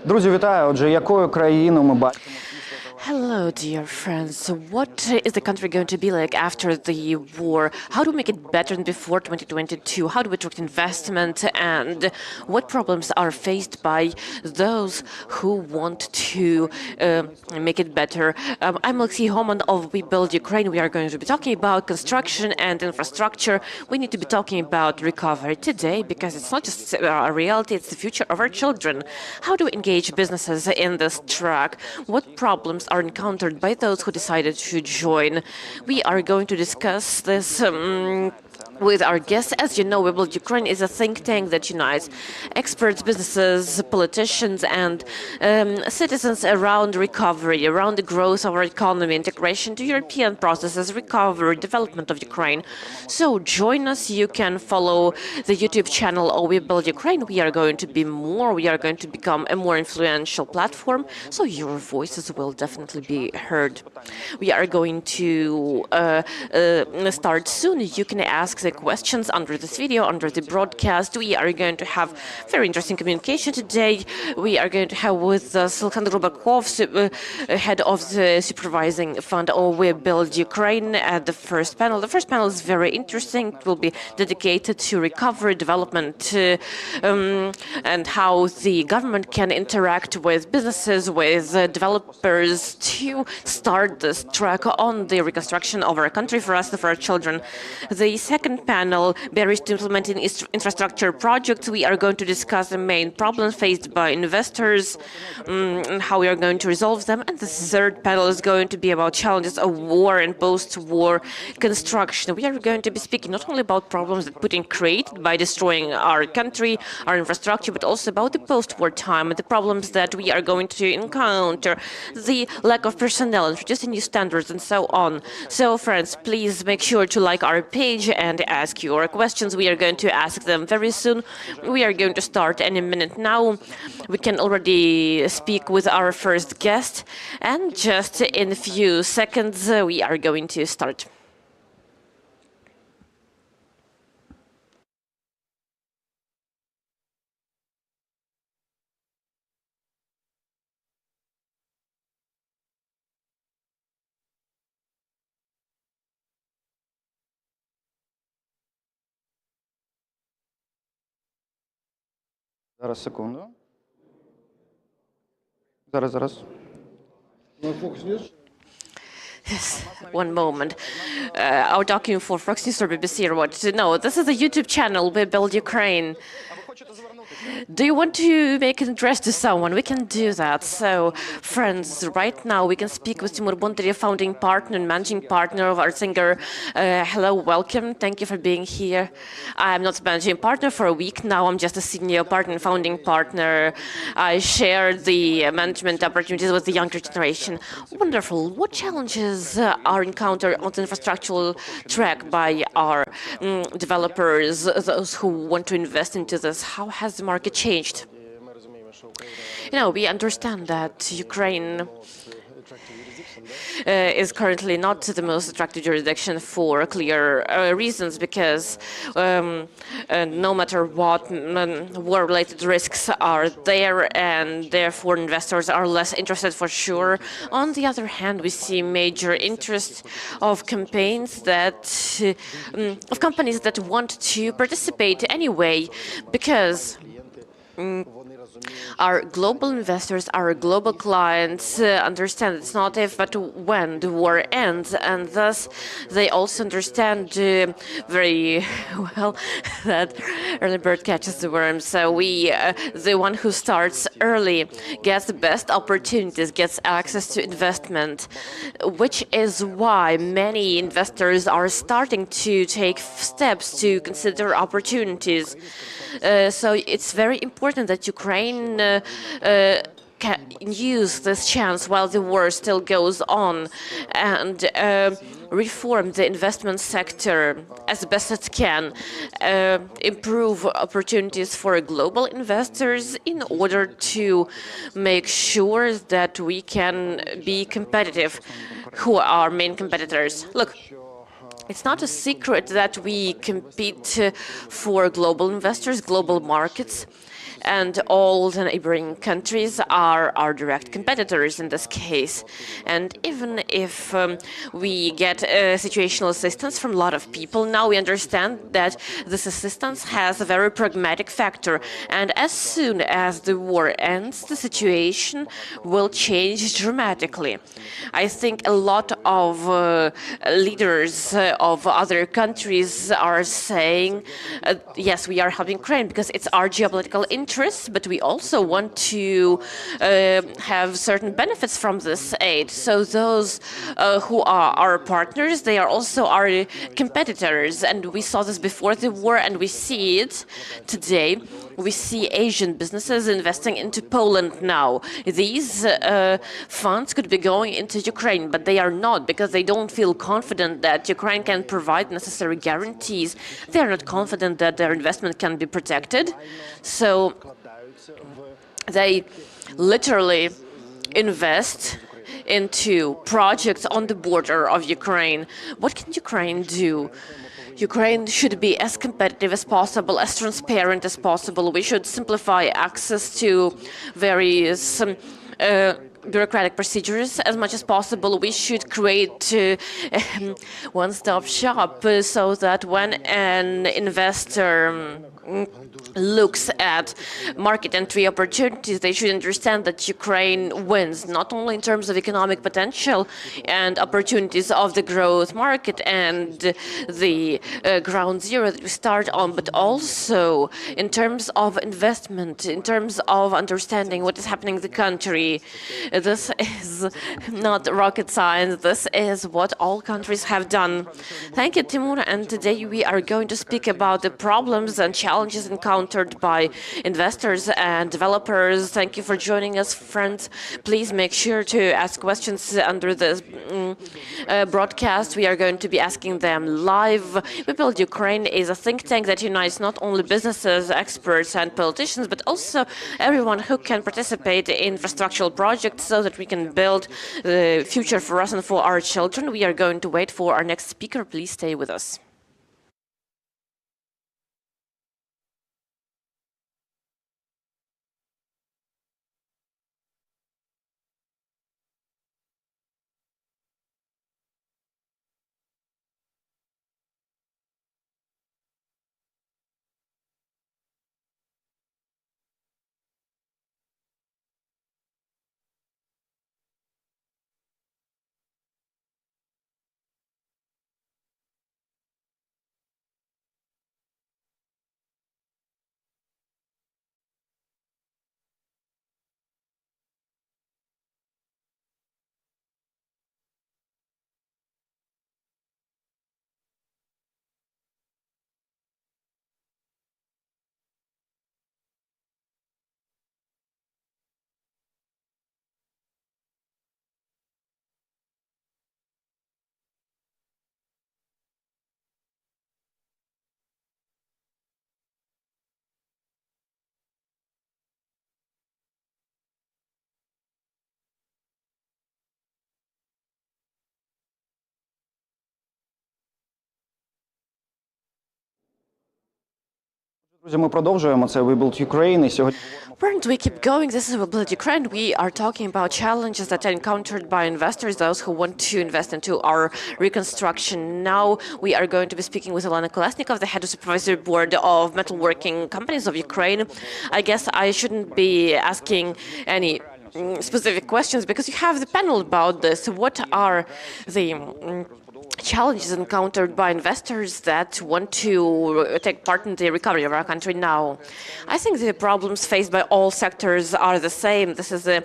Друзі, вітаю. Отже, якою країну ми бачимо? Hello, dear friends. So what is the country going to be like after the war? How do we make it better than before 2022? How do we attract investment? And what problems are faced by those who want to make it better? I'm Alexei Homan of We Build Ukraine. We are going to be talking about construction and infrastructure. We need to be talking about recovery today because it's not just a reality, it's the future of our children. How do we engage businesses in this track? What problems are encountered by those who decided to join? We are going to discuss this with our guests. As you know, We Build Ukraine is a think tank that unites experts, businesses, politicians, and citizens around recovery, around the growth of our economy, integration to European processes, recovery, development of Ukraine. So join us. You can follow the YouTube channel of We Build Ukraine. We are going to be we are going to become a more influential platform, so your voices will definitely be heard. We are going to start soon. You can ask the questions under this video, under the broadcast. We are going to have very interesting communication today. We are going to have with Alexander Rubakov, head of the supervising fund of We Build Ukraine, at the first panel. The first panel is very interesting. It will be dedicated to recovery, development, and how the government can interact with businesses, with developers to start this track on the reconstruction of our country for us, for our children. The second panel, barriers to implementing infrastructure projects. We are going to discuss the main problems faced by investors and how we are going to resolve them. And the third panel is going to be about challenges of war and post-war construction. We are going to be speaking not only about problems that Putin created by destroying our country, our infrastructure, but also about the post-war time and the problems that we are going to encounter, the lack of personnel, introducing new standards, and so on. So, friends, please make sure to like our page and ask your questions. We are going to ask them very soon. We are going to start any minute now. We can already speak with our first guest, and just in a few seconds we are going to start. Зараз, секунду. Зараз. Yes, one moment. Our document for Fox News or BBC or what? No, this is a YouTube channel, We Build Ukraine. Do you want to make an address to someone? We can do that. So, friends, right now we can speak with Timur Bondarev, founding partner and managing partner of Artsinger. Hello, welcome. Thank you for being here. I'm not managing partner for a week now. I'm just a senior partner and founding partner. I share the management opportunities with the younger generation. Wonderful. What challenges are encountered on the infrastructural track by our developers, those who want to invest into this? How has the market changed? You know, we understand that Ukraine is currently not the most attractive jurisdiction for clear reasons, because no matter what, war-related risks are there, and therefore investors are less interested for sure. On the other hand, we see major interest of campaigns that of companies that want to participate anyway, because our global investors, our global clients understand it's not if but when the war ends, and thus they also understand very well that early bird catches the worm. So the one who starts early gets the best opportunities, gets access to investment, which is why many investors are starting to take steps to consider opportunities. So it's very important that Ukraine can use this chance while the war still goes on and reform the investment sector as best it can, improve opportunities for global investors in order to make sure that we can be competitive. Who are our main competitors? Look, it's not a secret that we compete for global investors, global markets, and all the neighboring countries are our direct competitors in this case. And even if we get situational assistance from a lot of people, now we understand that this assistance has a very pragmatic factor. And as soon as the war ends, the situation will change dramatically. I think a lot of leaders of other countries are saying, yes, we are helping Ukraine because it's our geopolitical interests, but we also want to have certain benefits from this aid. So those who are our partners, they are also our competitors. And we saw this before the war, and we see it today. We see Asian businesses investing into Poland now. These funds could be going into Ukraine, but they are not, because they don't feel confident that Ukraine can provide necessary guarantees. They are not confident that their investment can be protected. So they literally invest into projects on the border of Ukraine. What can Ukraine do? Ukraine should be as competitive as possible, as transparent as possible. We should simplify access to various bureaucratic procedures as much as possible. We should create one-stop shop so that when an investor looks at market entry opportunities, they should understand that Ukraine wins, not only in terms of economic potential and opportunities of the growth market and the ground zero that we start on, but also in terms of investment, in terms of understanding what is happening in the country. This is not rocket science. This is what all countries have done. Thank you, Timur. And today we are going to speak about the problems and challenges encountered by investors and developers. Thank you for joining us, friends. Please make sure to ask questions under this broadcast. We are going to be asking them live. We Build Ukraine is a think tank that unites not only businesses, experts, and politicians, but also everyone who can participate in infrastructural projects so that we can build the future for us and for our children. We are going to wait for our next speaker. Please stay with us. Друзі, ми продовжуємо. Це We Build Ukraine. І сьогодні Friends, we keep going. This is We Build Ukraine. We are talking about challenges that are encountered by investors, those who want to invest into our reconstruction. Now we are going to be speaking with Elena Kolesnikov, the head of supervisory board of metalworking companies of Ukraine. I guess I shouldn't be asking any specific questions because you have the panel about this. What are the challenges encountered by investors that want to take part in the recovery of our country now? I think the problems faced by all sectors are the same. This is the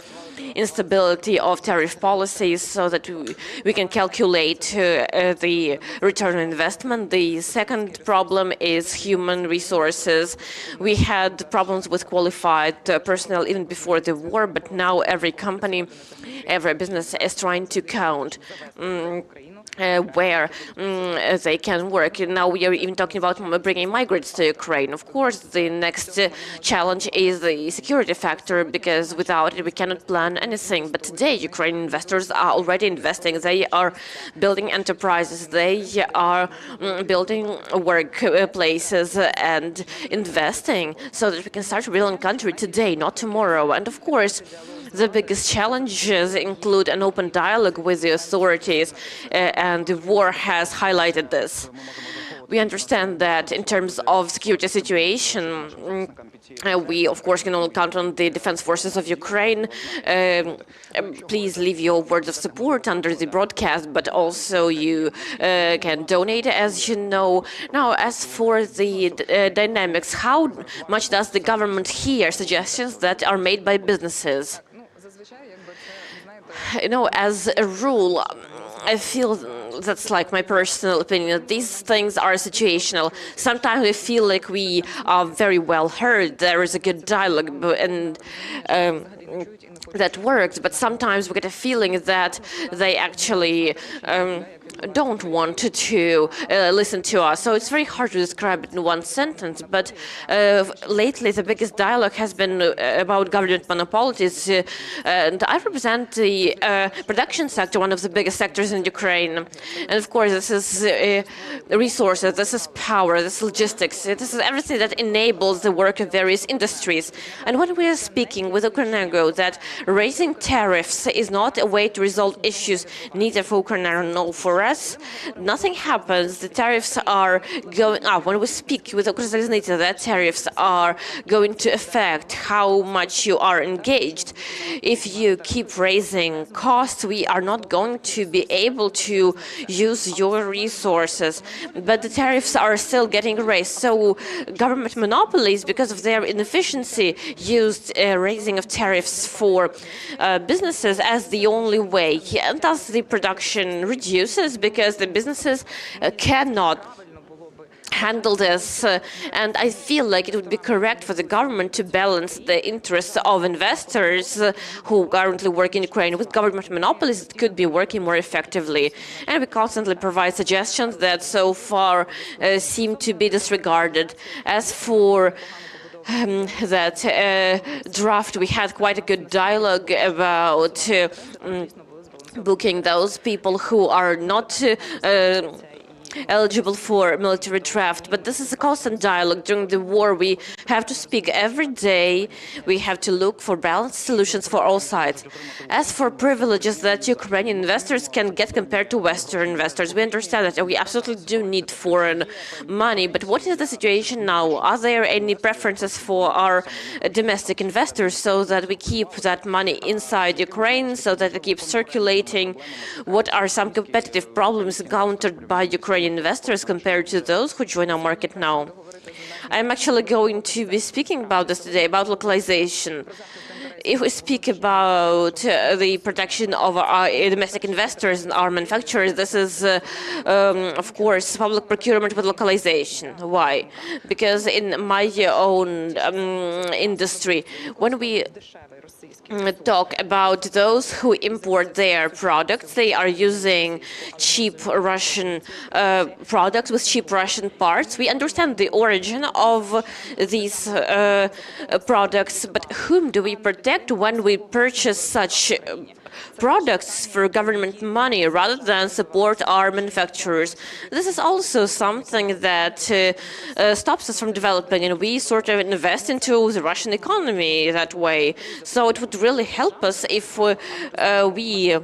instability of tariff policies so that we can calculate the return on investment. The second problem is human resources. We had problems with qualified personnel even before the war, but now every company, every business is trying to count where they can work. And now we are even talking about bringing migrants to Ukraine. Of course, the next challenge is the security factor, because without it we cannot plan anything. But today, Ukrainian investors are already investing. They are building enterprises. They are building workplaces and investing so that we can start rebuilding country today, not tomorrow. And of course, the biggest challenges include an open dialogue with the authorities, and the war has highlighted this. We understand that in terms of security situation, we of course can only count on the defense forces of Ukraine. Please leave your words of support under the broadcast, but also you can donate, as you know. Now, as for the dynamics, how much does the government hear suggestions that are made by businesses? You know, as a rule, I feel that's like my personal opinion. These things are situational. Sometimes we feel like we are very well heard. There is a good dialogue, and that works. But sometimes we get a feeling that they actually don't want to listen to us. So it's very hard to describe it in one sentence. But lately, the biggest dialogue has been about government monopolies. And I represent the production sector, one of the biggest sectors in Ukraine. And of course, this is resources, this is power, this is logistics, this is everything that enables the work of various industries. And when we are speaking with Ukrenergo that raising tariffs is not a way to resolve issues, neither for Ukrenergo nor for us, nothing happens. The tariffs are going up. When we speak with Ukrzaliznytsia, that tariffs are going to affect how much you are engaged. If you keep raising costs, we are not going to be able to use your resources. But the tariffs are still getting raised. So government monopolies, because of their inefficiency, used raising of tariffs for businesses as the only way. And thus the production reduces because the businesses cannot handle this, and I feel like it would be correct for the government to balance the interests of investors who currently work in Ukraine with government monopolies. It could be working more effectively, and we constantly provide suggestions that so far seem to be disregarded. As for that draft, we had quite a good dialogue about booking those people who are not eligible for military draft. But this is a constant dialogue. During the war, we have to speak every day. We have to look for balanced solutions for all sides. As for privileges that Ukrainian investors can get compared to Western investors, we understand that we absolutely do need foreign money. But what is the situation now? Are there any preferences for our domestic investors so that we keep that money inside Ukraine, so that it keeps circulating? What are some competitive problems encountered by Ukrainian investors compared to those who join our market now? I'm actually going to be speaking about this today, about localization. If we speak about the protection of our domestic investors and our manufacturers, this is, of course, public procurement with localization. Why? Because in my own industry, when we talk about those who import their products, they are using cheap Russian products with cheap Russian parts. We understand the origin of these products, but whom do we protect when we purchase such products for government money rather than support our manufacturers? This is also something that stops us from developing, and we sort of invest into the Russian economy that way. So it would really help us if we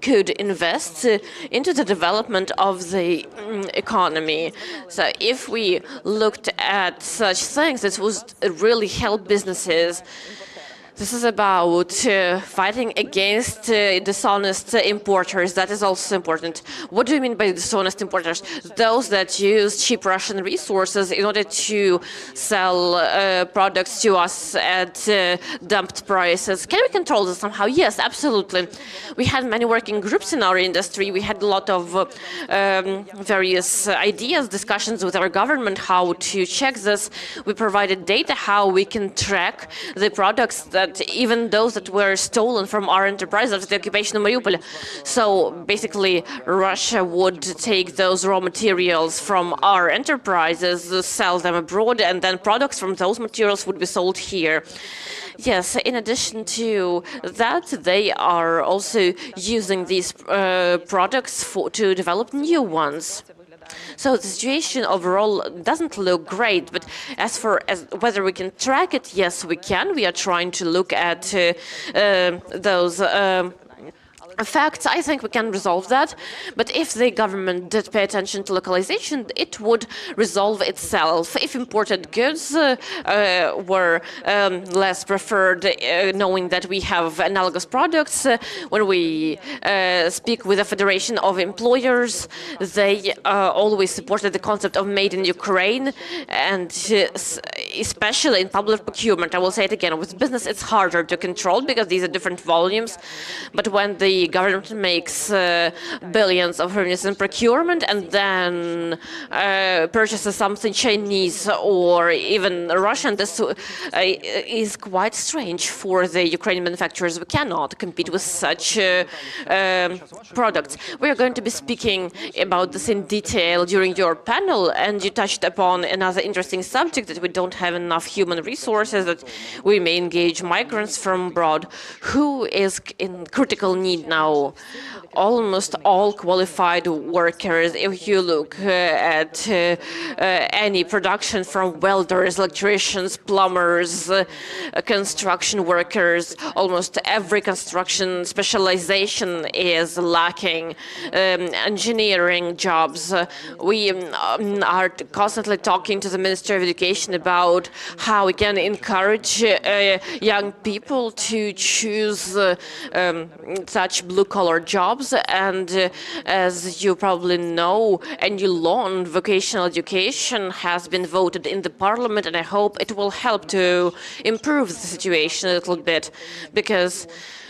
could invest into the development of the economy. So if we looked at such things, it would really help businesses. This is about fighting against dishonest importers. That is also important. What do you mean by dishonest importers? Those that use cheap Russian resources in order to sell products to us at dumped prices. Can we control this somehow? Yes, absolutely. We had many working groups in our industry. We had a lot of various ideas, discussions with our government, how to check this. We provided data, how we can track the products that that even those that were stolen from our enterprise after the occupation of Mariupol. So basically, Russia would take those raw materials from our enterprises, sell them abroad, and then products from those materials would be sold here. Yes, in addition to that, they are also using these products to develop new ones. So the situation overall doesn't look great, but as for whether we can track it, yes, we can. We are trying to look at those facts. I think we can resolve that, but if the government did pay attention to localization, it would resolve itself. If imported goods were less preferred, knowing that we have analogous products, when we speak with the Federation of Employers, they always supported the concept of made in Ukraine, and especially in public procurement. I will say it again, with business it's harder to control because these are different volumes, but when the government makes billions of hryvnias in procurement and then purchases something Chinese or even Russian, this is quite strange for the Ukrainian manufacturers. We cannot compete with such products. We are going to be speaking about this in detail during your panel, and you touched upon another interesting subject, that we don't have enough human resources, that we may engage migrants from abroad. Who is in critical need now? Almost all qualified workers. If you look at any production from welders, electricians, plumbers, construction workers, almost every construction specialization is lacking. Engineering jobs. We are constantly talking to the Ministry of Education about how we can encourage young people to choose such blue-collar jobs. And as you probably know, a new law on vocational education has been voted in the parliament, and I hope it will help to improve the situation a little bit, because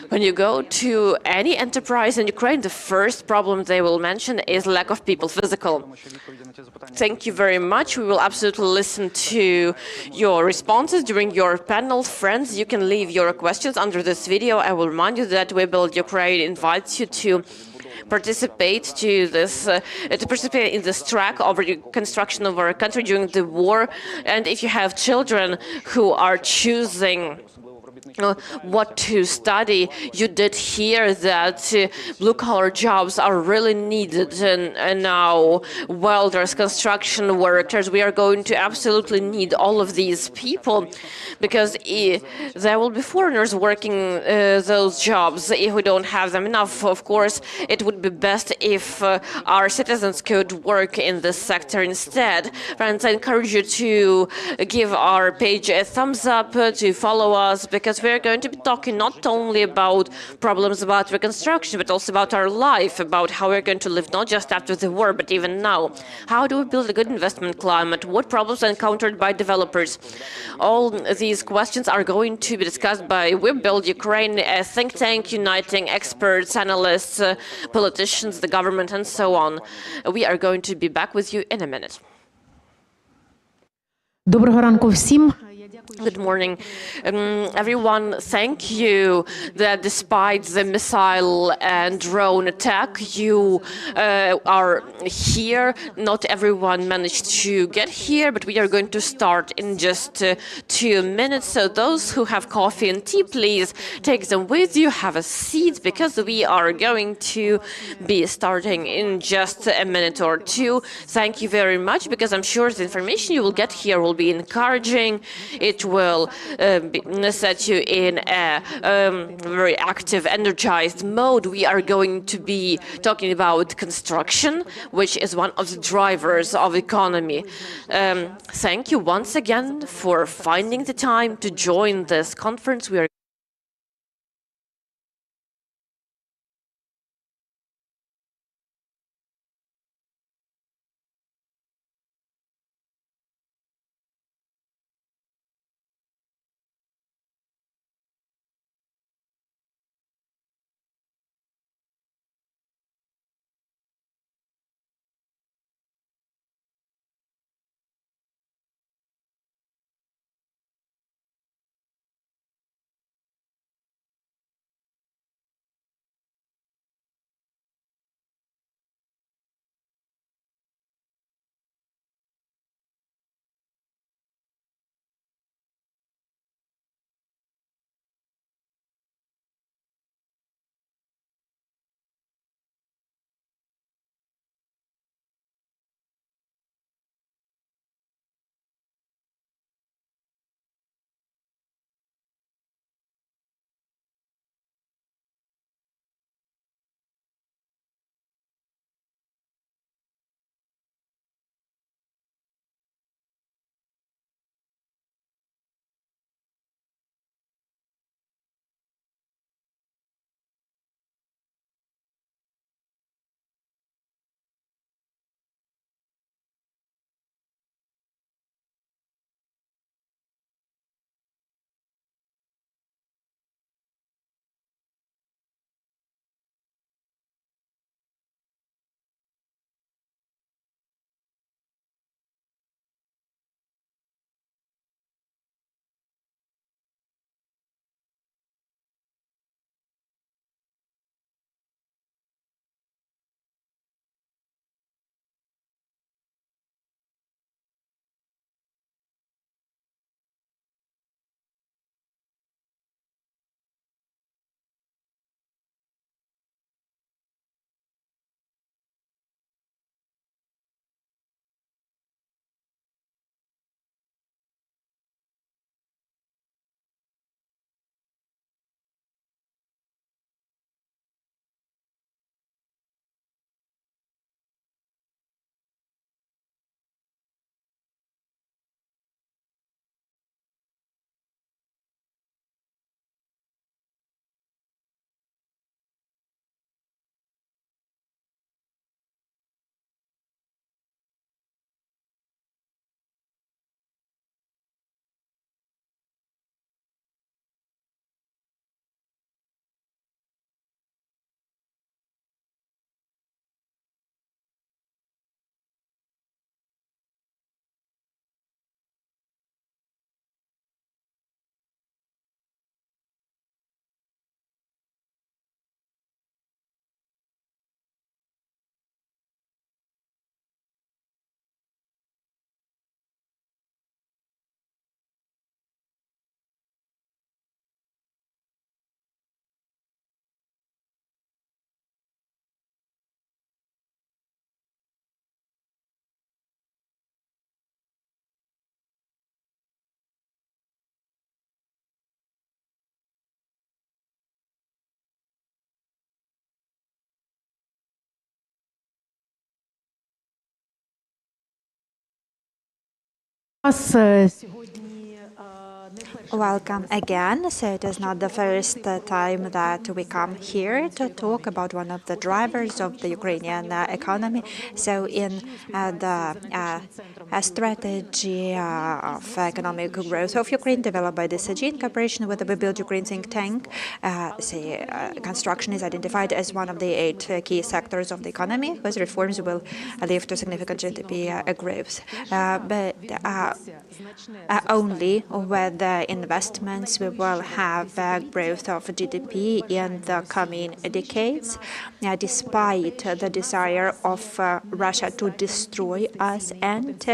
when you go to any enterprise in Ukraine, the first problem they will mention is lack of people, physical. Thank you very much. We will absolutely listen to your responses during your panel. Friends, you can leave your questions under this video. I will remind you that We Build Ukraine invites you to participate in this track of reconstruction of our country during the war. And if you have children who are choosing what to study, you did hear that blue-collar jobs are really needed, and now welders, construction workers, we are going to absolutely need all of these people, because there will be foreigners working those jobs if we don't have them enough. Of course, it would be best if our citizens could work in this sector instead. Friends, I encourage you to give our page a thumbs up, to follow us, because we're going to be talking not only about problems about reconstruction, but also about our life, about how we're going to live not just after the war, but even now. How do we build a good investment climate? What problems are encountered by developers? All these questions are going to be discussed by We Build Ukraine, a think tank uniting experts, analysts, politicians, the government, and so on. We are going to be back with you in a minute. Доброго ранку всім. Good morning, everyone. Thank you that despite the missile and drone attack, you are here. Not everyone managed to get here, but we are going to start in just 2 minutes. So those who have coffee and tea, please take them with you. Have a seat, because we are going to be starting in just a minute or two. Thank you very much, because I'm sure the information you will get here will be encouraging. It will set you in a very active, energized mode. We are going to be talking about construction, which is one of the drivers of economy. Thank you once again for finding the time to join this conference. We are Welcome again. So it is not the first time that we come here to talk about one of the drivers of the Ukrainian economy. So in the strategy of economic growth of Ukraine developed by the SAG in cooperation with the We Build Ukraine think tank, construction is identified as one of the 8 key sectors of the economy, whose reforms will lead to significant GDP growth. But only with the investments we will have growth of GDP in the coming decades, despite the desire of Russia to destroy us and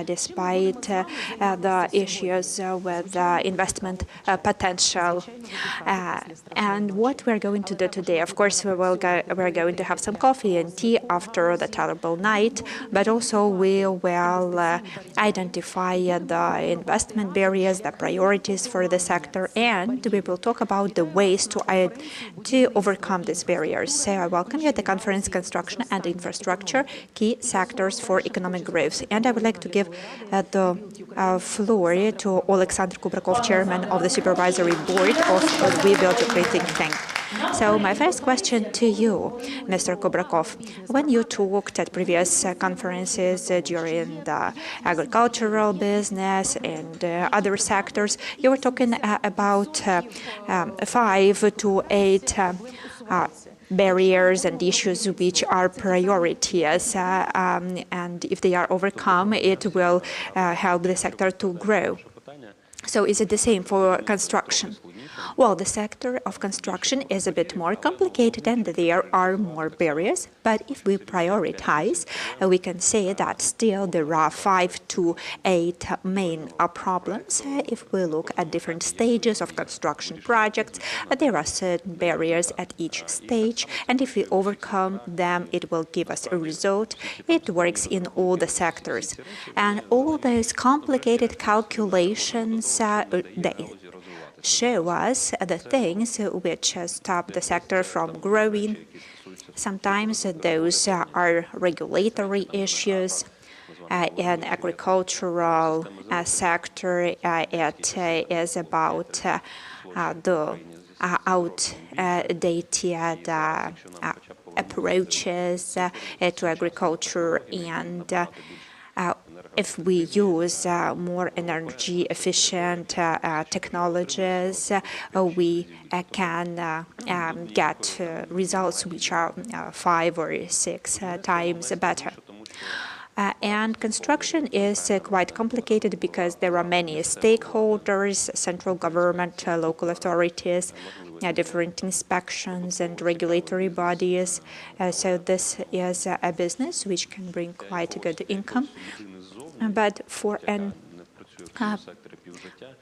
despite the issues with investment potential. And what we're going to do today, of course, we're going to have some coffee and tea after the terrible night, but also we will identify the investment barriers, the priorities for the sector, and we will talk about the ways to overcome these barriers. So I welcome you at the conference Construction and Infrastructure, Key Sectors for Economic Growth. And I would like to give the floor to Alexander Kubrakov, Chairman of the Supervisory Board of We Build Ukraine think tank. So my first question to you, Mr. Kubrakov, when you talked at previous conferences during the agricultural business and other sectors, you were talking about 5 to 8 barriers and issues which are priorities, and if they are overcome, it will help the sector to grow. So is it the same for construction? Well, the sector of construction is a bit more complicated and there are more barriers, but if we prioritize, we can say that still there are 5 to 8 main problems. If we look at different stages of construction projects, there are certain barriers at each stage, and if we overcome them, it will give us a result. It works in all the sectors. And all those complicated calculations, they show us the things which stop the sector from growing. Sometimes those are regulatory issues. In agricultural sector, it is about the outdated approaches to agriculture, and if we use more energy-efficient technologies, we can get results which are 5 or 6 times better. And construction is quite complicated because there are many stakeholders, central government, local authorities, different inspections and regulatory bodies. So this is a business which can bring quite a good income. But for an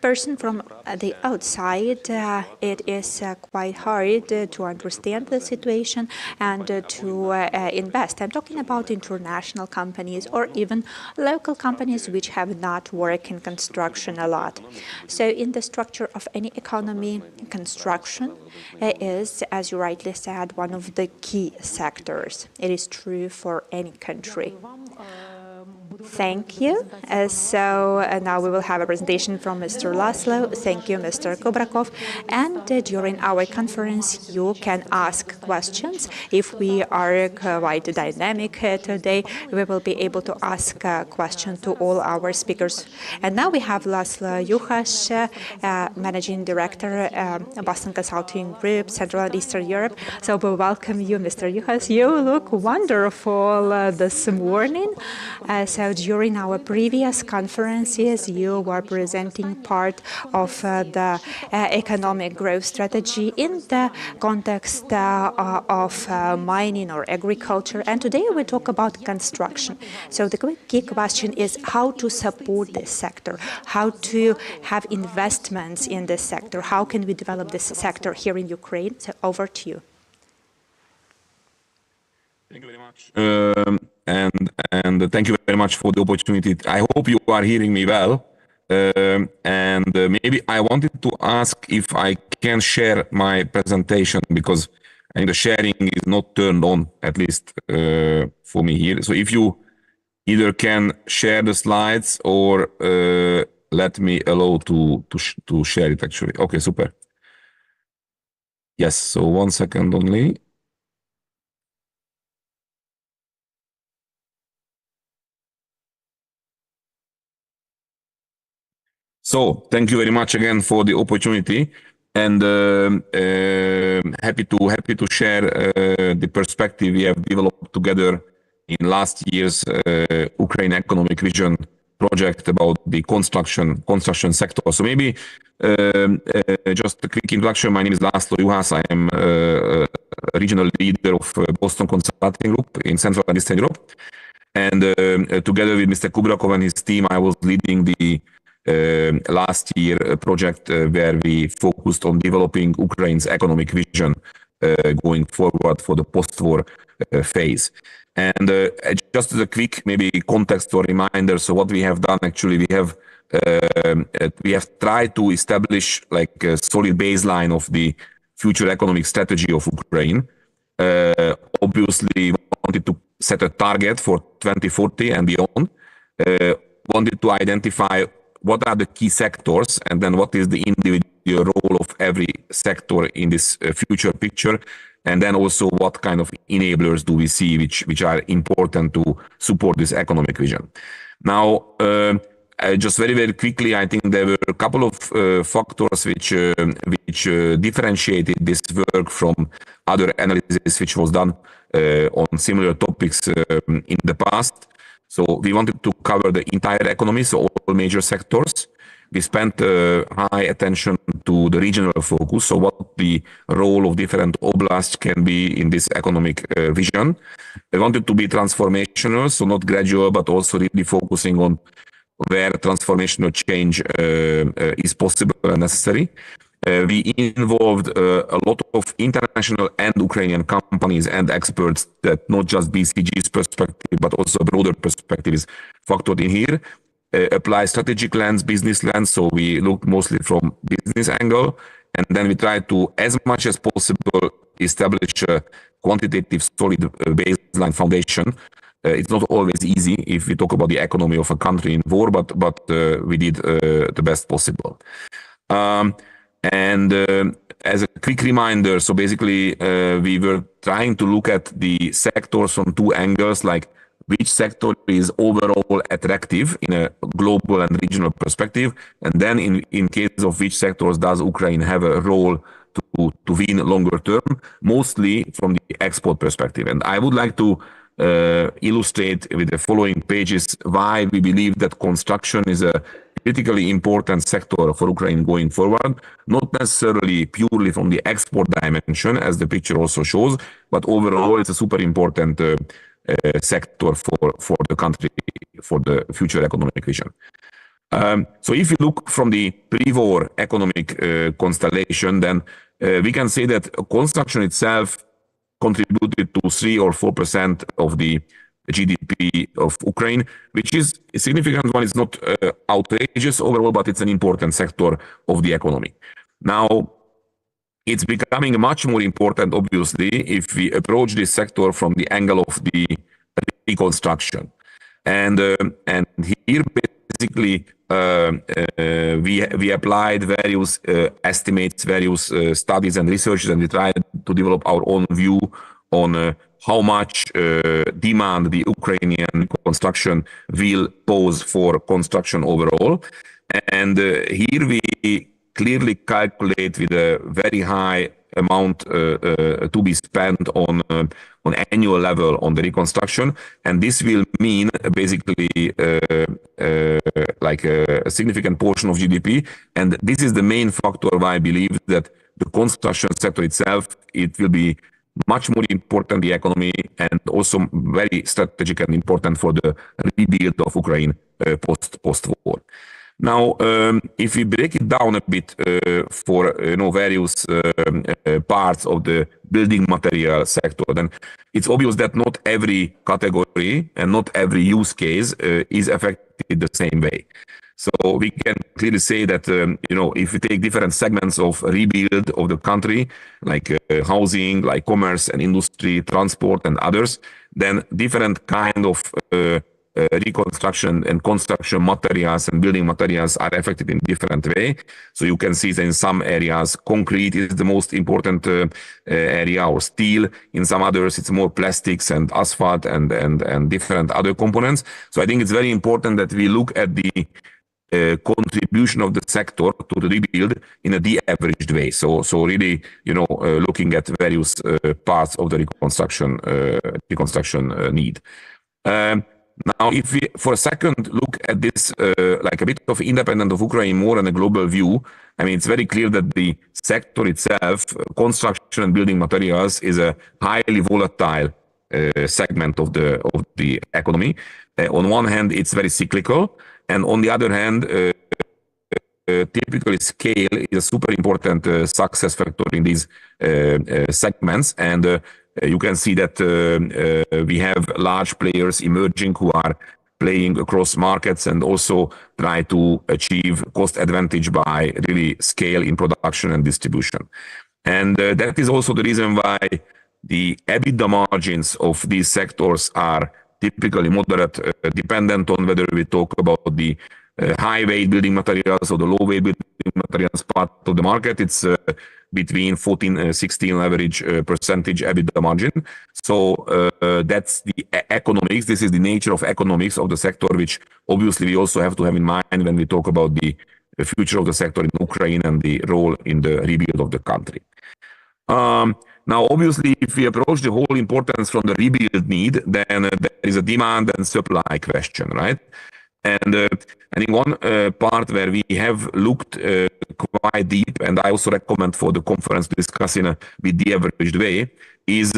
person from the outside, it is quite hard to understand the situation and to invest. I'm talking about international companies or even local companies which have not worked in construction a lot. So in the structure of any economy, construction is, as you rightly said, one of the key sectors. It is true for any country. Thank you. So now we will have a presentation from Mr. Laszlo. Thank you, Mr. Kubrakov. And during our conference, you can ask questions. If we are quite dynamic today, we will be able to ask a question to all our speakers. And now we have Laszlo Juhas, Managing Director, Boston Consulting Group, Central and Eastern Europe. So we welcome you, Mr. Juhas. You look wonderful this morning. So during our previous conferences, you were presenting part of the economic growth strategy in the context of mining or agriculture. And today we talk about construction. So the key question is how to support this sector, how to have investments in this sector, how can we develop this sector here in Ukraine. So over to you. Thank you very much. And thank you very much for the opportunity. I hope you are hearing me well. And maybe I wanted to ask if I can share my presentation because I think the sharing is not turned on, at least for me here. So if you either can share the slides or let me allow to share it actually. Okay, super. Yes, so 1 second only. So thank you very much again for the opportunity, and happy to share the perspective we have developed together in last year's Ukraine Economic Vision project about the construction sector. So maybe just a quick introduction. My name is László Juhász. I am a regional leader of Boston Consulting Group in Central and Eastern Europe. And together with Mr. Kubrakov and his team, I was leading the last year project where we focused on developing Ukraine's economic vision going forward for the post-war phase. And just as a quick maybe context or reminder, so what we have done actually, we have tried to establish like a solid baseline of the future economic strategy of Ukraine. Obviously wanted to set a target for 2040 and beyond, wanted to identify what are the key sectors and then what is the individual role of every sector in this future picture, and then also what kind of enablers do we see which are important to support this economic vision. Now, just very quickly, I think there were a couple of factors which differentiated this work from other analysis which was done on similar topics in the past. So we wanted to cover the entire economy, so all major sectors. We spent high attention to the regional focus, so what the role of different oblasts can be in this economic vision. We wanted to be transformational, so not gradual, but also really focusing on where transformational change is possible and necessary. We involved a lot of international and Ukrainian companies and experts that not just BCG's perspective, but also a broader perspective is factored in here. Apply strategic lens, business lens, so we looked mostly from business angle, and then we tried to, as much as possible, establish a quantitative solid baseline foundation. It's not always easy if we talk about the economy of a country in war, but we did the best possible. And as a quick reminder, so basically we were trying to look at the sectors from two angles, like which sector is overall attractive in a global and regional perspective, and then in case of which sectors does Ukraine have a role to win longer term, mostly from the export perspective. And I would like to illustrate with the following pages why we believe that construction is a critically important sector for Ukraine going forward, not necessarily purely from the export dimension, as the picture also shows, but overall it's a super important sector for the country, for the future economic vision. So if you look from the pre-war economic constellation, then we can say that construction itself contributed to 3 or 4% of the GDP of Ukraine, which is a significant one. It's not outrageous overall, but it's an important sector of the economy. Now, it's becoming much more important, obviously, if we approach this sector from the angle of the reconstruction. And here, basically, we applied various estimates, various studies and researches, and we tried to develop our own view on how much demand the Ukrainian construction will pose for construction overall. And here we clearly calculate with a very high amount to be spent on annual level on the reconstruction, and this will mean basically like a significant portion of GDP. And this is the main factor why I believe that the construction sector itself, it will be much more important the economy, and also very strategic and important for the rebuild of Ukraine post-war. Now, if we break it down a bit for various parts of the building material sector, then it's obvious that not every category and not every use case is affected the same way. So we can clearly say that if we take different segments of rebuild of the country, like housing, like commerce and industry, transport and others, then different kind of reconstruction and construction materials and building materials are affected in different way. So you can see that in some areas, concrete is the most important area, or steel. In some others, it's more plastics and asphalt and different other components. So I think it's very important that we look at the contribution of the sector to the rebuild in a de-averaged way. So really, looking at various parts of the reconstruction need. Now, if we, for a second, look at this like a bit of independent of Ukraine, more on a global view, I mean, it's very clear that the sector itself, construction and building materials, is a highly volatile segment of the economy. On one hand, it's very cyclical, and on the other hand, typically scale is a super important success factor in these segments. And you can see that we have large players emerging who are playing across markets and also try to achieve cost advantage by really scale in production and distribution. And that is also the reason why the EBITDA margins of these sectors are typically moderate, dependent on whether we talk about the high weight building materials or the low weight building materials part of the market. It's between 14-16 average percentage EBITDA margin. So that's the economics. This is the nature of economics of the sector, which obviously we also have to have in mind when we talk about the future of the sector in Ukraine and the role in the rebuild of the country. Now, obviously, if we approach the whole importance from the rebuild need, then there is a demand and supply question, right? And I think one part where we have looked quite deep, and I also recommend for the conference to discuss in a bit de-averaged way, is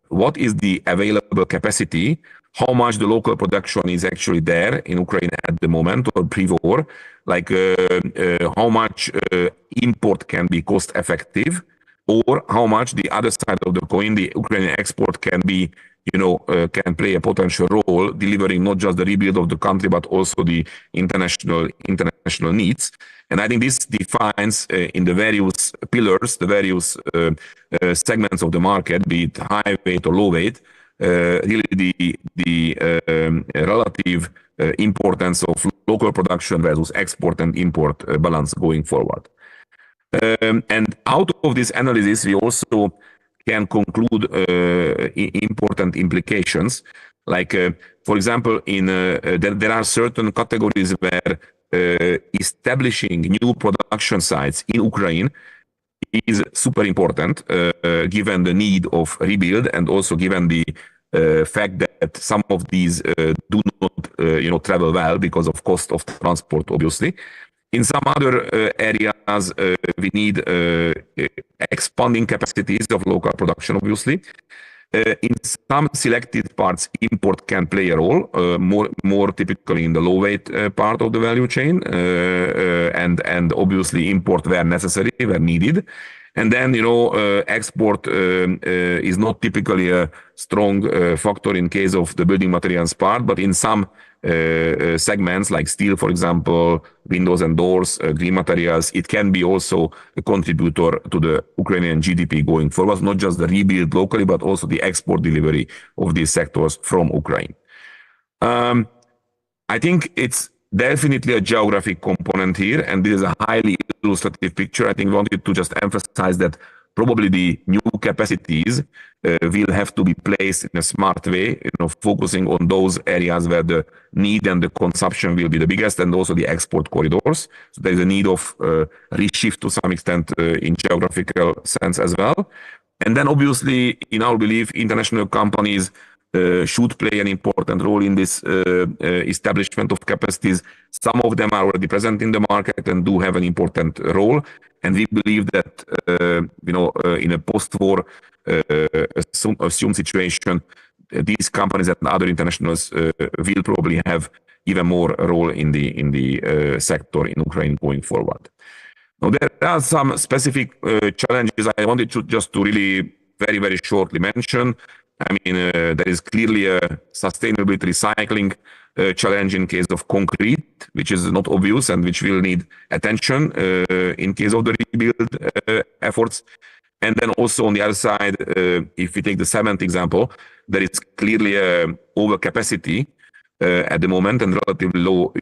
what is the available capacity, how much the local production is actually there in Ukraine at the moment or pre-war, how much import can be cost effective, or how much the other side of the coin, the Ukrainian export, can be, can play a potential role, delivering not just the rebuild of the country, but also the international needs. And I think this defines in the various pillars, the various segments of the market, be it high weight or low weight, really the relative importance of local production versus export and import balance going forward. And out of this analysis, we also can conclude important implications. For example, there are certain categories where establishing new production sites in Ukraine is super important, given the need of rebuild, and also given the fact that some of these do not travel well because of cost of transport, obviously. In some other areas, we need expanding capacities of local production, obviously. In some selected parts, import can play a role, more typically in the low weight part of the value chain, and obviously import where necessary, where needed. And then, export is not typically a strong factor in case of the building materials part, but in some segments like steel, for example, windows and doors, green materials, it can be also a contributor to the Ukrainian GDP going forward, not just the rebuild locally, but also the export delivery of these sectors from Ukraine. I think it's definitely a geographic component here, and this is a highly illustrative picture. I think we wanted to just emphasize that probably the new capacities will have to be placed in a smart way, focusing on those areas where the need and the consumption will be the biggest, and also the export corridors. So there is a need of reshift to some extent in geographical sense as well. And then obviously, in our belief, international companies should play an important role in this establishment of capacities. Some of them are already present in the market and do have an important role. And we believe that, in a post-war assumed situation, these companies and other internationals will probably have even more role in the sector in Ukraine going forward. Now, there are some specific challenges I wanted to really very, very shortly mention. I mean, there is clearly a sustainability recycling challenge in case of concrete, which is not obvious and which will need attention in case of the rebuild efforts. And then also on the other side, if we take the cement example, there is clearly a overcapacity at the moment and relatively low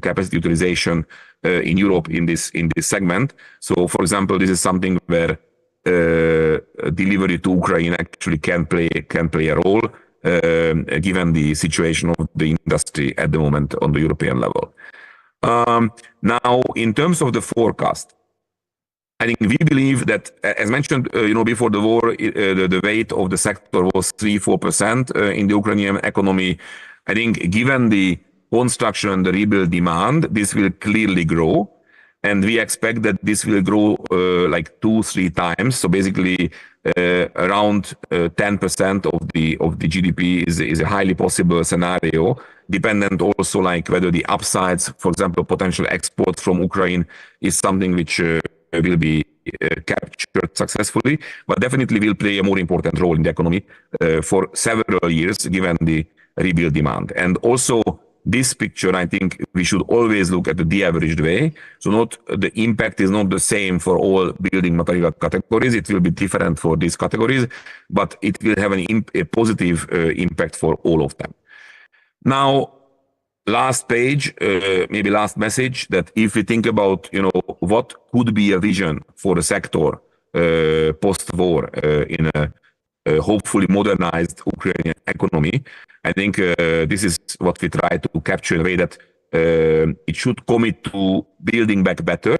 capacity utilization in Europe in this segment. So, for example, this is something where delivery to Ukraine actually can play a role, given the situation of the industry at the moment on the European level. Now, in terms of the forecast, I think we believe that, as mentioned, before the war, the weight of the sector was 3-4% in the Ukrainian economy. I think, given the construction and the rebuild demand, this will clearly grow, and we expect that this will grow like 2-3 times. So basically, around 10% of the GDP is a highly possible scenario, dependent also like whether the upsides, for example, potential exports from Ukraine, is something which will be captured successfully, but definitely will play a more important role in the economy for several years, given the rebuild demand. And also, this picture, I think we should always look at the de-averaged way. So the impact is not the same for all building material categories. It will be different for these categories, but it will have a positive impact for all of them. Now, last page, maybe last message, that if we think about, what could be a vision for the sector post-war in a hopefully modernized Ukrainian economy, I think this is what we try to capture in a way that it should commit to building back better,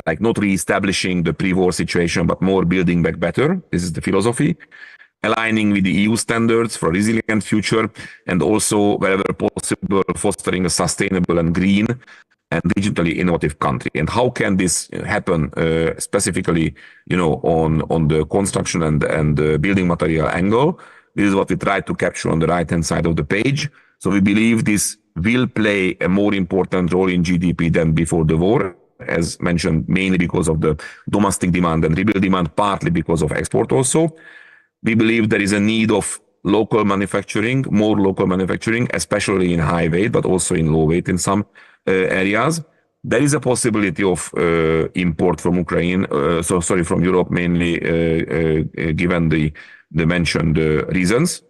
like not re-establishing the pre-war situation, but more building back better. This is the philosophy. Aligning with the EU standards for a resilient future, and also, wherever possible, fostering a sustainable and green and digitally innovative country. And how can this happen specifically, on the construction and building material angle? This is what we try to capture on the right-hand side of the page. So we believe this will play a more important role in GDP than before the war, as mentioned, mainly because of the domestic demand and rebuild demand, partly because of export also. We believe there is a need of local manufacturing, more local manufacturing, especially in high weight, but also in low weight in some areas. There is a possibility of import from Ukraine, from Europe mainly, given the mentioned reasons.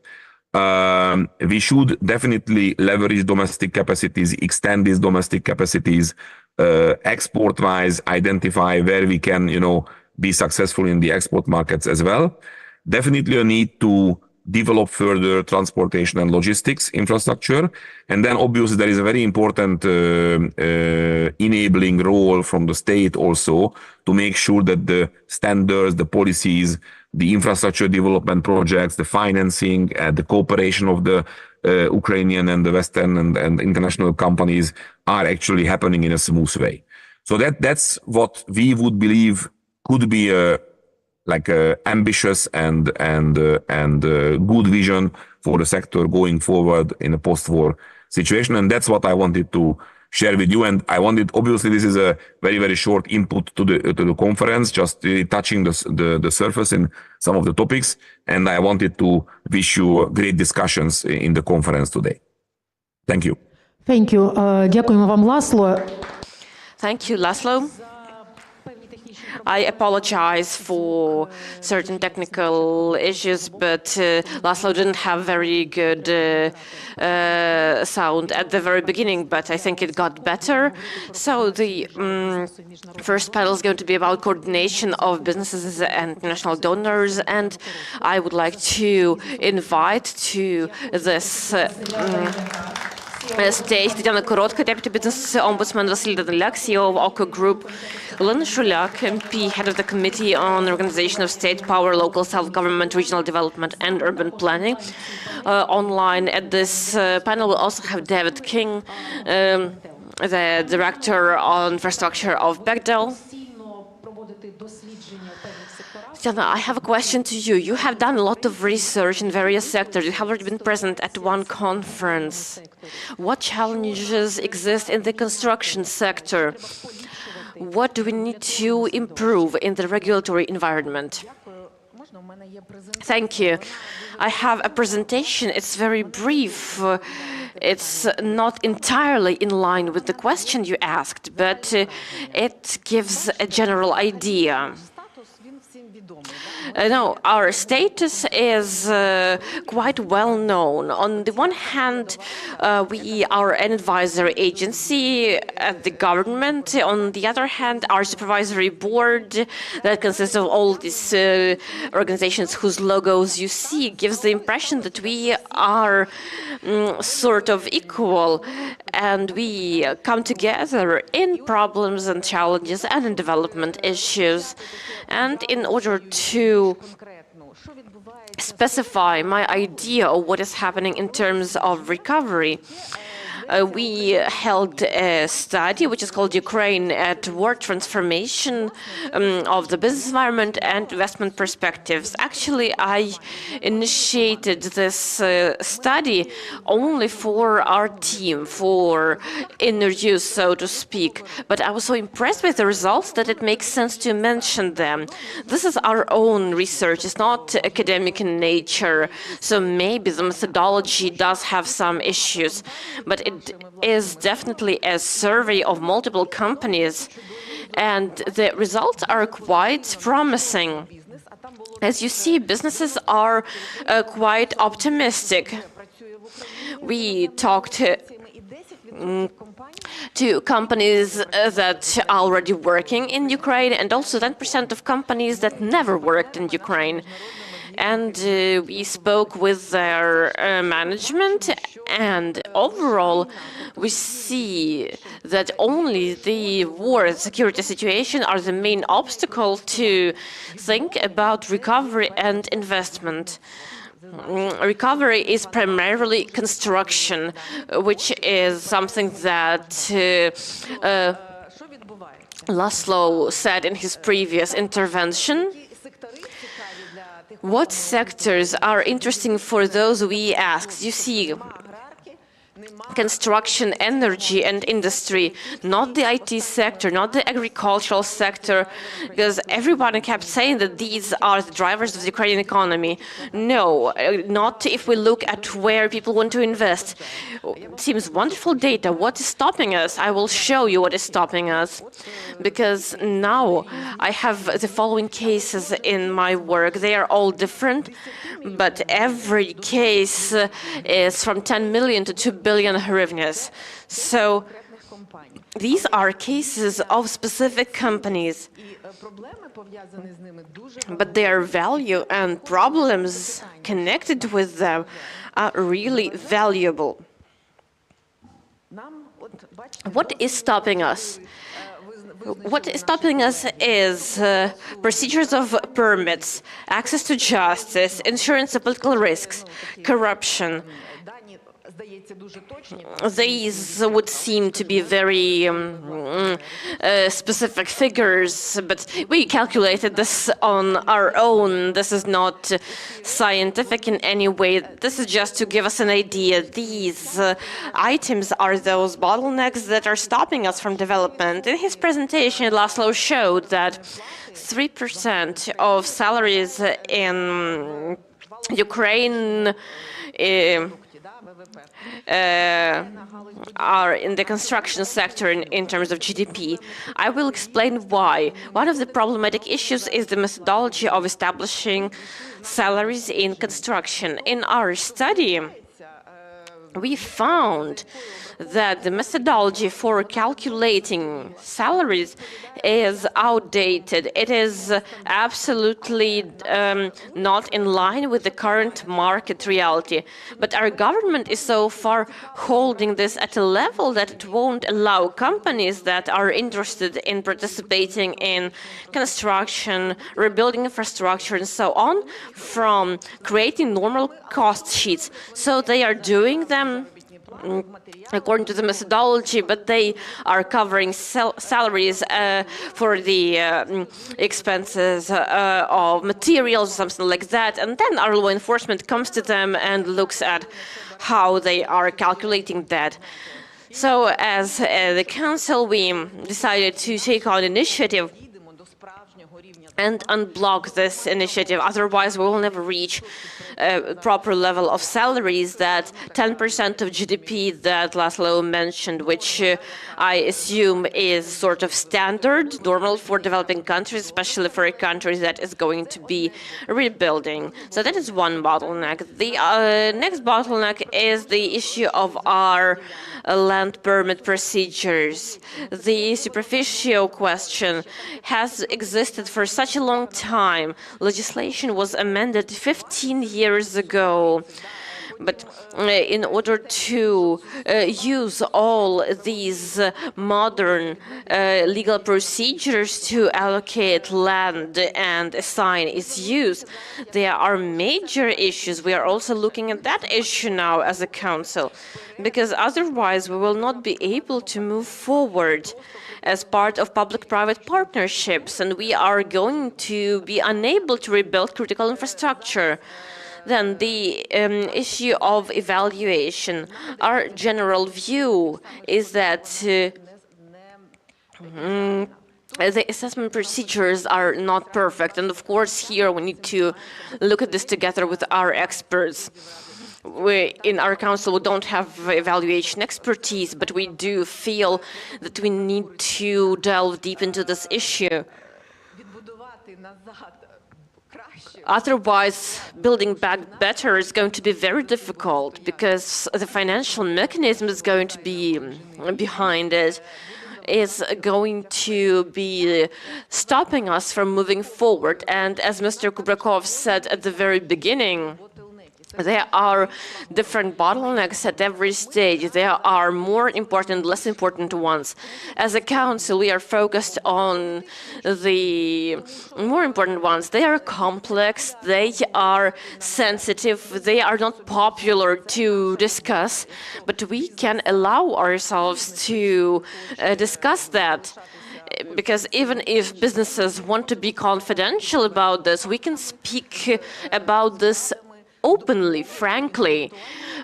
We should definitely leverage domestic capacities, extend these domestic capacities, export-wise, identify where we can, be successful in the export markets as well. Definitely a need to develop further transportation and logistics infrastructure. And then obviously there is a very important enabling role from the state also to make sure that the standards, the policies, the infrastructure development projects, the financing, the cooperation of the Ukrainian and the Western and international companies are actually happening in a smooth way. So that's what we would believe could be a ambitious and good vision for the sector going forward in a post-war situation. And that's what I wanted to share with you. And I wanted, obviously, this is a very, very short input to the conference, just really touching the surface in some of the topics. And I wanted to wish you great discussions in the conference today. Thank you. Thank you. Дякуємо вам, Laszlo. Thank you, Laszlo. I apologize for certain technical issues, but Laszlo didn't have very good sound at the very beginning, but I think it got better. So the first panel is going to be about coordination of businesses and international donors, and I would like to invite to this stage Tatiana Korotka, Deputy Business Ombudsman, Vasily Danilyak, CEO of OCO Group, Lynn Shulyak, MP, Head of the Committee on the Organization of State Power, Local Self-Government, Regional Development and Urban Planning. Online at this panel we'll also have David King, the Director on Infrastructure of Bechdel. Tatiana, I have a question to you. You have done a lot of research in various sectors. You have already been present at one conference. What challenges exist in the construction sector? What do we need to improve in the regulatory environment? Thank you. I have a presentation. It's very brief. It's not entirely in line with the question you asked, but it gives a general idea. No, our status is quite well known. On the one hand, we are an advisory agency at the government. On the other hand, our supervisory board that consists of all these organizations whose logos you see gives the impression that we are sort of equal, and we come together in problems and challenges and in development issues. And in order to specify my idea of what is happening in terms of recovery, we held a study which is called Ukraine at War Transformation of the Business Environment and Investment Perspectives. Actually, I initiated this study only for our team, for inner use, so to speak. But I was so impressed with the results that it makes sense to mention them. This is our own research. It's not academic in nature, so maybe the methodology does have some issues, but it is definitely a survey of multiple companies, and the results are quite promising. As you see, businesses are quite optimistic. We talked to companies that are already working in Ukraine, and also 10% of companies that never worked in Ukraine. And we spoke with their management, and overall we see that only the war and security situation are the main obstacle to think about recovery and investment. Recovery is primarily construction, which is something that Laszlo said in his previous intervention. What sectors are interesting for those we asked? You see, construction, energy, and industry, not the IT sector, not the agricultural sector, because everyone kept saying that these are the drivers of the Ukrainian economy. No, not if we look at where people want to invest. It seems wonderful data. What is stopping us? I will show you what is stopping us, because now I have the following cases in my work. They are all different, but every case is from 10 million to 2 billion hryvnias. So these are cases of specific companies, but their value and problems connected with them are really valuable. What is stopping us? What is stopping us is procedures of permits, access to justice, insurance of political risks, corruption. These would seem to be very specific figures, but we calculated this on our own. This is not scientific in any way. This is just to give us an idea. These items are those bottlenecks that are stopping us from development. In his presentation, Laszlo showed that 3% of salaries in Ukraine are in the construction sector in terms of GDP. I will explain why. One of the problematic issues is the methodology of establishing salaries in construction. In our study, we found that the methodology for calculating salaries is outdated. It is absolutely not in line with the current market reality. But our government is so far holding this at a level that it won't allow companies that are interested in participating in construction, rebuilding infrastructure, and so on, from creating normal cost sheets. So they are doing them according to the methodology, but they are covering salaries for the expenses of materials, something like that. And then our law enforcement comes to them and looks at how they are calculating that. So as the council, we decided to take on initiative and unblock this initiative. Otherwise, we will never reach a proper level of salaries, that 10% of GDP that Laszlo mentioned, which I assume is sort of standard, normal for developing countries, especially for a country that is going to be rebuilding. So that is one bottleneck. The next bottleneck is the issue of our land permit procedures. The superficial question has existed for such a long time. Legislation was amended 15 years ago. But in order to use all these modern legal procedures to allocate land and assign its use, there are major issues. We are also looking at that issue now as a council, because otherwise we will not be able to move forward as part of public-private partnerships, and we are going to be unable to rebuild critical infrastructure. Then the issue of evaluation. Our general view is that the assessment procedures are not perfect. And of course, here we need to look at this together with our experts. In our council, we don't have evaluation expertise, but we do feel that we need to delve deep into this issue. Otherwise, building back better is going to be very difficult, because the financial mechanism is going to be behind it, is going to be stopping us from moving forward. And as Mr. Kubrakov said at the very beginning, there are different bottlenecks at every stage. There are more important, less important ones. As a council, we are focused on the more important ones. They are complex, they are sensitive, they are not popular to discuss, but we can allow ourselves to discuss that. Because even if businesses want to be confidential about this, we can speak about this openly, frankly,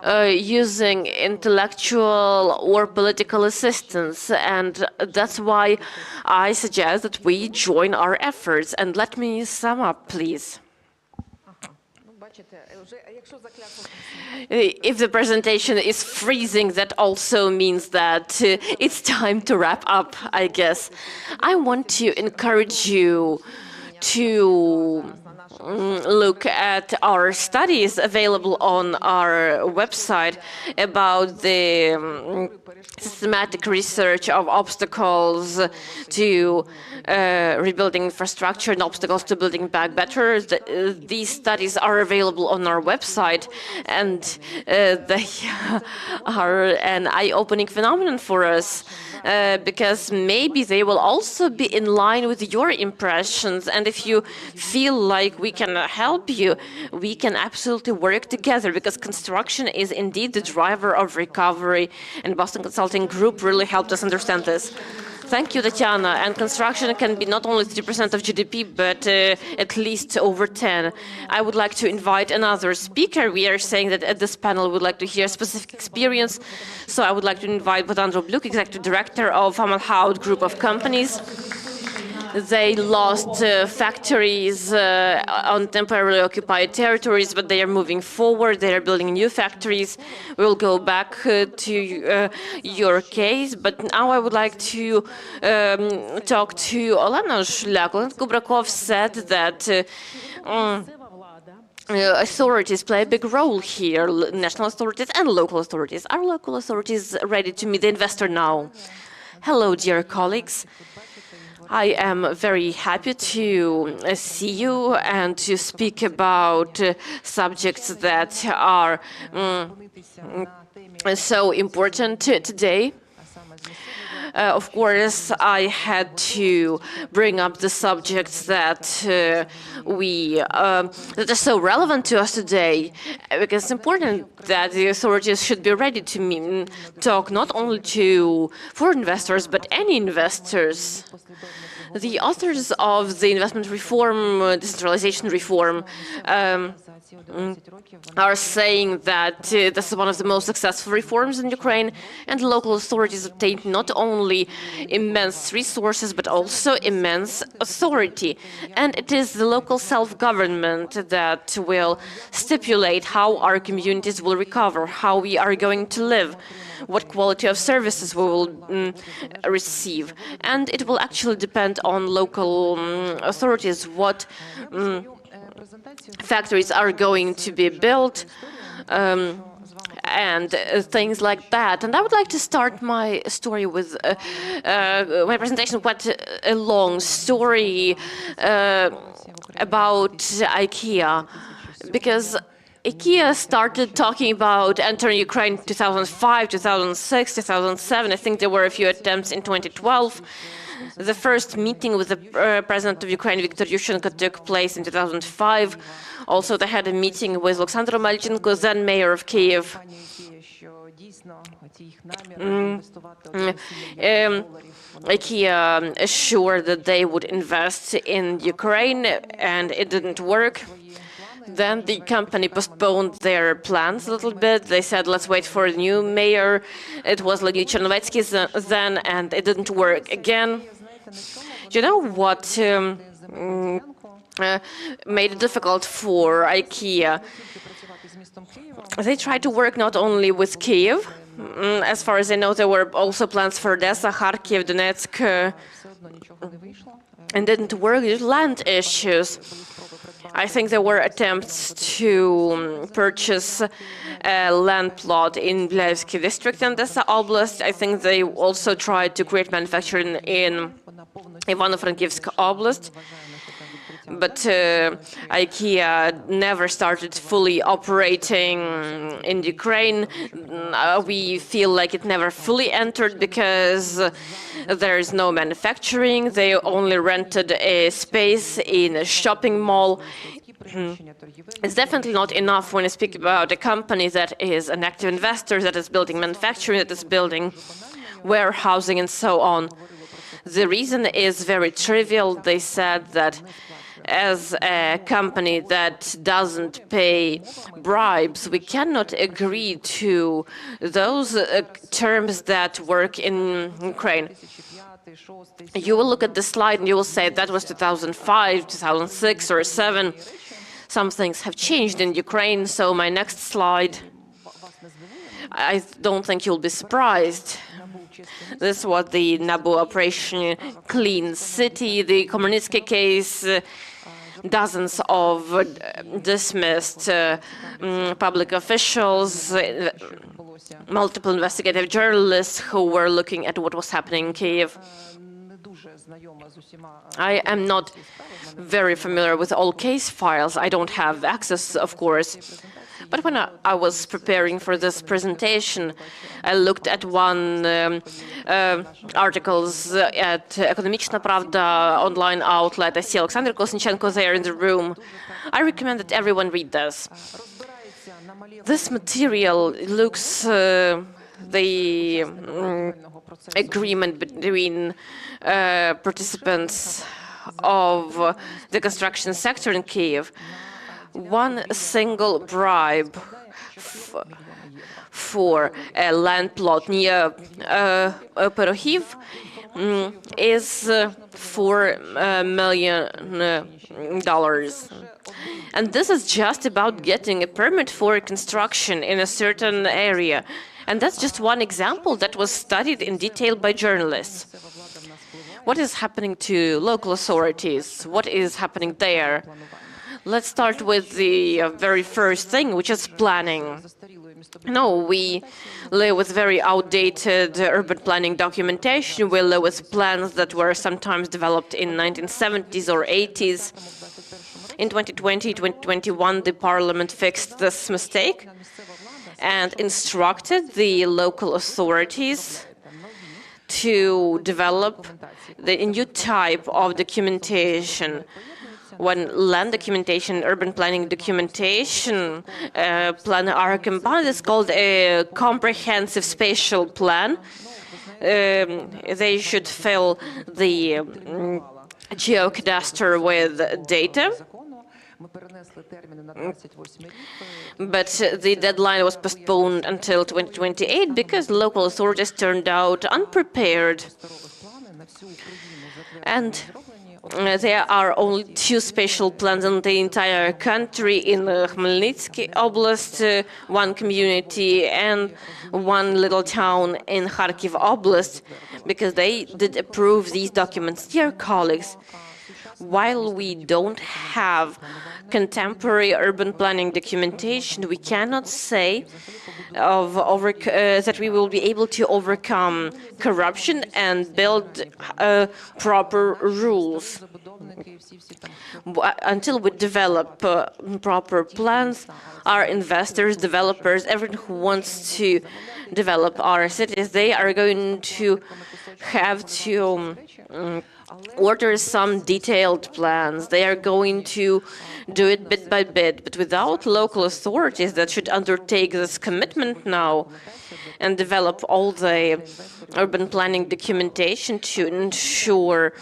using intellectual or political assistance. And that's why I suggest that we join our efforts. And let me sum up, please. If the presentation is freezing, that also means that it's time to wrap up, I guess. I want to encourage you to look at our studies available on our website about the systematic research of obstacles to rebuilding infrastructure and obstacles to building back better. These studies are available on our website, and they are an eye-opening phenomenon for us. Because maybe they will also be in line with your impressions, and if you feel like we can help you, we can absolutely work together, because construction is indeed the driver of recovery, and Boston Consulting Group really helped us understand this. Thank you, Tatiana. And construction can be not only 3% of GDP, but at least over 10. I would like to invite another speaker. We are saying that at this panel we would like to hear specific experience. So I would like to invite Bogdan Robluk, Executive Director of Hamalhaut Group of Companies. They lost factories on temporarily occupied territories, but they are moving forward. They are building new factories. We will go back to your case, but now I would like to talk to Olena Shulyak. Olena Kubrakov said that authorities play a big role here, national authorities and local authorities. Are local authorities ready to meet the investor now? Hello, dear colleagues. I am very happy to see you and to speak about subjects that are so important today. Of course, I had to bring up the subjects that that are so relevant to us today, because it's important that the authorities should be ready to talk not only to foreign investors, but any investors. The authors of the investment reform, decentralization reform, are saying that this is one of the most successful reforms in Ukraine, and local authorities obtained not only immense resources but also immense authority. And it is the local self-government that will stipulate how our communities will recover, how we are going to live, what quality of services we will receive. And it will actually depend on local authorities what factories are going to be built, and things like that. And I would like to start my story with my presentation, quite a long story about IKEA, because IKEA started talking about entering Ukraine in 2005, 2006, 2007. I think there were a few attempts in 2012. The first meeting with the president of Ukraine, Viktor Yushchenko, took place in 2005. Also, they had a meeting with Alexander Malchenko, then mayor of Kyiv. IKEA assured that they would invest in Ukraine, and it didn't work. Then the company postponed their plans a little bit. They said, let's wait for a new mayor. It was Leonid Chernovetsky then, and it didn't work again. Do you know what made it difficult for IKEA? They tried to work not only with Kyiv. As far as I know, there were also plans for Odessa, Kharkiv, Donetsk, and didn't work due to land issues. I think there were attempts to purchase a land plot in Blaivsky district in Odessa Oblast. I think they also tried to create manufacturing in Ivano-Frankivsk Oblast. But IKEA never started fully operating in Ukraine. We feel like it never fully entered because there is no manufacturing. They only rented a space in a shopping mall. It's definitely not enough when you speak about a company that is an active investor, that is building manufacturing, that is building warehousing and so on. The reason is very trivial. They said that as a company that doesn't pay bribes, we cannot agree to those terms that work in Ukraine. You will look at the slide and you will say that was 2005, 2006 or 2007. Some things have changed in Ukraine, so my next slide, I don't think you'll be surprised. This was the NABU Operation Clean City, the Khmelnytsky case, dozens of dismissed public officials, multiple investigative journalists who were looking at what was happening in Kyiv. I am not very familiar with all case files. I don't have access, of course. But when I was preparing for this presentation, I looked at one articles at Ekonomiczna Pravda online outlet. I see Alexander Kolesnichenko there in the room. I recommend that everyone read this. This material looks the agreement between participants of the construction sector in Kyiv. One single bribe for a land plot near Perohiv is $4 million. And this is just about getting a permit for construction in a certain area. And that's just one example that was studied in detail by journalists. What is happening to local authorities? What is happening there? Let's start with the very first thing, which is planning. No, we live with very outdated urban planning documentation. We live with plans that were sometimes developed in 1970s or 80s. In 2020, 2021, the parliament fixed this mistake and instructed the local authorities to develop the new type of documentation. When land documentation, urban planning documentation plan are combined, it's called a comprehensive spatial plan. They should fill the geocadastre with data. But the deadline was postponed until 2028 because local authorities turned out unprepared. And there are only 2 special plans in the entire country in Khmelnytsky Oblast, 1 community, and 1 little town in Kharkiv Oblast, because they did approve these documents. Dear colleagues, while we don't have contemporary urban planning documentation, we cannot say that we will be able to overcome corruption and build proper rules. Until we develop proper plans, our investors, developers, everyone who wants to develop our cities, they are going to have to order some detailed plans. They are going to do it bit by bit, but without local authorities that should undertake this commitment now and develop all the urban planning documentation to ensure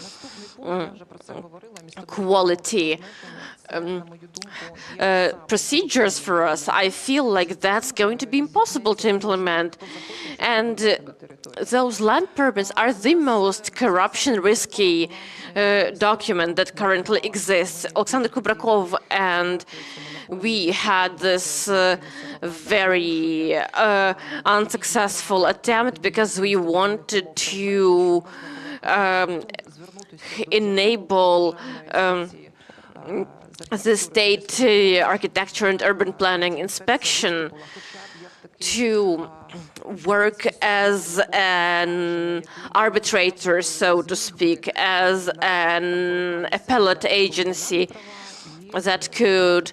quality procedures for us, I feel like that's going to be impossible to implement. And those land permits are the most corruption-risky document that currently exists. Alexander Kubrakov and we had this very unsuccessful attempt because we wanted to enable the state architecture and urban planning inspection to work as an arbitrator, so to speak, as an appellate agency that could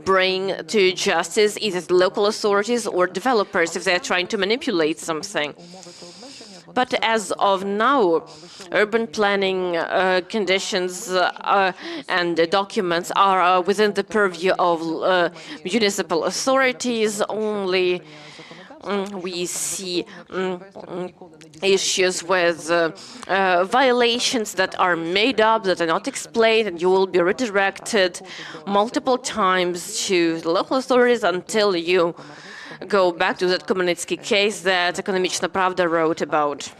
bring to justice either the local authorities or developers if they're trying to manipulate something. But as of now, urban planning conditions and documents are within the purview of municipal authorities only. We see issues with violations that are made up, that are not explained, and you will be redirected multiple times to the local authorities until you go back to that Khmelnytsky case that Ekonomichna Pravda wrote about.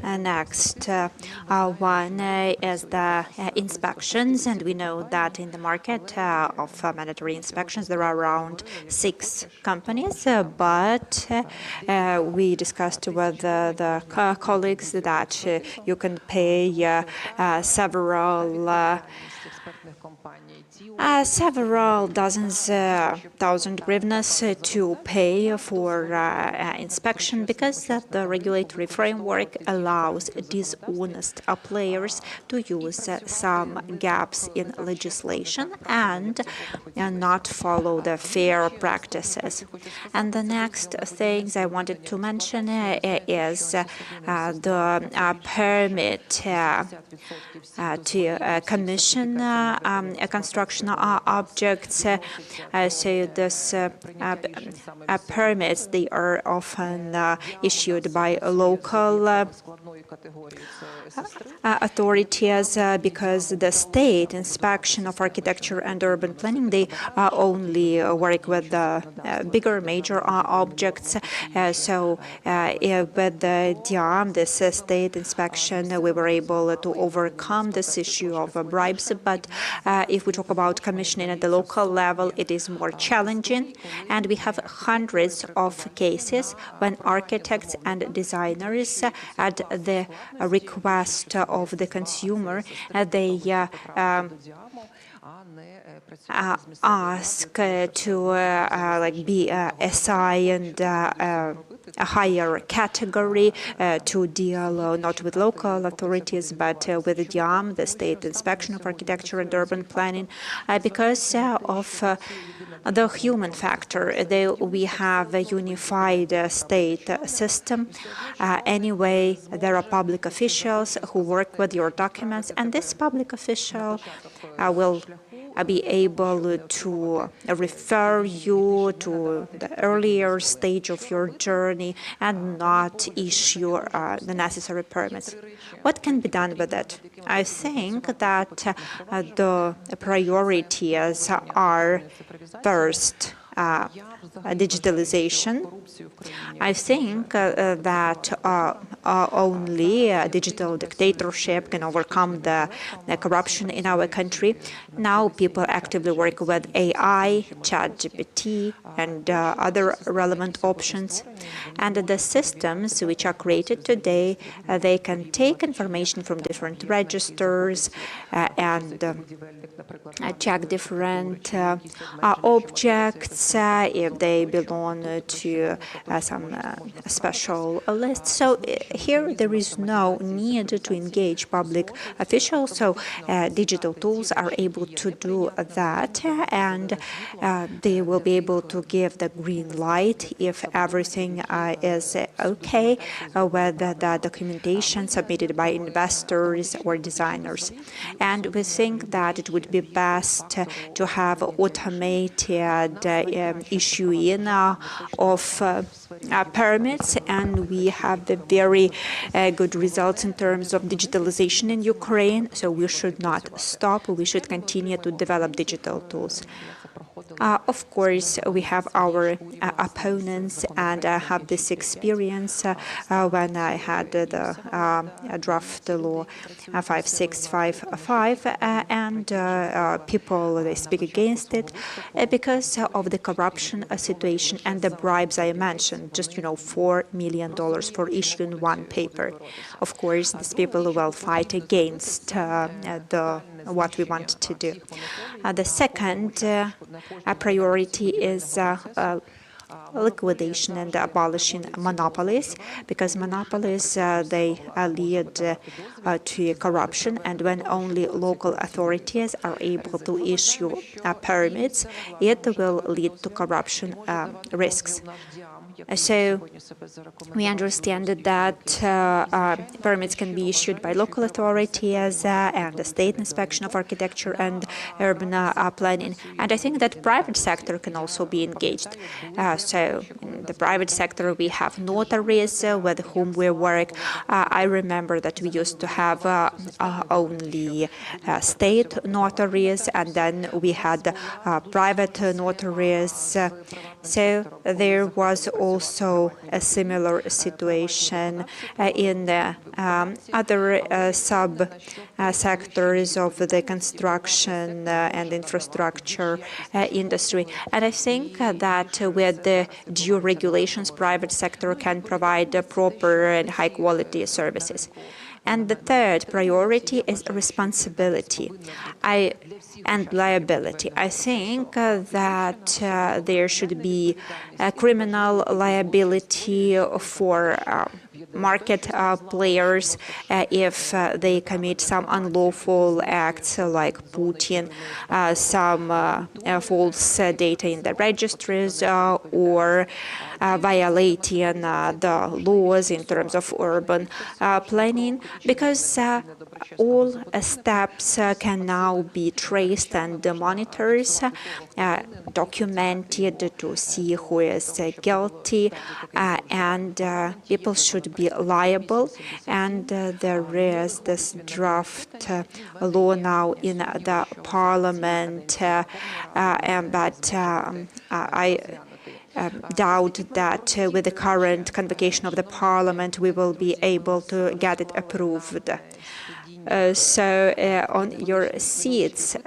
Next one is the inspections, and we know that in the market of mandatory inspections there are around 6 companies, but we discussed with the colleagues that you can pay several dozens thousand hryvnias to pay for inspection because the regulatory framework allows dishonest players to use some gaps in legislation and not follow the fair practices. And the next things I wanted to mention is the permit to commission construction objects. So this permits, they are often issued by local authorities because the state inspection of architecture and urban planning, they only work with the bigger major objects. So with the DIAM, this state inspection, we were able to overcome this issue of bribes. But if we talk about commissioning at the local level, it is more challenging. And we have hundreds of cases when architects and designers, at the request of the consumer, they ask to be assigned a higher category to deal not with local authorities but with the DIAM, the State Inspection of Architecture and Urban Planning, because of the human factor. We have a unified state system. Anyway, there are public officials who work with your documents, and this public official will be able to refer you to the earlier stage of your journey and not issue the necessary permits. What can be done with it? I think that the priorities are first, digitalization. I think that only a digital dictatorship can overcome the corruption in our country. Now people actively work with AI, ChatGPT, and other relevant options. And the systems which are created today, they can take information from different registers and check different objects if they belong to some special list. So here there is no need to engage public officials. So digital tools are able to do that, and they will be able to give the green light if everything is okay with the documentation submitted by investors or designers. And we think that it would be best to have automated issuing of permits, and we have the very good results in terms of digitalization in Ukraine. So we should not stop. We should continue to develop digital tools. Of course, we have our opponents, and I have this experience when I had the draft law 5655, and people, they speak against it because of the corruption situation and the bribes I mentioned, just, $4 million for issuing one paper. Of course, these people will fight against what we want to do. The second priority is liquidation and abolishing monopolies, because monopolies, they lead to corruption, and when only local authorities are able to issue permits, it will lead to corruption risks. So we understand that permits can be issued by local authorities and the state inspection of architecture and urban planning. And I think that private sector can also be engaged. So in the private sector, we have notaries with whom we work. I remember that we used to have only state notaries, and then we had private notaries. So there was also a similar situation in the other sub-sectors of the construction and infrastructure industry. And I think that with the due regulations, private sector can provide proper and high-quality services. And the third priority is responsibility and liability. I think that there should be a criminal liability for market players if they commit some unlawful acts like putting some false data in the registries or violating the laws in terms of urban planning, because all steps can now be traced and monitored, documented to see who is guilty, and people should be liable. And there is this draft law now in the parliament, but I doubt that with the current convocation of the parliament we will be able to get it approved. So on your seats,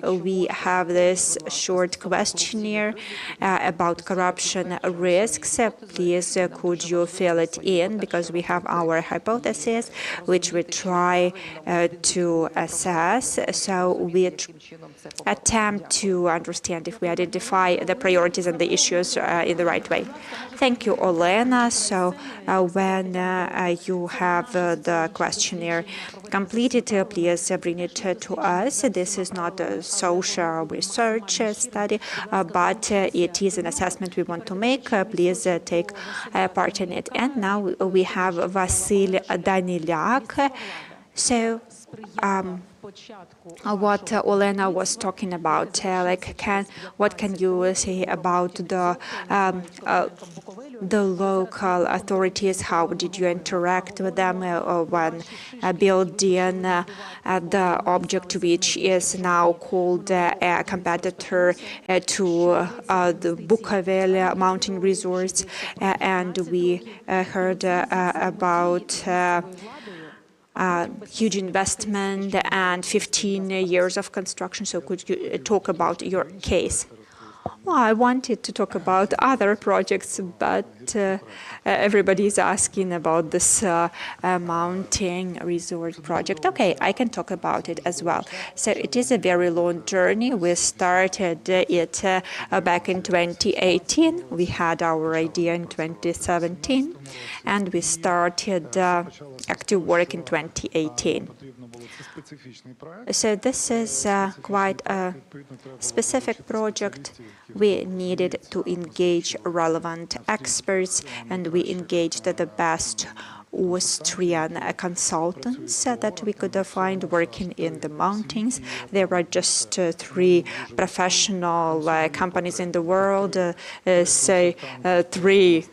we have this short questionnaire about corruption risks. Please, could you fill it in, because we have our hypothesis, which we try to assess. So we attempt to understand if we identify the priorities and the issues in the right way. Thank you, Olena. So when you have the questionnaire completed, please bring it to us. This is not a social research study, but it is an assessment we want to make. Please take part in it. And now we have Vasil Danilyak. So what Olena was talking about. What can you say about the local authorities? How did you interact with them when building the object, which is now called a competitor to the Bukovel mountain resorts? And we heard about huge investment and 15 years of construction. So could you talk about your case? Well, I wanted to talk about other projects, but everybody is asking about this mountain resort project. Okay, I can talk about it as well. So it is a very long journey. We started it back in 2018. We had our idea in 2017, and we started active work in 2018. So this is quite a specific project. We needed to engage relevant experts, and we engaged the best Austrian consultants that we could find working in the mountains. There were just 3 professional companies in the world, say 3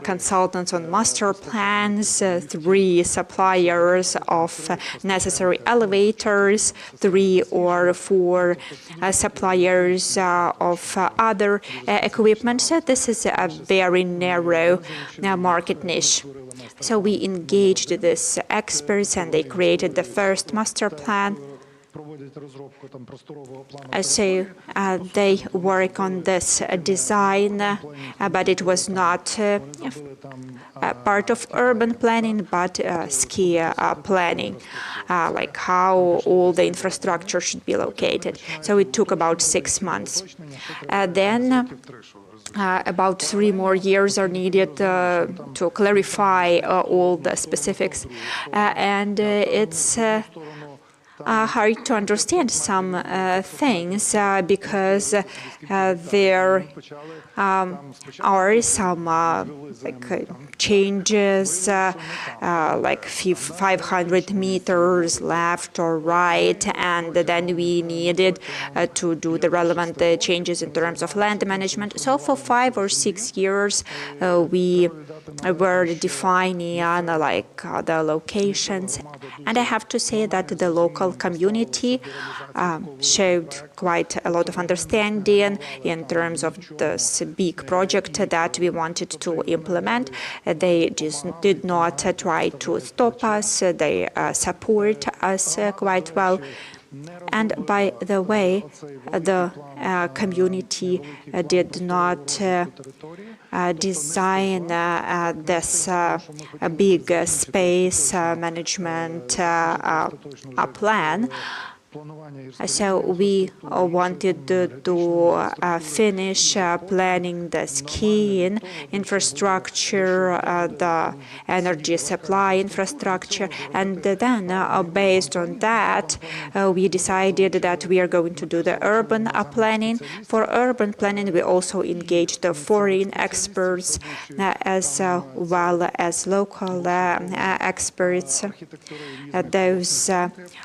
consultants on master plans, 3 suppliers of necessary elevators, 3 or 4 suppliers of other equipment. So this is a very narrow market niche. So we engaged these experts, and they created the first master plan. So they work on this design, but it was not part of urban planning, but ski planning, like how all the infrastructure should be located. So it took about 6 months. Then about 3 more years are needed to clarify all the specifics, and it's hard to understand some things because there are some changes, like 500 meters left or right, and then we needed to do the relevant changes in terms of land management. So for 5 or 6 years, we were defining the locations, and I have to say that the local community showed quite a lot of understanding in terms of this big project that we wanted to implement. They just did not try to stop us. They support us quite well. And by the way, the community did not design this big space management plan. So we wanted to finish planning the skiing infrastructure, the energy supply infrastructure, and then based on that, we decided that we are going to do the urban planning. For urban planning, we also engaged the foreign experts as well as local experts. Those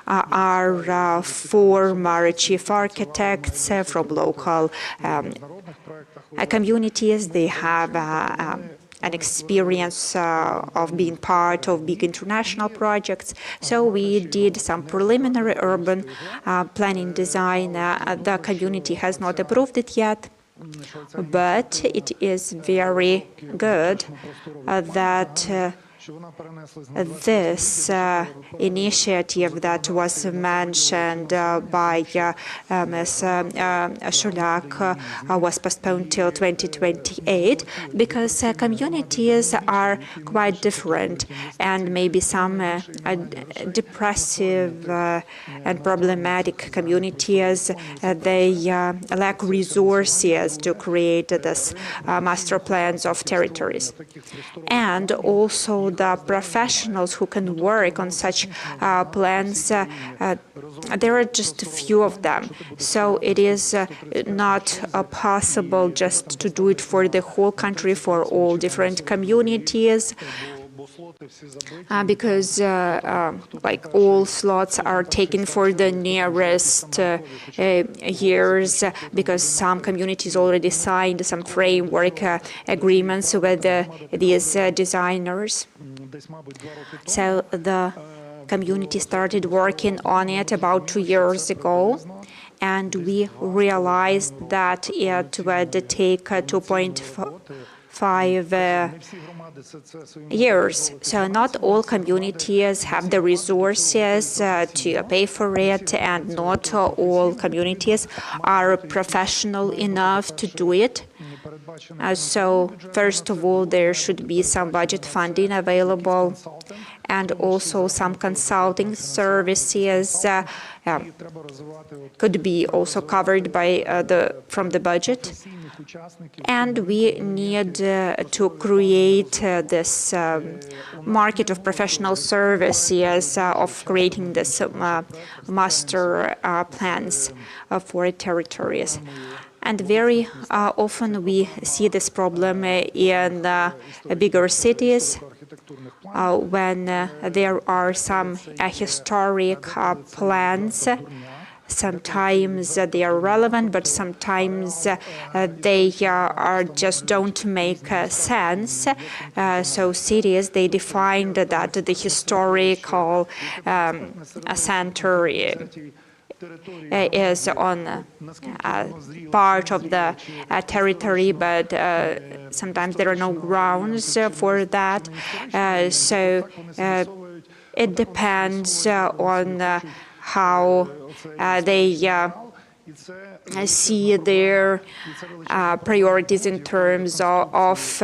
are former chief architects from local communities. They have an experience of being part of big international projects. So we did some preliminary urban planning design. The community has not approved it yet, but it is very good that this initiative that was mentioned by Ms. Shulak was postponed till 2028 because communities are quite different, and maybe some depressive and problematic communities, they lack resources to create this master plans of territories. And also the professionals who can work on such plans, there are just a few of them. So it is not possible just to do it for the whole country, for all different communities. because like all slots are taken for the nearest years, because some communities already signed some framework agreements with these designers. So the community started working on it about 2 years ago, and we realized that it would take 2.5 years. So not all communities have the resources to pay for it, and not all communities are professional enough to do it. So first of all, there should be some budget funding available, and also some consulting services could be also covered by from the budget. And we need to create this market of professional services of creating this master plans for territories. And very often we see this problem in bigger cities when there are some historic plans. Sometimes they are relevant, but sometimes they just don't make sense. So cities, they defined that the historical center is on part of the territory, but sometimes there are no grounds for that. So it depends on how they see their priorities in terms of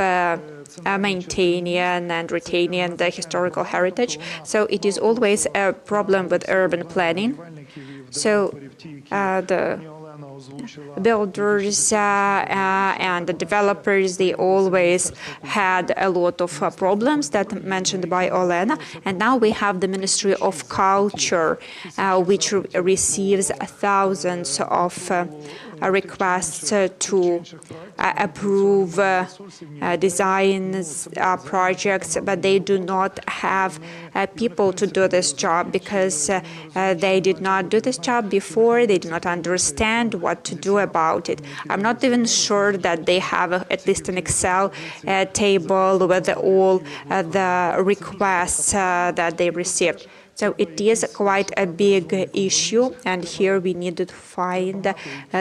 maintaining and retaining the historical heritage. So it is always a problem with urban planning. So the builders and the developers, they always had a lot of problems that mentioned by Olena. And now we have the Ministry of Culture, which receives thousands of requests to approve designs, projects, but they do not have people to do this job, because they did not do this job before. They do not understand what to do about it. I'm not even sure that they have at least an Excel table with all the requests that they received. So it is quite a big issue, and here we need to find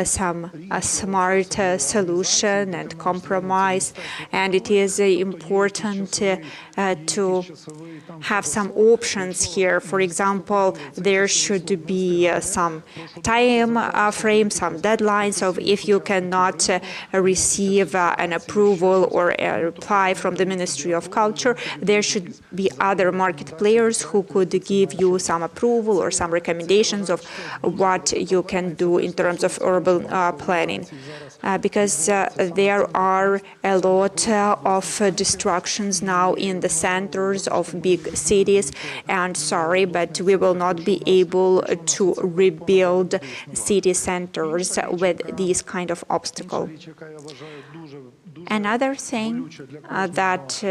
some smart solution and compromise. And it is important to have some options here. For example, there should be some time frame, some deadlines. So if you cannot receive an approval or a reply from the Ministry of Culture, there should be other market players who could give you some approval or some recommendations of what you can do in terms of urban planning. Because there are a lot of distractions now in the centers of big cities, and sorry, but we will not be able to rebuild city centers with these kind of obstacles. Another thing that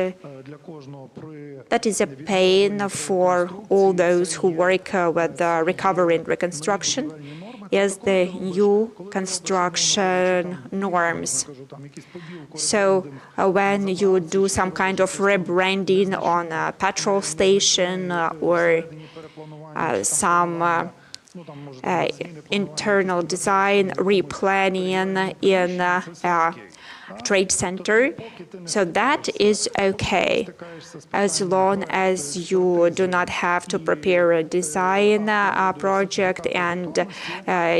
is a pain for all those who work with recovery and reconstruction is the new construction norms. So when you do some kind of rebranding on a petrol station or some internal design replanning in trade center, so that is okay, as long as you do not have to prepare a design project, and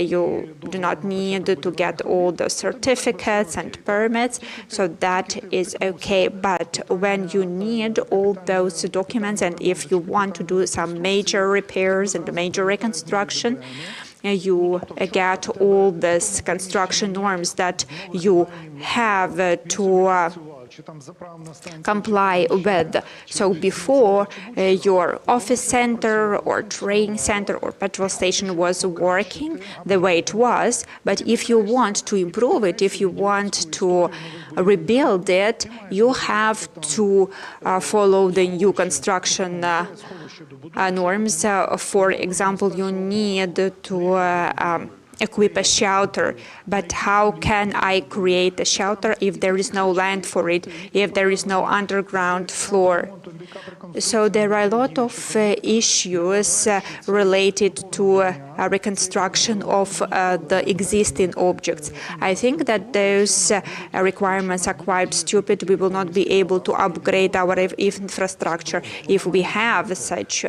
you do not need to get all the certificates and permits, so that is okay. But when you need all those documents, and if you want to do some major repairs and major reconstruction, you get all these construction norms that you have to comply with. So before, your office center or train center or petrol station was working the way it was, but if you want to improve it, if you want to rebuild it, you have to follow the new construction norms. For example, you need to equip a shelter, but how can I create a shelter if there is no land for it, if there is no underground floor? So there are a lot of issues related to reconstruction of the existing objects. I think that those requirements are quite stupid. We will not be able to upgrade our infrastructure if we have such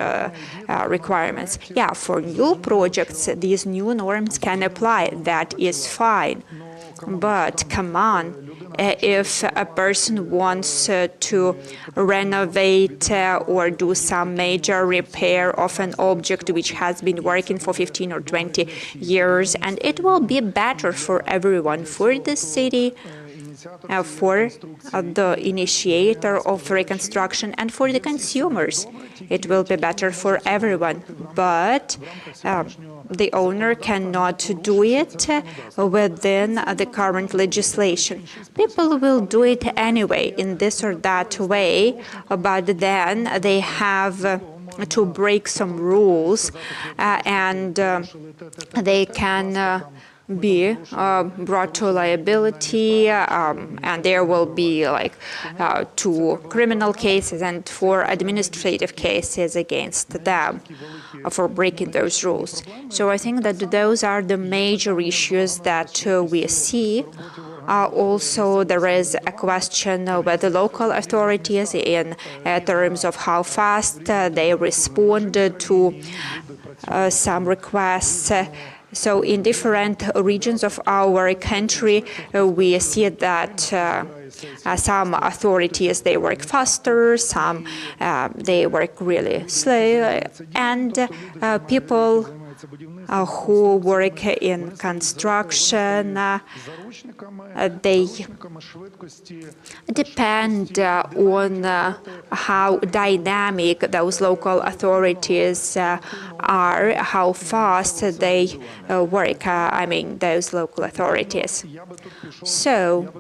requirements. Yeah, for new projects, these new norms can apply. That is fine. But come on, if a person wants to renovate or do some major repair of an object which has been working for 15 or 20 years, and it will be better for everyone, for the city, for the initiator of reconstruction, and for the consumers. It will be better for everyone. But the owner cannot do it within the current legislation. People will do it anyway in this or that way, but then they have to break some rules and they can be brought to liability, and there will be like 2 criminal cases and 4 administrative cases against them for breaking those rules. So I think that those are the major issues that we see. Also, there is a question with the local authorities in terms of how fast they respond to some requests. So in different regions of our country, we see that some authorities, they work faster, some they work really slow, and people who work in construction, they depend on how dynamic those local authorities are, how fast they work, I mean, those local authorities. So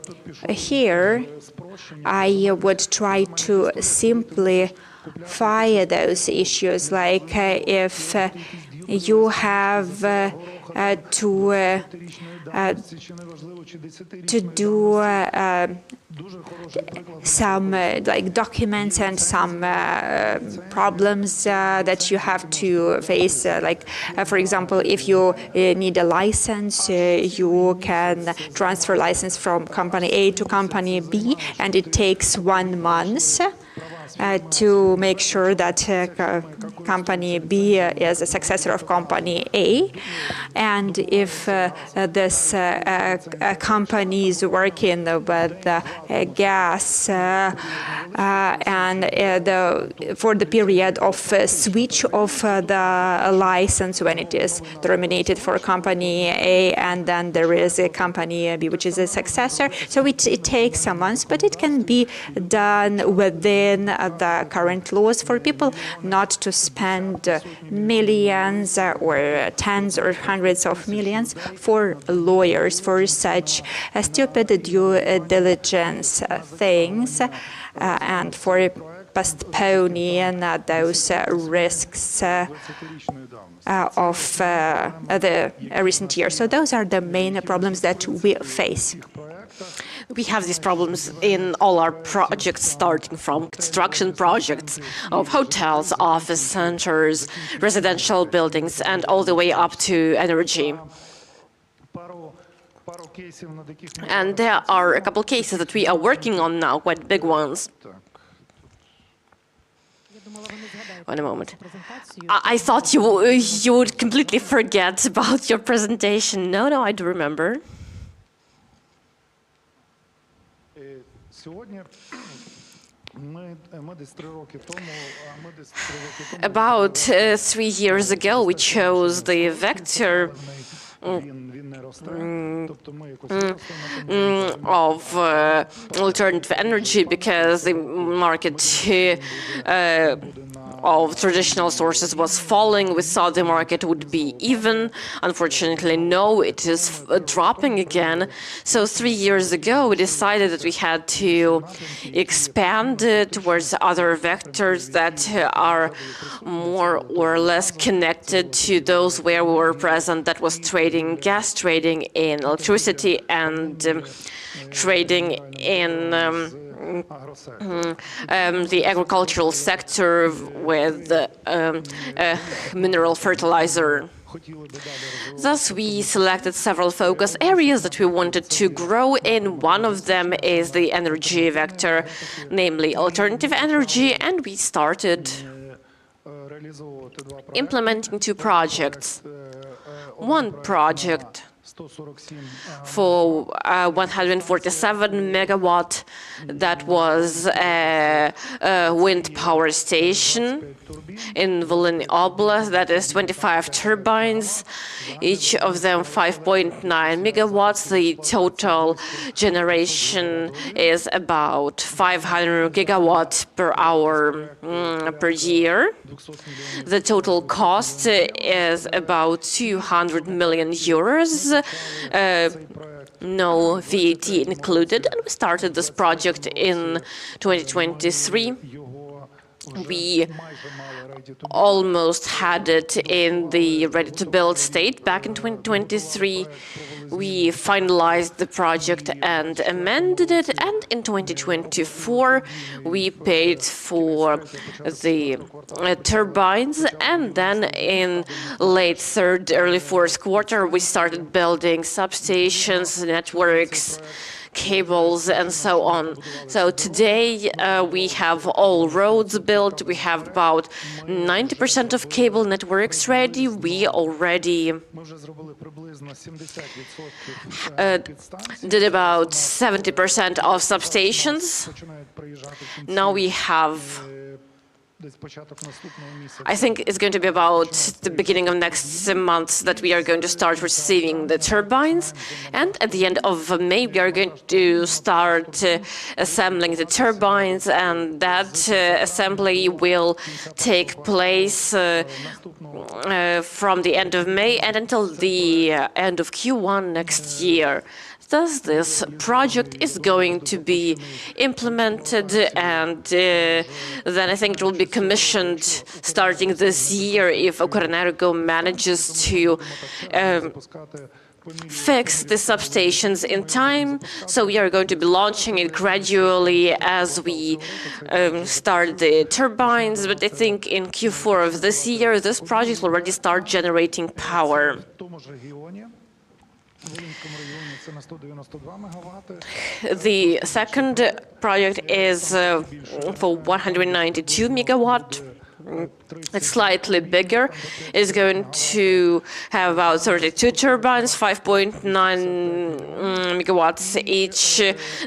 here I would try to simplify those issues, like if you have to do some like documents and some problems that you have to face. For example, if you need a license, you can transfer license from company A to company B, and it takes 1 month. To make sure that company B is a successor of company A. And if this company is working with gas and for the period of switch of the license when it is terminated for company A, and then there is a company B which is a successor, so it takes some months, but it can be done within the current laws for people not to spend millions or tens or hundreds of millions for lawyers for such stupid due diligence things and for postponing those risks of the recent years. So those are the main problems that we face. We have these problems in all our projects, starting from construction projects of hotels, office centers, residential buildings, and all the way up to energy. And there are a couple cases that we are working on now, quite big ones. Wait a moment. I thought you would completely forget about your presentation. No, I do remember. About 3 years ago, we chose the vector of alternative energy because the market of traditional sources was falling. We thought the market would be even. Unfortunately, no, it is dropping again. So 3 years ago, we decided that we had to expand towards other vectors that are more or less connected to those where we were present. That was trading, gas trading in electricity, and trading in the agricultural sector with mineral fertilizer. Thus, we selected several focus areas that we wanted to grow in. One of them is the energy vector, namely alternative energy, and we started implementing 2 projects. One project for 147 megawatt, that was a wind power station in Volyn Oblast. That is 25 turbines, each of them 5.9 megawatts. The total generation is about 500 gigawatt per hour per year. The total cost is about 200 million euros. No VAT included, and we started this project in 2023. We almost had it in the ready-to-build state back in 2023. We finalized the project and amended it, and in 2024 we paid for the turbines, and then in late third, early fourth quarter we started building substations, networks, cables, and so on. So today we have all roads built. We have about 90% of cable networks ready. We already did about 70% of substations. Now we have, I think it's going to be about the beginning of next month that we are going to start receiving the turbines. And at the end of May, we are going to start assembling the turbines, and that assembly will take place from the end of May and until the end of Q1 next year. Thus, this project is going to be implemented, and then I think it will be commissioned starting this year if Ukrenergo manages to fix the substations in time. So we are going to be launching it gradually as we start the turbines, but I think in Q4 of this year, this project will already start generating power. The second project is for 192 megawatt. It's slightly bigger. It's going to have about 32 turbines, 5.9 megawatts each.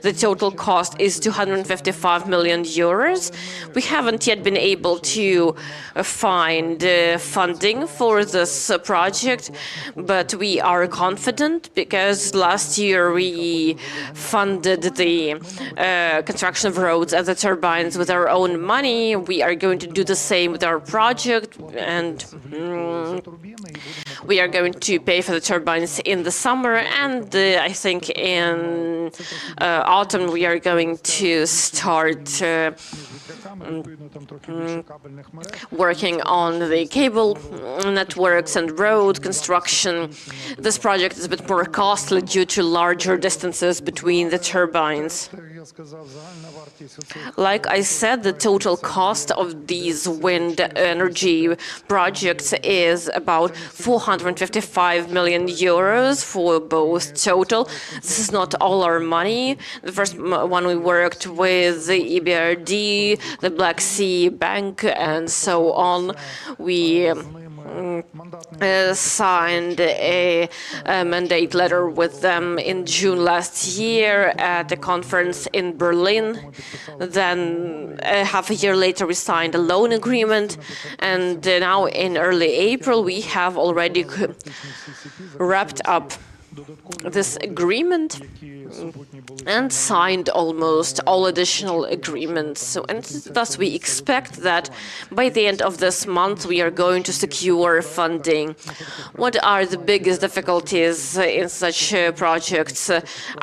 The total cost is 255 million euros. We haven't yet been able to find funding for this project, but we are confident because last year we funded the construction of roads and the turbines with our own money. We are going to do the same with our project, and we are going to pay for the turbines in the summer, and I think in autumn we are going to start working on the cable networks and road construction. This project is a bit more costly due to larger distances between the turbines. Like I said, the total cost of these wind energy projects is about 455 million euros for both total. This is not all our money. The first one we worked with the EBRD, the Black Sea Bank, and so on. We signed a mandate letter with them in June last year at a conference in Berlin. Then half a year later we signed a loan agreement, and now in early April we have already wrapped up this agreement, and signed almost all additional agreements. So, and thus we expect that by the end of this month we are going to secure funding. What are the biggest difficulties in such projects?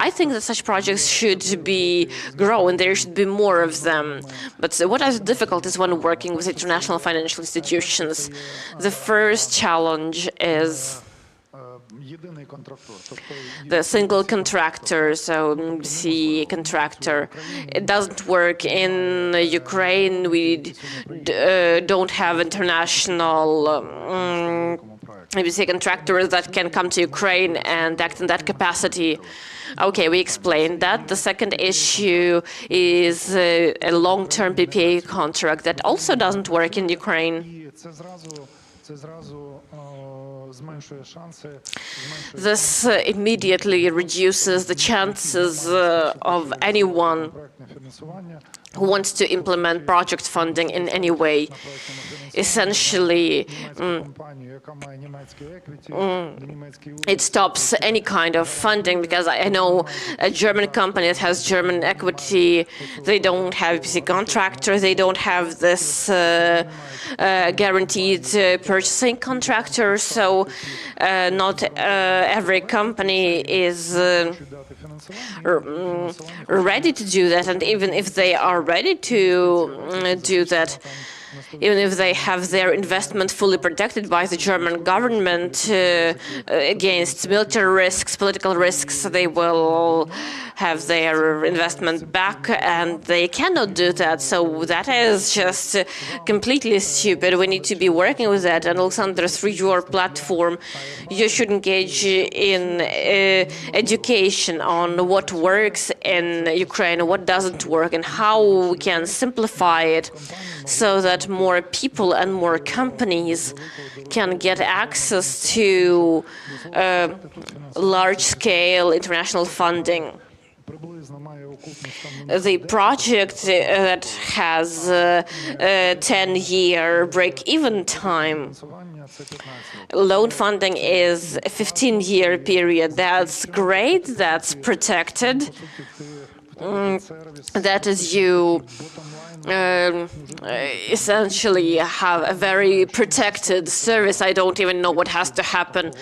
I think that such projects should be grow and there should be more of them. But what are the difficulties when working with international financial institutions? The first challenge is the single contractor, so the contractor. It doesn't work in Ukraine. We don't have international ABC contractors that can come to Ukraine and act in that capacity. Okay, we explained that. The second issue is a long-term PPA contract that also doesn't work in Ukraine. This immediately reduces the chances of anyone who wants to implement project funding in any way. Essentially, it stops any kind of funding, because I know a German company that has German equity, they don't have a contractor, they don't have this guaranteed purchasing contractor, so not every company is ready to do that, and even if they are ready to do that, even if they have their investment fully protected by the German government against military risks, political risks, they will have their investment back, and they cannot do that. So that is just completely stupid. We need to be working with that. And Alexander, through your platform, you should engage in education on what works in Ukraine, what doesn't work, and how we can simplify it so that more people and more companies can get access to large-scale international funding. The project that has a 10-year break-even time, loan funding is a 15-year period. That's great, that's protected. That is, you essentially have a very protected service. I don't even know what has to happen.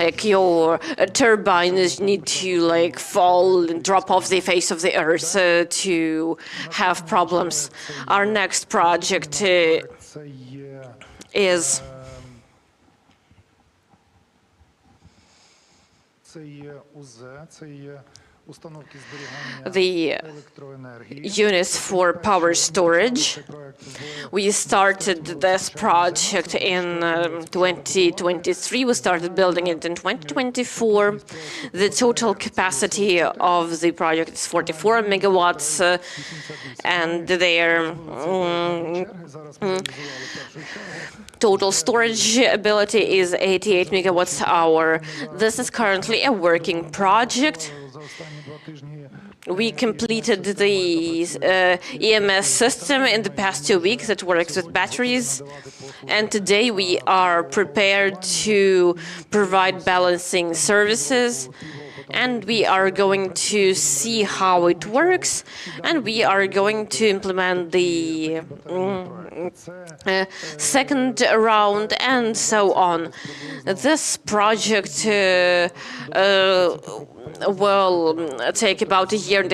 Like your turbines need to fall and drop off the face of the earth to have problems. Our next project is the units for power storage. We started this project in 2023. We started building it in 2024. The total capacity of the project is 44 megawatts, and their total storage ability is 88 megawatts hour. This is currently a working project. We completed the EMS system in the past 2 weeks that works with batteries, and today we are prepared to provide balancing services, and we are going to see how it works, and we are going to implement the second round and so on. This project will take about 1.5 years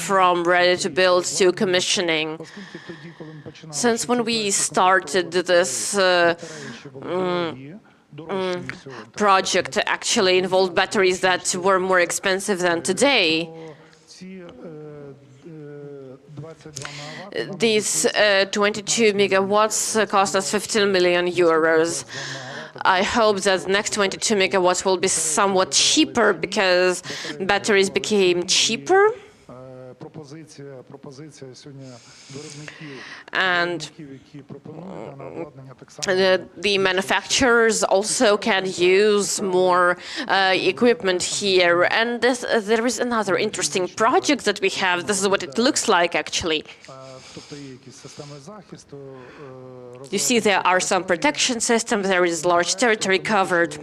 from ready to build to commissioning. Since when we started this project actually involved batteries that were more expensive than today. These 22 megawatts cost us 15 million euros. I hope that the next 22 megawatts will be somewhat cheaper because batteries became cheaper. And the manufacturers also can use more equipment here. And there is another interesting project that we have. This is what it looks like, actually. You see, there are some protection systems. There is large territory covered.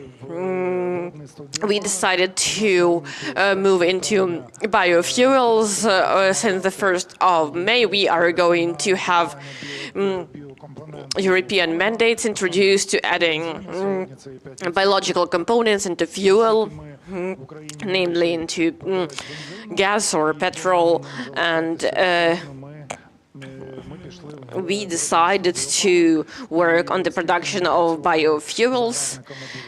we decided to move into biofuels. Since the 1st of May, we are going to have European mandates introduced to adding biological components into fuel, namely into gas or petrol, and we decided to work on the production of biofuels.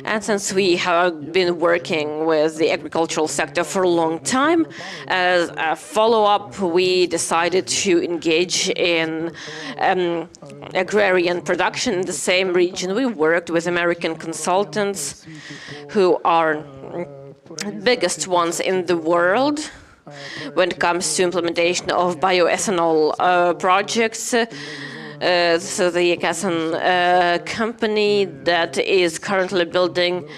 And since we have been working with the agricultural sector for a long time, as a follow-up, we decided to engage in agrarian production in the same region. We worked with American consultants who are biggest ones in the world when it comes to implementation of bioethanol projects. So the Kazan company that is currently building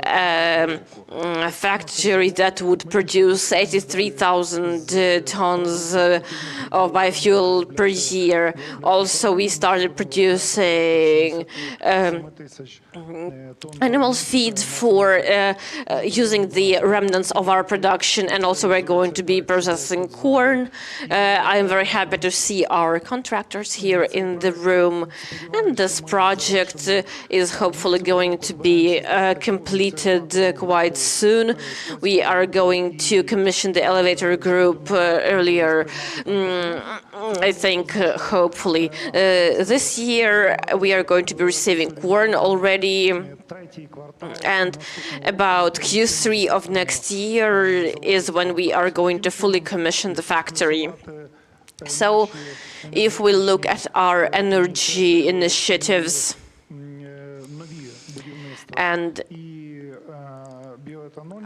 a factory that would produce 83,000 tons of biofuel per year. Also, we started producing animal feed for using the remnants of our production, and also we're going to be processing corn. I am very happy to see our contractors here in the room, and this project is hopefully going to be completed quite soon. We are going to commission the elevator group earlier, I think, hopefully. This year we are going to be receiving corn already, and about Q3 of next year is when we are going to fully commission the factory. So if we look at our energy initiatives and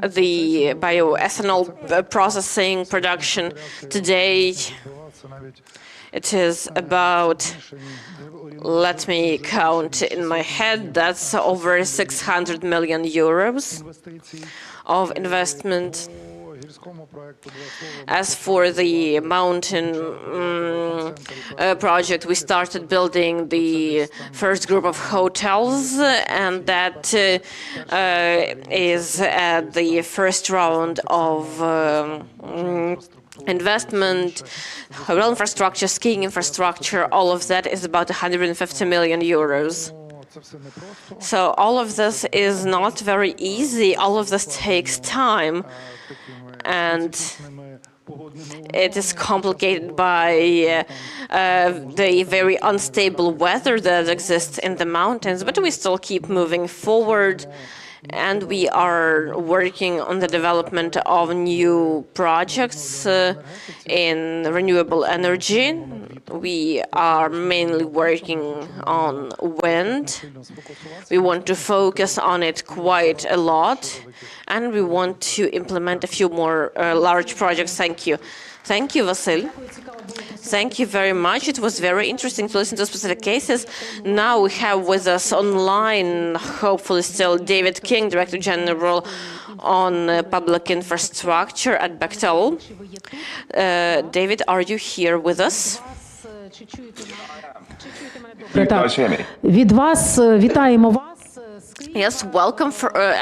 the bioethanol processing production, today it is about, let me count in my head, that's over 600 million euros of investment. As for the mountain project, we started building the first group of hotels, and that is at the first round of investment. Rail infrastructure, skiing infrastructure, all of that is about 150 million euros. So all of this is not very easy. All of this takes time, and it is complicated by the very unstable weather that exists in the mountains, but we still keep moving forward, and we are working on the development of new projects in renewable energy. We are mainly working on wind. We want to focus on it quite a lot, and we want to implement a few more large projects. Thank you. Thank you, Vasil. Thank you very much. It was very interesting to listen to specific cases. Now we have with us online, hopefully still, David King, Director General on Public Infrastructure at Bechtel. David, are you here with us? You guys hear me? Від вас вітаємо вас. Yes, welcome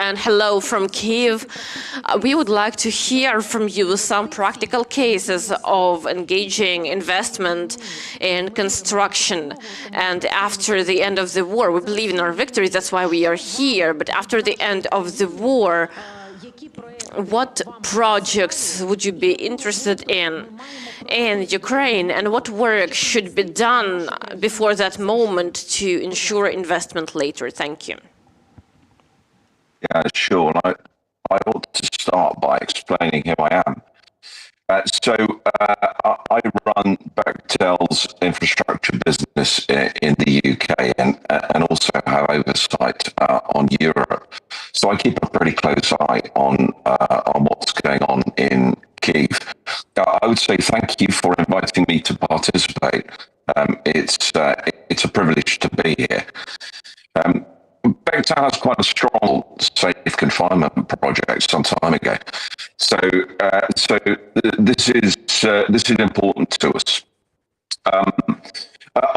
and hello from Kyiv. We would like to hear from you some practical cases of engaging investment in construction. And after the end of the war, we believe in our victory, that's why we are here. But after the end of the war, what projects would you be interested in Ukraine, and what work should be done before that moment to ensure investment later? Thank you. Yeah, sure. I ought to start by explaining who I am. I run Bechtel's infrastructure business in the UK and also have oversight on Europe. So I keep a pretty close eye on what's going on in Kyiv. I would say thank you for inviting me to participate. It's a privilege to be here. Bechtel has quite a strong safe confinement project some time ago. So this is important to us.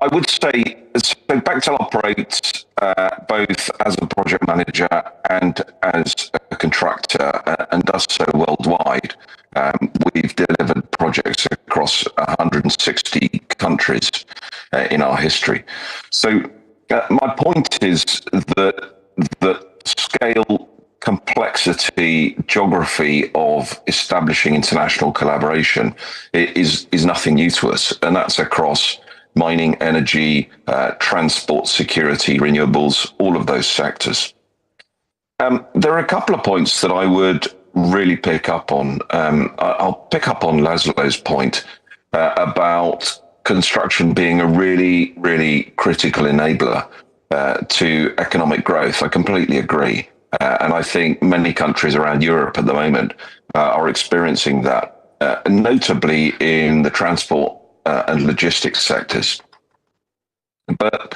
I would say, so Bechtel operates both as a project manager and as a contractor, and does so worldwide. We've delivered projects across 160 countries in our history. So my point is that scale, complexity, geography of establishing international collaboration is nothing new to us, and that's across mining, energy, transport, security, renewables, all of those sectors. There are a couple of points that I would really pick up on. I'll pick up on Laszlo's point about construction being a really, really critical enabler to economic growth. I completely agree. And I think many countries around Europe at the moment are experiencing that, notably in the transport and logistics sectors. But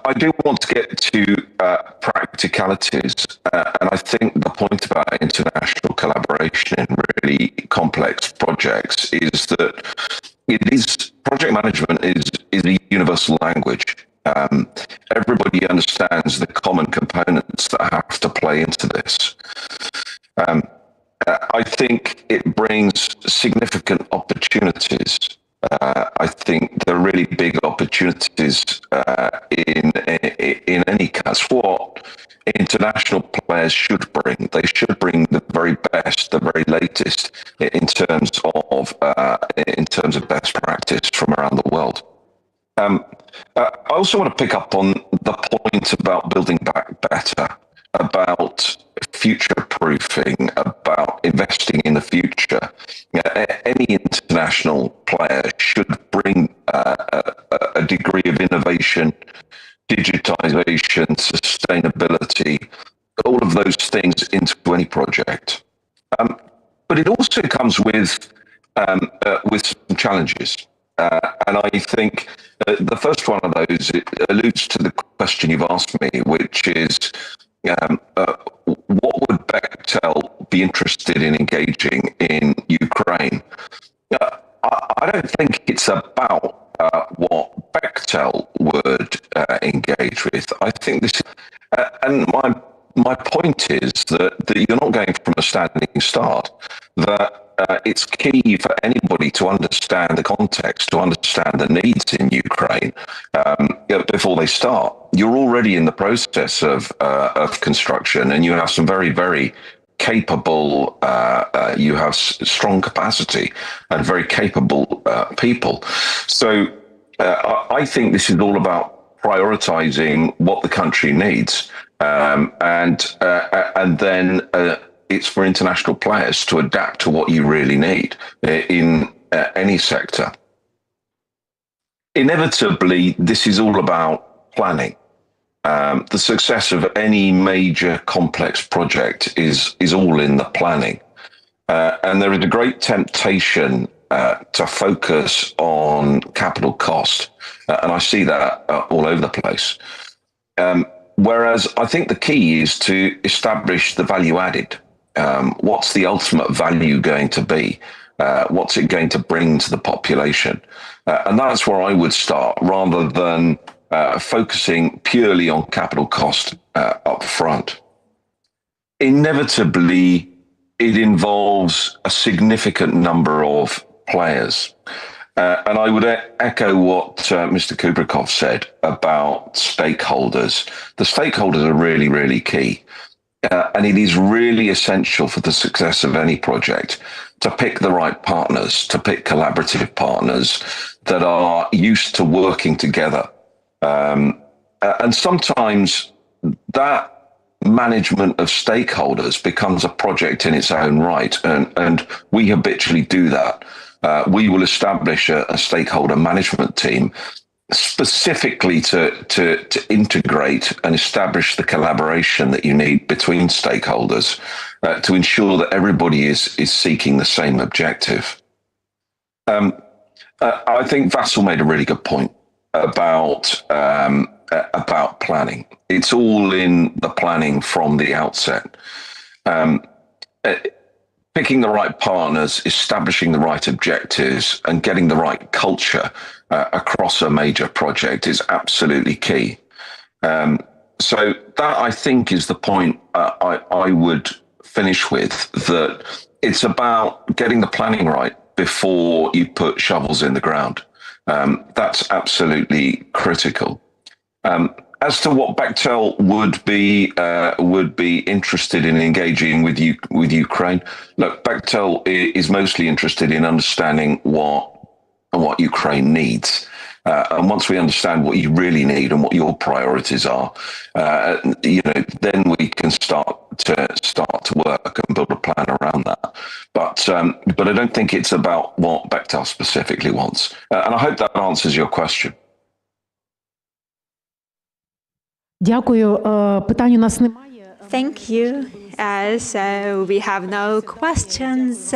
I do want to get to practicalities, and I think the point about international collaboration in really complex projects is that project management is a universal language. Everybody understands the common components that have to play into this. I think it brings significant opportunities. I think there are really big opportunities in any case. What international players should bring, they should bring the very best, the very latest in terms of best practice from around the world. I also want to pick up on the point about building back better, about future-proofing, about investing in the future. Any international player should bring a degree of innovation, digitization, sustainability, all of those things into any project. But it also comes with some challenges. And I think the first one of those, it alludes to the question you've asked me, which is what would Bechtel be interested in engaging in Ukraine? I don't think it's about what Bechtel would engage with. I think this, and my point is that you're not going from a standing start, that it's key for anybody to understand the context, to understand the needs in Ukraine before they start. You're already in the process of construction, and you have some very, very capable, you have strong capacity and very capable people. So I think this is all about prioritizing what the country needs, and then it's for international players to adapt to what you really need in any sector. Inevitably, this is all about planning. The success of any major complex project is all in the planning. And there is a great temptation to focus on capital cost. And I see that all over the place. Whereas I think the key is to establish the value added. What's the ultimate value going to be? What's it going to bring to the population? And that's where I would start, rather than focusing purely on capital cost up front. Inevitably, it involves a significant number of players. And I would echo what Mr. Kubrikov said about stakeholders. The stakeholders are really, really key. And it is really essential for the success of any project to pick the right partners, to pick collaborative partners that are used to working together. And sometimes that management of stakeholders becomes a project in its own right. And we habitually do that. We will establish a stakeholder management team specifically to integrate and establish the collaboration that you need between stakeholders to ensure that everybody is seeking the same objective. I think Vassal made a really good point about planning. It's all in the planning from the outset. Picking the right partners, establishing the right objectives, and getting the right culture across a major project is absolutely key. So that, I think, is the point I would finish with, that it's about getting the planning right before you put shovels in the ground. That's absolutely critical. As to what Bechtel would be interested in engaging with Ukraine, look, Bechtel is mostly interested in understanding what Ukraine needs. And once we understand what you really need and what your priorities are, then we can start to work and build a plan around that. But I don't think it's about what Bechtel specifically wants. And I hope that answers your question. Дякую. Питань у нас немає. Thank you. So we have no questions.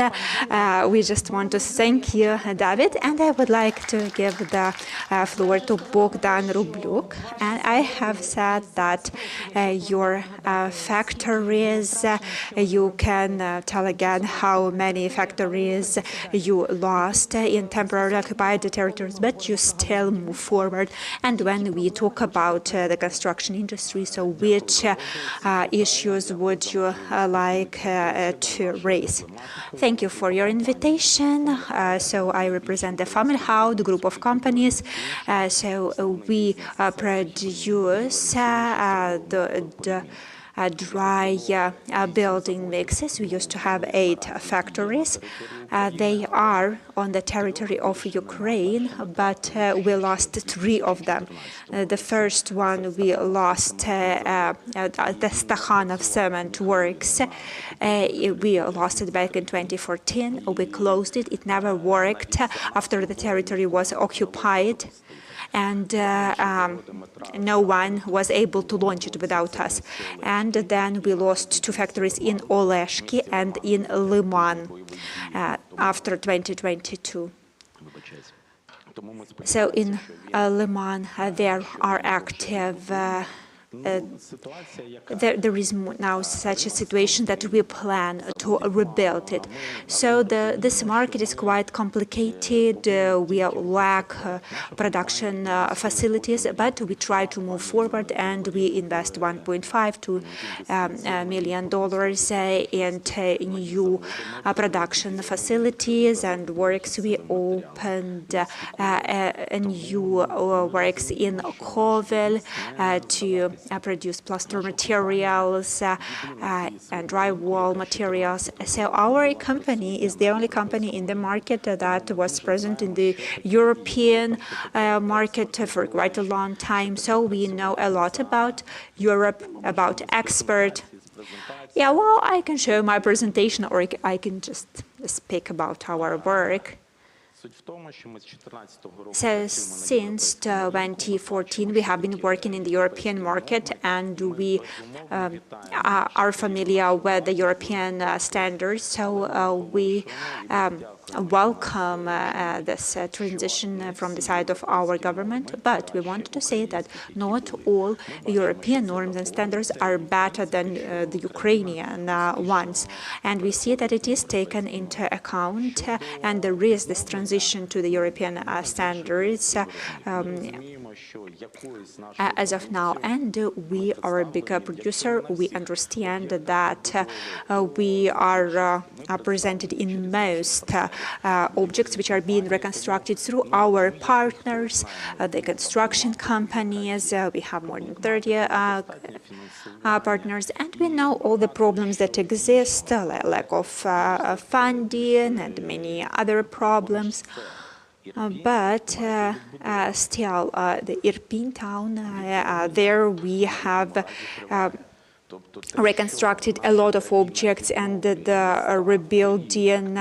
We just want to thank you, David, and I would like to give the floor to Bogdan Rubliuk. And I have said that your factories, you can tell again how many factories you lost in temporarily occupied territories, but you still move forward. And when we talk about the construction industry, so which issues would you like to raise? Thank you for your invitation. So I represent the Family House, the group of companies. So we produce the dry building mixes. We used to have 8 factories. They are on the territory of Ukraine, but we lost 3 of them. The first one we lost, the Stakhanov Cement Works. We lost it back in 2014. We closed it. It never worked after the territory was occupied. And no one was able to launch it without us. And then we lost 2 factories in Oleshki and in Liman after 2022. So in Liman, there are active there is now such a situation that we plan to rebuild it. So this market is quite complicated. We lack production facilities, but we try to move forward, and we invest $1.5 million in new production facilities and works. We opened a new works in Kovel to produce plaster materials and drywall materials. So our company is the only company in the market that was present in the European market for quite a long time. So we know a lot about Europe, about expert. Yeah, well, I can show my presentation, or I can just speak about our work. So since 2014, we have been working in the European market, and we are familiar with the European standards. So we welcome this transition from the side of our government. But we wanted to say that not all European norms and standards are better than the Ukrainian ones. And we see that it is taken into account, and there is this transition to the European standards as of now. And we are a bigger producer. We understand that we are presented in most objects which are being reconstructed through our partners, the construction companies. We have more than 30 partners, and we know all the problems that exist, lack of funding and many other problems. But still, the Irpin town, there we have reconstructed a lot of objects, and the rebuilding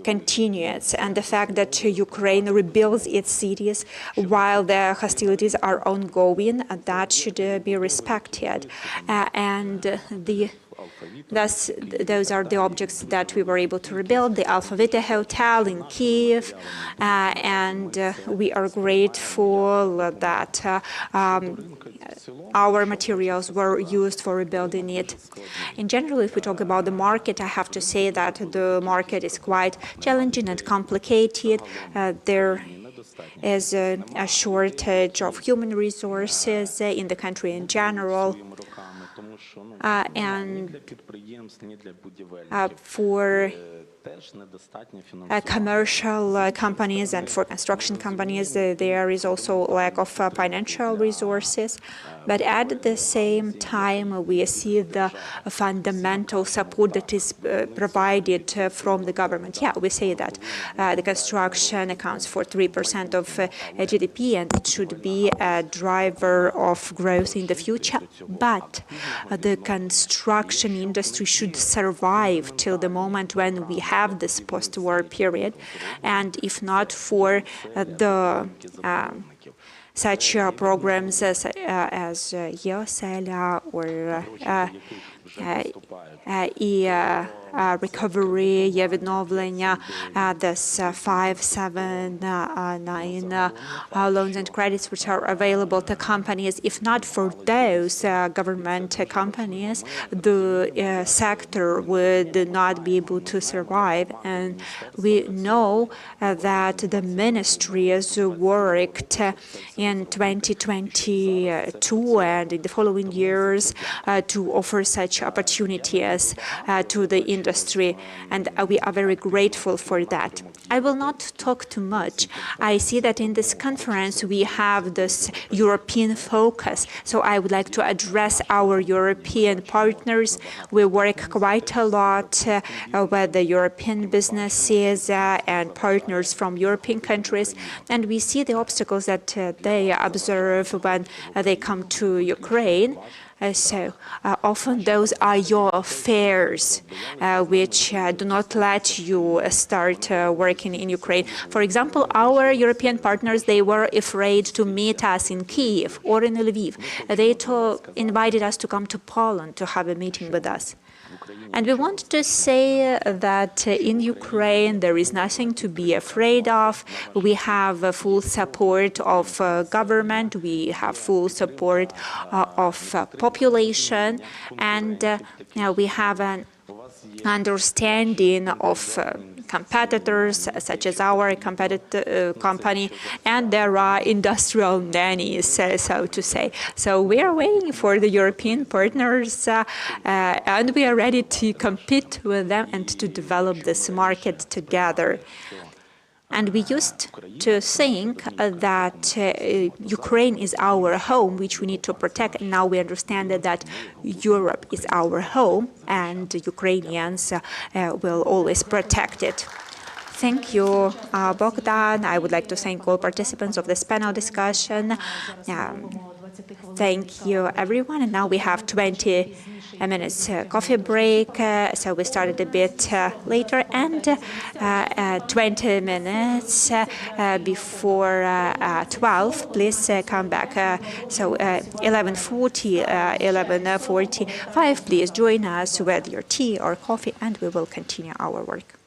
continues. And the fact that Ukraine rebuilds its cities while the hostilities are ongoing, that should be respected. And those are the objects that we were able to rebuild, the Alphavita Hotel in Kyiv, and we are grateful that our materials were used for rebuilding it. In general, if we talk about the market, I have to say that the market is quite challenging and complicated. There is a shortage of human resources in the country in general. And for commercial companies and for construction companies, there is also lack of financial resources. But at the same time, we see the fundamental support that is provided from the government. Yeah, we say that the construction accounts for 3% of GDP, and it should be a driver of growth in the future. But the construction industry should survive till the moment when we have this post-war period, and if not for the such programs as EOSELA or recovery, відновлення, this 579 loans and credits which are available to companies. If not for those government companies, the sector would not be able to survive. And we know that the ministry has worked in 2022 and in the following years to offer such opportunities to the industry, and we are very grateful for that. I will not talk too much. I see that in this conference we have this European focus, so I would like to address our European partners. We work quite a lot with the European businesses and partners from European countries, and we see the obstacles that they observe when they come to Ukraine. So often those are your fears which do not let you start working in Ukraine. For example, our European partners, they were afraid to meet us in Kyiv or in Lviv. They invited us to come to Poland to have a meeting with us. And we want to say that in Ukraine there is nothing to be afraid of. We have full support of government, we have full support of population, and we have an understanding of competitors such as our company, and there are industrial nannies, so to say. So we are waiting for the European partners and we are ready to compete with them and to develop this market together. And we used to think that Ukraine is our home, which we need to protect. And now we understand that Europe is our home, and Ukrainians will always protect it. Thank you, Bogdan. I would like to thank all participants of this panel discussion. Thank you, everyone. And now we have 20 minutes coffee break, so we started a bit later, and 20 minutes before 12, please come back. So 11:40, 11:45, please join us with your tea or coffee, and we will continue our work.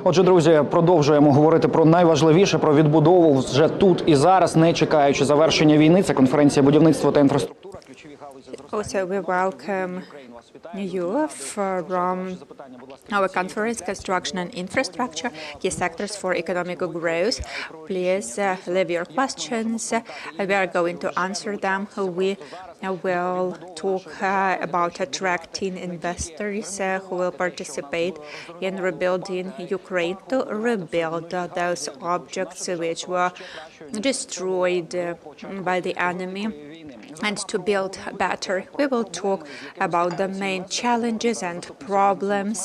Отже, друзі, продовжуємо говорити про найважливіше, про відбудову вже тут і зараз, не чекаючи завершення війни. Це конференція будівництва та інфраструктура. Ключові галузі Also, we welcome you from our conference, Construction and Infrastructure, Key Sectors for Economic Growth. Please leave your questions. We are going to answer them. We will talk about attracting investors who will participate in rebuilding Ukraine to rebuild those objects which were destroyed by the enemy and to build better. We will talk about the main challenges and problems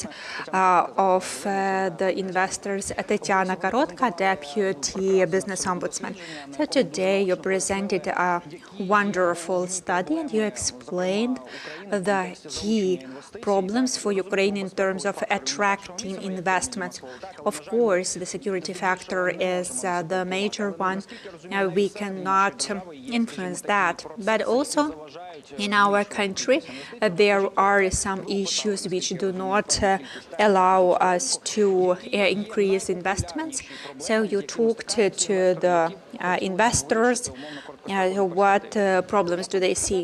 of the investors. Tatiana Korotka, Deputy Business Ombudsman. So today you presented a wonderful study and you explained the key problems for Ukraine in terms of attracting investments. Of course, the security factor is the major one. We cannot influence that. But also, in our country, there are some issues which do not allow us to increase investments. So you talked to the investors. What problems do they see?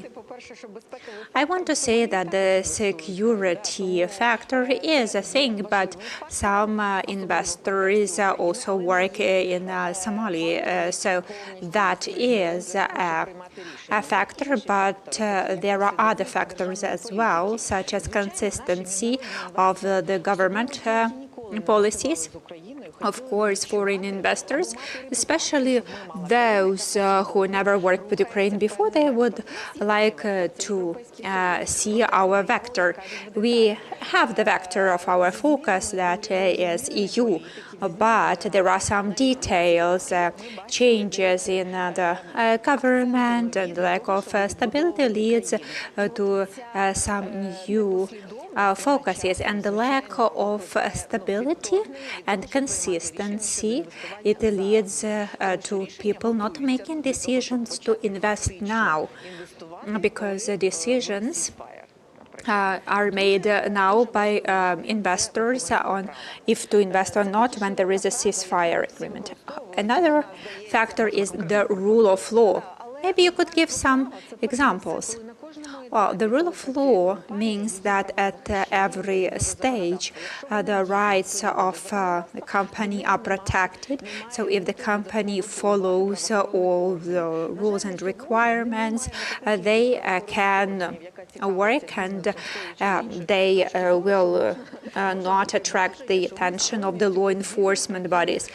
I want to say that the security factor is a thing, but some investors also work in Somalia, so that is a factor, but there are other factors as well, such as consistency of the government policies. Of course, foreign investors, especially those who never worked with Ukraine before, they would like to see our vector. We have the vector of our focus that is EU, but there are some details, changes in the government, and lack of stability leads to some new focuses, and the lack of stability and consistency, it leads to people not making decisions to invest now, because decisions are made now by investors on if to invest or not when there is a ceasefire agreement. Another factor is the rule of law. Maybe you could give some examples. Well, the rule of law means that at every stage, the rights of the company are protected. So if the company follows all the rules and requirements, they can work and they will not attract the attention of the law enforcement bodies.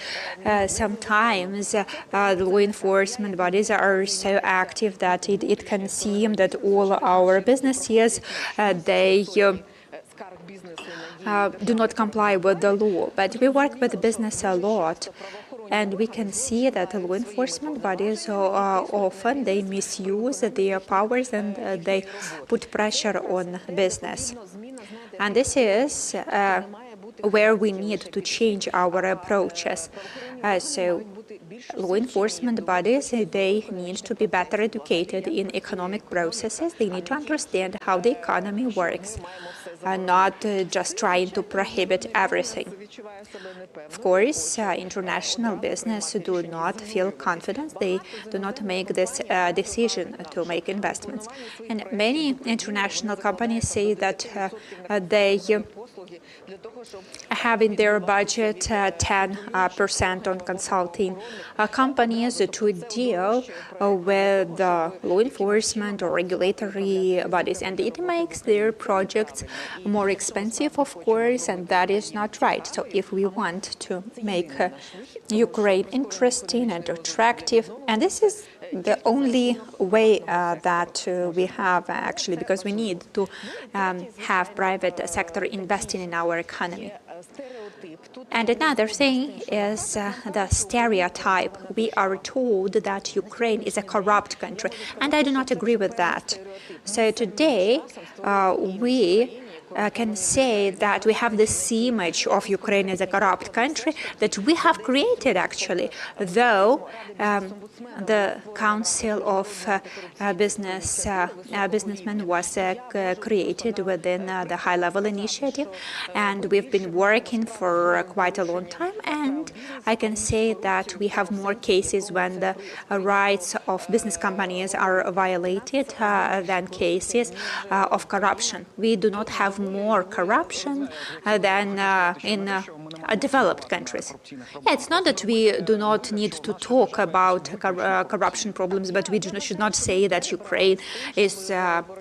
Sometimes the law enforcement bodies are so active that it can seem that all our businesses, they do not comply with the law. But we work with business a lot, and we can see that law enforcement bodies often they misuse their powers and they put pressure on business. And this is where we need to change our approaches. So law enforcement bodies, they need to be better educated in economic processes. They need to understand how the economy works, not just trying to prohibit everything. Of course, international business do not feel confident. They do not make this decision to make investments. And many international companies say that they have in their budget 10% on consulting companies to deal with law enforcement or regulatory bodies. And it makes their projects more expensive, of course, and that is not right. So if we want to make Ukraine interesting and attractive, and this is the only way that we have, actually, because we need to have private sector investing in our economy. And another thing is the stereotype. We are told that Ukraine is a corrupt country, and I do not agree with that. So today we can say that we have this image of Ukraine as a corrupt country that we have created, actually, though the Council of Businessmen was created within the high-level initiative, and we've been working for quite a long time, and I can say that we have more cases when the rights of business companies are violated than cases of corruption. We do not have more corruption than in developed countries. Yeah, it's not that we do not need to talk about corruption problems, but we should not say that Ukraine is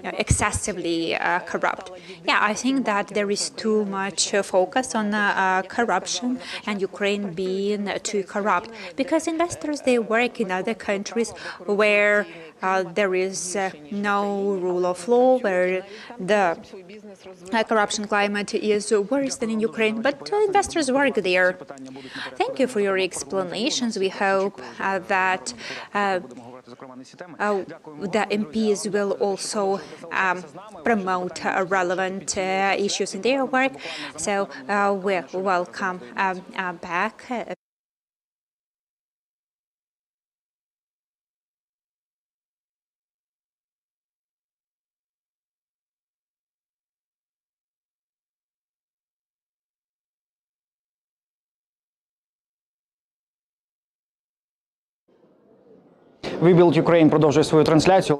excessively corrupt. Yeah, I think that there is too much focus on corruption and Ukraine being too corrupt, because investors, they work in other countries where there is no rule of law, where the corruption climate is worse than in Ukraine, but investors work there. Thank you for your explanations. We hope that the MPs will also promote relevant issues in their work. So we welcome back. We Build Ukraine продовжує свою трансляцію.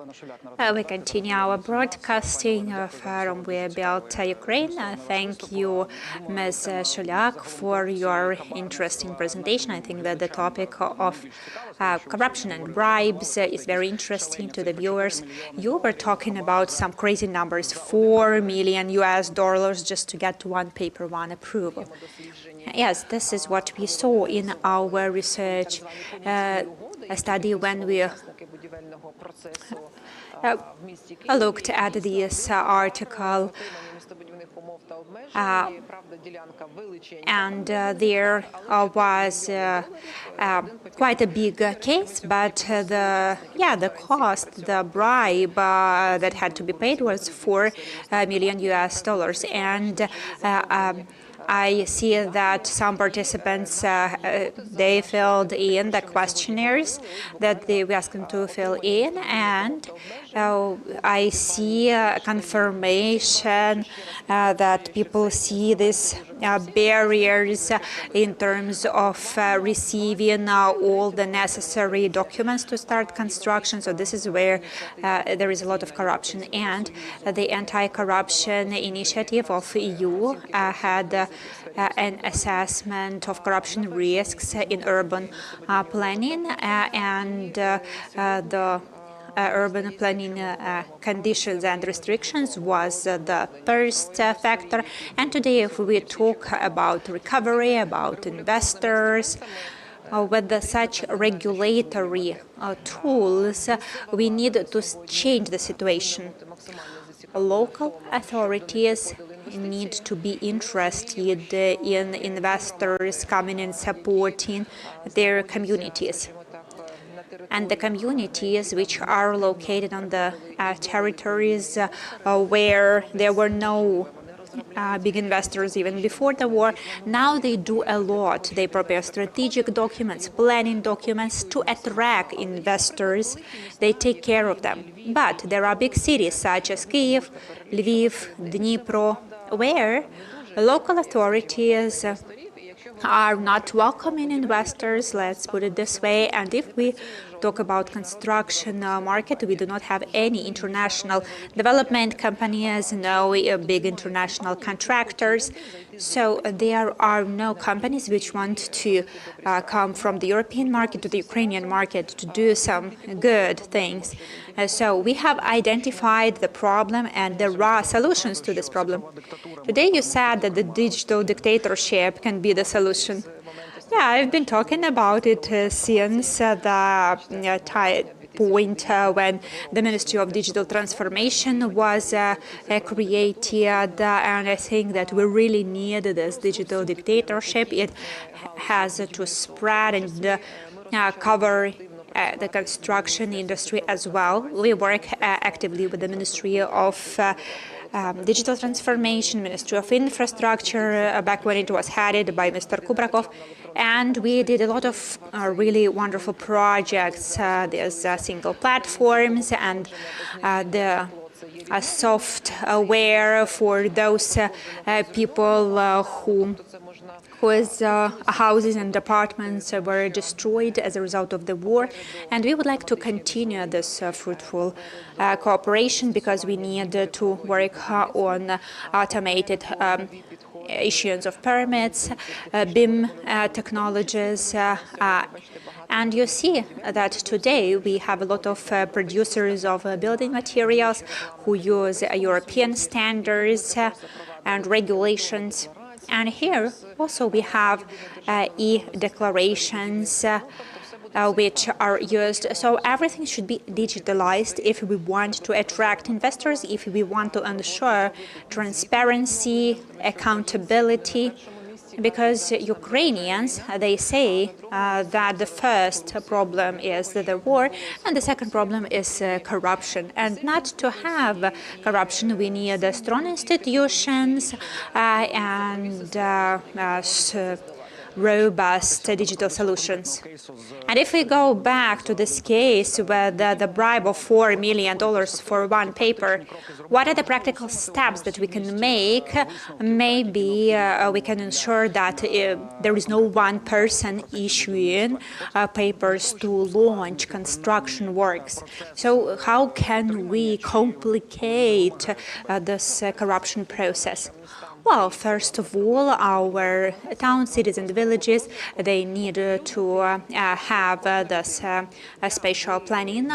We continue our broadcasting from We Build Ukraine. Thank you, Ms. Shulyak, for your interesting presentation. I think that the topic of corruption and bribes is very interesting to the viewers. You were talking about some crazy numbers, $4 million just to get one paper, one approval. Yes, this is what we saw in our research study when we looked at this article, and there was quite a big case, but the cost, the bribe that had to be paid was $4 million, and I see that some participants, they filled in the questionnaires that we asked them to fill in, and I see confirmation that people see these barriers in terms of receiving all the necessary documents to start construction. So this is where there is a lot of corruption. And the anti-corruption initiative of EU had an assessment of corruption risks in urban planning, and the urban planning conditions and restrictions was the first factor. And today, if we talk about recovery, about investors, with such regulatory tools, we need to change the situation. Local authorities need to be interested in investors coming and supporting their communities. And the communities which are located on the territories where there were no big investors even before the war, now they do a lot. They prepare strategic documents, planning documents to attract investors. They take care of them. But there are big cities such as Kyiv, Lviv, Dnipro, where local authorities are not welcoming investors, let's put it this way. And if we talk about construction market, we do not have any international development companies, no big international contractors. So there are no companies which want to come from the European market to the Ukrainian market to do some good things. So we have identified the problem, and there are solutions to this problem. Today you said that the digital dictatorship can be the solution. Yeah, I've been talking about it since the point when the Ministry of Digital Transformation was created, and I think that we really need this digital dictatorship. It has to spread and cover the construction industry as well. We work actively with the Ministry of digital transformation, Ministry of Infrastructure, back when it was headed by Mr. Kubrakov. And we did a lot of really wonderful projects. There's single platforms and the software for those people whose houses and apartments were destroyed as a result of the war. And we would like to continue this fruitful cooperation because we need to work on automated issuance of permits, BIM technologies, and you see that today we have a lot of producers of building materials who use European standards and regulations. And here also we have e-declarations which are used. So everything should be digitalized if we want to attract investors, if we want to ensure transparency, accountability. Because Ukrainians, they say that the first problem is the war and the second problem is corruption. And not to have corruption, we need strong institutions and robust digital solutions. And if we go back to this case with the bribe of $4 million for one paper, what are the practical steps that we can make? Maybe we can ensure that there is no one person issuing papers to launch construction works. So how can we complicate this corruption process? Well, first of all, our towns, cities and villages, they need to have this spatial planning.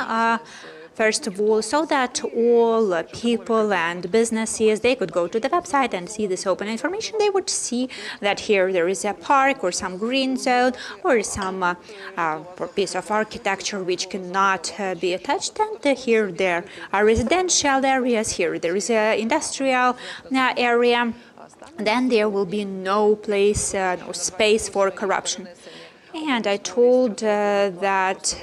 First of all, so that all people and businesses, they could go to the website and see this open information. They would see that here there is a park or some green zone or some piece of architecture which cannot be touched. And here there are residential areas, here there is an industrial area. Then there will be no place, no space for corruption. And I told that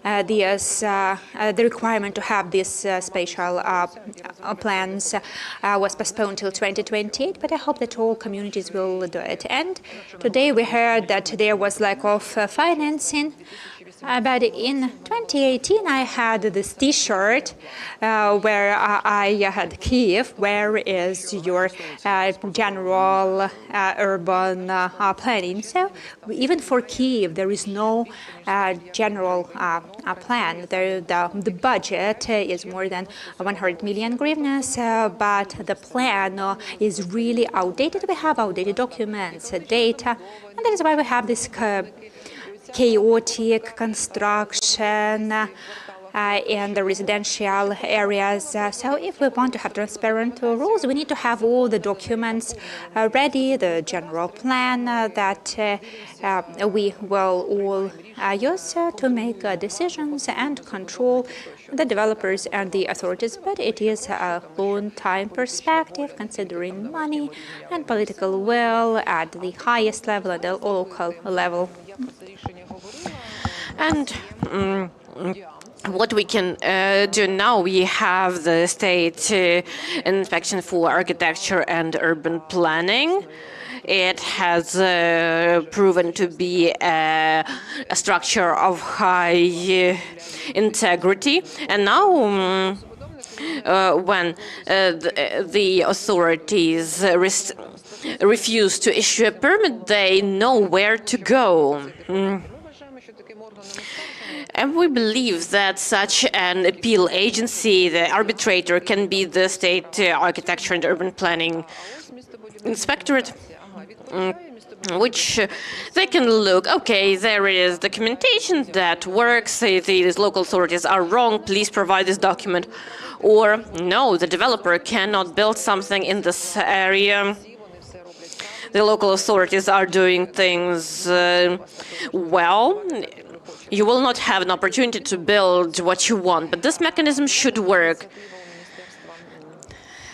the requirement to have these spatial plans was postponed till 2028, but I hope that all communities will do it. And today we heard that there was lack of financing. But in 2018, I had this T-shirt where I had Kyiv, where is your general urban planning. So even for Kyiv, there is no general plan. The budget is more than 100 million hryvnias, but the plan is really outdated. We have outdated documents, data, and that is why we have this chaotic construction in the residential areas. So if we want to have transparent rules, we need to have all the documents ready, the general plan that we will all use to make decisions and control the developers and the authorities. But it is a long time perspective, considering money and political will at the highest level, at the local level. And what we can do now, we have the state inspection for architecture and urban planning. It has proven to be a structure of high integrity. And now when the authorities refuse to issue a permit, they know where to go. And we believe that such an appeal agency, the arbitrator, can be the state architecture and urban planning inspectorate, which they can look, okay, there is documentation that works, these local authorities are wrong, please provide this document. Or, no, the developer cannot build something in this area. The local authorities are doing things well. You will not have an opportunity to build what you want, but this mechanism should work.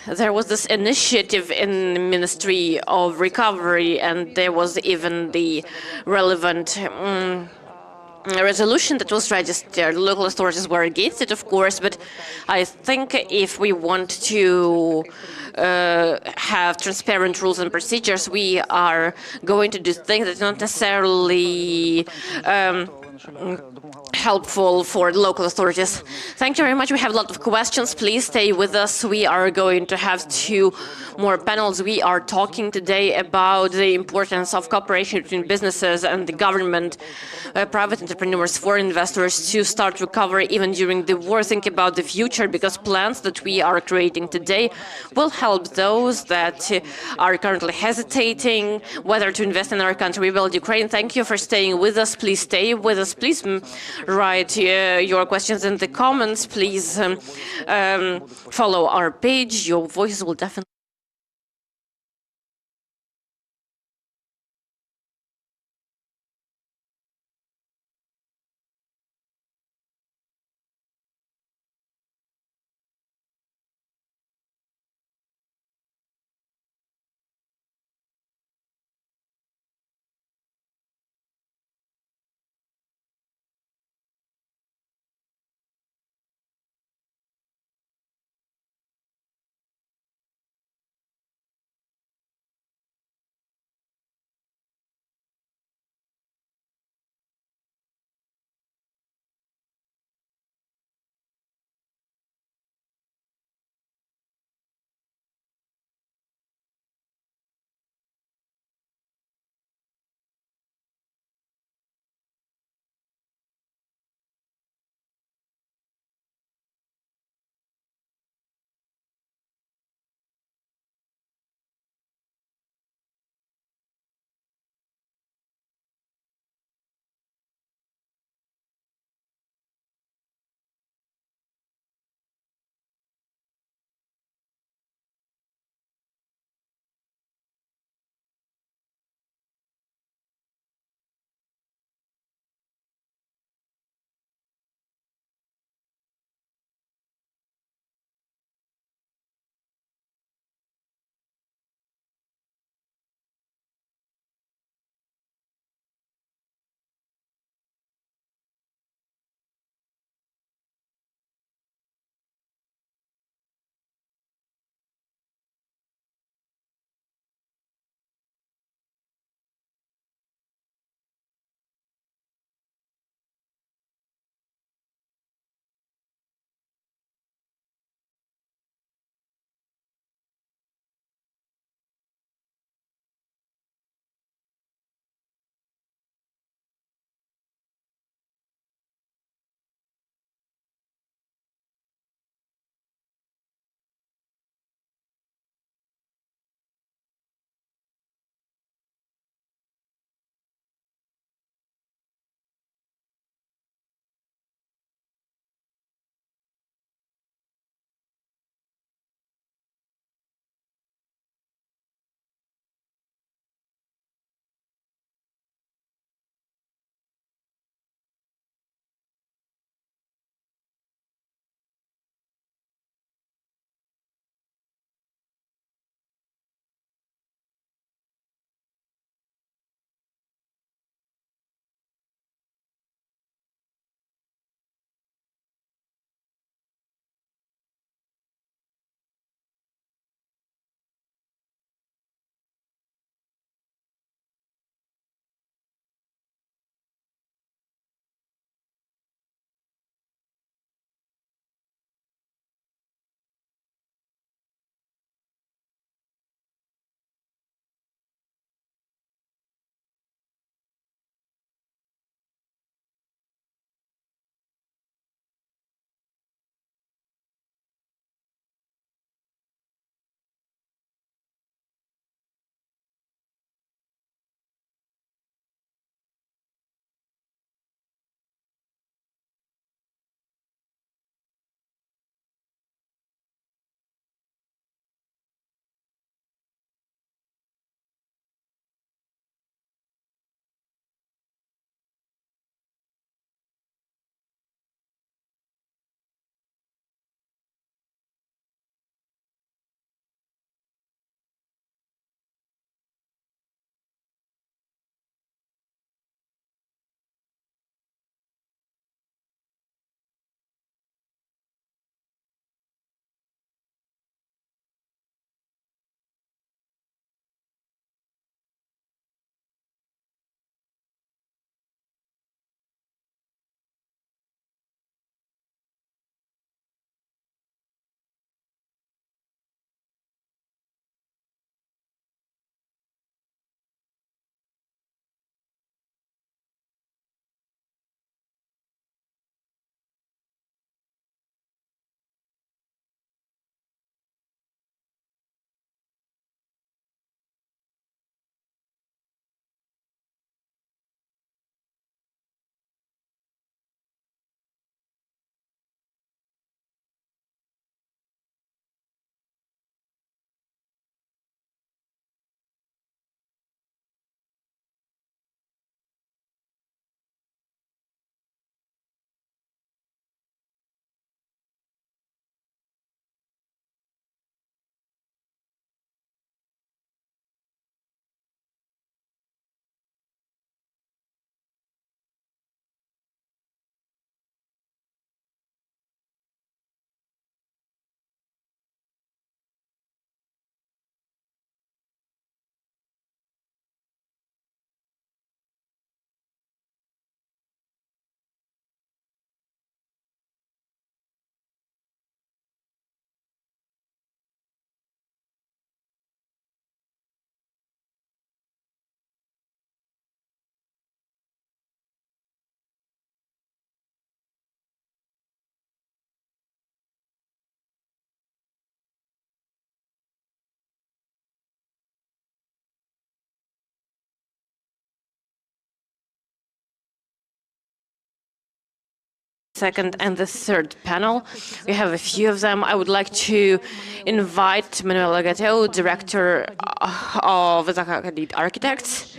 There was this initiative in the Ministry of Recovery, and there was even the relevant a resolution that was registered. Local authorities were against it, of course, but I think if we want to have transparent rules and procedures, we are going to do things that are not necessarily helpful for local authorities. Thank you very much. We have a lot of questions. Please stay with us. We are going to have 2 more panels. We are talking today about the importance of cooperation between businesses and the government, private entrepreneurs, foreign investors to start recovery even during the war. Think about the future, because plans that we are creating today will help those that are currently hesitating whether to invest in our country. We build Ukraine. Thank you for staying with us. Please stay with us. Please write your questions in the comments. Please follow our page. Your voices will definitely second and the third panel. We have a few of them. I would like to invite Manuela Gateo, Director of Zaha Hadid Architects.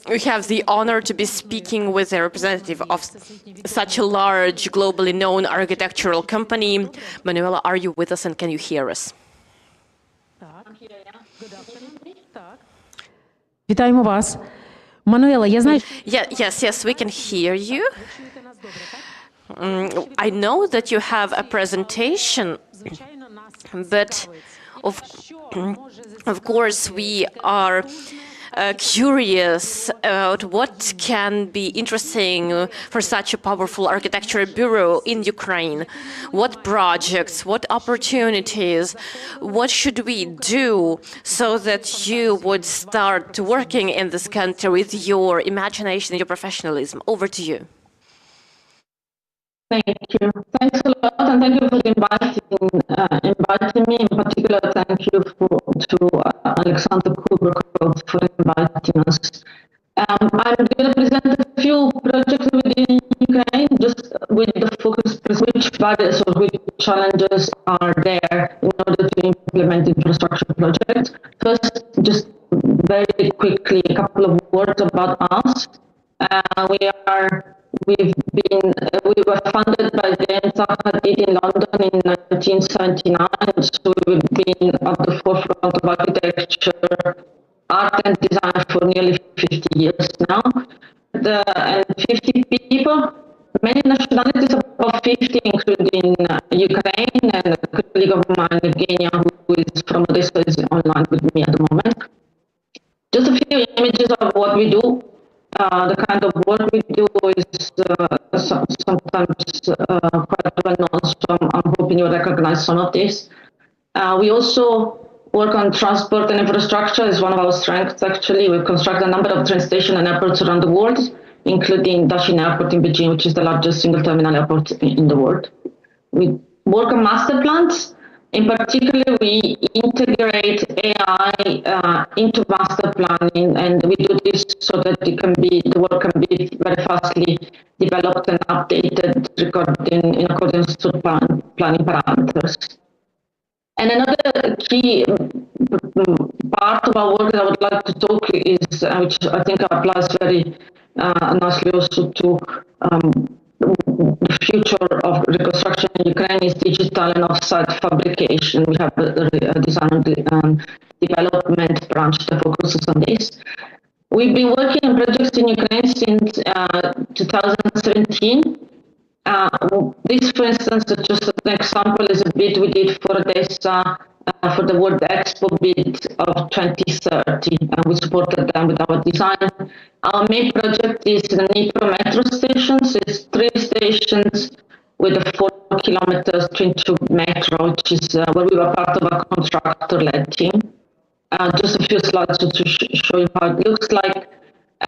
We have the honor to be speaking with a representative of such a large, globally known architectural company. Manuela, are you with us and can you hear us? Вітаємо вас. Мануела, я знаю, Yes, we can hear you. I know that you have a presentation, but of course we are curious about what can be interesting for such a powerful architecture bureau in Ukraine. What projects, what opportunities, what should we do so that you would start working in this country with your imagination and your professionalism? Over to you. Thank you. Thanks a lot, and thank you for inviting me. In particular, thank you to Alexander Kubrakov for inviting us. I'm going to present a few projects within Ukraine, just with the focus which barriers or which challenges are there in order to implement infrastructure projects. First, just very quickly, a couple of words about us. We were funded by James Hadid in London in 1979, so we've been at the forefront of architecture, art and design for nearly 50 years now. And 50 people, many nationalities, about 50, including Ukraine, and a colleague of mine, Evgenia, who is from Odessa, is online with me at the moment. Just a few images of what we do. The kind of work we do is sometimes quite well known, so I'm hoping you recognize some of this. We also work on transport and infrastructure is one of our strengths, actually. We construct a number of train stations and airports around the world, including Dashin Airport in Beijing, which is the largest single terminal airport in the world. We work on master plans. In particular, we integrate AI into master planning, and we do this so that the work can be very fastly developed and updated in accordance to planning parameters. And another key part of our work that I would like to talk is, which I think applies very nicely also to the future of reconstruction in Ukraine, is digital and offsite fabrication. We have a design and development branch that focuses on this. We've been working on projects in Ukraine since 2017. This, for instance, just an example, is a bid we did for Odessa for the World Expo bid of 2030, and we supported them with our design. Our main project is the Dnipro metro stations. It's 3 stations with a 4 kilometers twin tube metro, which is where we were part of a contractor-led team. Just a few slides to show you how it looks like.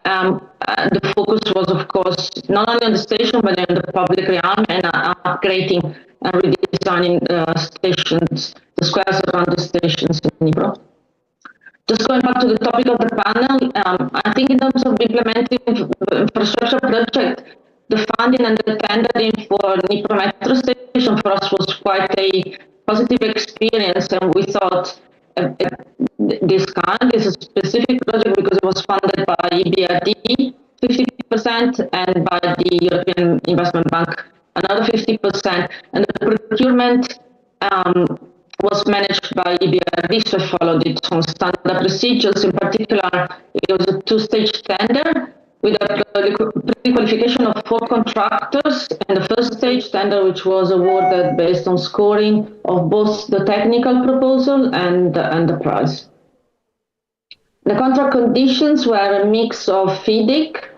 The focus was, of course, not only on the station, but on the public realm and upgrading and redesigning stations, the squares around the stations in Dnipro. Just going back to the topic of the panel, I think in terms of implementing infrastructure project, the funding and the tendering for Dnipro metro station for us was quite a positive experience, and we thought this is a specific project because it was funded by EBRD 50% and by the European Investment Bank another 50%, and the procurement was managed by EBRD, so followed its own standard procedures. In particular, it was a 2-stage tender with a pre-qualification of 4 contractors, and the first stage tender, which was awarded based on scoring of both the technical proposal and the price. The contract conditions were a mix of FIDIC,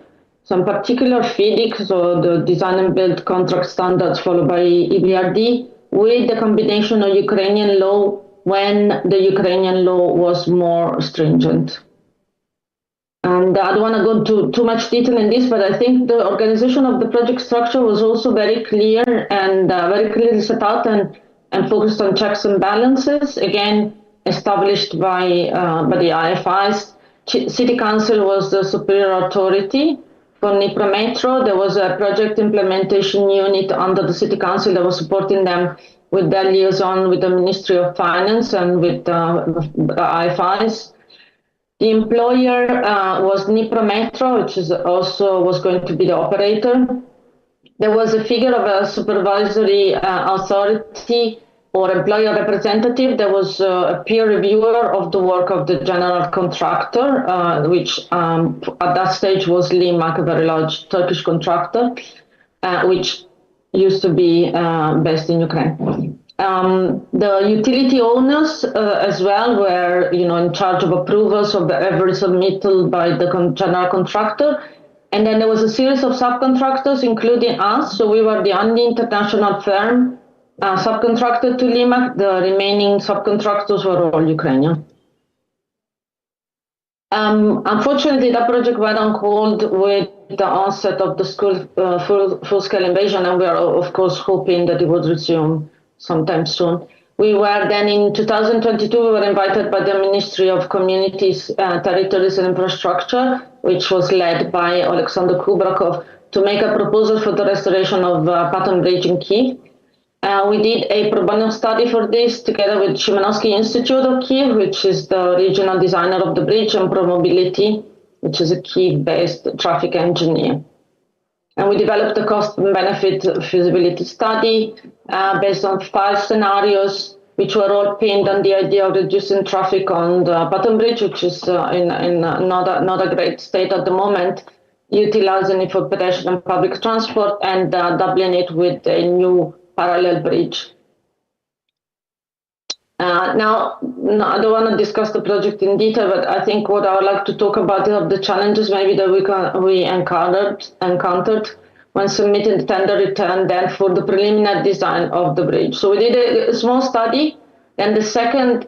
some particular FIDIC, so the design and build contract standards followed by EBRD, with the combination of Ukrainian law when the Ukrainian law was more stringent. And I don't want to go into too much detail in this, but I think the organization of the project structure was also very clear and very clearly set out and focused on checks and balances, again, established by the IFIs. City Council was the superior authority, For Dnipro Metro, there was a project implementation unit under the City Council that was supporting them with their liaison with the Ministry of Finance and with IFIs. The employer was Dnipro Metro, which is also was going to be the operator. There was a figure of a supervisory authority or employer representative. There was a peer reviewer of the work of the general contractor, which at that stage was Limak, a very large Turkish contractor, which used to be based in Ukraine. The utility owners as well were, in charge of approvals of every submittal by the general contractor. And then there was a series of subcontractors, including us. So we were the only international firm subcontractor to Limak. The remaining subcontractors were all Ukrainian. Unfortunately, that project went on hold with the onset of the full-scale invasion, and we are, of course, hoping that it would resume sometime soon. We were then in 2022, we were invited by the Ministry of Communities, Territories and Infrastructure, which was led by Alexander Kubrakov, to make a proposal for the restoration of Patton Bridge in Kyiv. We did a pro bono study for this together with Shimanovsky Institute of Kyiv, which is the regional designer of the bridge, and ProMobility, which is a Kyiv-based traffic engineer. And we developed a cost and benefit feasibility study based on 5 scenarios, which were all pinned on the idea of reducing traffic on the Patton Bridge, which is in not a great state at the moment, utilizing it for pedestrian and public transport, and doubling it with a new parallel bridge. Now, I don't want to discuss the project in detail, but I think what I would like to talk about are the challenges maybe that we encountered when submitting the tender return then for the preliminary design of the bridge. So we did a small study, and the second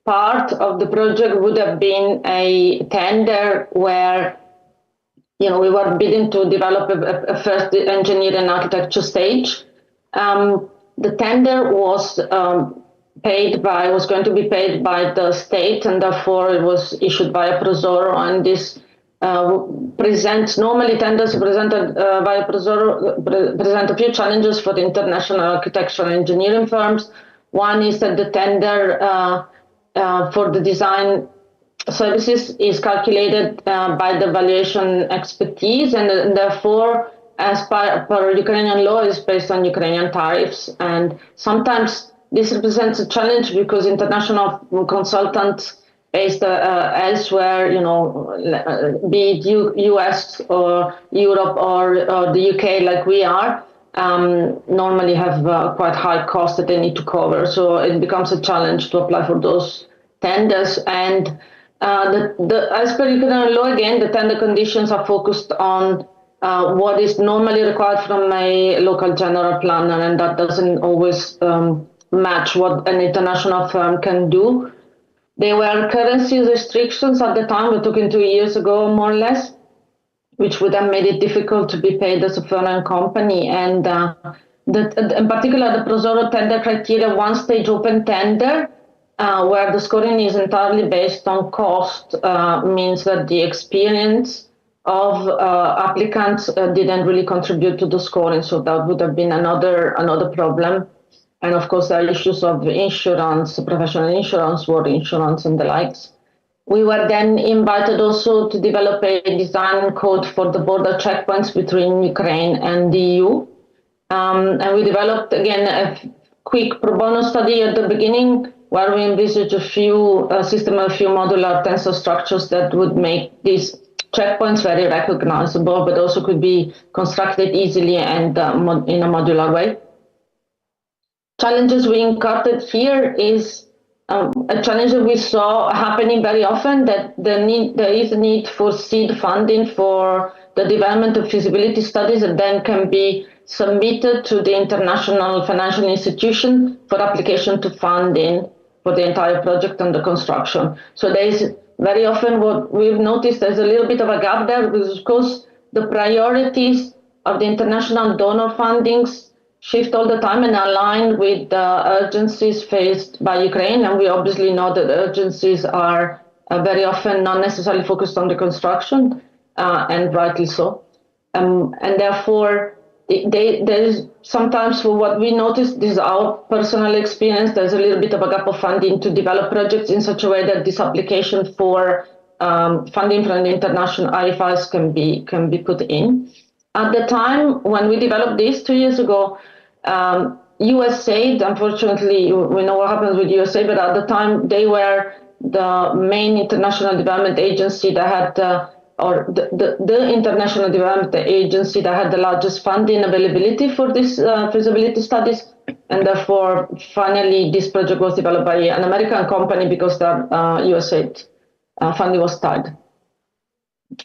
part of the project would have been a tender where we were bidding to develop a first engineering and architecture stage. The tender was going to be paid by the state, and therefore it was issued by a Prosoro, and this normally tenders presented by a Prosoro present a few challenges for the international architectural and engineering firms. One is that the tender for the design services is calculated by the valuation expertise, and therefore, as per Ukrainian law, is based on Ukrainian tariffs. And sometimes this represents a challenge because international consultants based elsewhere, be it US or Europe or the UK, like we are, normally have quite high costs that they need to cover. So it becomes a challenge to apply for those tenders. And as per Ukrainian law, again, the tender conditions are focused on what is normally required from a local general planner, and that doesn't always match what an international firm can do. There were currency restrictions at the time, we're talking 2 years ago, more or less, which would have made it difficult to be paid as a foreign company. And in particular, the Prosoro tender criteria, one-stage open tender, where the scoring is entirely based on cost, means that the experience of applicants didn't really contribute to the scoring, so that would have been another problem. And of course, there are issues of insurance, professional insurance, war insurance, and the likes. We were then invited also to develop a design code for the border checkpoints between Ukraine and the EU. And we developed, again, a quick pro bono study at the beginning where we envisaged a few modular tensor structures that would make these checkpoints very recognizable, but also could be constructed easily and in a modular way. Challenges we encountered here is a challenge that we saw happening very often, that there is a need for seed funding for the development of feasibility studies that then can be submitted to the international financial institution for application to funding for the entire project and the construction. So there is very often what we've noticed, there's a little bit of a gap there because, of course, the priorities of the international donor fundings shift all the time and align with the urgencies faced by Ukraine. And we obviously know that urgencies are very often not necessarily focused on the construction, and rightly so. And therefore, there's sometimes, for what we notice, this is our personal experience, there's a little bit of a gap of funding to develop projects in such a way that this application for funding from the international IFIs can be put in. At the time when we developed this 2 years ago, USAID, unfortunately, we know what happens with USAID, but at the time they were the main international development agency that had, or the international development agency that had the largest funding availability for these feasibility studies. And therefore, finally, this project was developed by an American company because the USAID funding was tied.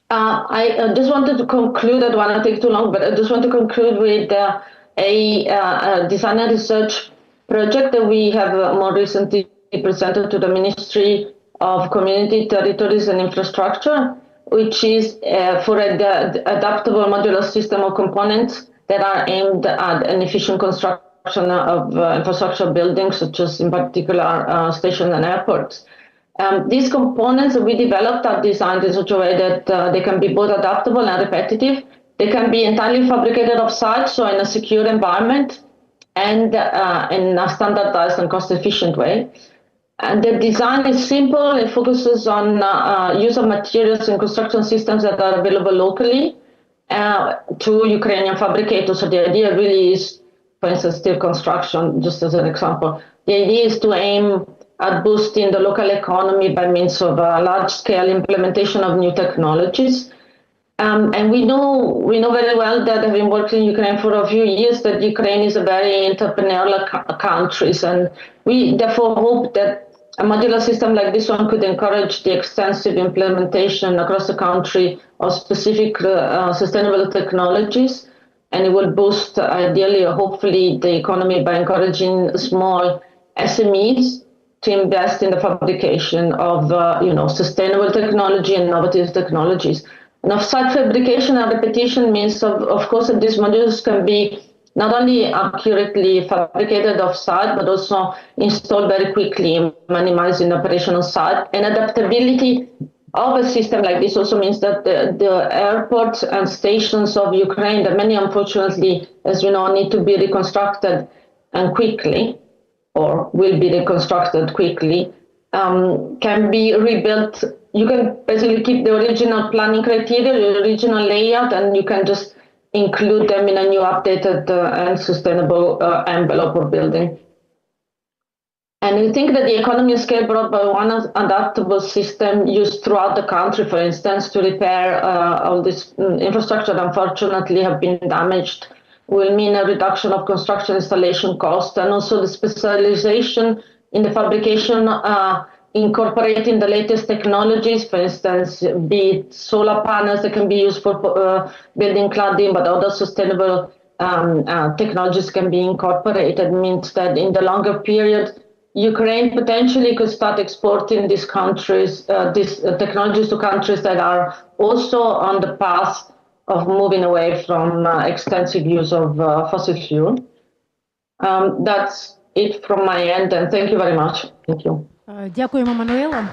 I just wanted to conclude, I don't want to take too long, but I just want to conclude with a design and research project that we have more recently presented to the Ministry of Community, Territories and Infrastructure, which is for the adaptable modular system of components that are aimed at an efficient construction of infrastructure buildings, such as in particular stations and airports. These components that we developed are designed in such a way that they can be both adaptable and repetitive. They can be entirely fabricated off-site, so in a secure environment, and in a standardized and cost-efficient way. And the design is simple. It focuses on use of materials and construction systems that are available locally to Ukrainian fabricators. So the idea really is, for instance, steel construction, just as an example. The idea is to aim at boosting the local economy by means of a large-scale implementation of new technologies. And we know very well that I've been working in Ukraine for a few years, that Ukraine is a very entrepreneurial country. And we therefore hope that a modular system like this one could encourage the extensive implementation across the country of specific sustainable technologies. And it will boost, ideally or hopefully, the economy by encouraging small SMEs to invest in the fabrication of sustainable technology and innovative technologies. And off-site fabrication and repetition means, of course, that these modules can be not only accurately fabricated off-site, but also installed very quickly, minimizing the operational side. And adaptability of a system like this also means that the airports and stations of Ukraine, that many, unfortunately, as you know, need to be reconstructed and quickly, or will be reconstructed quickly, can be rebuilt. You can basically keep the original planning criteria, the original layout, and you can just include them in a new updated and sustainable envelope or building. And we think that the economy of scale brought by one adaptable system used throughout the country, for instance, to repair all this infrastructure that unfortunately have been damaged, will mean a reduction of construction installation cost, and also the specialization in the fabrication, incorporating the latest technologies, for instance, be it solar panels that can be used for building cladding, but other sustainable technologies can be incorporated, means that in the longer period, Ukraine potentially could start exporting these technologies to countries that are also on the path of moving away from extensive use of fossil fuel. That's it from my end, and thank you very much. Thank you. Дякуємо, Мануела.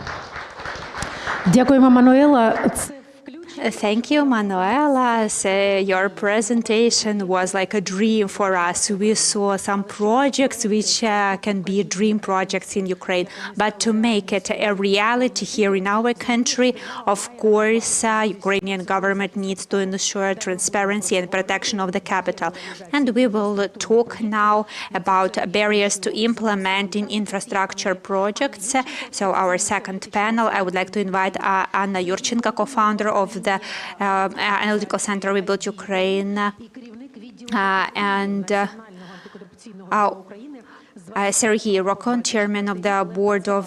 Дякуємо, Мануела. Thank you, Manuela. So your presentation was like a dream for us. We saw some projects which can be dream projects in Ukraine, but to make it a reality here in our country, of course, Ukrainian government needs to ensure transparency and protection of the capital. And we will talk now about barriers to implementing infrastructure projects. So our second panel, I would like to invite Anna Yurchenko, co-founder of the Analytical Center We Built Ukraine, and Sergei Rokon, chairman of the board of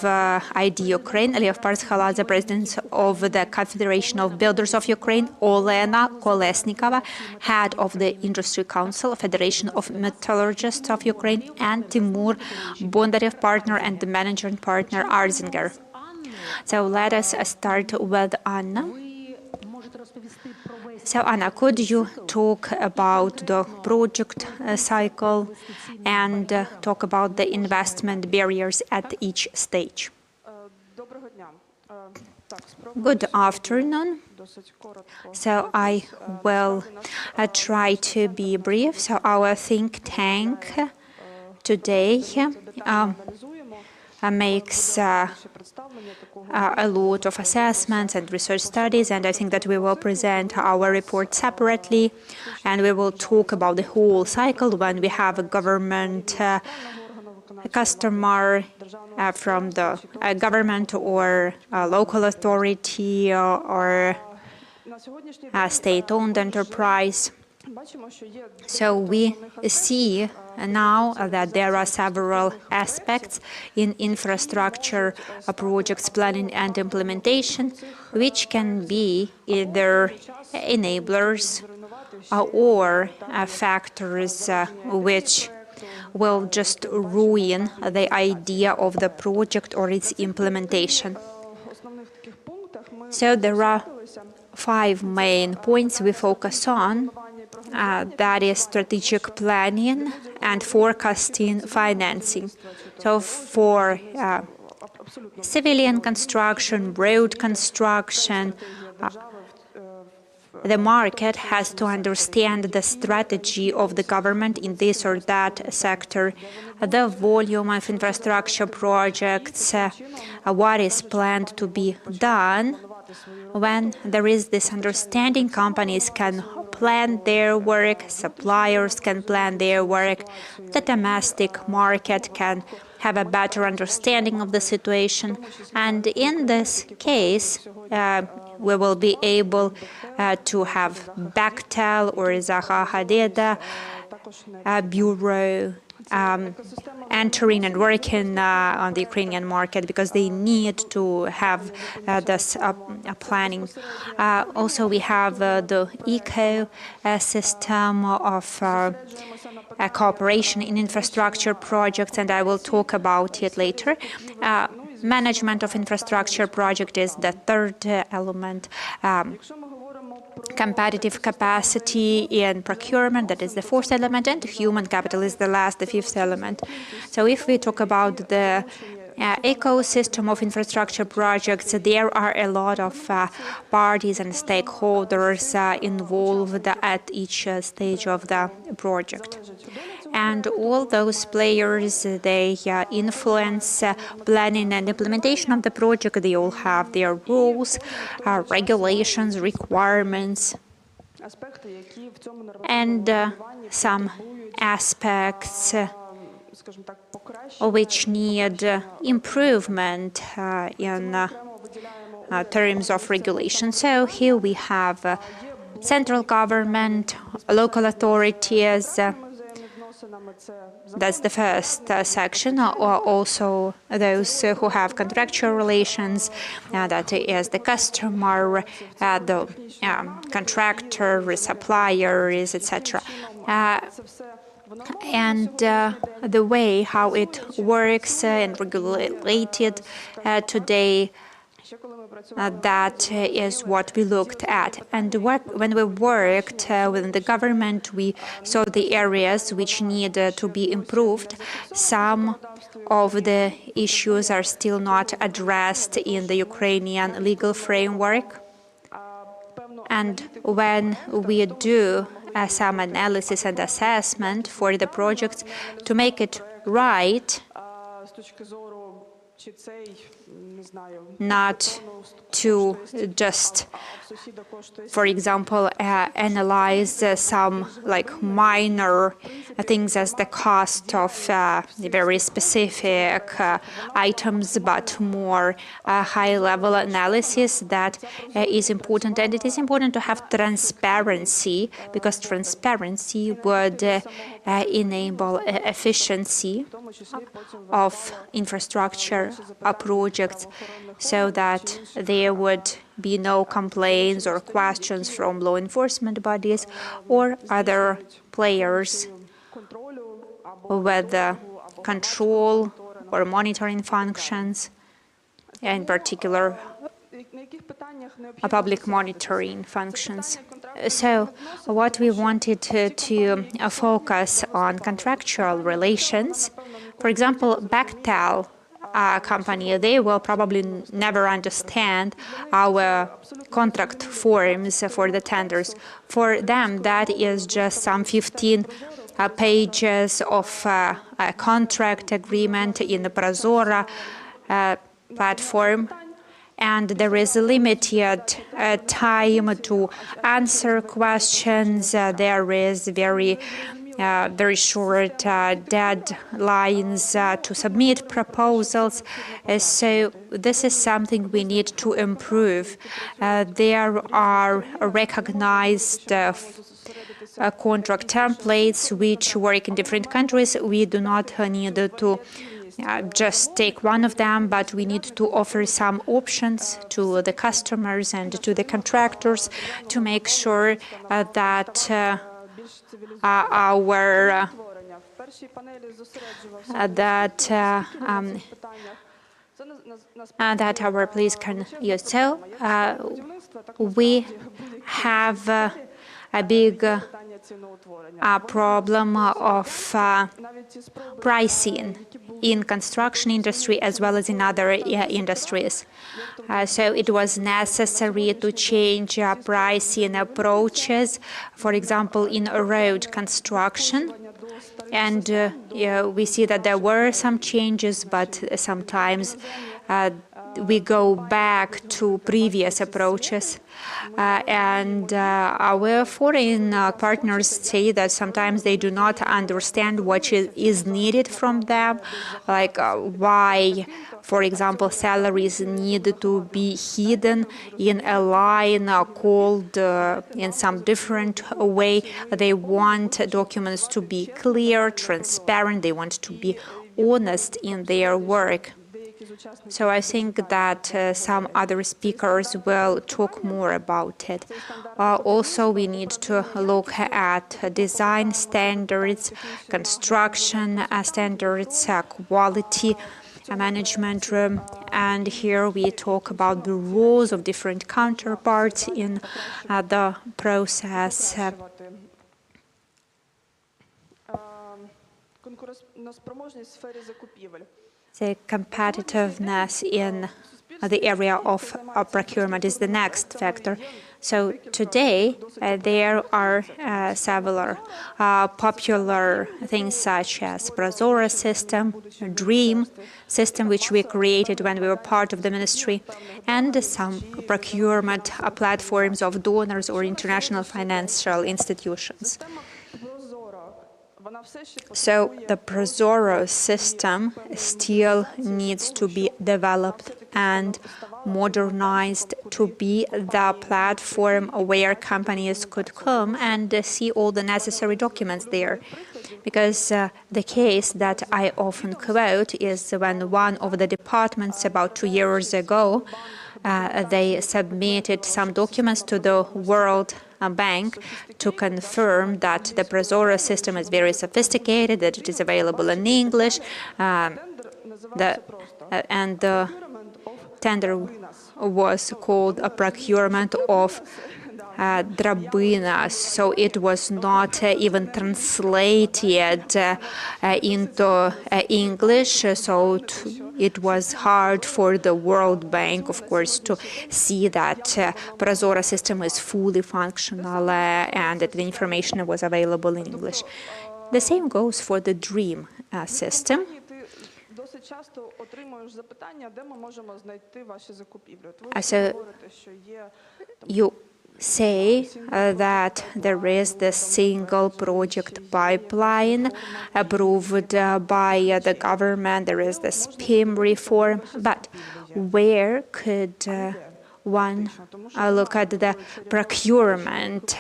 ID Ukraine, Lev Parshaladze, president of the Confederation of Builders of Ukraine, Olena Kolesnikova, head of the Industry Council, Federation of Metallurgists of Ukraine, and Timur Bondarev, partner and the managing partner, Arzinger. So let us start with Anna. So Anna, could you talk about the project cycle and talk about the investment barriers at each stage? Good afternoon. So I will try to be brief. So our think tank today makes a lot of assessments and research studies, and I think that we will present our report separately, and we will talk about the whole cycle when we have a government customer from the government or local authority or state-owned enterprise. So we see now that there are several aspects in infrastructure projects planning and implementation, which can be either enablers or factors which will just ruin the idea of the project or its implementation. So there are 5 main points we focus on. That is strategic planning and forecasting financing. So for civilian construction, road construction, the market has to understand the strategy of the government in this or that sector, the volume of infrastructure projects, what is planned to be done. When there is this understanding, companies can plan their work, suppliers can plan their work, the domestic market can have a better understanding of the situation. And in this case, we will be able to have Bechtel or Zaha Hadida bureau entering and working on the Ukrainian market, because they need to have this planning. Also, we have the ecosystem of cooperation in infrastructure projects, and I will talk about it later. Management of infrastructure project is the third element. Competitive capacity in procurement, that is the fourth element, and human capital is the last, the fifth element. So if we talk about the ecosystem of infrastructure projects, there are a lot of parties and stakeholders involved at each stage of the project. And all those players, they influence planning and implementation of the project. They all have their rules, regulations, requirements, and some aspects which need improvement in terms of regulation. So here we have central government, local authorities. That's the first section, or also those who have contractual relations, that is the customer, the contractor, suppliers, etc. And the way how it works and regulated today, that is what we looked at. And when we worked within the government, we saw the areas which need to be improved. Some of the issues are still not addressed in the Ukrainian legal framework. And when we do some analysis and assessment for the projects to make it right, not to just, for example, analyze some minor things as the cost of very specific items, but more high-level analysis that is important. And it is important to have transparency, because transparency would enable efficiency of infrastructure projects, so that there would be no complaints or questions from law enforcement bodies or other players with control or monitoring functions, in particular public monitoring functions. So what we wanted to focus on contractual relations. For example, Bechtel company, they will probably never understand our contract forms for the tenders. For them, that is just some 15 pages of a contract agreement in the Prozora platform, and there is a limited time to answer questions. There is very short deadlines to submit proposals. So this is something we need to improve. There are recognized contract templates which work in different countries. We do not need to just take one of them, but we need to offer some options to the customers and to the contractors to make sure that that our police can use. So we have a big problem of pricing in construction industry as well as in other industries. So it was necessary to change pricing approaches, for example, in road construction. And we see that there were some changes, but sometimes we go back to previous approaches. And our foreign partners say that sometimes they do not understand what is needed from them, like why, for example, salaries need to be hidden in a line called in some different way. They want documents to be clear, transparent. They want to be honest in their work. So I think that some other speakers will talk more about it. Also, we need to look at design standards, construction standards, quality management, and here we talk about the roles of different counterparts in the process. The competitiveness in the area of procurement is the next factor. So today, there are several popular things such as Prozora system, Dream system, which we created when we were part of the ministry, and some procurement platforms of donors or international financial institutions. So the Prozora system still needs to be developed and modernized to be the platform where companies could come and see all the necessary documents there. Because the case that I often quote is when one of the departments about 2 years ago, they submitted some documents to the World Bank to confirm that the Prozora system is very sophisticated, that it is available in English, and the tender was called a procurement of Drabina, so it was not even translated into English, so it was hard for the World Bank, of course, to see that Prozora system is fully functional and that the information was available in English. The same goes for the Dream system. So you say that there is the single project pipeline approved by the government, there is the SPIM reform, but where could one look at the procurement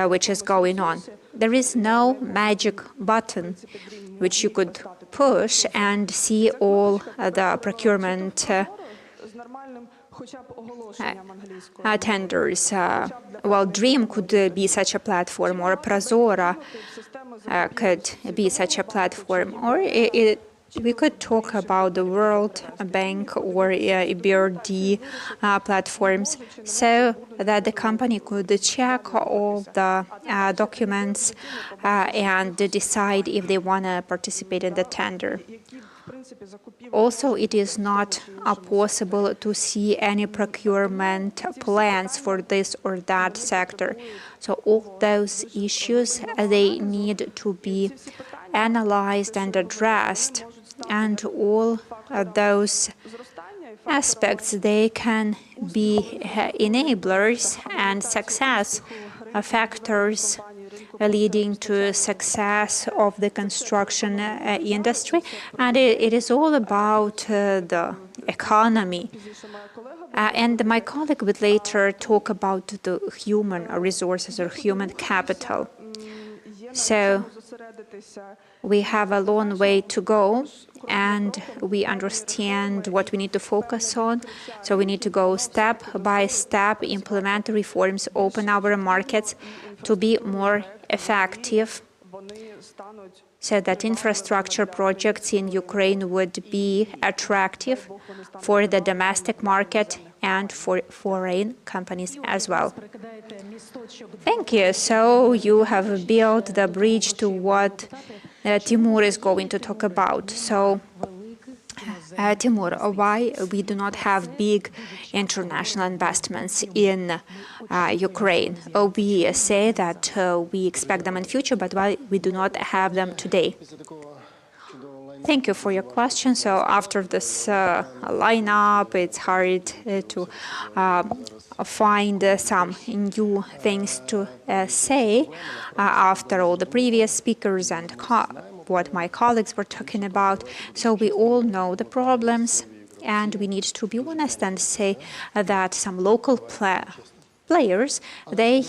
which is going on? There is no magic button which you could push and see all the procurement tenders. Well, Dream could be such a platform, or Prozora could be such a platform, or we could talk about the World Bank or EBRD platforms, so that the company could check all the documents and decide if they want to participate in the tender. Also, it is not possible to see any procurement plans for this or that sector. So all those issues, they need to be analyzed and addressed, and all those aspects, they can be enablers and success factors leading to success of the construction industry, and it is all about the economy. And my colleague would later talk about the human resources or human capital. So we have a long way to go, and we understand what we need to focus on. So we need to go step by step, implement reforms, open our markets to be more effective, so that infrastructure projects in Ukraine would be attractive for the domestic market and for foreign companies as well. Thank you. So you have built the bridge to what Timur is going to talk about. So Timur, why we do not have big international investments in Ukraine? We say that we expect them in future, but why we do not have them today? Thank you for your question. So after this lineup, it's hard to find some new things to say after all the previous speakers and what my colleagues were talking about. So we all know the problems, and we need to be honest and say that some local players, they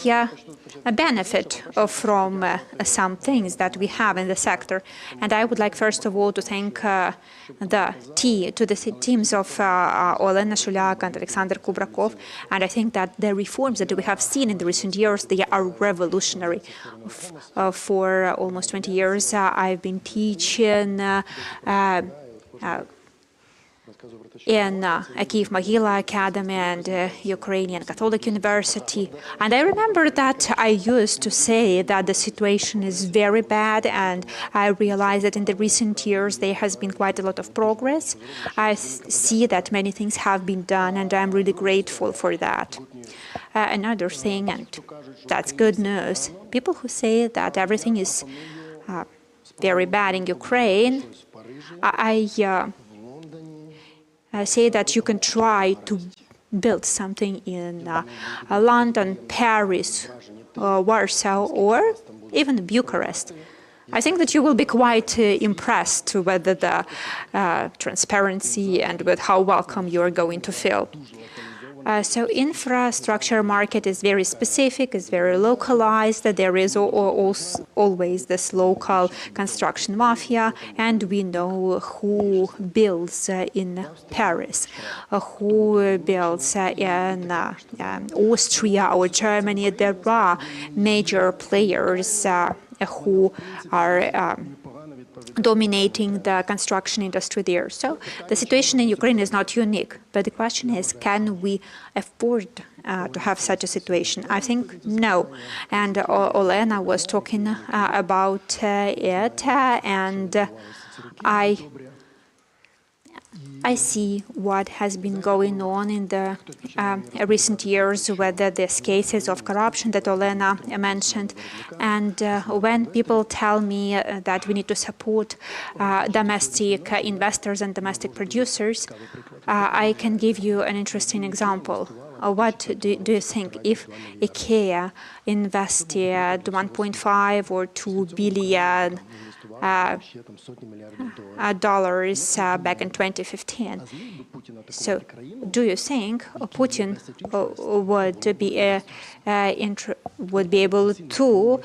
benefit from some things that we have in the sector. And I would like, first of all, to thank the teams of Olena Shulyak and Alexander Kubrakov. And I think that the reforms that we have seen in the recent years, they are revolutionary. For almost 20 years, I've been teaching in Kyiv Могила Academy and Ukrainian Catholic University. And I remember that I used to say that the situation is very bad, and I realized that in the recent years there has been quite a lot of progress. I see that many things have been done, and I'm really grateful for that. Another thing, and that's good news, people who say that everything is very bad in Ukraine, I say that you can try to build something in London, Paris, Warsaw, or even Bucharest. I think that you will be quite impressed with the transparency and with how welcome you are going to feel. So infrastructure market is very specific, is very localized. There is always this local construction mafia, and we know who builds in Paris, who builds in Austria or Germany. There are major players who are dominating the construction industry there. So the situation in Ukraine is not unique, but the question is, can we afford to have such a situation? I think no. And Olena was talking about it, and I see what has been going on in the recent years, whether these cases of corruption that Olena mentioned. And when people tell me that we need to support domestic investors and domestic producers, I can give you an interesting example. What do you think if IKEA invested 1.5 or 2 billion dollars back in 2015? So, do you think Putin would be able to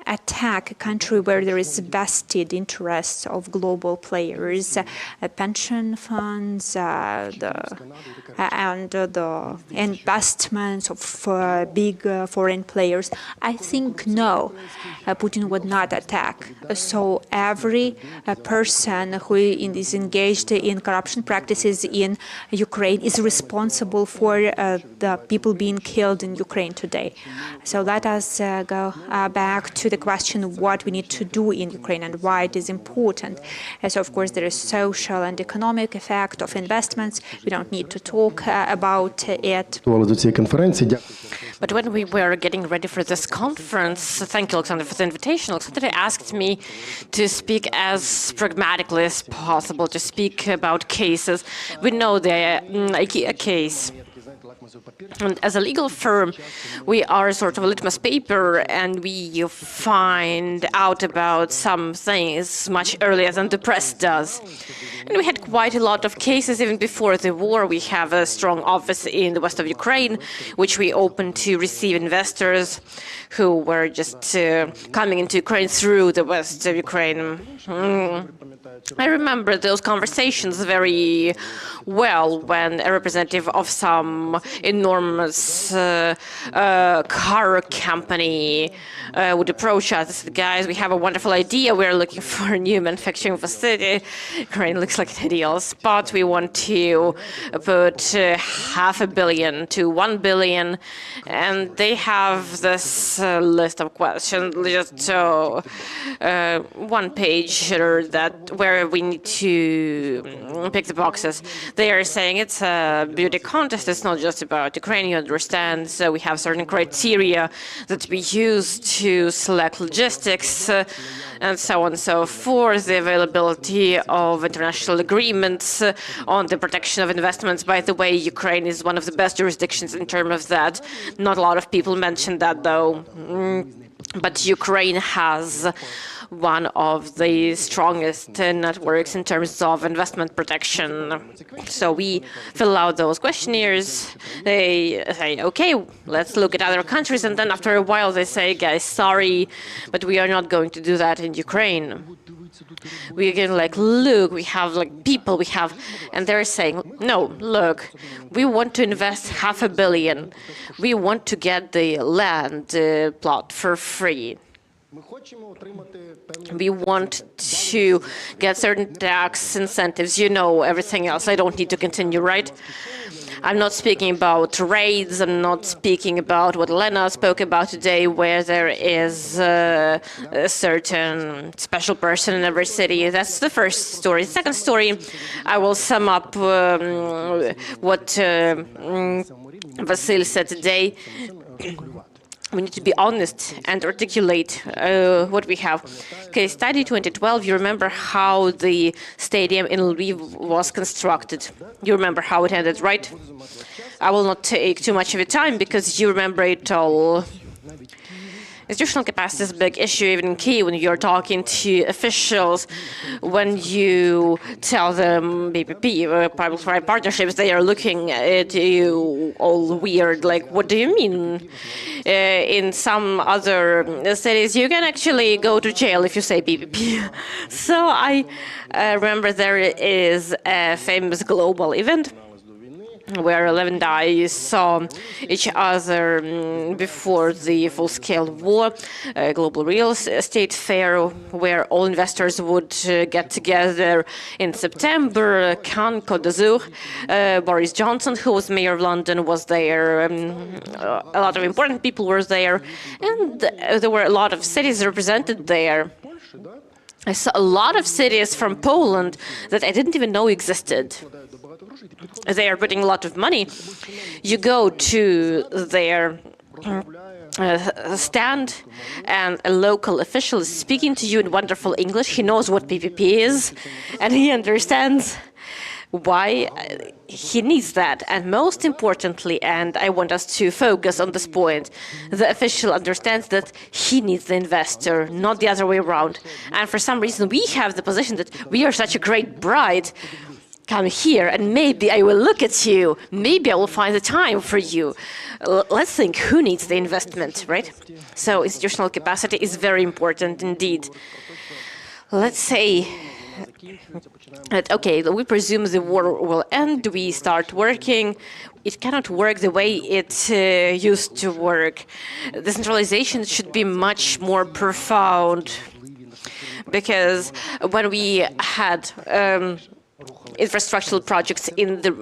attack a country where there is vested interests of global players, pension funds, and the investments of big foreign players? I think no, Putin would not attack. So every person who is engaged in corruption practices in Ukraine is responsible for the people being killed in Ukraine today. So let us go back to the the question what we need to do in Ukraine and why it is important. So, of course, there is social and economic effect of investments. We don't need to talk about it. But when we were getting ready for this conference, thank you, Alexander, for the invitation. Alexander asked me to speak as pragmatically as possible, to speak about cases. We know the IKEA case. And as a legal firm, we are sort of a litmus paper, and we find out about some things much earlier than the press does. And we had quite a lot of cases even before the war. We have a strong office in the west of Ukraine, which we opened to receive investors who were just coming into Ukraine through the west of Ukraine. I remember those conversations very well when a representative of some enormous car company would approach us. Guys, we have a wonderful idea. We're looking for a new manufacturing facility. Ukraine looks like an ideal spot. We want to put $500 million to $1 billion. And they have this list of questions, just one page where we need to pick the boxes. They are saying it's a beauty contest. It's not just about Ukraine, you understand. So we have certain criteria that we use to select logistics and so on and so forth, the availability of international agreements on the protection of investments. By the way, Ukraine is one of the best jurisdictions in terms of that. Not a lot of people mention that, though. But Ukraine has one of the strongest networks in terms of investment protection. So we fill out those questionnaires. They say, okay, let's look at other countries. And then after a while, they say, guys, sorry, but we are not going to do that in Ukraine. We again look, we have people, and they're saying, no, look, we want to invest $500 million. We want to get the land plot for free. We want to get certain tax incentives, everything else. I don't need to continue, right? I'm not speaking about raids. I'm not speaking about what Lena spoke about today, where there is a certain special person in every city. That's the first story. The second story, I will sum up what Vasil said today. We need to be honest and articulate what we have. Case study 2012, you remember how the stadium in Lviv was constructed. You remember how it ended, right? I will not take too much of your time because you remember it all. Institutional capacity is a big issue even in Kyiv when you're talking to officials, when you tell them BPP, public-private partnerships, they are looking at you all weird, like, what do you mean? In some other cities, you can actually go to jail if you say BPP. So I remember there is a famous global event where 11 guys saw each other before the full-scale war, a global real estate fair where all investors would get together in September. Khan, Côte d'Azur, Boris Johnson, who was mayor of London, was there. A lot of important people were there, and there were a lot of cities represented there. I saw a lot of cities from Poland that I didn't even know existed. They are putting a lot of money. You go to their stand and a local official is speaking to you in wonderful English. He knows what PPP is and he understands why he needs that. And most importantly, and I want us to focus on this point, the official understands that he needs the investor, not the other way around. And for some reason, we have the position that we are such a great bride. Come here and maybe I will look at you. Maybe I will find the time for you. Let's think who needs the investment, right? So institutional capacity is very important indeed. Let's say that, okay, we presume the war will end, we start working. It cannot work the way it used to work. Decentralization should be much more profound because when we had infrastructural projects in the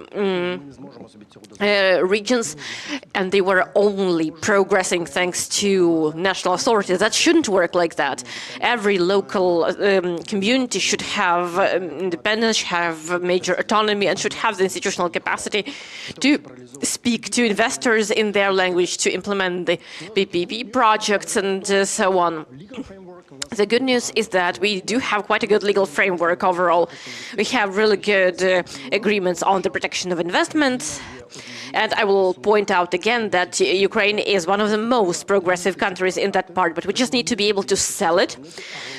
regions, and they were only progressing thanks to national authorities. That shouldn't work like that. Every local community should have independence, have major autonomy, and should have the institutional capacity to speak to investors in their language, to implement the PPP projects, and so on. The good news is that we do have quite a good legal framework overall. We have really good agreements on the protection of investments. And I will point out again that Ukraine is one of the most progressive countries in that part, but we just need to be able to sell it.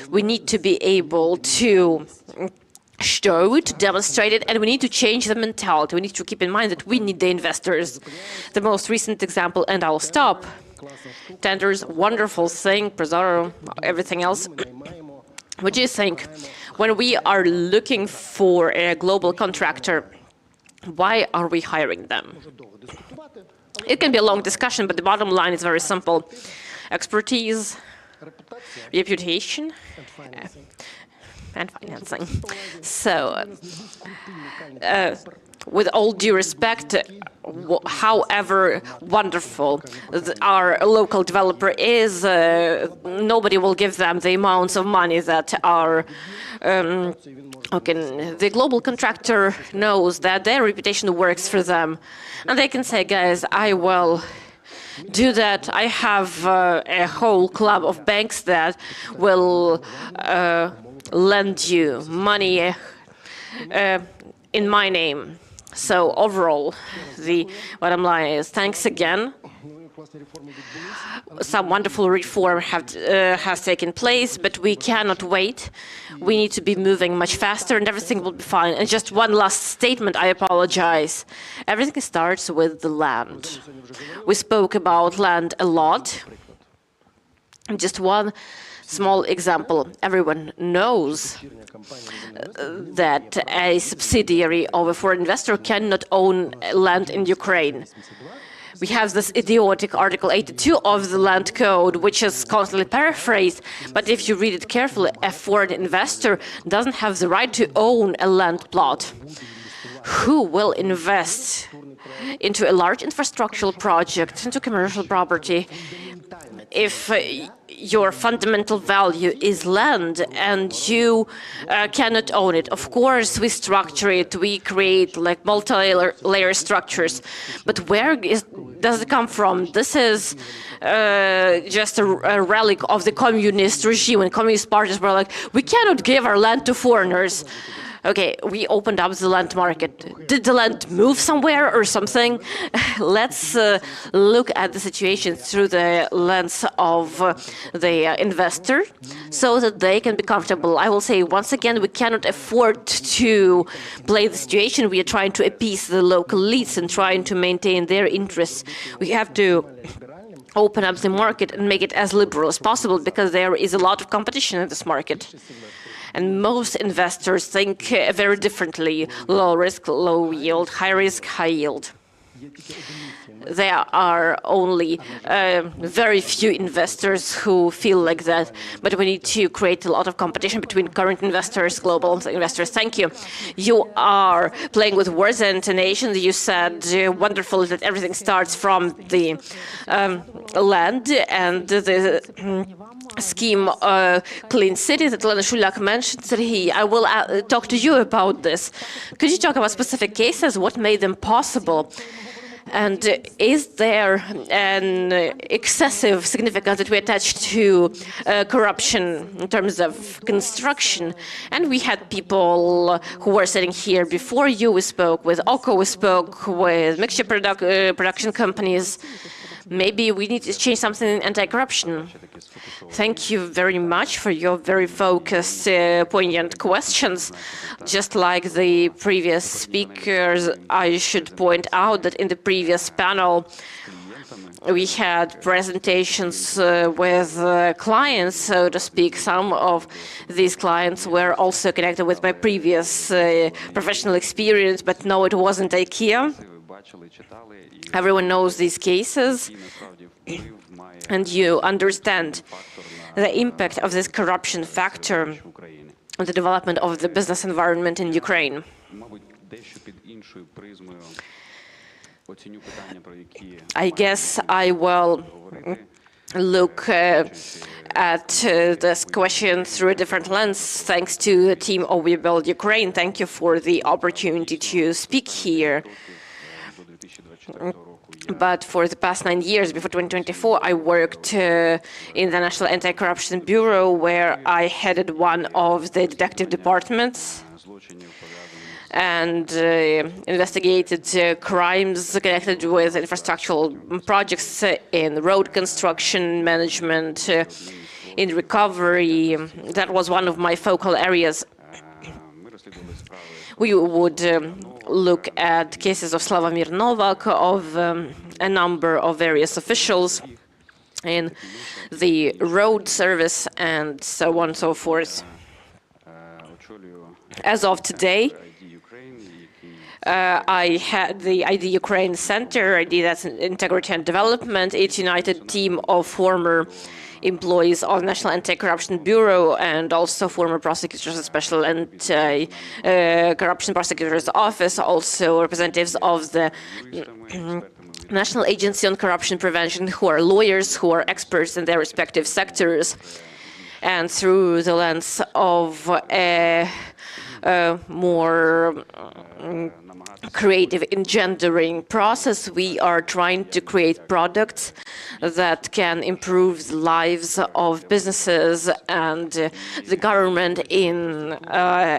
We need to be able to show it, to demonstrate it, and we need to change the mentality. We need to keep in mind that we need the investors. The most recent example, and I'll stop, tenders, wonderful thing, Prozoro, everything else. What do you think? When we are looking for a global contractor, why are we hiring them? It can be a long discussion, but the bottom line is very simple. Expertise, reputation, and financing. So, with all due respect, however wonderful our local developer is, nobody will give them the amounts of money that are okay. The global contractor knows that their reputation works for them, and they can say, guys, I will do that. I have a whole club of banks that will lend you money in my name. So overall, the bottom line is thanks again. Some wonderful reform has taken place, but we cannot wait. We need to be moving much faster, and everything will be fine. And just one last statement, I apologize. Everything starts with the land. We spoke about land a lot. Just one small example. Everyone knows that a subsidiary of a foreign investor cannot own land in Ukraine. We have this idiotic Article 82 of the Land Code, which is constantly paraphrased. But if you read it carefully, a foreign investor doesn't have the right to own a land plot. Who will invest into a large infrastructural project, into commercial property, if your fundamental value is land and you cannot own it? Of course, we structure it, we create like multi-layer structures, but where does it come from? This is just a relic of the communist regime, and communist parties were like, we cannot give our land to foreigners. Okay, we opened up the land market. Did the land move somewhere or something? Let's look at the situation through the lens of the investor so that they can be comfortable. I will say once again, we cannot afford to play the situation. We are trying to appease the local elites and trying to maintain their interests. We have to open up the market and make it as liberal as possible, because there is a lot of competition in this market. And most investors think very differently: low risk, low yield, high risk, high yield. There are only very few investors who feel like that, but we need to create a lot of competition between current investors, global investors. Thank you. You are playing with words and intonations. You said wonderful that everything starts from the land, and the scheme Clean City that Lena Shulak mentioned. I will talk to you about this. Could you talk about specific cases? What made them possible? And is there an excessive significance that we attach to corruption in terms of construction? And we had people who were sitting here before you. We spoke with OCO, we spoke with mixture production companies. Maybe we need to change something in anti-corruption. Thank you very much for your very focused, poignant questions. Just like the previous speakers, I should point out that in the previous panel, we had presentations with clients, so to speak. Some of these clients were also connected with my previous professional experience, but no, it wasn't IKEA. Everyone knows these cases, and you understand the impact of this corruption factor the development of the business environment in Ukraine. I guess I will look at this question through a different lens, thanks to the team of We Build Ukraine. Thank you for the opportunity to speak here. But for the past 9 years, before 2024, I worked in the National Anti-Corruption Bureau, where I headed one of the detective departments and investigated crimes connected with infrastructural projects in road construction, management, in recovery. That was one of my focal areas. We would look at cases of Slavomir Novak, of a number of various officials in the road service, and so on and so forth. As of today, I had the ID Ukraine Center. ID, that's Integrity and Development. It's a united team of former employees of National Anti-Corruption Bureau and also former prosecutors of Special Anti-Corruption Prosecutor's Office, also representatives of the National Agency on Corruption Prevention, who are lawyers, who are experts in their respective sectors. And through the lens of a more creative engendering process, we are trying to create products that can improve the lives of businesses and the government in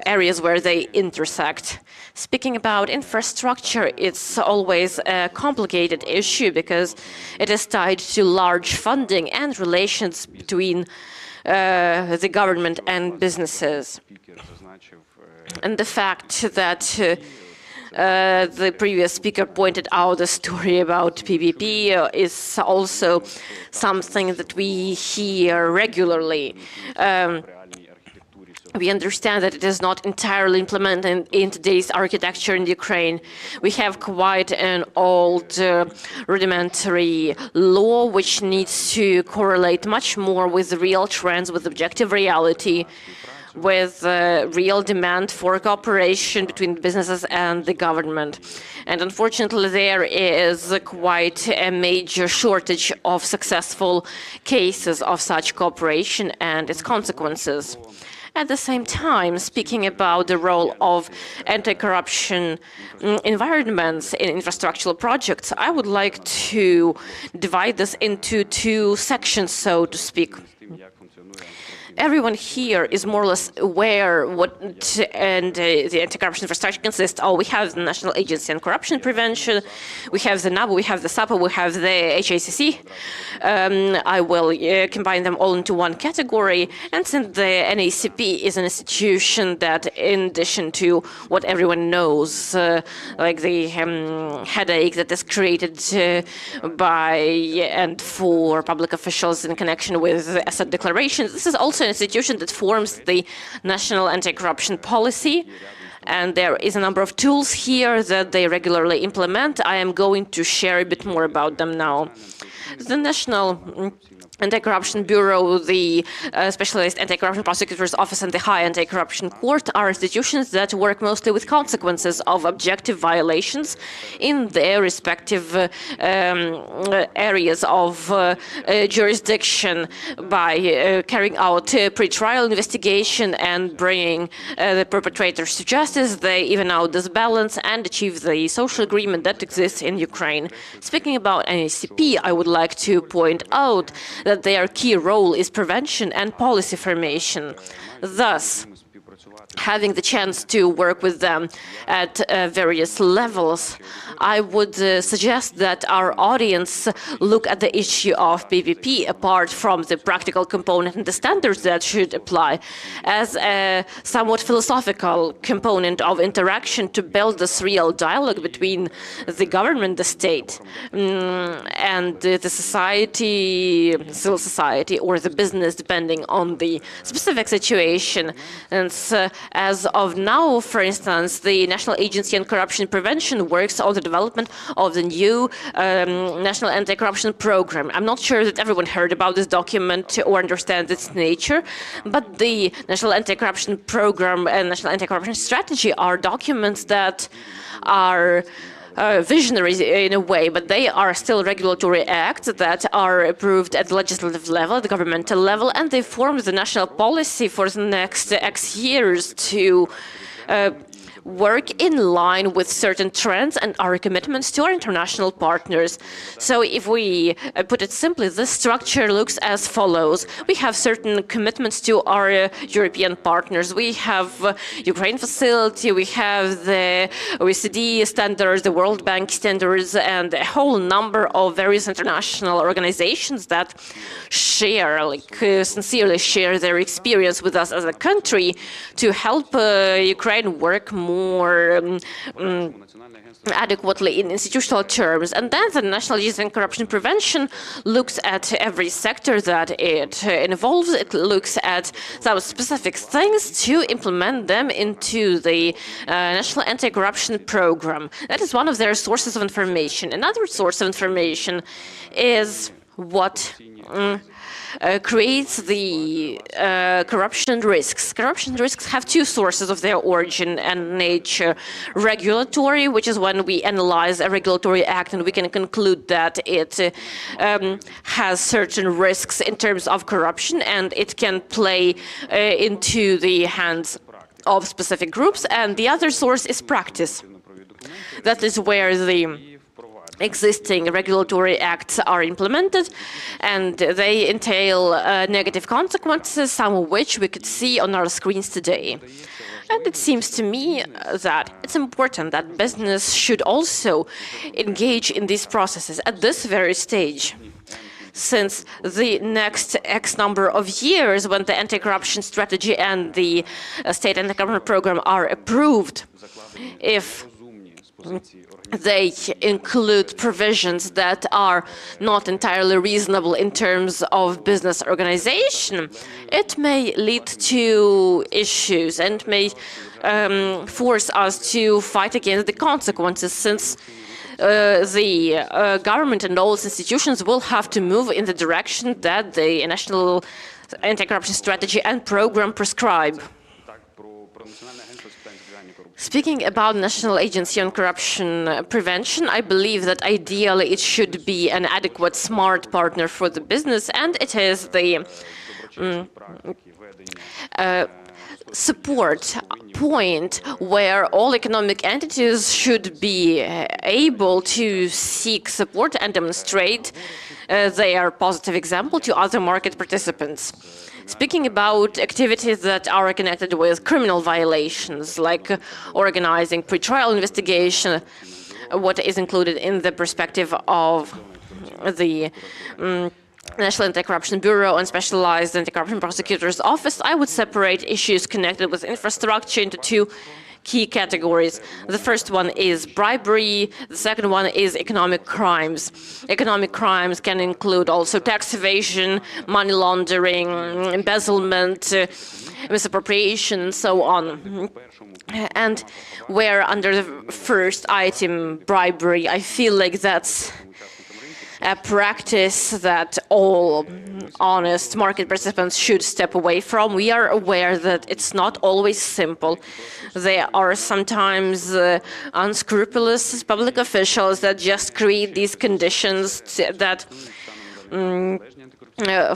areas where they intersect. Speaking about infrastructure, it's always a complicated issue because it is tied to large funding and relations between the government and businesses. And the fact that the previous speaker pointed out the story about PPP is also something that we hear regularly. We understand that it is not entirely implemented in today's architecture in Ukraine. We have quite an old rudimentary law which needs to correlate much more with the real trends, with objective reality, with real demand for cooperation between businesses and the government. And unfortunately, there is quite a major shortage of successful cases of such cooperation and its consequences. At the same time, speaking about the role of anti-corruption environments in infrastructural projects, I would like to divide this into two sections, so to speak. Everyone here is more or less aware what the anti-corruption infrastructure consists of. We have the National Agency on Corruption Prevention, we have the NABU, we have the SAPA, we have the HACC. I will combine them all into one category. And since the NACP is an institution that, in addition to what everyone knows, like the headache that is created by and for public officials in connection with asset declarations, this is also an institution that forms the national anti-corruption policy, and there is a number of tools here that they regularly implement. I am going to share a bit more about them now. The National Anti-Corruption Bureau, the Specialized Anti-Corruption Prosecutor's Office, and the High Anti-Corruption Court are institutions that work mostly with consequences of objective violations in their respective areas of jurisdiction by carrying out pre-trial investigation and bringing the perpetrators to justice. They even out this balance and achieve the social agreement that exists in Ukraine. Speaking about NACP, I would like to point out that their key role is prevention and policy formation. Thus, having the chance to work with them at various levels, I would suggest that our audience look at the issue of PPP apart from the practical component and the standards that should apply as a somewhat philosophical component of interaction to build this real dialogue between the government, the state, and the society, civil society, or the business, depending on the specific situation. And because as of now, for instance, the National Agency on Corruption Prevention works on the development of the new National Anti-Corruption Program. I'm not sure that everyone heard about this document or understands its nature, but the National Anti-Corruption Program and National Anti-Corruption Strategy are documents that are visionaries in a way, but they are still regulatory acts that are approved at the legislative level, the governmental level, and they form the national policy for the next X years to work in line with certain trends and our commitments to our international partners. So if we put it simply, this structure looks as follows. We have certain commitments to our European partners. We have Ukraine facility, we have the OECD standards, the World Bank standards, and a whole number of various international organizations that share, sincerely share their experience with us as a country to help Ukraine work more adequately in institutional terms. And then the National Agency on Corruption Prevention looks at every sector that it involves. It looks at some specific things to implement them into the National Anti-Corruption Program. That is one of their sources of information. Another source of information is what creates the corruption risks. Corruption risks have two sources of their origin and nature. Regulatory, which is when we analyze a regulatory act and we can conclude that it has certain risks in terms of corruption and it can play into the hands of specific groups. And the other source is practice. That is where the existing regulatory acts are implemented, and they entail negative consequences, some of which we could see on our screens today. And it seems to me that it's important that business should also engage in these processes at this very stage, since the next X number of years, when the anti-corruption strategy and the state anti-corruption program are approved, if they include provisions that are not entirely reasonable in terms of business organization, it may lead to issues and may force us to fight against the consequences, since the government and all its institutions will have to move in the direction that the National Anti-Corruption Strategy and Program prescribe. Speaking about National Agency on Corruption Prevention, I believe that ideally it should be an adequate, smart partner for the business, and it is the support point where all economic entities should be able to seek support and demonstrate their positive example to other market participants. Speaking about activities that are connected with criminal violations, like organizing pre-trial investigation, what is included in the perspective of the National Anti-Corruption Bureau and Specialized Anti-Corruption Prosecutor's Office, I would separate issues connected with infrastructure into two key categories. The first one is bribery, the second one is economic crimes. Economic crimes can include also tax evasion, money laundering, embezzlement, misappropriation, and so on. And where under the first item, bribery, I feel like that's a practice that all honest market participants should step away from. We are aware that it's not always simple. There are sometimes unscrupulous public officials that just create these conditions that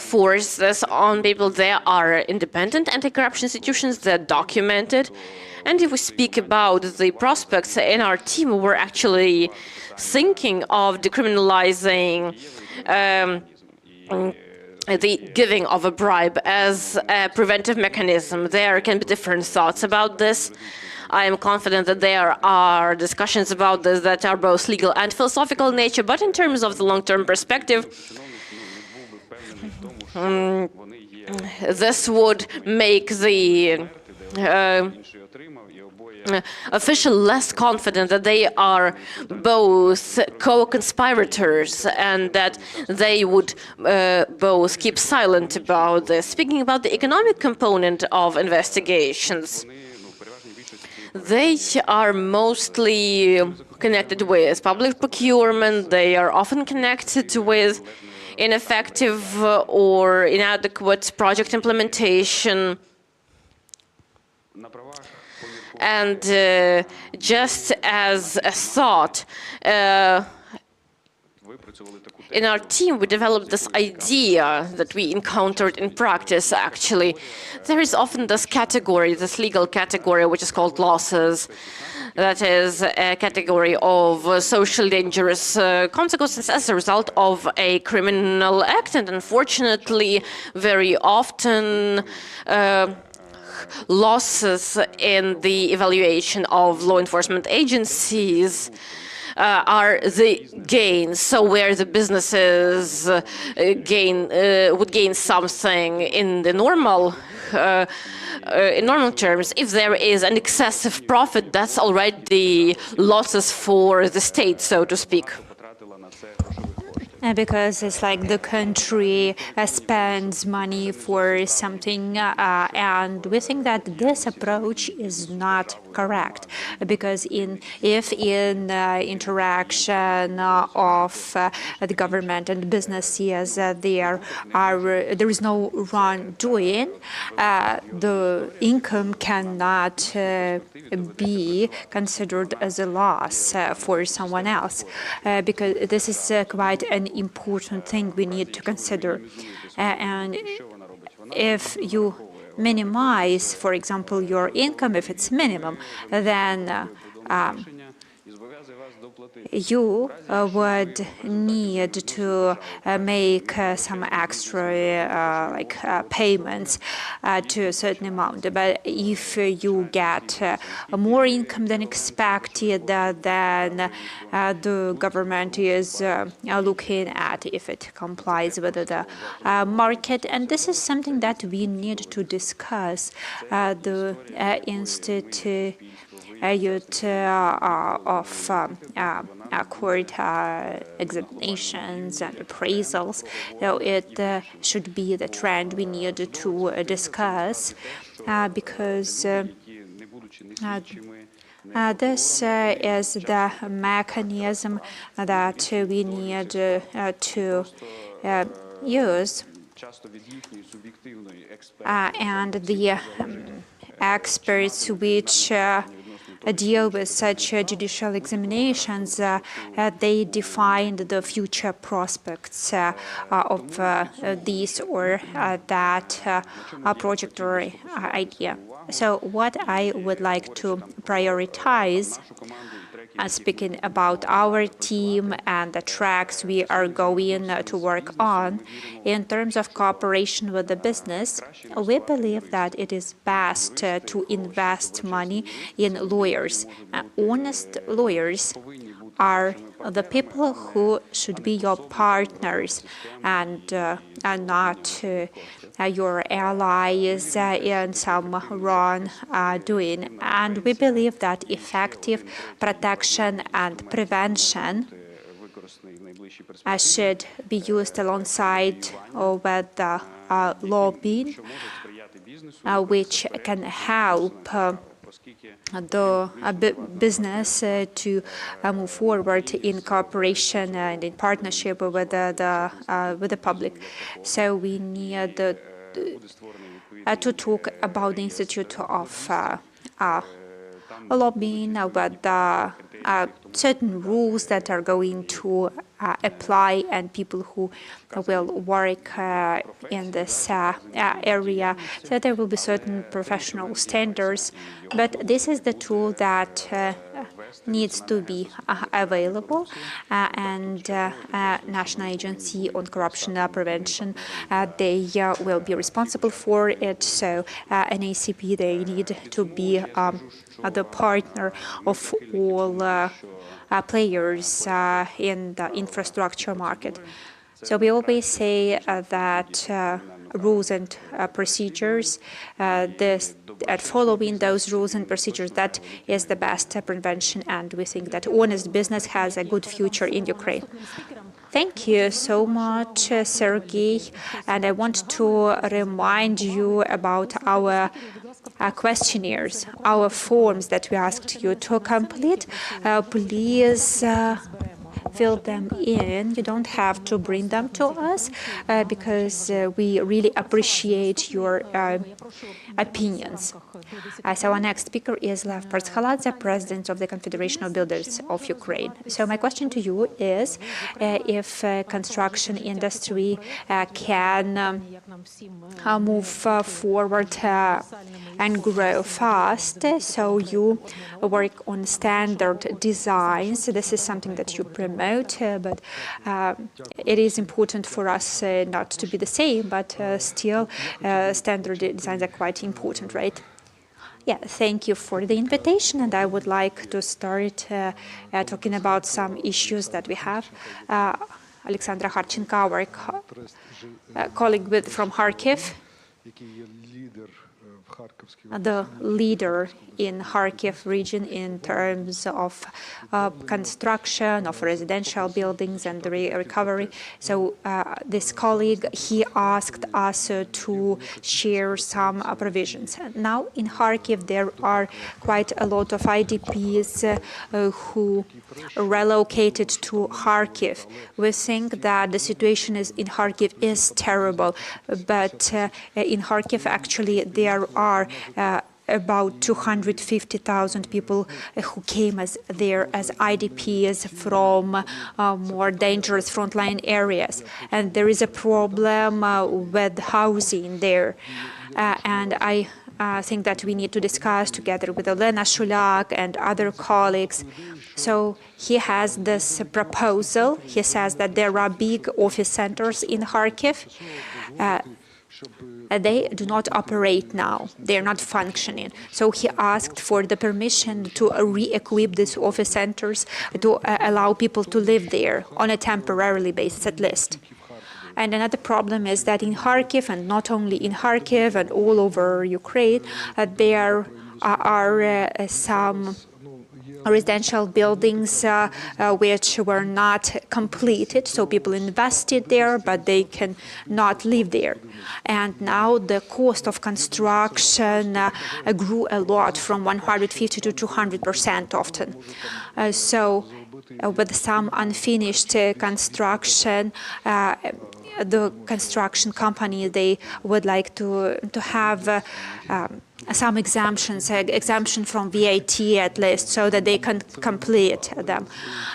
force this on people. There are independent anti-corruption institutions that document it. And if we speak about the prospects in our team, we're actually thinking of decriminalizing the giving of a bribe as a preventive mechanism. There can be different thoughts about this. I am confident that there are discussions about this that are both legal and philosophical in nature, but in terms of the long-term perspective, this would make the official less confident that they are both co-conspirators and that they would both keep silent about this. Speaking about the economic component of investigations, they are mostly connected with public procurement. They are often connected with ineffective or inadequate project implementation. And just as a thought, in our team, we developed this idea that we encountered in practice, actually. There is often this category, this legal category, which is called losses. That is a category of socially dangerous consequences as a result of a criminal act. And unfortunately, very often, losses in the evaluation of law enforcement agencies are the gains. So where the businesses would gain something in the normal in normal terms, if there is an excessive profit, that's already losses for the state, so to speak. Because it's like the country spends money for something, and we think that this approach is not correct. Because if in interaction of the government and businesses there is no wrongdoing, the income cannot be considered as a loss for someone else, because this is quite an important thing we need to consider. And if you minimize, for example, your income, if it's minimum, then you would need to make some extra payments to a certain amount. But if you get more income than expected, then the government is looking at if it complies with the market. And this is something that we need to discuss. The Institute of court examinations and appraisals. So it should be the trend we need to discuss, because this is the mechanism that we need to use, and the experts which deal with such judicial examinations, they defined the future prospects of this or that project or idea. So what I would like to prioritize, speaking about our team and the tracks we are going to work on, in terms of cooperation with the business, we believe that it is best to invest money in lawyers. Honest lawyers are the people who should be your partners and not your allies in some wrongdoing. And we believe that effective protection and prevention should be used alongside with the lobbying, which can help the business to move forward in cooperation and in partnership with the public. So we need to talk about the Institute of lobbying, with certain rules that are going to apply, and people who will work in this area. So there will be certain professional standards, but this is the tool that needs to be available, and National Agency on Corruption Prevention, they will be responsible for it. So NACP, they need to be the partner of all players in the infrastructure market. So we always say that rules and procedures. And following those rules and procedures, that is the best prevention, and we think that honest business has a good future in Ukraine. Thank you so much, Sergey. And I want to remind you about our questionnaires, our forms that we asked you to complete. Please fill them in. You don't have to bring them to us because we really appreciate your opinions. So our next speaker is Lev Partshaladze, President of the Confederation of Builders of Ukraine. So my question to you is if construction industry can move forward and grow fast. So you work on standard designs. This is something that you promote, but it is important for us not to be the same, but still standard designs are quite important, right? Yeah, thank you for the invitation, and I would like to start talking about some issues that we have. Alexandra Harchenko, our colleague from Kharkiv, the leader in Kharkiv region in terms of construction of residential buildings and recovery. So this colleague, he asked us to share some provisions. Now in Kharkiv there are quite a lot of IDPs who relocated to Kharkiv. We think that the situation in Kharkiv is terrible, but in Kharkiv actually there are about 250,000 people who came there as IDPs from more dangerous frontline areas. And there is a problem with housing there. And I think that we need to discuss together with Elena Shulyak and other colleagues. So he has this proposal. He says that there are big office centers in Kharkiv. They do not operate now. They are not functioning. So he asked for the permission to re-equip these office centers to allow people to live there on a temporary basis at least. And another problem is that in Kharkiv, and not only in Kharkiv and all over Ukraine, there are some residential buildings which were not completed, so people invested there, but they can not live there. And now the cost of construction grew a lot, from 150 to 200% often. So with some unfinished construction, the construction company, they would like to have some exemption from VAT at least, so that they can complete them.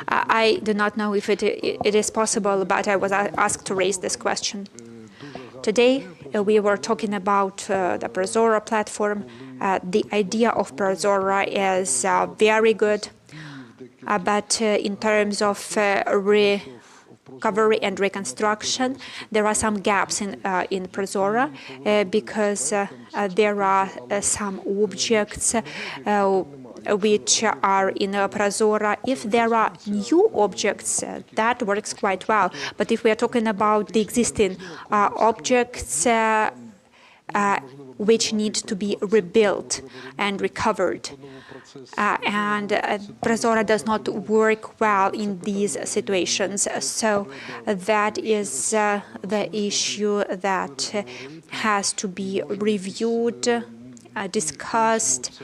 I do not know if it is possible, but I was asked to raise this question. Today, we were talking about the Prozora platform. The idea of Prozora is very good, but in terms of recovery and reconstruction, there are some gaps in Prozora because there are some objects which are in Prozora. If there are new objects, that works quite well. But if we are talking about the existing objects which need to be rebuilt and recovered, and Prozora does not work well in these situations. So that is the issue that has to be reviewed, discussed,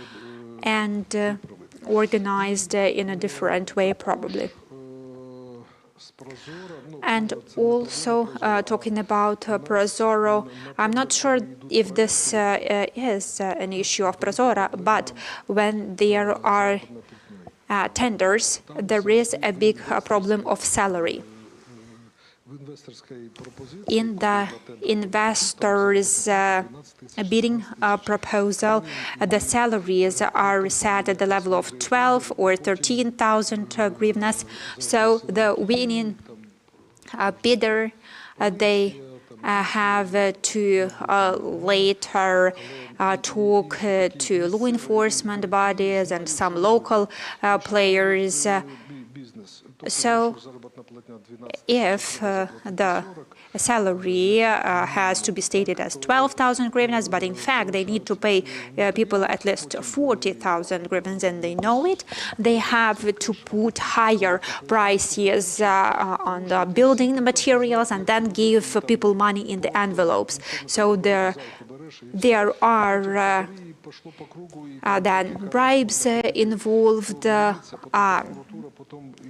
and organized in a different way, probably. And also talking about Prozora, I'm not sure if this is an issue of Prozora, but when there are tenders, there is a big problem of salary. In the investors' bidding proposal, the salaries are set at the level of 12 or 13,000 hryvnias. So the winning bidder, they have to later talk to law enforcement bodies and some local players So if the salary has to be stated as 12,000 hryvnias, but in fact they need to pay people at least 40,000 hryvnias and they know it, they have to put higher prices on the building materials and then give people money in the envelopes. So there are then bribes involved,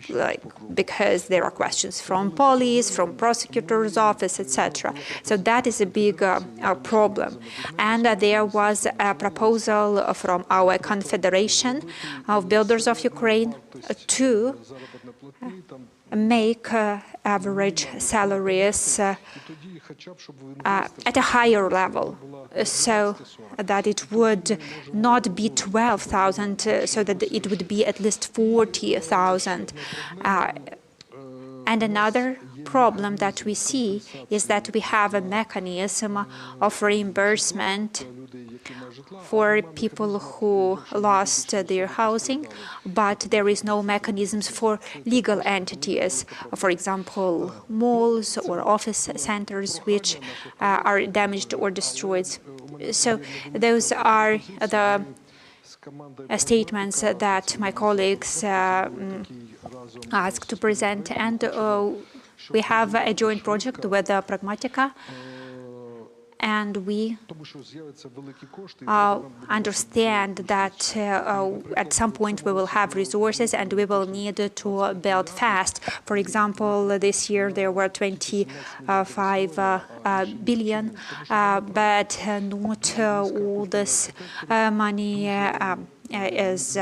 like because there are questions from police, from prosecutor's office, etc. So that is a big problem. And there was a proposal from our Confederation of Builders of Ukraine to make average salaries at a higher level, so that it would not be 12,000, so that it would be at least 40,000. And another problem that we see is that we have a mechanism of reimbursement for people who lost their housing, but there is no mechanisms for legal entities, for example, malls or office centers which are damaged or destroyed. So those are the statements that my colleagues asked to present, and we have a joint project with Pragmatica, and we understand that at some point we will have resources and we will need to build fast. For example, this year there were 25 billion, but not all this money is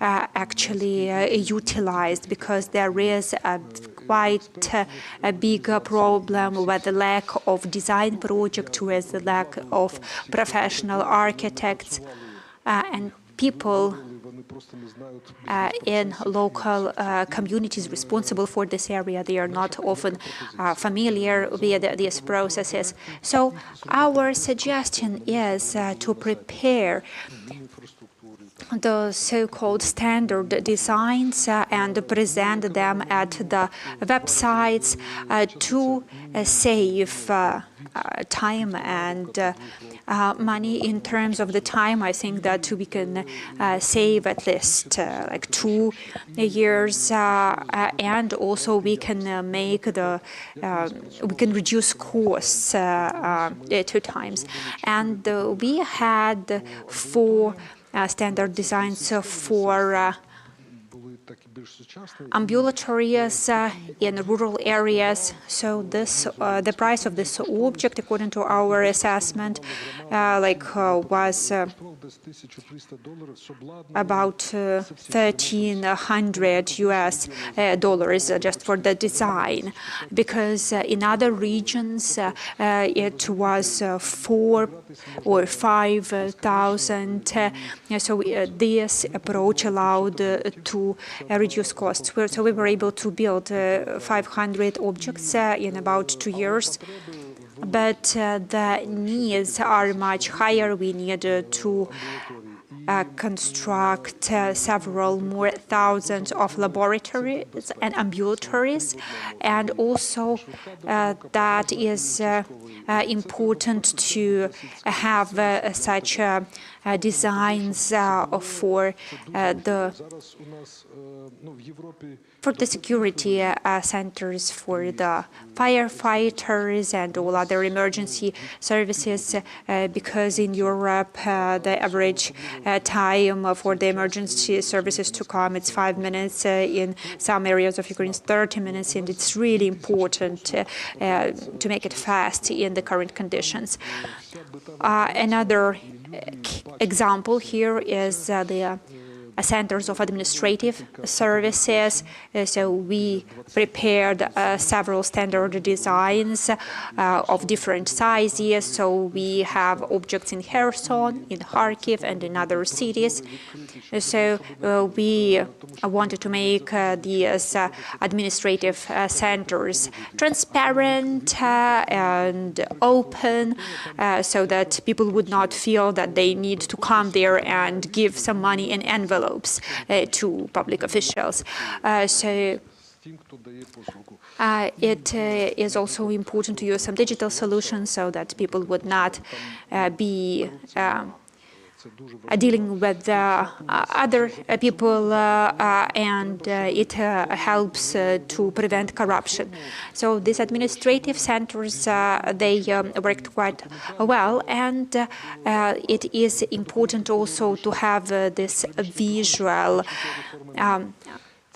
actually utilized, because there is quite a big problem with the lack of design project, with the lack of professional architects and people in local communities responsible for this area. They are not often familiar with these processes. So our suggestion is to prepare the so-called standard designs and present them at the websites to save time and money. In terms of the time, I think that we can save at least like 2 years, and also we can make the we can reduce costs 2 times. And we had 4 standard designs for ambulatories in rural areas. So this the price of this object, according to our assessment, was about $1,300 US just for the design, because in other regions it was 4,000 or 5,000. So this approach allowed to reduce costs. So we were able to build 500 objects in about 2 years. But the needs are much higher. We need to construct several more thousands of laboratories and ambulatories, and also that is important to have such designs for the security centers for the firefighters and all other emergency services, because in Europe the average time for the emergency services to come, it's 5 minutes. In some areas of Ukraine, it's 30 minutes, and it's really important to make it fast in the current conditions. Another example here is the centers of administrative services. So we prepared several standard designs of different sizes. So we have objects in Kherson, in Kyiv, and in other cities. So we wanted to make these administrative centers transparent and open, so that people would not feel that they need to come there and give some money in envelopes to public officials. So It is also important to use some digital solutions so that people would not be dealing with other people, and it helps to prevent corruption. So these administrative centers, they worked quite well, and it is important also to have this visual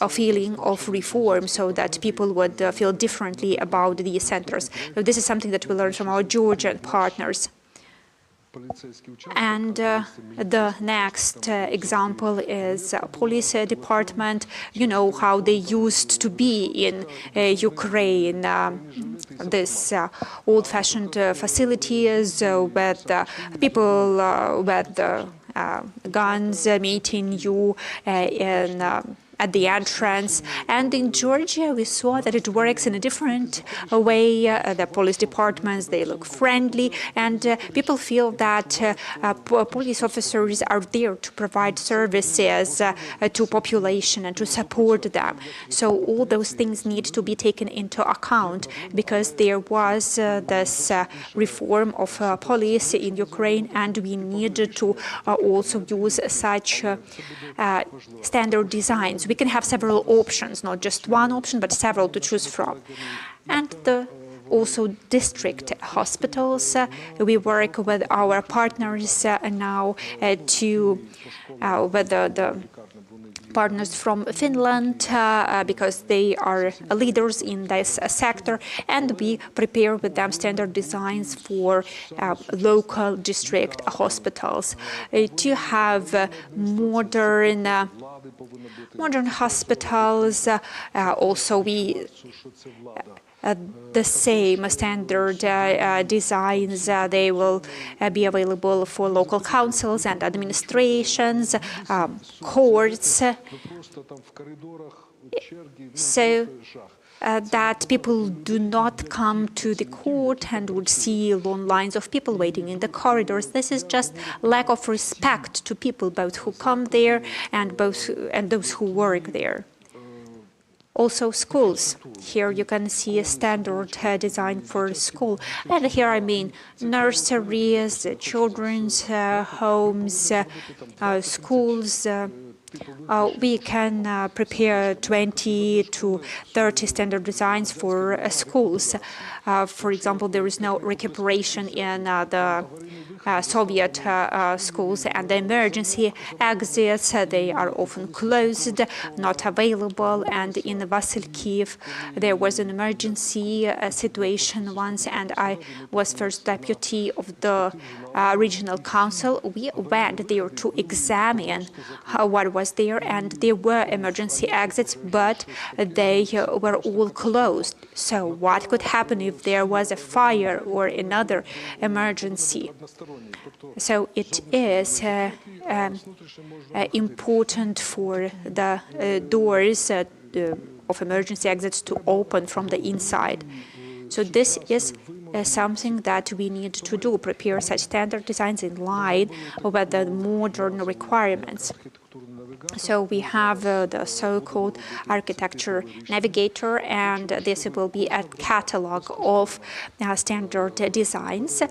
a feeling of reform so that people would feel differently about these centers. So this is something that we learned from our Georgian partners. And the next example is police department. You know how they used to be in Ukraine, this old-fashioned facilities with people with guns meeting you at the entrance. And in Georgia, we saw that it works in a different way. The police departments, they look friendly, and people feel that police officers are there to provide services to population and to support them. So all those things need to be taken into account, because there was this reform of police in Ukraine, and we need to also use such standard designs. We can have several options, not just one option, but several to choose from. And also district hospitals. We work with our partners now with the partners from Finland, because they are leaders in this sector, and we prepare with them standard designs for local district hospitals to have modern hospitals. Also, we the same standard designs, they will be available for local councils and administrations, courts, so that people do not come to the court and would see long lines of people waiting in the corridors. This is just lack of respect to people, both who come there and those who work there. Also schools. Here you can see a standard design for school. And here I mean nurseries, children's homes, schools. We can prepare 20 to 30 standard designs for schools. For example, there is no recuperation in the Soviet schools, and the emergency exits, they are often closed, not available. And in Kyiv, there was an emergency situation once, and I was first deputy of the regional council. We went there to examine what was there, and there were emergency exits, but they were all closed. So what could happen if there was a fire or another emergency? So it is important for the doors of emergency exits to open from the inside. So this is something that we need to do, prepare such standard designs in line with the modern requirements. So we have the so-called architecture navigator, and this will be a catalog of standard designs,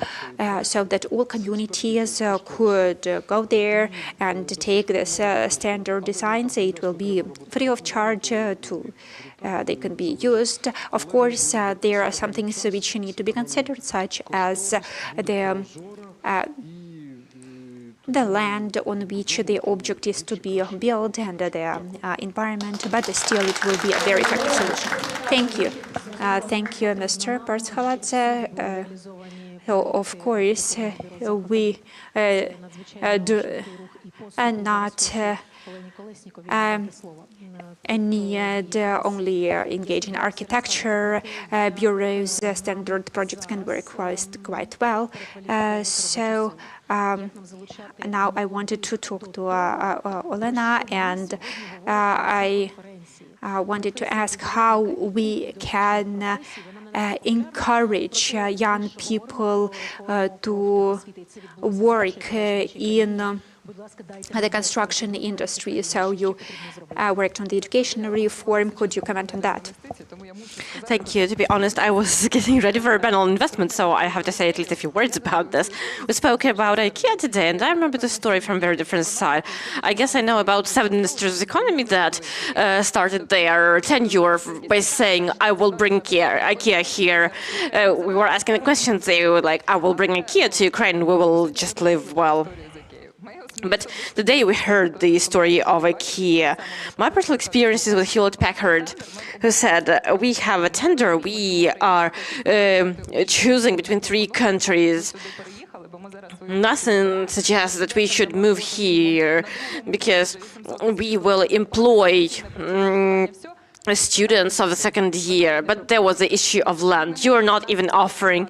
so that all communities could go there and take this standard designs. It will be free of charge they can be used. Of course, there are some things which need to be considered, such as the land on which the object is to be built and the environment, but still it will be a very effective solution. Thank you. Thank you, Mr. Partshaladze. Of course, we do not need only engage in architecture. Bureaus, standard projects can work quite well. So now I wanted to talk to Olena, and I wanted to ask how we can encourage young people to work in the construction industry. So you worked on the education reform. Could you comment on that? Thank you. To be honest, I was getting ready for a panel on investment, so I have to say at least a few words about this. We spoke about IKEA today, and I remember the story from a very different side. I guess I know about 7 ministers of economy that started their tenure by saying, I will bring IKEA here. We were asking the questions, they were like, I will bring IKEA to Ukraine, we will just live well. But the day we heard the story of IKEA, my personal experience is with Hewlett-Packard, who said, we have a tender, we are choosing between 3 countries. Nothing suggests that we should move here because we will employ students of the 2nd year, but there was the issue of land. You are not even offering.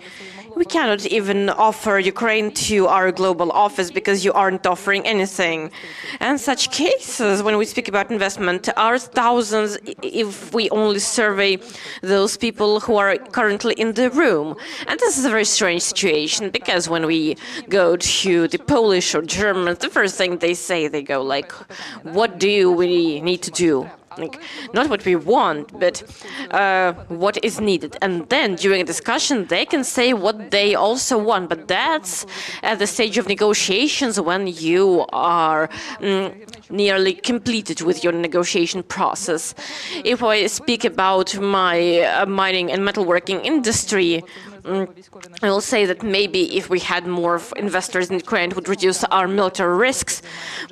We cannot even offer Ukraine to our global office because you aren't offering anything. And such cases, when we speak about investment, are thousands if we only survey those people who are currently in the room. And this is a very strange situation because when we go to the Polish or Germans, the first thing they say, they go like, what do we need to do? Like, not what we want, but what is needed. And then during a discussion, they can say what they also want. But that's at the stage of negotiations when you are nearly completed with your negotiation process. If I speak about my mining and metalworking industry, I will say that maybe if we had more investors in Ukraine, it would reduce our military risks.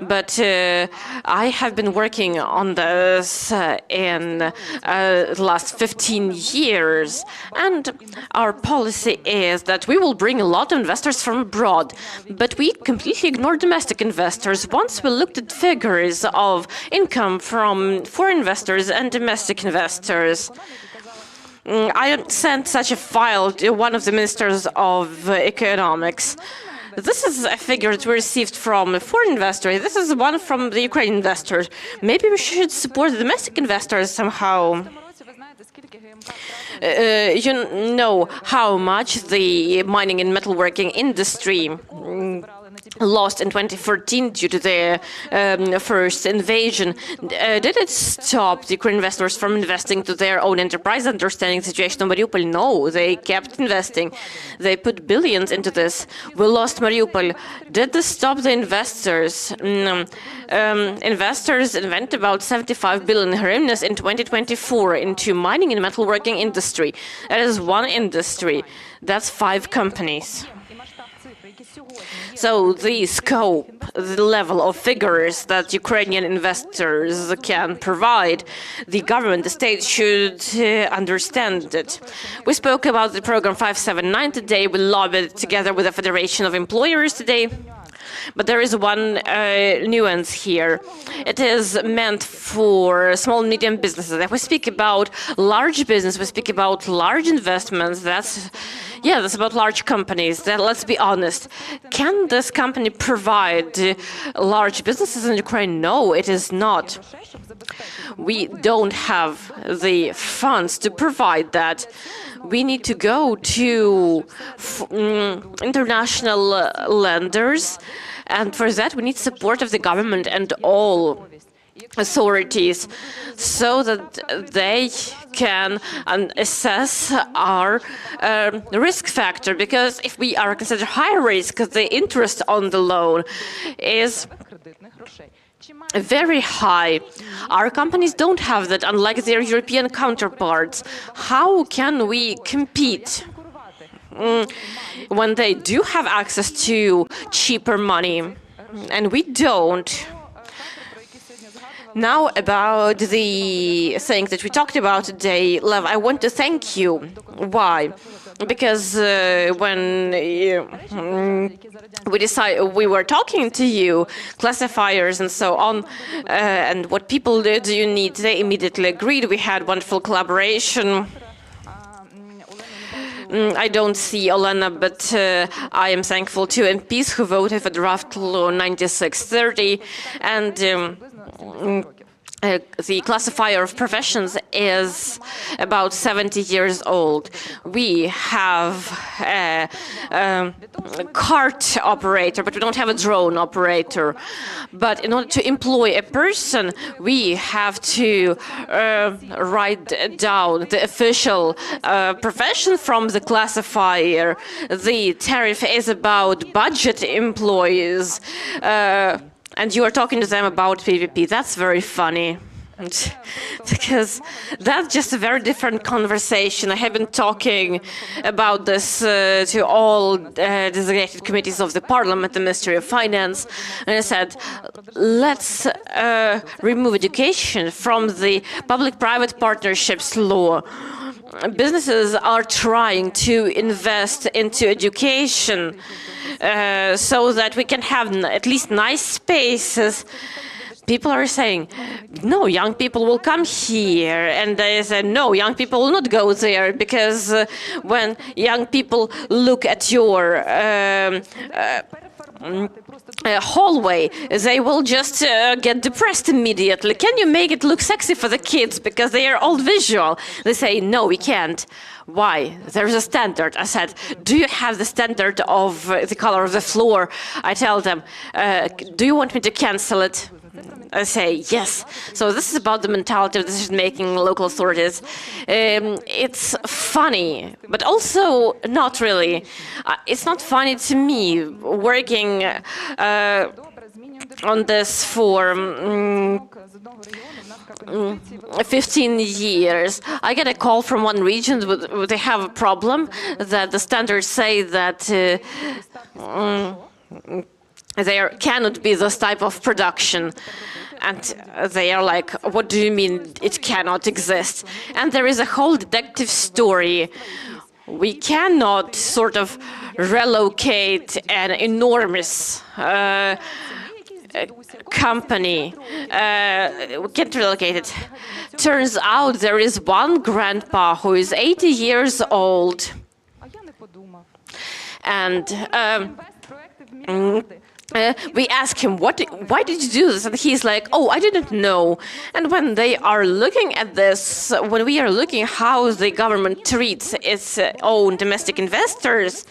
But I have been working on this in the last 15 years. And our policy is that we will bring a lot of investors from abroad. But we completely ignore domestic investors. Once we looked at figures of income from foreign investors and domestic investors, I sent such a file to one of the ministers of economics. This is a figure that we received from a foreign investor. This is one from the Ukrainian investor. Maybe we should support the domestic investors somehow. You know how much the mining and metalworking industry lost in 2014 due to the first invasion. Did it stop the Ukrainian investors from investing to their own enterprise, understanding the situation in Mariupol? No, they kept investing. They put billions into this. We lost Mariupol. Did this stop the investors? Investors invent about 75 billion hryvnias in 2024 into mining and metalworking industry. That is one industry. That's 5 companies. So the scope, the level of figures that Ukrainian investors can provide, the government, the state should understand it. We spoke about the program 579 today. We lobbied together with the Federation of Employers today. But there is one nuance here. It is meant for small and medium businesses. If we speak about large business, we speak about large investments. That's about large companies. Let's be honest. Can this company provide large businesses in Ukraine? No, it is not. We don't have the funds to provide that. We need to go to international lenders, and for that we need support of the government and all authorities so that they can assess our risk factor, because if we are considered high risk, the interest on the loan is very high. Our companies don't have that, unlike their European counterparts. How can we compete when they do have access to cheaper money and we don't? Now about the things that we talked about today, Lev, I want to thank you. Why? Because when we were talking to you, classifiers and so on, and what people did you need, they immediately agreed. We had wonderful collaboration. I don't see Olena, but I am thankful to MPs who voted for draft law 9630, and the classifier of professions is about 70 years old. We have a cart operator, but we don't have a drone operator. But in order to employ a person, we have to write down the official profession from the classifier. The tariff is about budget employees. And you are talking to them about PvP. That's very funny. Because that's just a very different conversation. I have been talking about this to all designated committees of the Parliament, the Ministry of Finance, and I said, let's remove education from the public-private partnerships law. Businesses are trying to invest into education so that we can have at least nice spaces. People are saying, no, young people will come here. And they said, no, young people will not go there, because when young people look at your hallway, they will just get depressed immediately. Can you make it look sexy for the kids, because they are old visual? They say, no, we can't. Why? There's a standard. I said, do you have the standard of the color of the floor? I tell them, do you want me to cancel it? I say, yes. So this is about the mentality of decision-making local authorities. It's funny, but also not really. It's not funny to me, working on this for 15 years. I get a call from one region, they have a problem that the standards say that there cannot be this type of production. And they are like, what do you mean it cannot exist? And there is a whole detective story. We cannot sort of relocate an enormous company. We can't relocate it. Turns out there is one grandpa who is 80 years old. And we ask him, why did you do this? And he's like, oh, I didn't know. And when they are looking at this, when we are looking how the government treats its own domestic investors,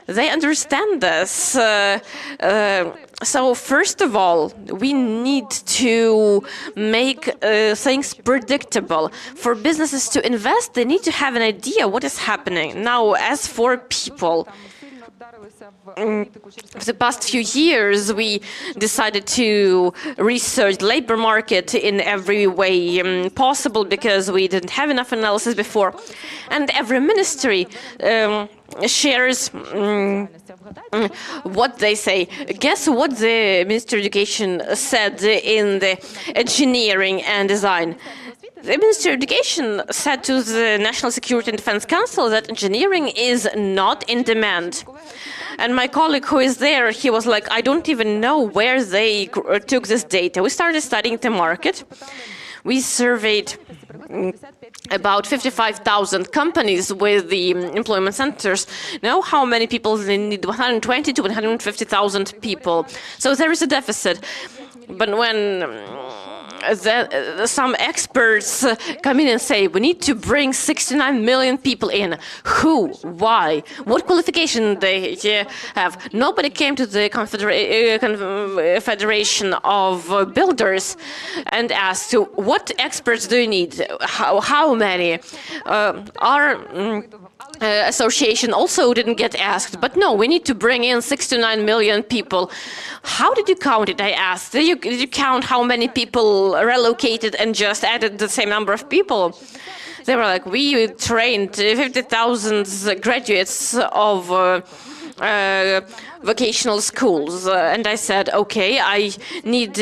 they understand this. So first of all, we need to make things predictable. For businesses to invest, they need to have an idea what is happening. Now, as for people, for the past few years, we decided to research the labor market in every way possible, because we didn't have enough analysis before. And every ministry shares what they say. Guess what the Ministry of Education said in the engineering and design? The Ministry of Education said to the National Security and Defense Council that engineering is not in demand. And my colleague who is there, he was like, I don't even know where they took this data. We started studying the market. We surveyed about 55,000 companies with the employment centers. Now, how many people they need? 120 to 150,000 people. So there is a deficit. But when some experts come in and say, we need to bring 69 million people in. Who? Why? What qualification they have? Nobody came to the Federation of Builders and asked, what experts do you need? How many? Our association also didn't get asked, but no, we need to bring in 69 million people. How did you count it? I asked. Did you count how many people relocated and just added the same number of people? They were like, we trained 50,000 graduates of vocational schools. And I said, okay, I need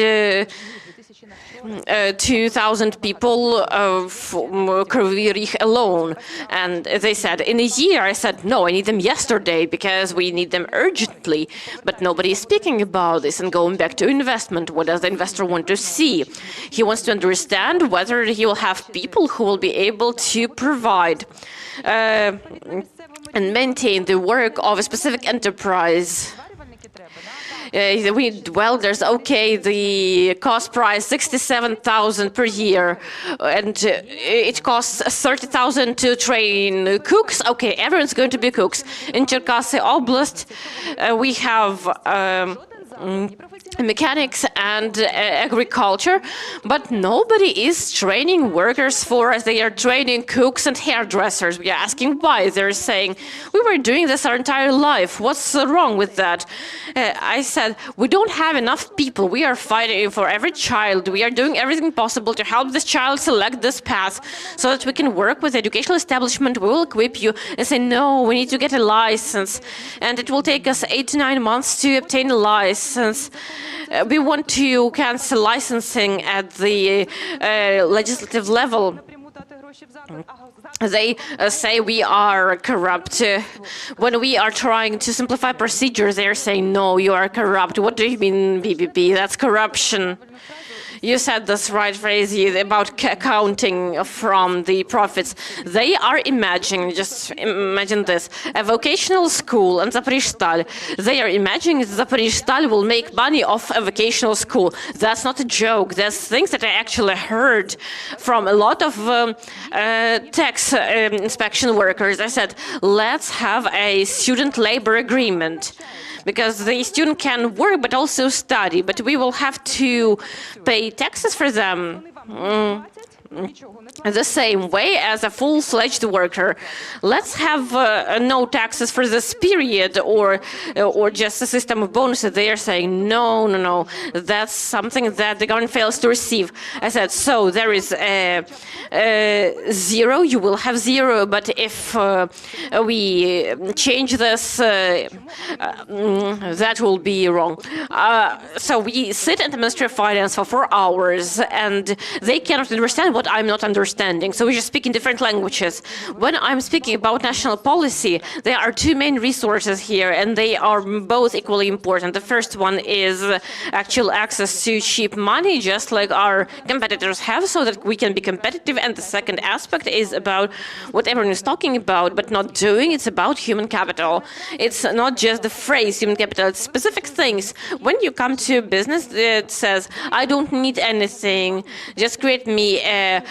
2,000 people for Kyiv alone. And they said, in a year. I said, no, I need them yesterday because we need them urgently. But nobody is speaking about this. And going back to investment, what does the investor want to see? He wants to understand whether he will have people who will be able to provide and maintain the work of a specific enterprise. welders, okay, the cost price 67,000 per year, and it costs 30,000 to train cooks. Okay, everyone's going to be cooks. In Cherkasy Oblast, we have mechanics and agriculture, but nobody is training workers for us. They are training cooks and hairdressers. We are asking why. They're saying, we were doing this our entire life. What's wrong with that? I said, we don't have enough people. We are fighting for every child. We are doing everything possible to help this child select this path so that we can work with the educational establishment. We will equip you. And say, no, we need to get a license. And it will take us 8 to 9 months to obtain a license. We want to cancel licensing at the legislative level. They say we are corrupt. When we are trying to simplify procedures, they are saying, no, you are corrupt. What do you mean, BBP? That's corruption. You said this right phrase about accounting from the profits. They are imagining, just imagine this, a vocational school in Zaporizhzhstal. They are imagining that Zaporizhzhstal will make money off a vocational school. That's not a joke. There's things that I actually heard from a lot of tax inspection workers. I said, let's have a student labor agreement, because the student can work but also study, but we will have to pay taxes for them. The same way as a full-fledged worker. Let's have no taxes for this period, or just a system of bonuses. They are saying, no, no, no, that's something that the government fails to receive. I said, so there is zero, you will have zero, but if we change this, that will be wrong. So we sit in the Ministry of Finance for 4 hours, and they cannot understand what I'm not understanding. So we just speak in different languages. When I'm speaking about national policy, there are two main resources here, and they are both equally important. The first one is actual access to cheap money, just like our competitors have, so that we can be competitive. And the second aspect is about what everyone is talking about, but not doing. It's about human capital. It's not just the phrase human capital, it's specific things. When you come to business, it says, I don't need anything, just create me a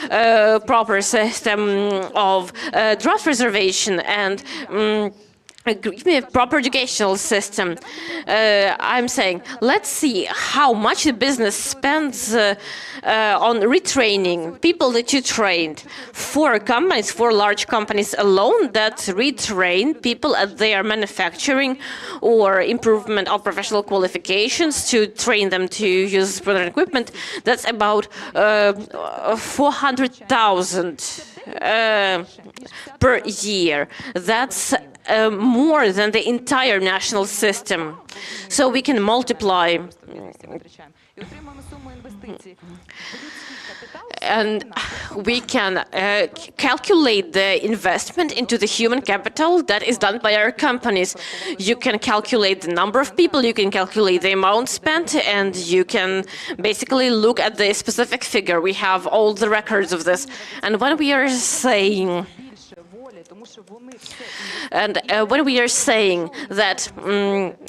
proper system of draft reservation and give me a proper educational system. I'm saying, let's see how much the business spends on retraining people that you trained. 4 companies, 4 large companies alone that retrain people at their manufacturing or improvement of professional qualifications to train them to use modern equipment. That's about 400,000 per year. That's more than the entire national system. So we can multiply. And we can calculate the investment into the human capital that is done by our companies. You can calculate the number of people, you can calculate the amount spent, and you can basically look at the specific figure. We have all the records of this. And when we are saying that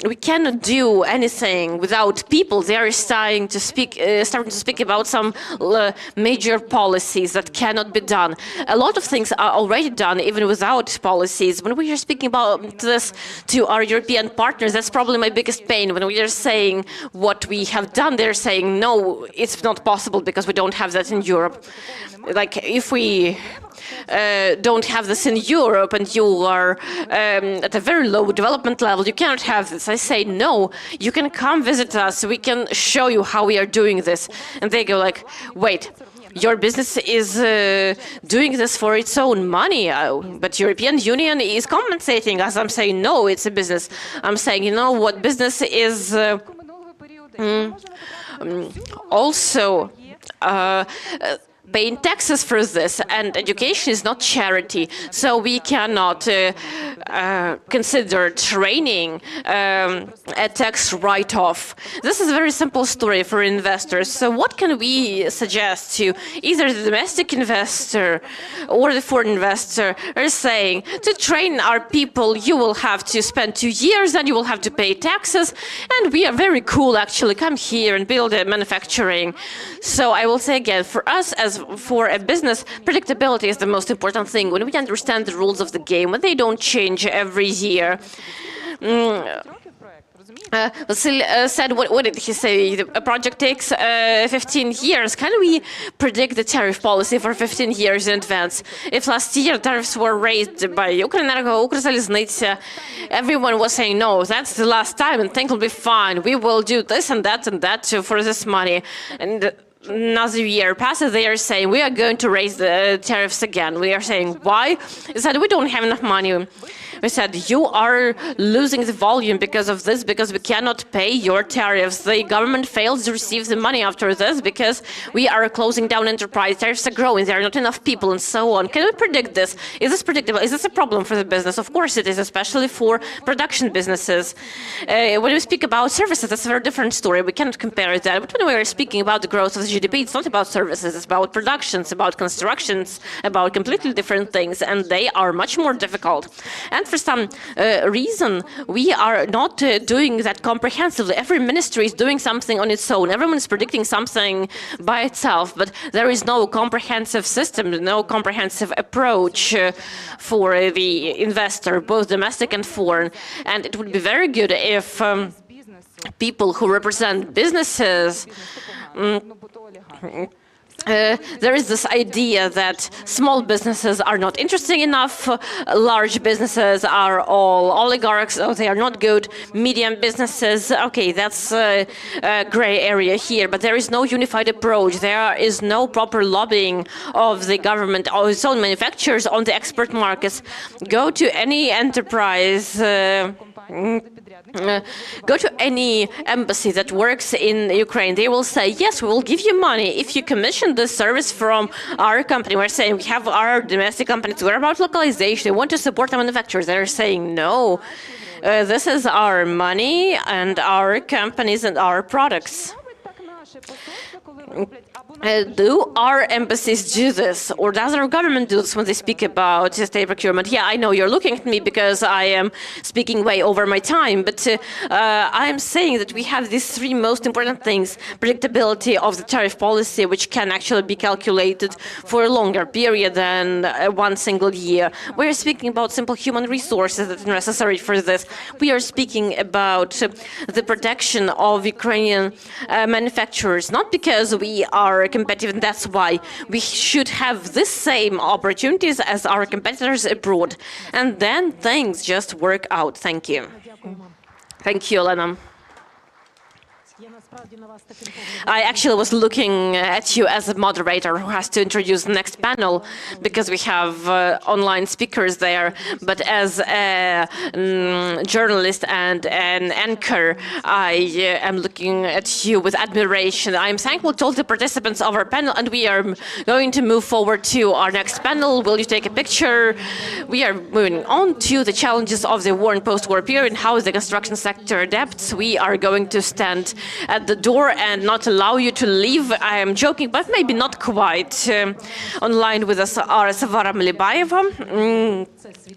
we cannot do anything without people, they are starting to speak about some major policies that cannot be done. A lot of things are already done even without policies. When we are speaking about this to our European partners, that's probably my biggest pain. When we are saying what we have done, they're saying, no, it's not possible because we don't have that in Europe. Like, if we don't have this in Europe and you are at a very low development level, you cannot have this. I say, no, you can come visit us. We can show you how we are doing this. And they go like, wait, your business is doing this for its own money, but European Union is compensating us. I'm saying, no, it's a business. I'm saying, you know what business is also paying taxes for this, and education is not charity, so we cannot consider training a tax write-off. This is a very simple story for investors. So what can we suggest to either the domestic investor or the foreign investor? Are saying to train our people, you will have to spend 2 years and you will have to pay taxes, and we are very cool actually, come here and build a manufacturing. So I will say again, for us as for a business, predictability is the most important thing. When we understand the rules of the game, when they don't change every year. Vasil said, what did he say? A project takes 15 years. Can we predict the tariff policy for 15 years in advance? If last year tariffs were raised by Ukrenergo, Ukrzaliznytsia, everyone was saying, no, that's the last time and things will be fine. We will do this and that for this money. And another year passes, they are saying, we are going to raise the tariffs again. We are saying, why? They said, we don't have enough money. We said, you are losing the volume because of this, because we cannot pay your tariffs. The government fails to receive the money after this because we are closing down enterprise. Tariffs are growing. There are not enough people and so on. Can we predict this? Is this predictable? Is this a problem for the business? Of course it is, especially for production businesses. When we speak about services, that's a very different story. We cannot compare that. But when we are speaking about the growth of the GDP, it's not about services. It's about productions, about constructions, about completely different things. And they are much more difficult. And for some reason, we are not doing that comprehensively. Every ministry is doing something on its own. Everyone is predicting something by itself, but there is no comprehensive system, no comprehensive approach for the investor, both domestic and foreign. And it would be very good if people who represent businesses there is this idea that small businesses are not interesting enough, large businesses are all oligarchs, oh, they are not good, medium businesses, okay, that's a gray area here, but there is no unified approach, there is no proper lobbying of the government or its own manufacturers on the export markets. Go to any enterprise, go to any embassy that works in Ukraine. They will say, yes, we will give you money if you commission this service from our company. We're saying we have our domestic companies. We're about localization. We want to support the manufacturers. They're saying, no, this is our money and our companies and our products. Do our embassies do this, or does our government do this when they speak about state procurement? Yeah, I know you're looking at me because I am speaking way over my time, but I am saying that we have these three most important things: predictability of the tariff policy, which can actually be calculated for a longer period than one single year. We are speaking about simple human resources that are necessary for this. We are speaking about the protection of Ukrainian manufacturers, not because we are competitive, and that's why we should have the same opportunities as our competitors abroad. And then things just work out. Thank you. Thank you, Elena. I actually was looking at you as a moderator who has to introduce the next panel because we have online speakers there. But as a journalist and an anchor, I am looking at you with admiration. I'm thankful to all the participants of our panel, and we are going to move forward to our next panel. Will you take a picture? We are moving on to the challenges of the war and post-war period and how the construction sector adapts. We are going to stand at the door and not allow you to leave. I am joking, but maybe not quite. Online with us are Savara Mlibayeva,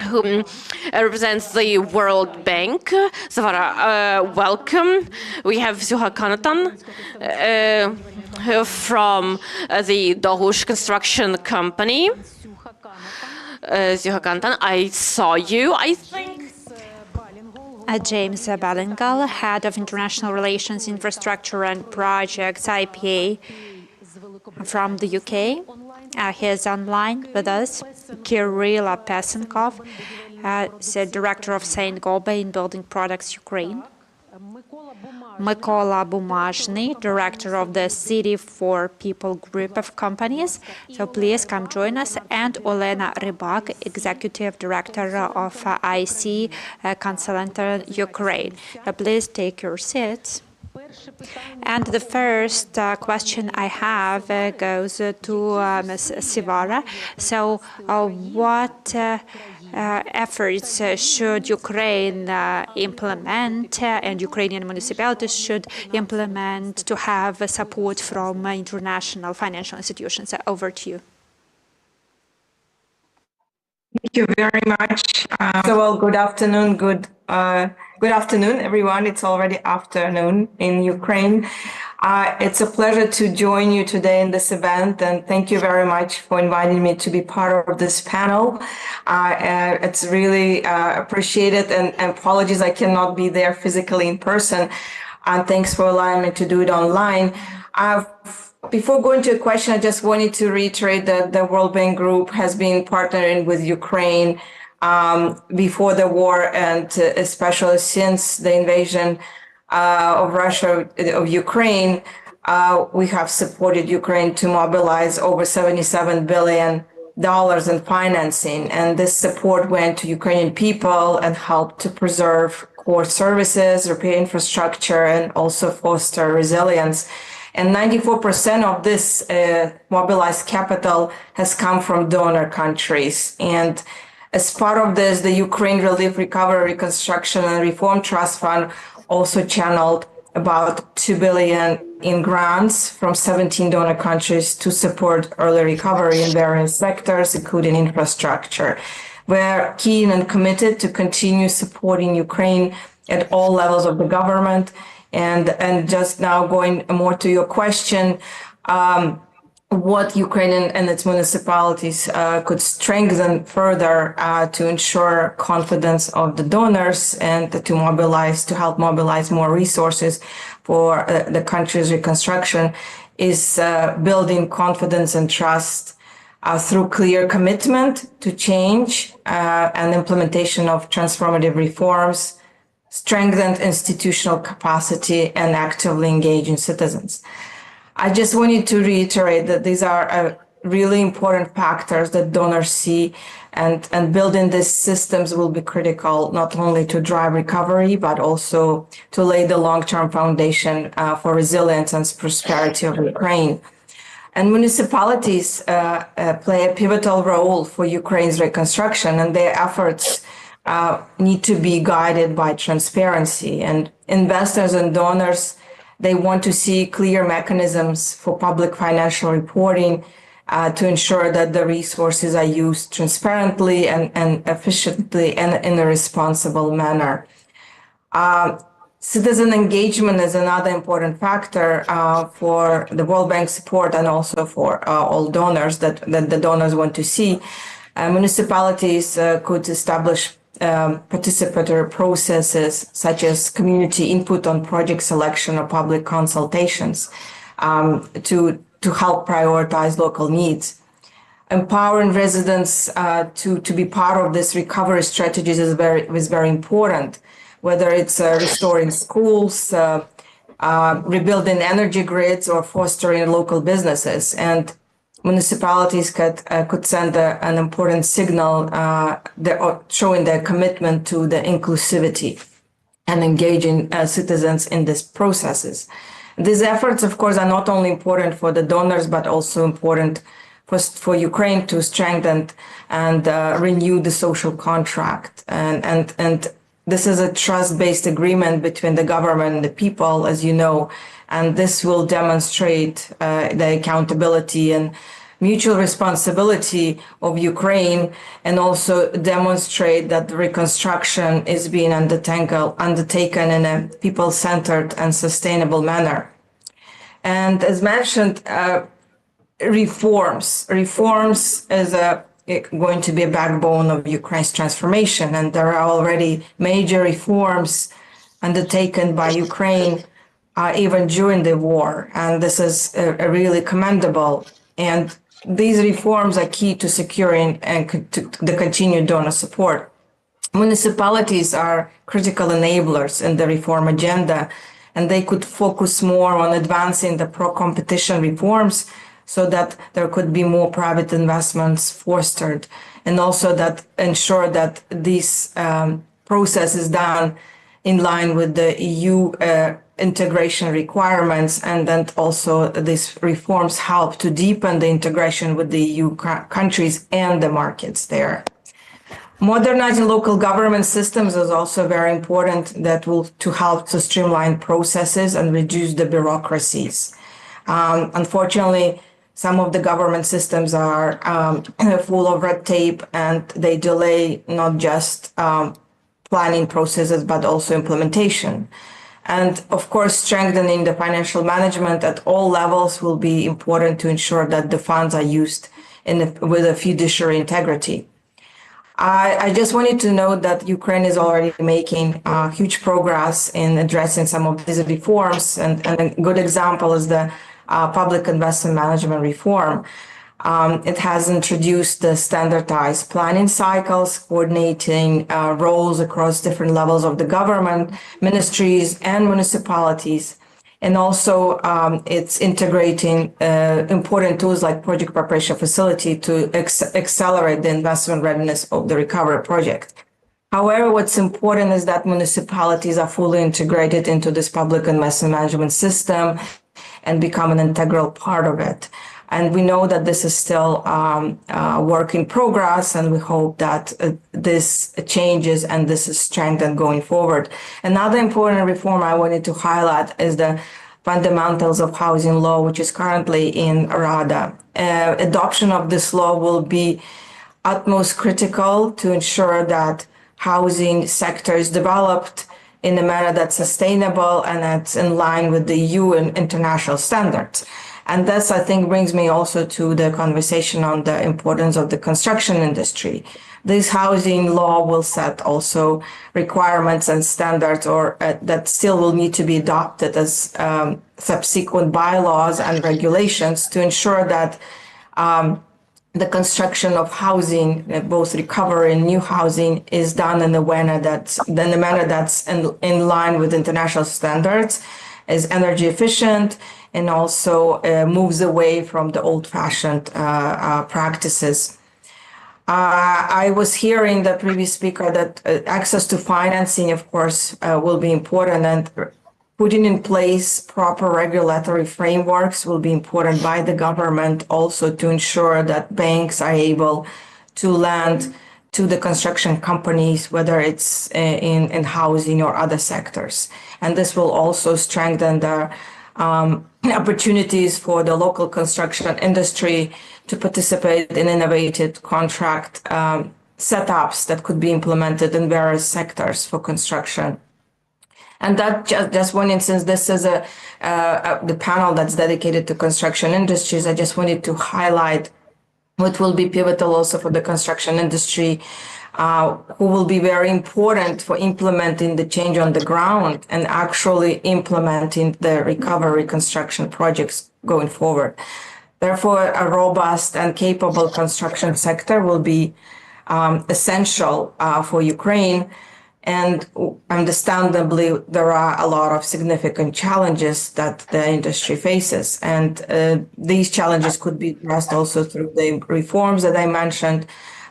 who represents the World Bank. Savara, welcome. We have Zuha Kanatan from the Dohush Construction Company. Zuha Kanatan, I saw you, I think. James Ballingal, Head of International Relations, Infrastructure and Projects, IPA, from the UK. He is online with us. Kirilla Pesenkov, the Director of St. Goba in Building Products, Ukraine. Mykola Bumazhny, Director of the City for People group of companies. So please come join us. And Olena Rybak, Executive Director of IC Consultant Ukraine. So please take your seats. And the first question I have goes to Ms. Sivara. So what efforts should Ukraine implement and Ukrainian municipalities should implement to have support from international financial institutions? Over to you. Thank you very much. Well, good afternoon. Good afternoon, everyone. It's already afternoon in Ukraine. It's a pleasure to join you today in this event, and thank you very much for inviting me to be part of this panel. It's really appreciated, and apologies I cannot be there physically in person. Thanks for allowing me to do it online. Before going to a question, I just wanted to reiterate that the World Bank Group has been partnering with Ukraine before the war, and especially since the invasion of Russia of Ukraine. We have supported Ukraine to mobilize over $77 billion in financing, and this support went to Ukrainian people and helped to preserve core services, repair infrastructure, and also foster resilience. And 94% of this mobilized capital has come from donor countries. And as part of this, the Ukraine Relief, Recovery, Reconstruction, and Reform Trust Fund also channeled about $2 billion in grants from 17 donor countries to support early recovery in various sectors, including infrastructure. We're keen and committed to continue supporting Ukraine at all levels of the government. And just now going more to your question, what Ukraine and its municipalities could strengthen further to ensure confidence of the donors and to help mobilize more resources for the country's reconstruction is building confidence and trust through clear commitment to change and implementation of transformative reforms, strengthened institutional capacity, and actively engaging citizens. I just wanted to reiterate that these are really important factors that donors see, and building these systems will be critical not only to drive recovery, but also to lay the long-term foundation for resilience and prosperity of Ukraine. And municipalities play a pivotal role for Ukraine's reconstruction, and their efforts need to be guided by transparency. And investors and donors, they want to see clear mechanisms for public financial reporting to ensure that the resources are used transparently and efficiently and in a responsible manner. Citizen engagement is another important factor for the World Bank support and also for all donors that the donors want to see. Municipalities could establish participatory processes such as community input on project selection or public consultations to help prioritize local needs. Empowering residents to be part of this recovery strategies is very important, whether it's restoring schools, rebuilding energy grids, or fostering local businesses. And municipalities could send an important signal showing their commitment to the inclusivity and engaging citizens in these processes. These efforts, of course, are not only important for the donors, but also important for Ukraine to strengthen and renew the social contract. And this is a trust-based agreement between the government and the people, as you know, and this will demonstrate the accountability and mutual responsibility of Ukraine, and also demonstrate that the reconstruction is being undertaken in a people-centered and sustainable manner. And as mentioned, reforms is going to be a backbone of Ukraine's transformation, and there are already major reforms undertaken by Ukraine even during the war, and this is really commendable. And these reforms are key to securing and to the continued donor support. Municipalities are critical enablers in the reform agenda, and they could focus more on advancing the pro-competition reforms so that there could be more private investments fostered, and also that ensure that this process is done in line with the EU integration requirements, and then also these reforms help to deepen the integration with the EU countries and the markets there. Modernizing local government systems is also very important that will to help to streamline processes and reduce the bureaucracies. Unfortunately, some of the government systems are full of red tape and they delay not just planning processes, but also implementation. And of course, strengthening the financial management at all levels will be important to ensure that the funds are used with a fiduciary integrity. I just wanted to note that Ukraine is already making huge progress in addressing some of these reforms. And a good example is the public investment management reform. It has introduced the standardized planning cycles, coordinating roles across different levels of the government, ministries, and municipalities. And also, it's integrating important tools like project preparation facility to accelerate the investment readiness of the recovery project. However, what's important is that municipalities are fully integrated into this public investment management system and become an integral part of it. And we know that this is still work in progress, and we hope that this changes and this is strengthened going forward. Another important reform I wanted to highlight is the fundamentals of housing law, which is currently in Rada. Adoption of this law will be utmost critical to ensure that housing sector is developed in a manner that's sustainable and that's in line with the EU and international standards. And this, I think, brings me also to the conversation on the importance of the construction industry. This housing law will set also requirements and standards that still will need to be adopted as subsequent bylaws and regulations to ensure that the construction of housing, both recovery and new housing, is done in a manner that's in line with international standards, is energy efficient, and also moves away from the old-fashioned practices. I was hearing the previous speaker that access to financing, of course, will be important, and putting in place proper regulatory frameworks will be important by the government also to ensure that banks are able to lend to the construction companies, whether it's in housing or other sectors. And this will also strengthen the opportunities for the local construction industry to participate in innovative contract setups that could be implemented in various sectors for construction. And that just one instance, this is the panel that's dedicated to construction industries. I just wanted to highlight what will be pivotal also for the construction industry, who will be very important for implementing the change on the ground and actually implementing the recovery construction projects going forward. Therefore, a robust and capable construction sector will be essential for Ukraine. And understandably, there are a lot of significant challenges that the industry faces. And these challenges could be addressed also through the reforms that I mentioned,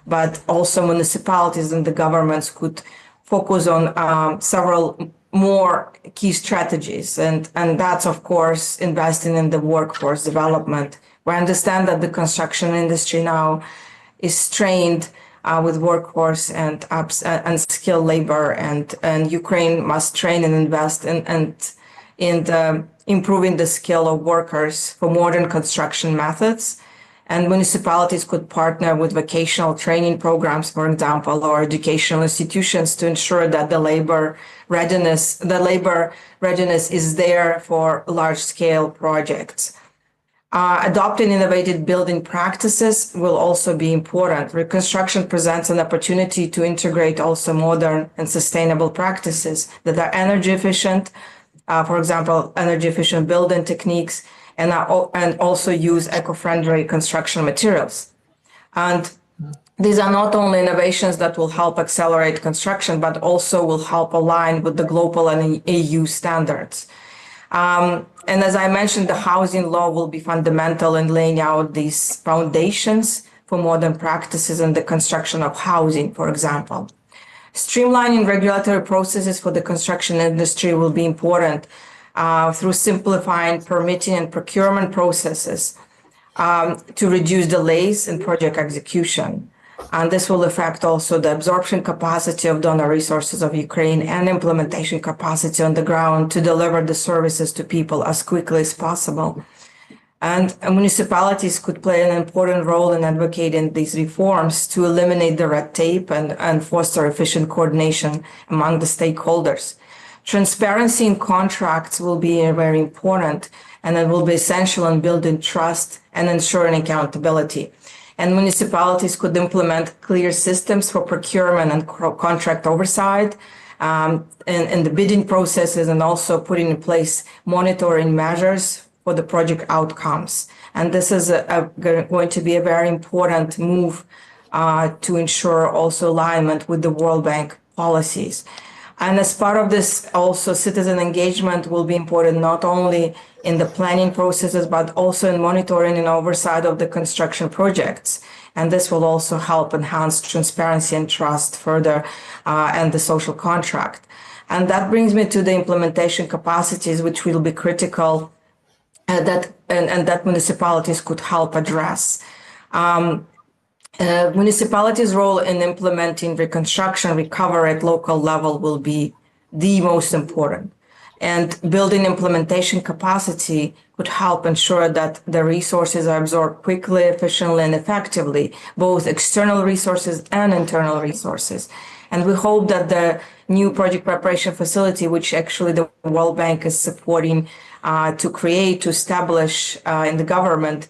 but also municipalities and the governments could focus on several more key strategies. And that's, of course, investing in the workforce development. We understand that the construction industry now is strained with workforce and skilled labor, and Ukraine must train and invest in improving the skill of workers for modern construction methods. And municipalities could partner with vocational training programs, for example, or educational institutions to ensure that the labor readiness is there for large-scale projects. Adopting innovative building practices will also be important. Reconstruction presents an opportunity to integrate also modern and sustainable practices that are energy efficient, for example, energy efficient building techniques, and also use eco-friendly construction materials. And these are not only innovations that will help accelerate construction, but also will help align with the global and EU standards. And as I mentioned, the housing law will be fundamental in laying out these foundations for modern practices in the construction of housing, for example. Streamlining regulatory processes for the construction industry will be important through simplifying permitting and procurement processes to reduce delays in project execution. And this will affect also the absorption capacity of donor resources of Ukraine and implementation capacity on the ground to deliver the services to people as quickly as possible. And municipalities could play an important role in advocating these reforms to eliminate the red tape and foster efficient coordination among the stakeholders. Transparency in contracts will be very important, and it will be essential in building trust and ensuring accountability. And municipalities could implement clear systems for procurement and contract oversight in the bidding processes, and also putting in place monitoring measures for the project outcomes. And this is going to be a very important move to ensure also alignment with the World Bank policies. And as part of this, also citizen engagement will be important, not only in the planning processes, but also in monitoring and oversight of the construction projects. And this will also help enhance transparency and trust further and the social contract. And that brings me to the implementation capacities, which will be critical that municipalities could help address. Municipalities' role in implementing reconstruction recovery at local level will be the most important. And building implementation capacity could help ensure that the resources are absorbed quickly, efficiently, and effectively, both external resources and internal resources. And we hope that the new project preparation facility, which actually the World Bank is supporting to establish in the government,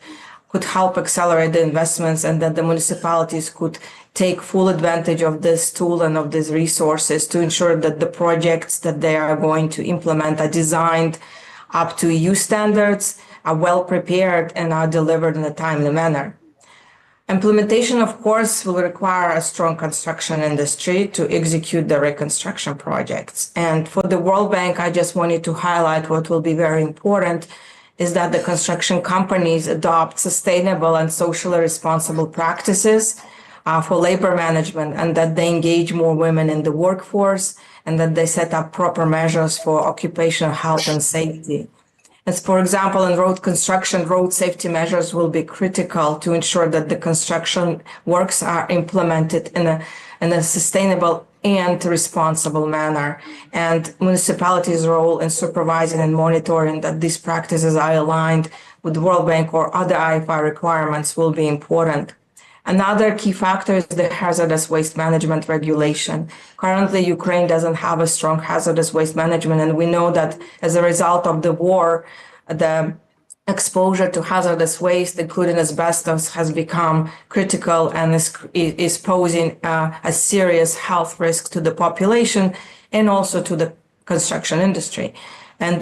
could help accelerate the investments, and that the municipalities could take full advantage of this tool and of these resources to ensure that the projects that they are going to implement are designed up to EU standards, are well prepared, and are delivered in a timely manner. Implementation, of course, will require a strong construction industry to execute the reconstruction projects. And for the World Bank, I just wanted to highlight what will be very important is that the construction companies adopt sustainable and socially responsible practices for labor management, and that they engage more women in the workforce, and that they set up proper measures for occupational health and safety. As for example, in road construction, road safety measures will be critical to ensure that the construction works are implemented in a sustainable and responsible manner. And municipalities' role in supervising and monitoring that these practices are aligned with the World Bank or other IFI requirements will be important. Another key factor is the hazardous waste management regulation. Currently, Ukraine doesn't have a strong hazardous waste management, and we know that as a result of the war, the exposure to hazardous waste, including asbestos, has become critical and is posing a serious health risk to the population and also to the construction industry. And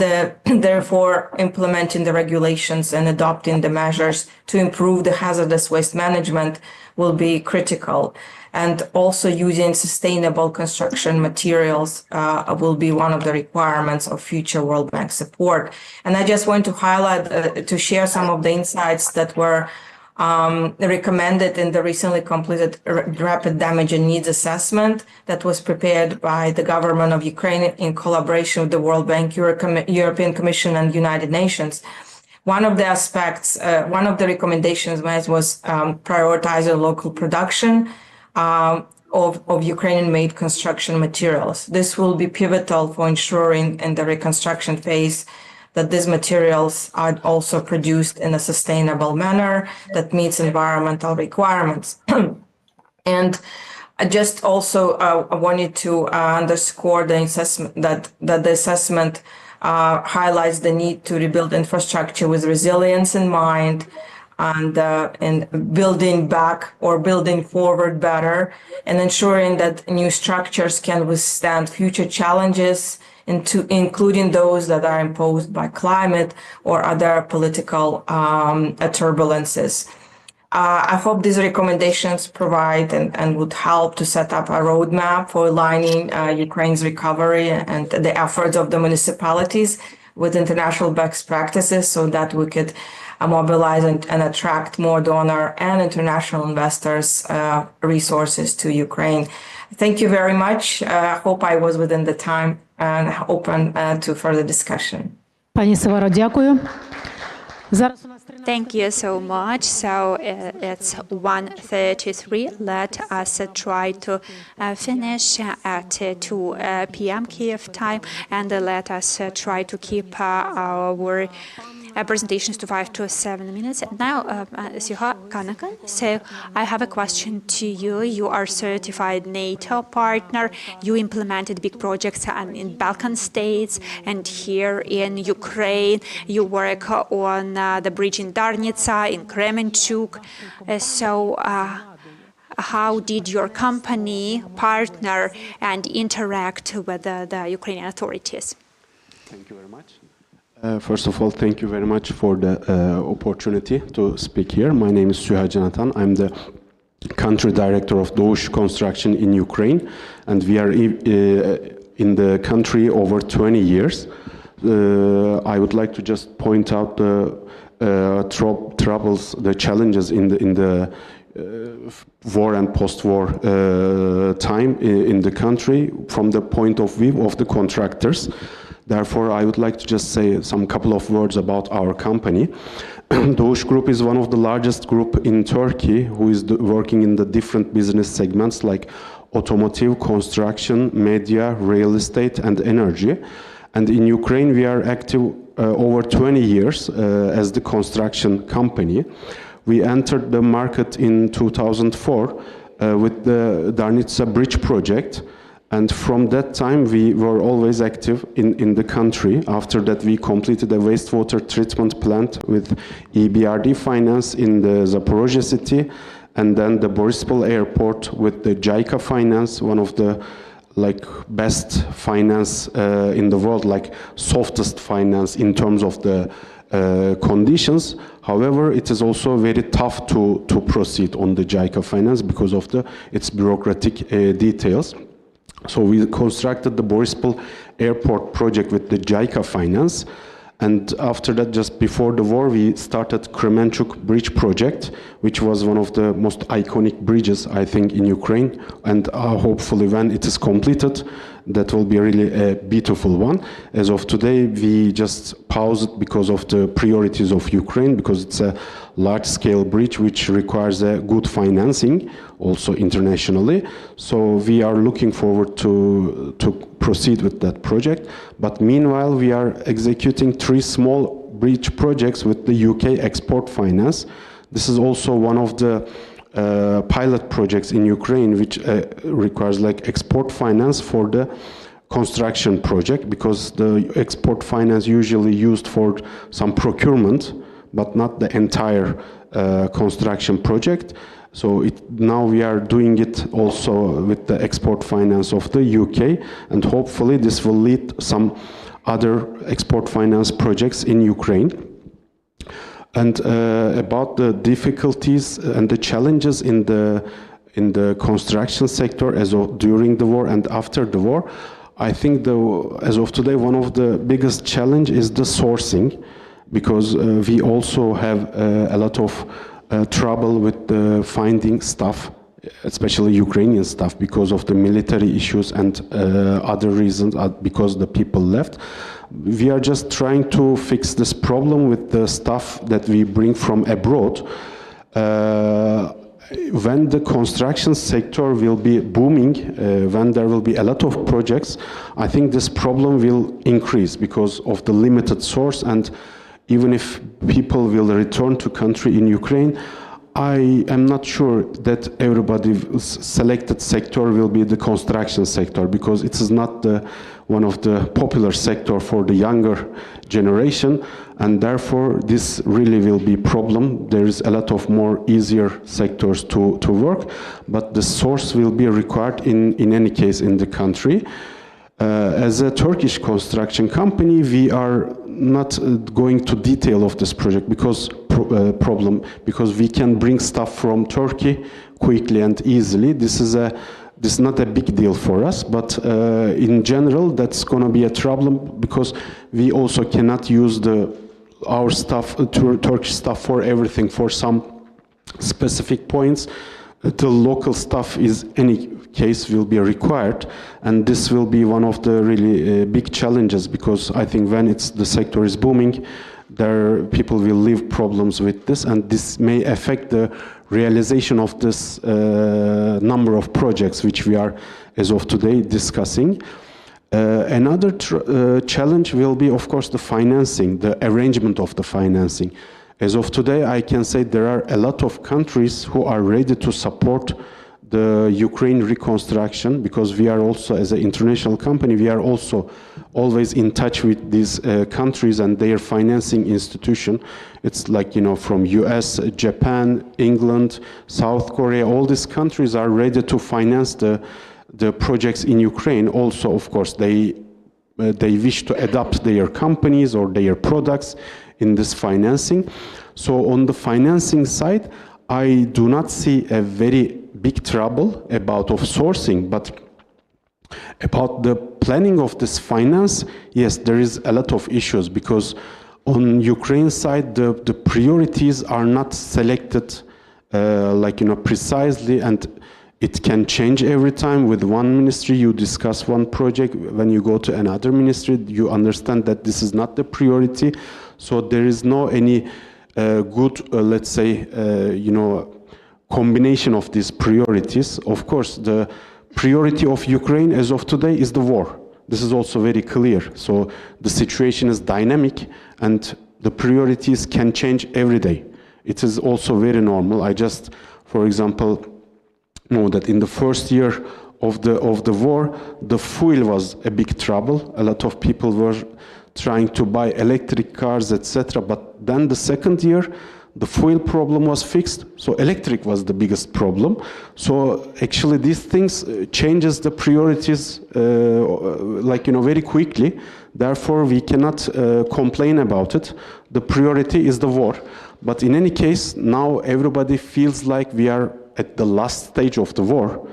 therefore, implementing the regulations and adopting the measures to improve the hazardous waste management will be critical. And also using sustainable construction materials will be one of the requirements of future World Bank support. And I just want to highlight, to share some of the insights that were recommended in the recently completed rapid damage and needs assessment that was prepared by the government of Ukraine in collaboration with the World Bank, European Commission, and United Nations. One of the aspects, one of the recommendations was prioritizing local production of Ukrainian-made construction materials. This will be pivotal for ensuring in the reconstruction phase that these materials are also produced in a sustainable manner that meets environmental requirements. And I just also wanted to underscore the assessment that the assessment highlights the need to rebuild infrastructure with resilience in mind, and building back or building forward better, and ensuring that new structures can withstand future challenges, including those that are imposed by climate or other political turbulences. I hope these recommendations provide and would help to set up a roadmap for aligning Ukraine's recovery and the efforts of the municipalities with international best practices, so that we could mobilize and attract more donor and international investors resources to Ukraine. Thank you very much. I hope I was within the time and open to further discussion. Пані Севаро, дякую. Зараз у нас Thank you so much. So it's 1:33. Let us try to finish at 2 p.m. Kyiv time, and let us try to keep our presentations to 5 to 7 minutes. Now, Suha Kanakan, so I have a question to you. You are certified NATO partner. You implemented big projects in Balkan states and here in Ukraine. You work on the bridge in Darnitsa, in Kremenchuk. How did your company partner and interact with the Ukrainian authorities? Thank you very much. First of all, thank you very much for the opportunity to speak here. My name is Suha Jonathan. I'm the country director of Doğuş Construction in Ukraine, and we are in the country over 20 years. I would like to just point out the troubles, the challenges in the war and post-war time in the country from the point of view of the contractors. Therefore, I would like to just say some couple of words about our company. Doğuş Group is one of the largest group in Turkey who is working in the different business segments like automotive, construction, media, real estate, and energy. And in Ukraine, we are active over 20 years as the construction company. We entered the market in 2004 with the Darnitsa Bridge project. And from that time, we were always active in the country. After that, we completed a wastewater treatment plant with EBRD finance in the Zaporozhye city, and then the Borispol airport with the JICA finance, one of the best finance in the world, softest finance in terms of the conditions. However, it is also very tough to proceed on the JICA finance because of its bureaucratic details. So we constructed the Borispol airport project with the JICA finance. And after that, just before the war, we started Kremenchuk bridge project, which was one of the most iconic bridges, I think, in Ukraine. And hopefully when it is completed, that will be really a beautiful one. As of today, we just paused it because of the priorities of Ukraine, because it's a large-scale bridge which requires a good financing, also internationally. So we are looking forward to proceed with that project. But meanwhile, we are executing 3 small bridge projects with the UK Export Finance. This is also one of the pilot projects in Ukraine, which requires export finance for the construction project, because the export finance usually used for some procurement, but not the entire construction project. So now we are doing it also with the export finance of the UK, and hopefully this will lead some other export finance projects in Ukraine. And about the difficulties and the challenges in the construction sector during the war and after the war, I think as of today, one of the biggest challenge is the sourcing, because we also have a lot of trouble with finding staff, especially Ukrainian staff, because of the military issues and other reasons, because the people left. We are just trying to fix this problem with the stuff that we bring from abroad. When the construction sector will be booming, when there will be a lot of projects, I think this problem will increase because of the limited source. And even if people will return to country in Ukraine, I am not sure that everybody's selected sector will be the construction sector, because it is not one of the popular sector for the younger generation, and therefore this really will be problem. There is a lot of more easier sectors to work, but the source will be required in any case in the country. As a Turkish construction company, we are not going to detail of this project because we can bring stuff from Turkey quickly and easily. This is not a big deal for us, but in general, that's going to be a problem because we also cannot use our stuff, Turkish stuff, for everything. For some specific points, the local staff is any case will be required, and this will be one of the really big challenges, because I think when the sector is booming, people will live problems with this, and this may affect the realization of this number of projects which we are as of today discussing. Another challenge will be, of course, the financing, the arrangement of the financing. As of today, I can say there are a lot of countries who are ready to support the Ukraine reconstruction, because we are also, as an international company, we are also always in touch with these countries and their financing institution. It's like, from US, Japan, England, South Korea, all these countries are ready to finance the projects in Ukraine. Also, of course, they wish to adapt their companies or their products in this financing. So on the financing side, I do not see a very big trouble about of sourcing, but about the planning of this finance, yes, there is a lot of issues, because on Ukraine side, the priorities are not selected precisely, and it can change every time. With one ministry, you discuss one project. When you go to another ministry, you understand that this is not the priority. So there is no any good, let's say, combination of these priorities. Of course, the priority of Ukraine as of today is the war. This is also very clear. So the situation is dynamic, and the priorities can change every day. It is also very normal. I just, for example, know that in the first year of the war, the fuel was a big trouble. A lot of people were trying to buy electric cars, etc. But then the second year, the fuel problem was fixed, so electric was the biggest problem. So actually these things changes the priorities very quickly. Therefore, we cannot complain about it. The priority is the war. But in any case, now everybody feels like we are at the last stage of the war.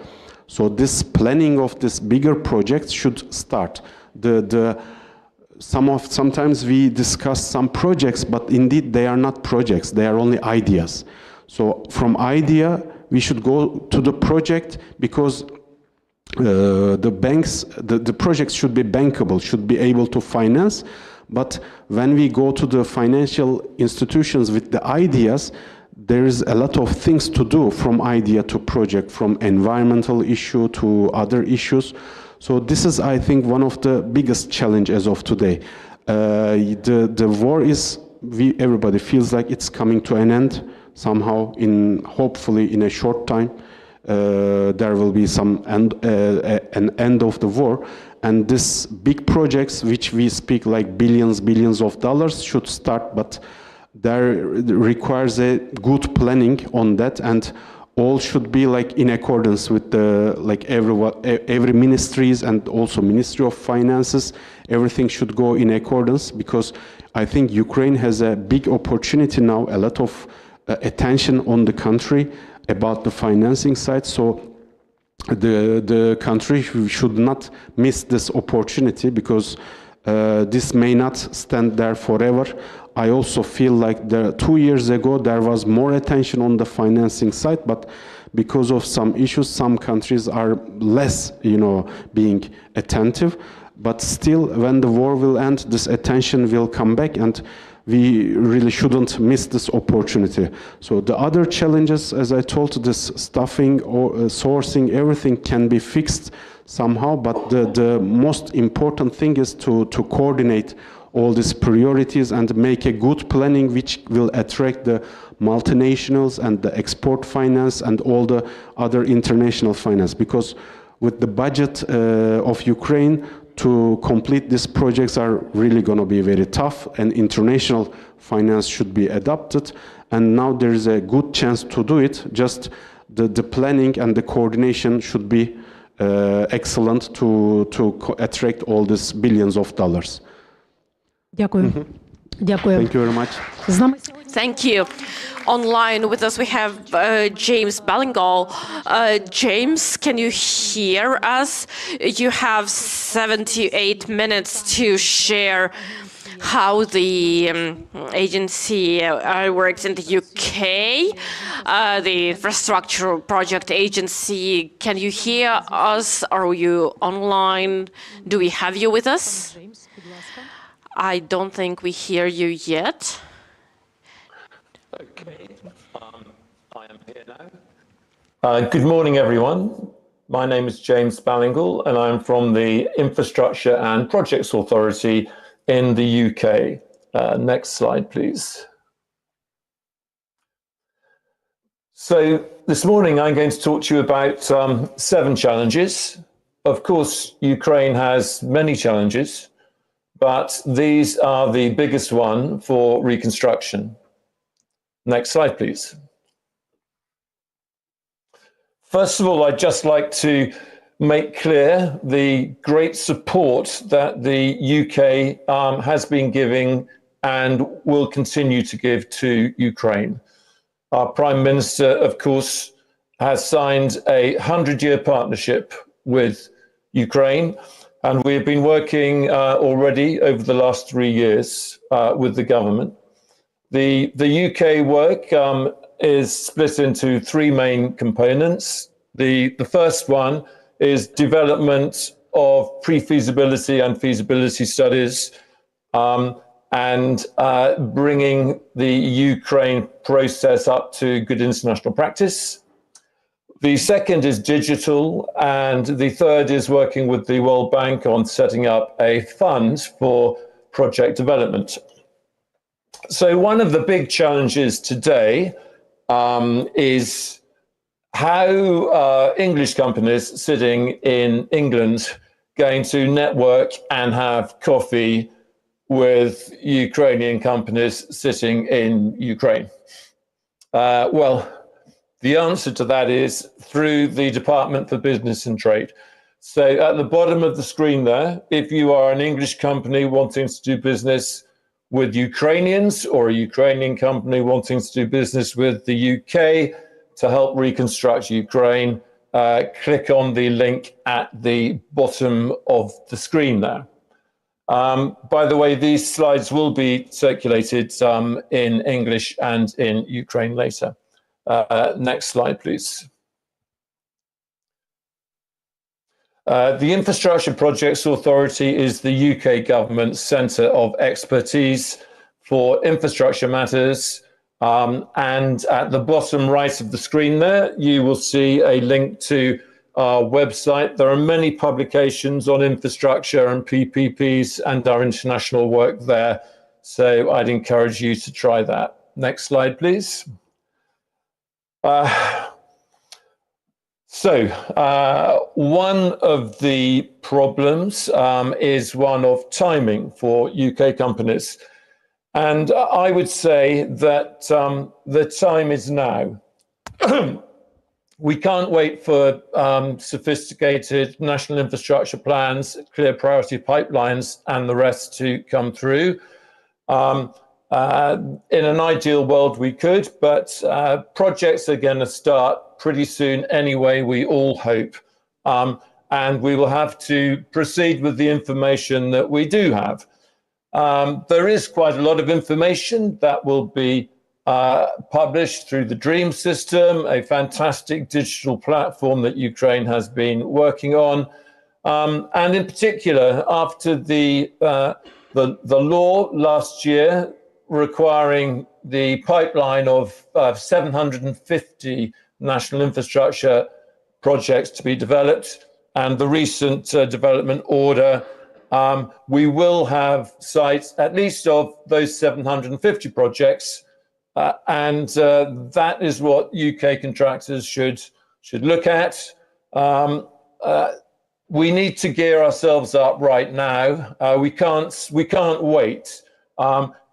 So planning of this bigger projects should start. Sometimes we discuss some projects, but indeed they are not projects, they are only ideas. So from idea, we should go to the project, because the projects should be bankable, should be able to finance. But when we go to the financial institutions with the ideas, there is a lot of things to do from idea to project, from environmental issue to other issues. So this is, I think, one of the biggest challenges as of today. The war is, everybody feels like it's coming to an end somehow. Hopefully in a short time, there will be an end of the war, and these big projects, which we speak like billions of dollars, should start. But there requires a good planning on that, and all should be in accordance with every ministries, and also Ministry of Finances. Everything should go in accordance, because I think Ukraine has a big opportunity now, a lot of attention on the country about the financing side. So the country should not miss this opportunity, because this may not stand there forever. I also feel like 2 years ago there was more attention on the financing side, but because of some issues, some countries are less, being attentive. But still, when the war will end, this attention will come back, and we really shouldn't miss this opportunity. So the other challenges, as I told, this staffing or sourcing, everything can be fixed somehow, but the most important thing is to coordinate all these priorities and make a good planning which will attract the multinationals and the export finance and all the other international finance. Because with the budget of Ukraine, to complete these projects are really going to be very tough, and international finance should be adopted. And now there is a good chance to do it. Just the planning and the coordination should be excellent to attract all these billions of dollars. Дякую. Дякую. Thank you very much. Thank you. Online with us we have James Ballingall. James, can you hear us? You have 7 to 8 minutes to share how the agency works in the UK, the infrastructure project agency. Can you hear us? Are you online? Do we have you with us? I don't think we hear you yet. Okay, I am here now. Good morning, everyone. My name is James Ballingle, and I'm from the Infrastructure and Projects Authority in the UK. Next slide, please. So this morning, I'm going to talk to you about 7 challenges. Of course, Ukraine has many challenges, but these are the biggest one for reconstruction. Next slide, please. First of all, I'd just like to make clear the great support that the UK has been giving and will continue to give to Ukraine. Our Prime Minister, of course, has signed a 100-year partnership with Ukraine, and we've been working already over the last 3 years with the government. The UK work is split into 3 main components. The first one is development of pre-feasibility and feasibility studies and bringing the Ukraine process up to good international practice. The second is digital, and the third is working with the World Bank on setting up a fund for project development. So one of the big challenges today is how English companies sitting in England going to network and have coffee with Ukrainian companies sitting in Ukraine. Well, the answer to that is through the Department for Business and Trade. So at the bottom of the screen there, if you are an English company wanting to do business with Ukrainians or a Ukrainian company wanting to do business with the UK to help reconstruct Ukraine, click on the link at the bottom of the screen there. By the way, these slides will be circulated in English and in Ukraine later. Next slide, please. The Infrastructure Projects Authority is the UK government's centre of expertise for infrastructure matters. And at the bottom right of the screen there, you will see a link to our website. There are many publications on infrastructure and PPPs and our international work there. So I'd encourage you to try that. Next slide, please. One of the problems is one of timing for UK companies. And I would say that the time is now. We can't wait for sophisticated national infrastructure plans, clear priority pipelines, and the rest to come through. In an ideal world, we could, but projects are going to start pretty soon anyway, we all hope. And we will have to proceed with the information that we do have. There is quite a lot of information that will be published through the DREAM system, a fantastic digital platform that Ukraine has been working on. And in particular, after the law last year requiring the pipeline of 750 national infrastructure projects to be developed and the recent development order, we will have sites, at least of those 750 projects, and that is what UK contractors should look at. We need to gear ourselves up right now. We can't wait.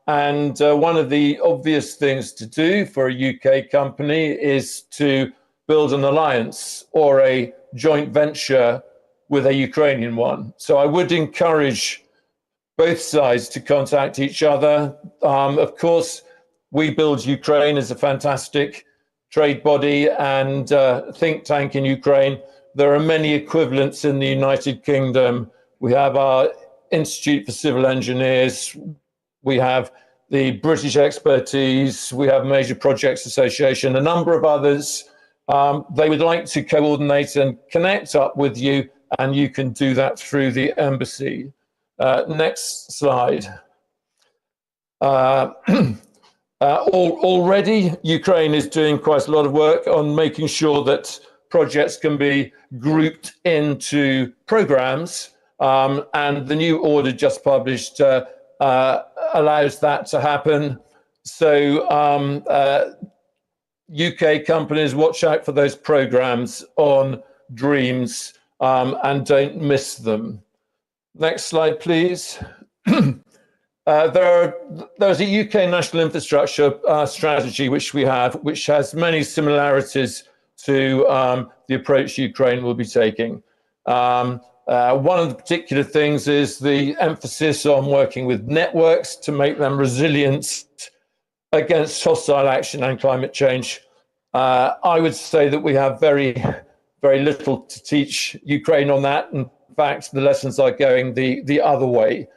And one of the obvious things to do for a UK company is to build an alliance or a joint venture with a Ukrainian one. So I would encourage both sides to contact each other. Of course, We Build Ukraine is a fantastic trade body and think tank in Ukraine. There are many equivalents in the United Kingdom. We have our Institute for Civil Engineers. We have the British expertise, we have Major Projects Association, a number of others. They would like to coordinate and connect up with you, and you can do that through the embassy. Next slide. Already, Ukraine is doing quite a lot of work on making sure that projects can be grouped into programs, and the new order just published allows that to happen. So UK companies, watch out for those programs on Dreams and don't miss them. Next slide, please. There's a UK national infrastructure strategy which we have, which has many similarities to the approach Ukraine will be taking. One of the particular things is the emphasis on working with networks to make them resilient against hostile action and climate change. I would say that we have very little to teach Ukraine on that. In fact, the lessons are going the other way.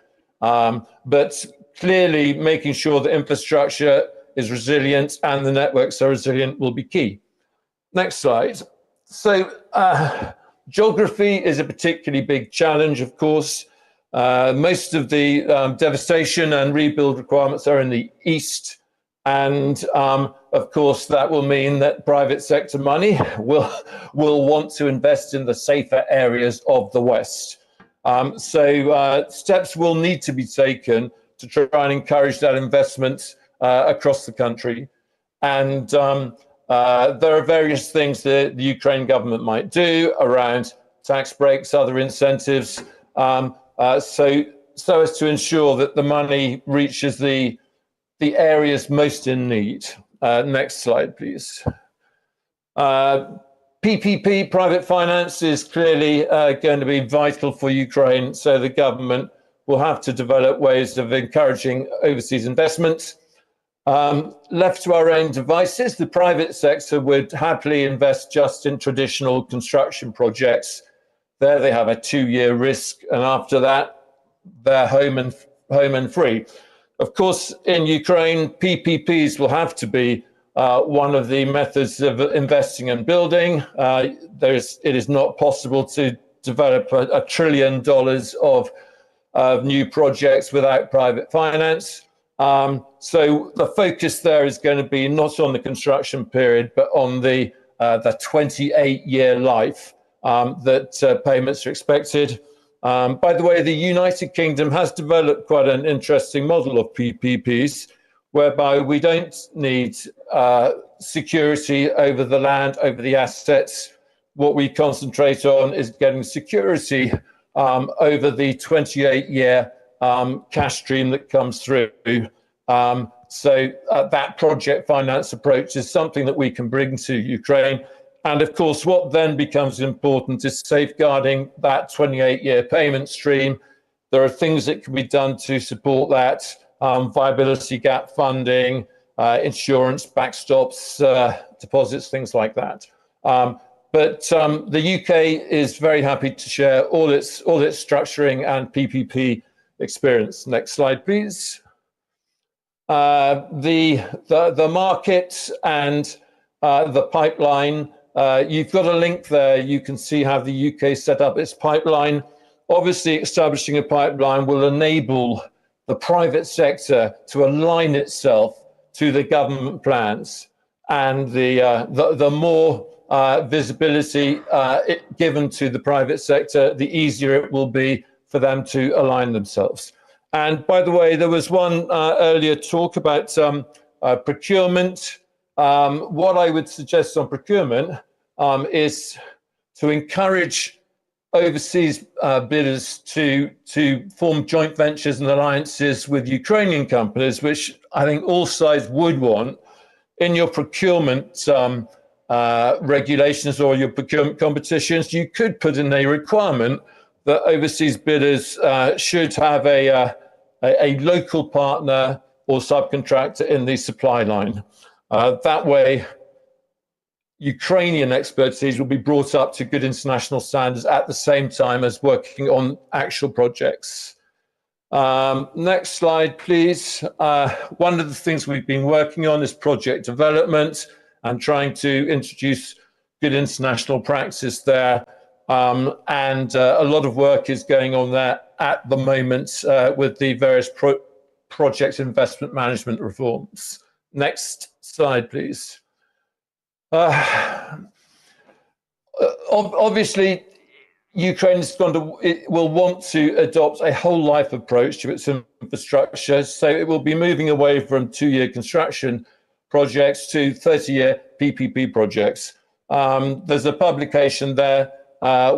But clearly making sure that infrastructure is resilient and the networks are resilient will be key. Next slide. So geography is a particularly big challenge, of course. Most of the devastation and rebuild requirements are in the east. And of course, that will mean that private sector money will want to invest in the safer areas of the West. So steps will need to be taken to try and encourage that investment across the country. And there are various things that the Ukraine government might do around tax breaks, other incentives, so as to ensure that the money reaches the areas most in need. Next slide, please. PPP, private finance, is clearly going to be vital for Ukraine, so the government will have to develop ways of encouraging overseas investment. Left to our own devices, the private sector would happily invest just in traditional construction projects. There they have a 2-year risk, and after that, they're home and free. Of course, in Ukraine, PPPs will have to be one of the methods of investing and building. It is not possible to develop $1 trillion of new projects without private finance. So the focus there is going to be not on the construction period, but on the 28-year life that payments are expected. By the way, the United Kingdom has developed quite an interesting model of PPPs, whereby we don't need security over the land, over the assets. What we concentrate on is getting security over the 28-year cash stream that comes through. So that project finance approach is something that we can bring to Ukraine. And of course, what then becomes important is safeguarding that 28-year payment stream. There are things that can be done to support that, viability gap funding, insurance, backstops, deposits, things like that. But the UK is very happy to share all its structuring and PPP experience. Next slide, please. The market and the pipeline. You've got a link there. You can see how the UK set up its pipeline. Obviously, establishing a pipeline will enable the private sector to align itself to the government plans, and the more visibility given to the private sector, the easier it will be for them to align themselves. And by the way, there was one earlier talk about procurement. What I would suggest on procurement is to encourage overseas bidders to form joint ventures and alliances with Ukrainian companies, which I think all sides would want. In your procurement regulations or your procurement competitions, you could put in a requirement that overseas bidders should have a local partner or subcontractor in the supply line. That way, Ukrainian expertise will be brought up to good international standards at the same time as working on actual projects. Next slide, please. One of the things we've been working on is project development and trying to introduce good international practice there. And a lot of work is going on there at the moment with the various project investment management reforms. Next slide, please. Obviously, Ukraine will want to adopt a whole life approach to its infrastructure. So it will be moving away from 2-year construction projects to 30-year PPP projects. There's a publication there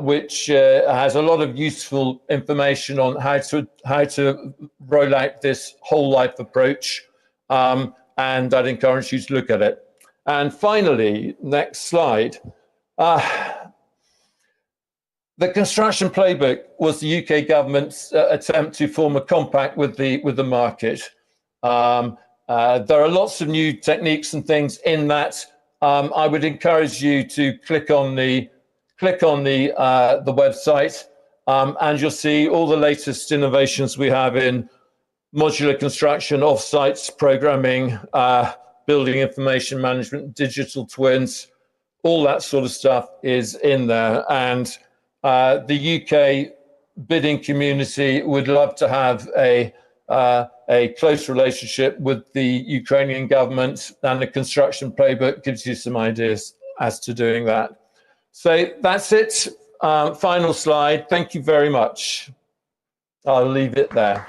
which has a lot of useful information on how to roll out this whole life approach. And I'd encourage you to look at it. And finally, next slide. The construction playbook was the UK government's attempt to form a compact with the market. There are lots of new techniques and things in that. I would encourage you to click on the website, and you'll see all the latest innovations we have in modular construction, offsites programming, building information management, digital twins. All that sort of stuff is in there, and the UK bidding community would love to have a close relationship with the Ukrainian government, and the construction playbook gives you some ideas as to doing that. So that's it. Final slide. Thank you very much. I'll leave it there.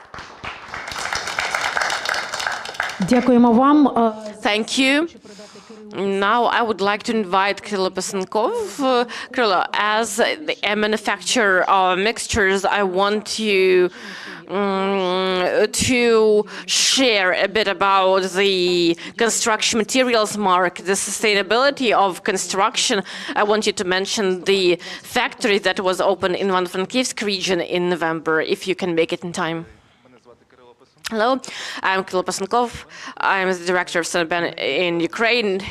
Дякуємо вам. Thank you. Now I would like to invite Kyrylo Pesenkov. Kyrylo, as a manufacturer of mixtures, I want you to share a bit about the construction materials market, the sustainability of construction. I want you to mention the factory that was opened in Ivano-Frankivsk region in November, if you can make it in time. Hello, I'm Kyirylo Pesenkov. I'm the director of Senben in Ukraine,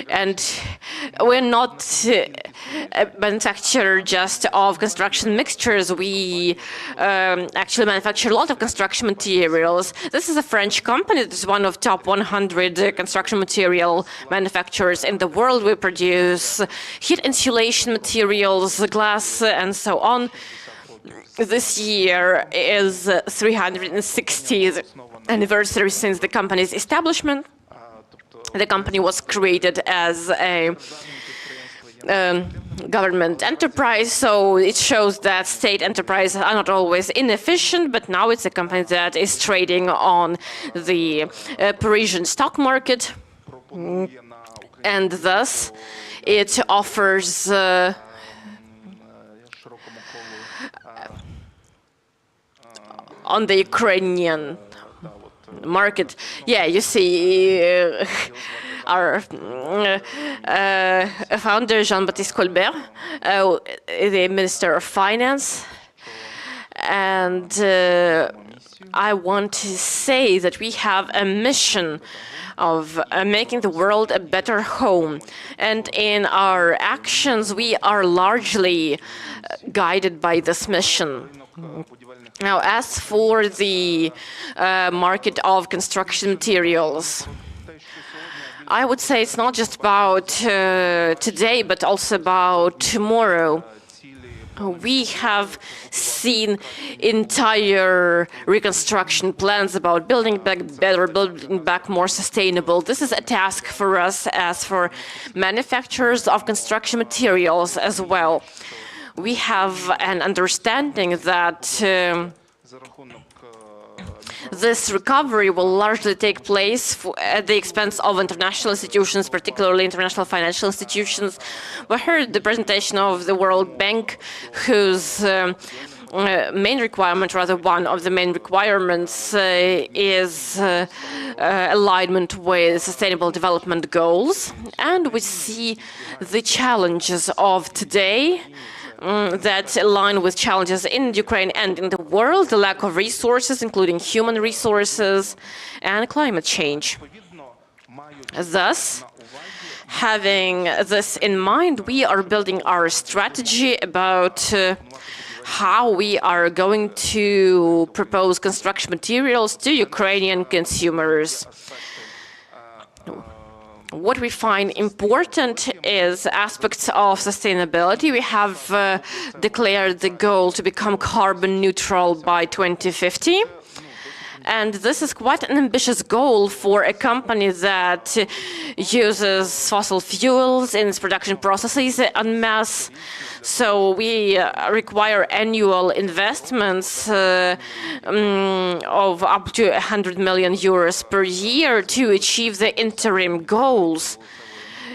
and we're not a manufacturer just of construction mixtures. We actually manufacture a lot of construction materials. This is a French company. This is one of top 100 construction material manufacturers in the world. We produce heat insulation materials, glass, and so on. This year is 360th anniversary since the company's establishment. The company was created as a government enterprise, so it shows that state enterprises are not always inefficient, but now it's a company that is trading on the Parisian stock market, and thus it offers on the Ukrainian market. Yeah, you see our founder, Jean-Baptiste Colbert, the Minister of Finance. And I want to say that we have a mission of making the world a better home. And in our actions, we are largely guided by this mission. Now, as for the market of construction materials, I would say it's not just about today, but also about tomorrow. We have seen entire reconstruction plans about building back better, building back more sustainable. This is a task for us as for manufacturers of construction materials as well. We have an understanding that this recovery will largely take place at the expense of international institutions, particularly international financial institutions. We heard the presentation of the World Bank, whose main requirement, rather one of the main requirements, is alignment with Sustainable Development Goals. And we see the challenges of today that align with challenges in Ukraine and in the world, the lack of resources, including human resources, and climate change. Thus, having this in mind, we are building our strategy about how we are going to propose construction materials to Ukrainian consumers. What we find important is aspects of sustainability. We have declared the goal to become carbon neutral by 2050. And this is quite an ambitious goal for a company that uses fossil fuels in its production processes en masse. So we require annual investments of up to 100 million euros per year to achieve the interim goals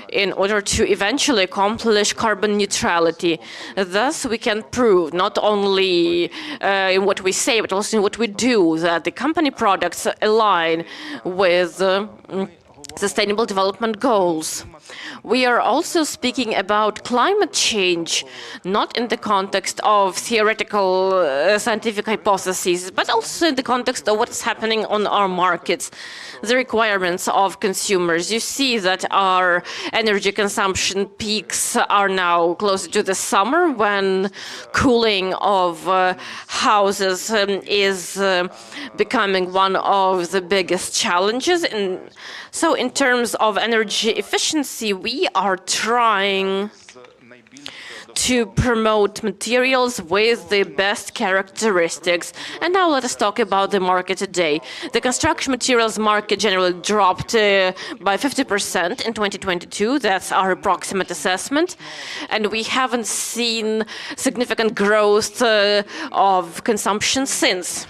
in order to eventually accomplish carbon neutrality. Thus, we can prove not only in what we say, but also in what we do, that the company products align with Sustainable Development Goals. We are also speaking about climate change, not in the context of theoretical scientific hypotheses, but also in the context of what's happening on our markets, the requirements of consumers. You see that our energy consumption peaks are now closer to the summer, when cooling of houses is becoming one of the biggest challenges. So in terms of energy efficiency, we are trying to promote materials with the best characteristics. And now let us talk about the market today. The construction materials market generally dropped by 50% in 2022. That's our approximate assessment. And we haven't seen significant growth of consumption since.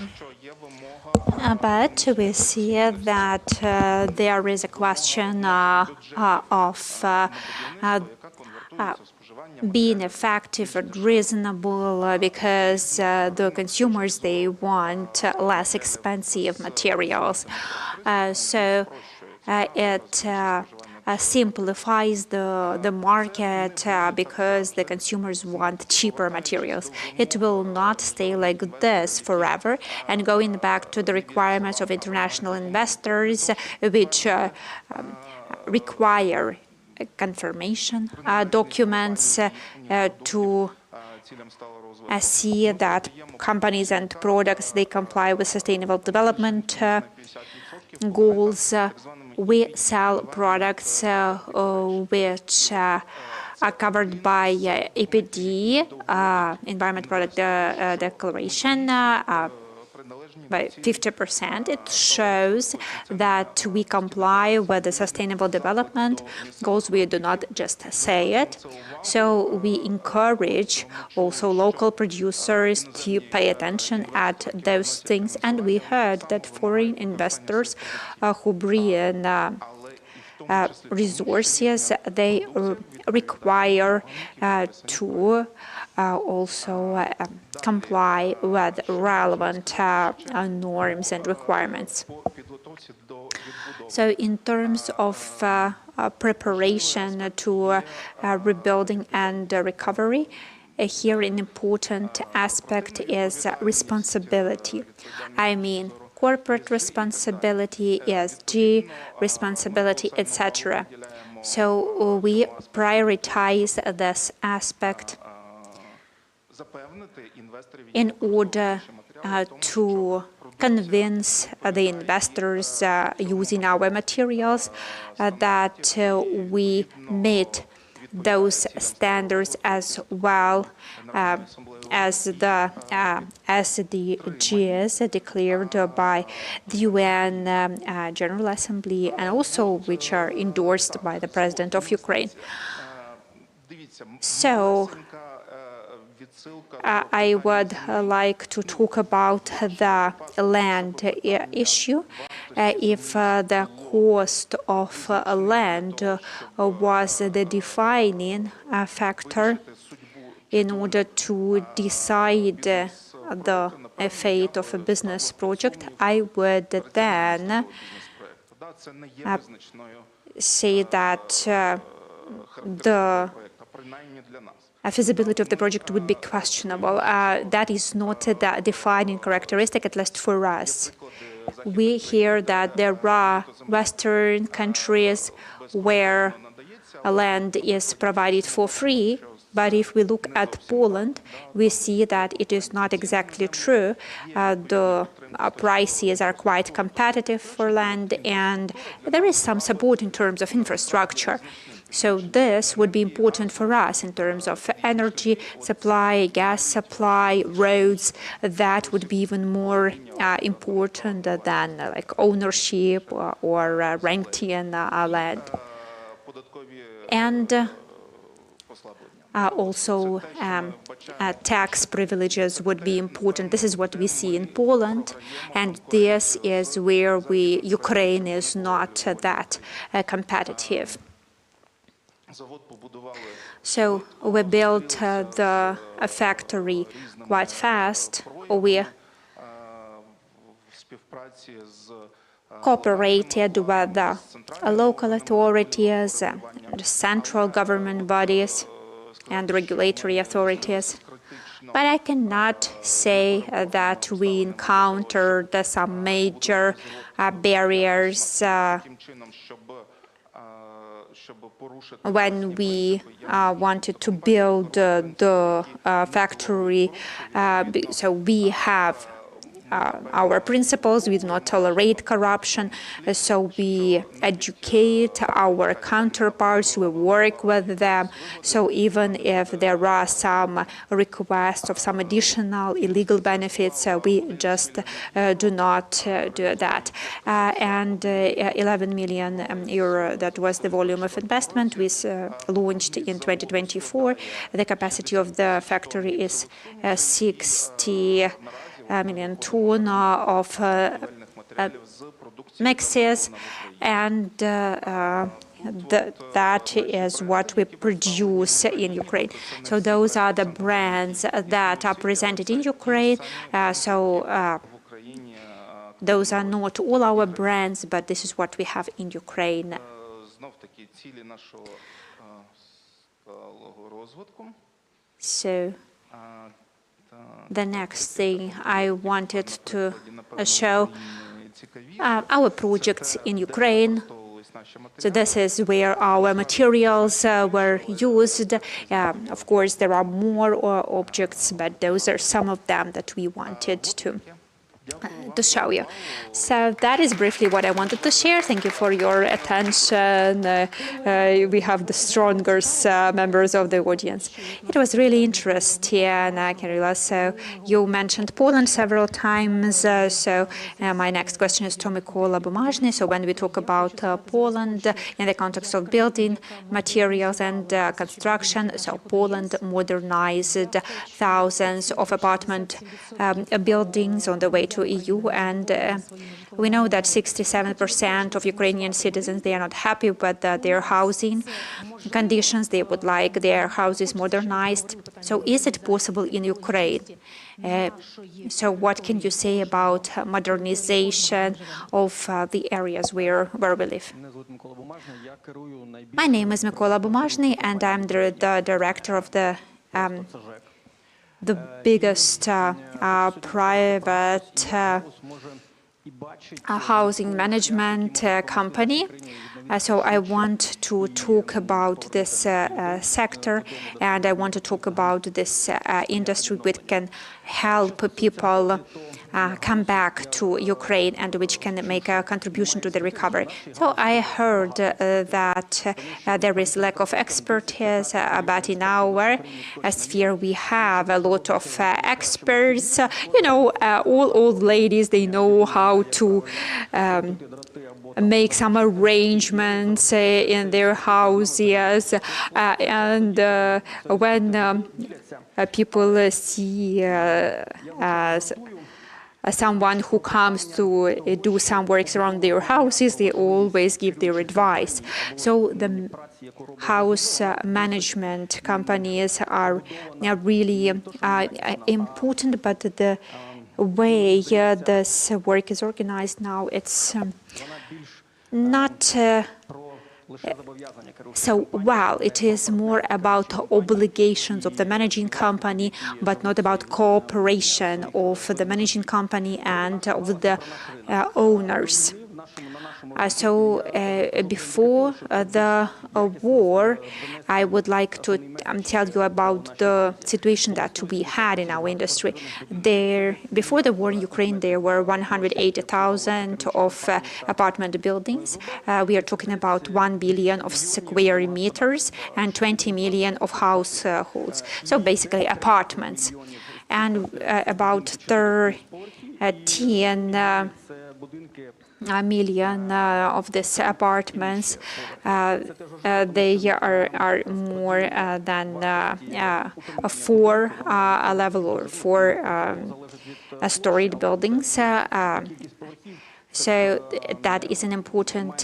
But we see that there is a question of being effective and reasonable, because the consumers, they want less expensive materials. So it simplifies the market because the consumers want cheaper materials. It will not stay like this forever. And going back to the requirements of international investors, which require confirmation documents to see that companies and products, they comply with sustainable development goals. We sell products which are covered by EPD, Environment Product Declaration, by 50%. It shows that we comply with the sustainable development goals. We do not just say it. So we encourage also local producers to pay attention at those things. And we heard that foreign investors who bring in resources, they require to also comply with relevant norms and requirements. So in terms of preparation to rebuilding and recovery, here an important aspect is responsibility. I mean, corporate responsibility, ESG responsibility, etc. So we prioritize this aspect in order to convince the investors using our materials that we meet those standards as well as the SDGs declared by the UN General Assembly, and also which are endorsed by the President of Ukraine. So I would like to talk about the land issue. If the cost of land was the defining factor in order to decide the fate of a business project, I would then say that the feasibility of the project would be questionable. That is not the defining characteristic, at least for us. We hear that there are Western countries where land is provided for free, But if we look at Poland, we see that it is not exactly true. The prices are quite competitive for land, and there is some support in terms of infrastructure. So this would be important for us in terms of energy supply, gas supply, roads. That would be even more important than like ownership or renting land. And also tax privileges would be important. This is what we see in Poland, and this is where Ukraine is not that competitive. So we built the factory quite fast. We cooperated with the local authorities, the central government bodies, and regulatory authorities. But I cannot say that we encountered some major barriers when we wanted to build the factory. So we have our principles. We do not tolerate corruption, so we educate our counterparts, we work with them. So even if there are some requests of some additional illegal benefits, we just do not do that. And 11 million euro, that was the volume of investment, we launched in 2024. The capacity of the factory is 60 million ton of mixes, and that is what we produce in Ukraine. So those are the brands that are presented in Ukraine. Those are not all our brands, but this is what we have in Ukraine. So the next thing I wanted to show our projects in Ukraine. So this is where our materials were used. Of course, there are more objects, but those are some of them that we wanted to show you. So that is briefly what I wanted to share. Thank you for your attention. We have the strongest members of the audience. It was really interesting, Kirilla. So you mentioned Poland several times. My next question is to Mykola Bumazhny. So when we talk about Poland in the context of building materials and construction, so Poland modernized thousands of apartment buildings on the way to EU, and we know that 67% of Ukrainian citizens, they are not happy with their housing conditions. They would like their houses modernized. So is it possible in Ukraine? So what can you say about modernization of the areas where we live? My name is Mykola Bumazhny, and I'm the director of the biggest private housing management company. So I want to talk about this sector, and I want to talk about this industry which can help people come back to Ukraine and which can make a contribution to the recovery. So I heard that there is lack of expertise, but in our sphere we have a lot of experts. All old ladies, they know how to make some arrangements in their houses, and when people see someone who comes to do some works around their houses, they always give their advice. So the house management companies are really important, but the way this work is organized now, it's not so well. It is more about obligations of the managing company, but not about cooperation of the managing company and of the owners. Before the war, I would like to tell you about the situation that we had in our industry. Before the war in Ukraine, there were 180,000 of apartment buildings. We are talking about 1 billion of square meters and 20 million of households. So basically apartments. And about 13 million of these apartments, they are more than a 4 level or 4 storied buildings. So that is an important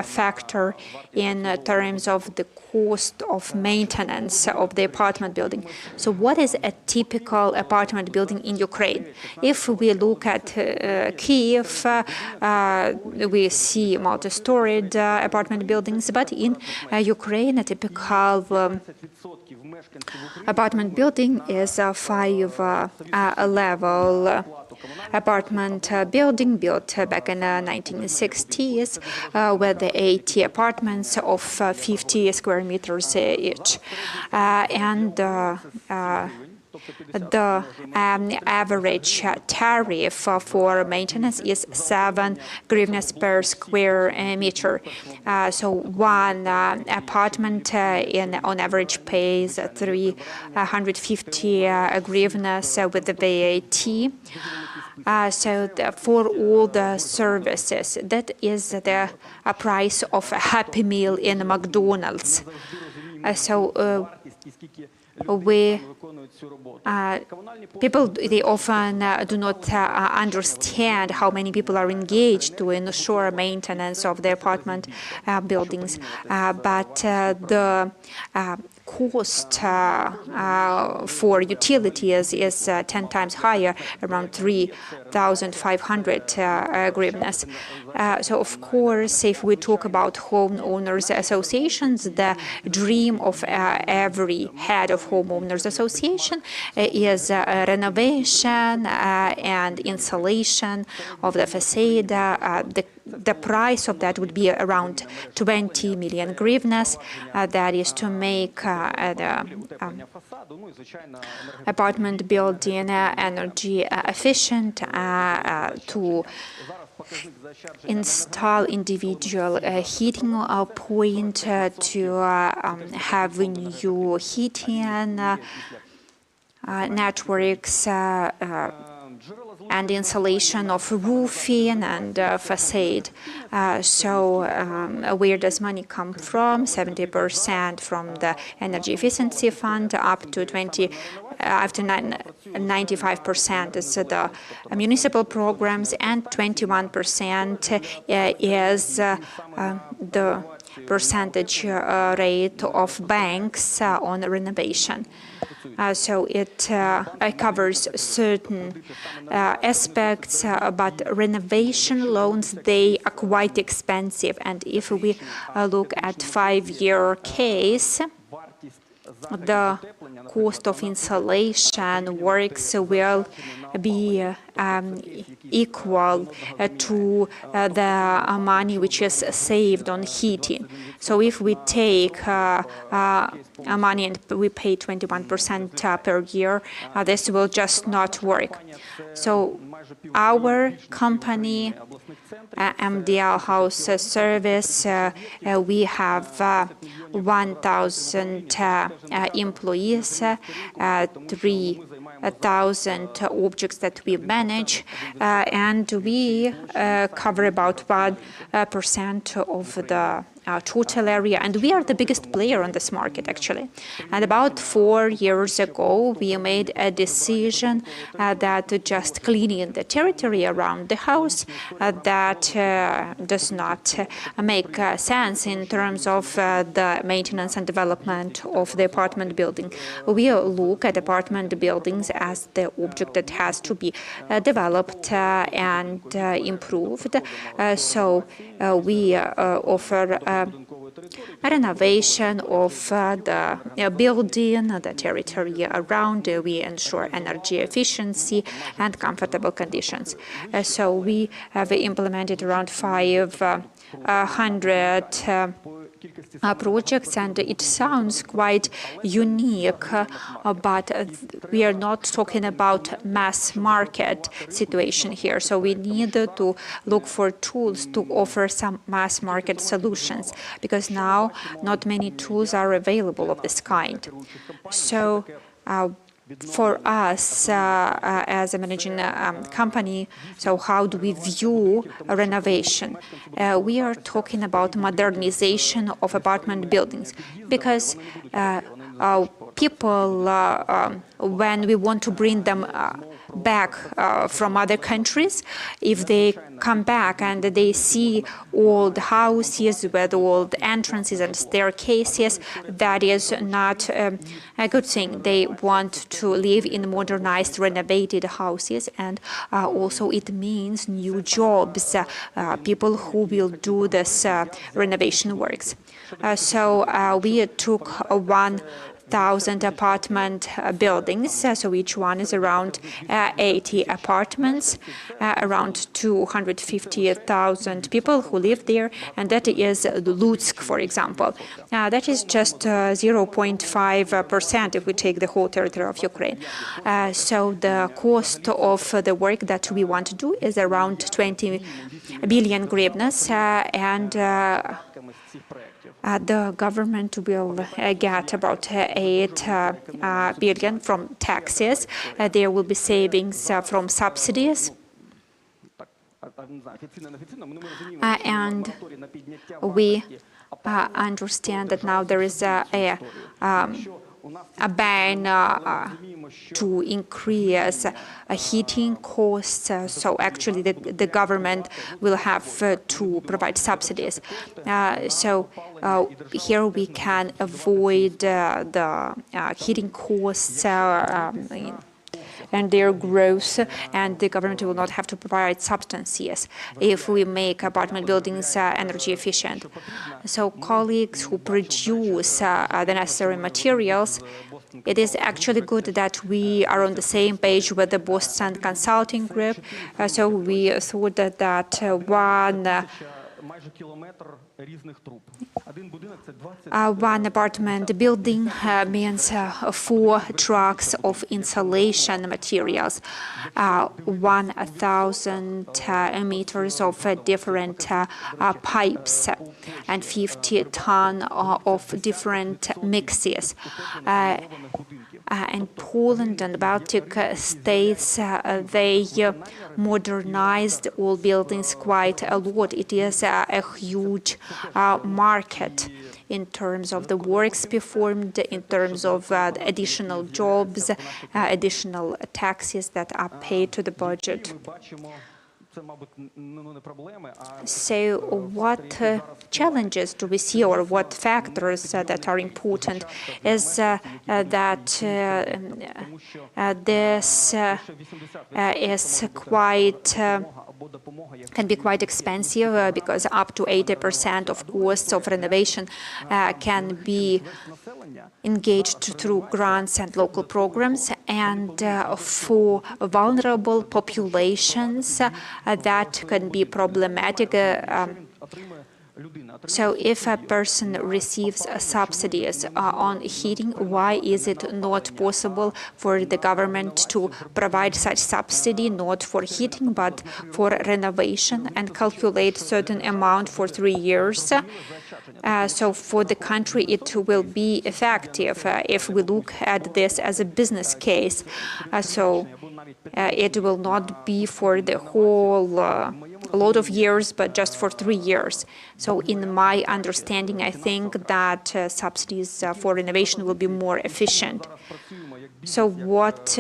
factor in terms of the cost of maintenance of the apartment building. So what is a typical apartment building in Ukraine? If we look at Kyiv, we see multi-storied apartment buildings, but in Ukraine, a typical apartment building is a 5-level apartment building built back in the 1960s with 80 apartments of 50 square meters each. And the average tariff for maintenance is 7 hryvnias per square meter. So one apartment on average pays 350 hryvnias with the VAT. So for all the services, that is the price of a Happy Meal in McDonald's. People, they often do not understand how many people are engaged to ensure maintenance of the apartment buildings, but the cost for utilities is 10 times higher, around 3,500 hryvnias. So of course, if we talk about homeowners associations, the dream of every head of homeowners association is renovation and insulation of the facade. The price of that would be around 20 million hryvnias. That is to make the apartment building energy efficient, to install individual heating point, to have new heating networks, and installation of roofing and facade. So where does money come from? 70% from the energy efficiency fund, up to 95% is the municipal programs, and 21% is the percentage rate of banks on renovation. So it covers certain aspects, but renovation loans, they are quite expensive. And if we look at 5-year case, the cost of insulation works will be equal to the money which is saved on heating. So if we take money and we pay 21% per year, this will just not work. So our company, MDL House Service, we have 1,000 employees, 3,000 objects that we manage, and we cover about 1% of the total area, and we are the biggest player on this market, actually. And about 4 years ago, we made a decision that just cleaning the territory around the house, that does not make sense in terms of the maintenance and development of the apartment building. We look at apartment buildings as the object that has to be developed and improved. So we offer renovation of the building, the territory around. We ensure energy efficiency and comfortable conditions. So we have implemented around 500 projects, and it sounds quite unique, but we are not talking about mass market situation here. So we need to look for tools to offer some mass market solutions, because now not many tools are available of this kind. So for us as a managing company, so how do we view renovation? We are talking about modernization of apartment buildings, because people, when we want to bring them back from other countries, if they come back and they see old houses with old entrances and staircases, that is not a good thing. They want to live in modernized, renovated houses, and also it means new jobs, people who will do this renovation works. So we took 1,000 apartment buildings, so each one is around 80 apartments, around 250,000 people who live there, and that is Lutsk, for example. That is just 0.5% if we take the whole territory of Ukraine. So the cost of the work that we want to do is around 20 billion hryvnias, and the government will get about 8 billion from taxes. There will be savings from subsidies. And we understand that now there is a ban to increase heating costs. So actually the government will have to provide subsidies. So here we can avoid the heating costs and their growth, and the government will not have to provide subsidies if we make apartment buildings energy efficient. So colleagues who produce the necessary materials, it is actually good that we are on the same page with the Boston Consulting Group. So we thought that one apartment building means 4 trucks of insulation materials, 1,000 meters of different pipes, and 50 tons of different mixes. And Poland and Baltic states, they modernized all buildings quite a lot. It is a huge market in terms of the works performed, in terms of additional jobs, additional taxes that are paid to the budget. So what challenges do we see, or what factors that are important is that this is quite can be quite expensive, because up to 80% of costs of renovation can be engaged through grants and local programs, and for vulnerable populations that can be problematic. So if a person receives subsidies on heating, why is it not possible for the government to provide such subsidy, not for heating, but for renovation, and calculate certain amount for 3 years? So for the country, it will be effective if we look at this as a business case. So it will not be for the whole lot of years, but just for 3 years. So in my understanding, I think that subsidies for renovation will be more efficient. So what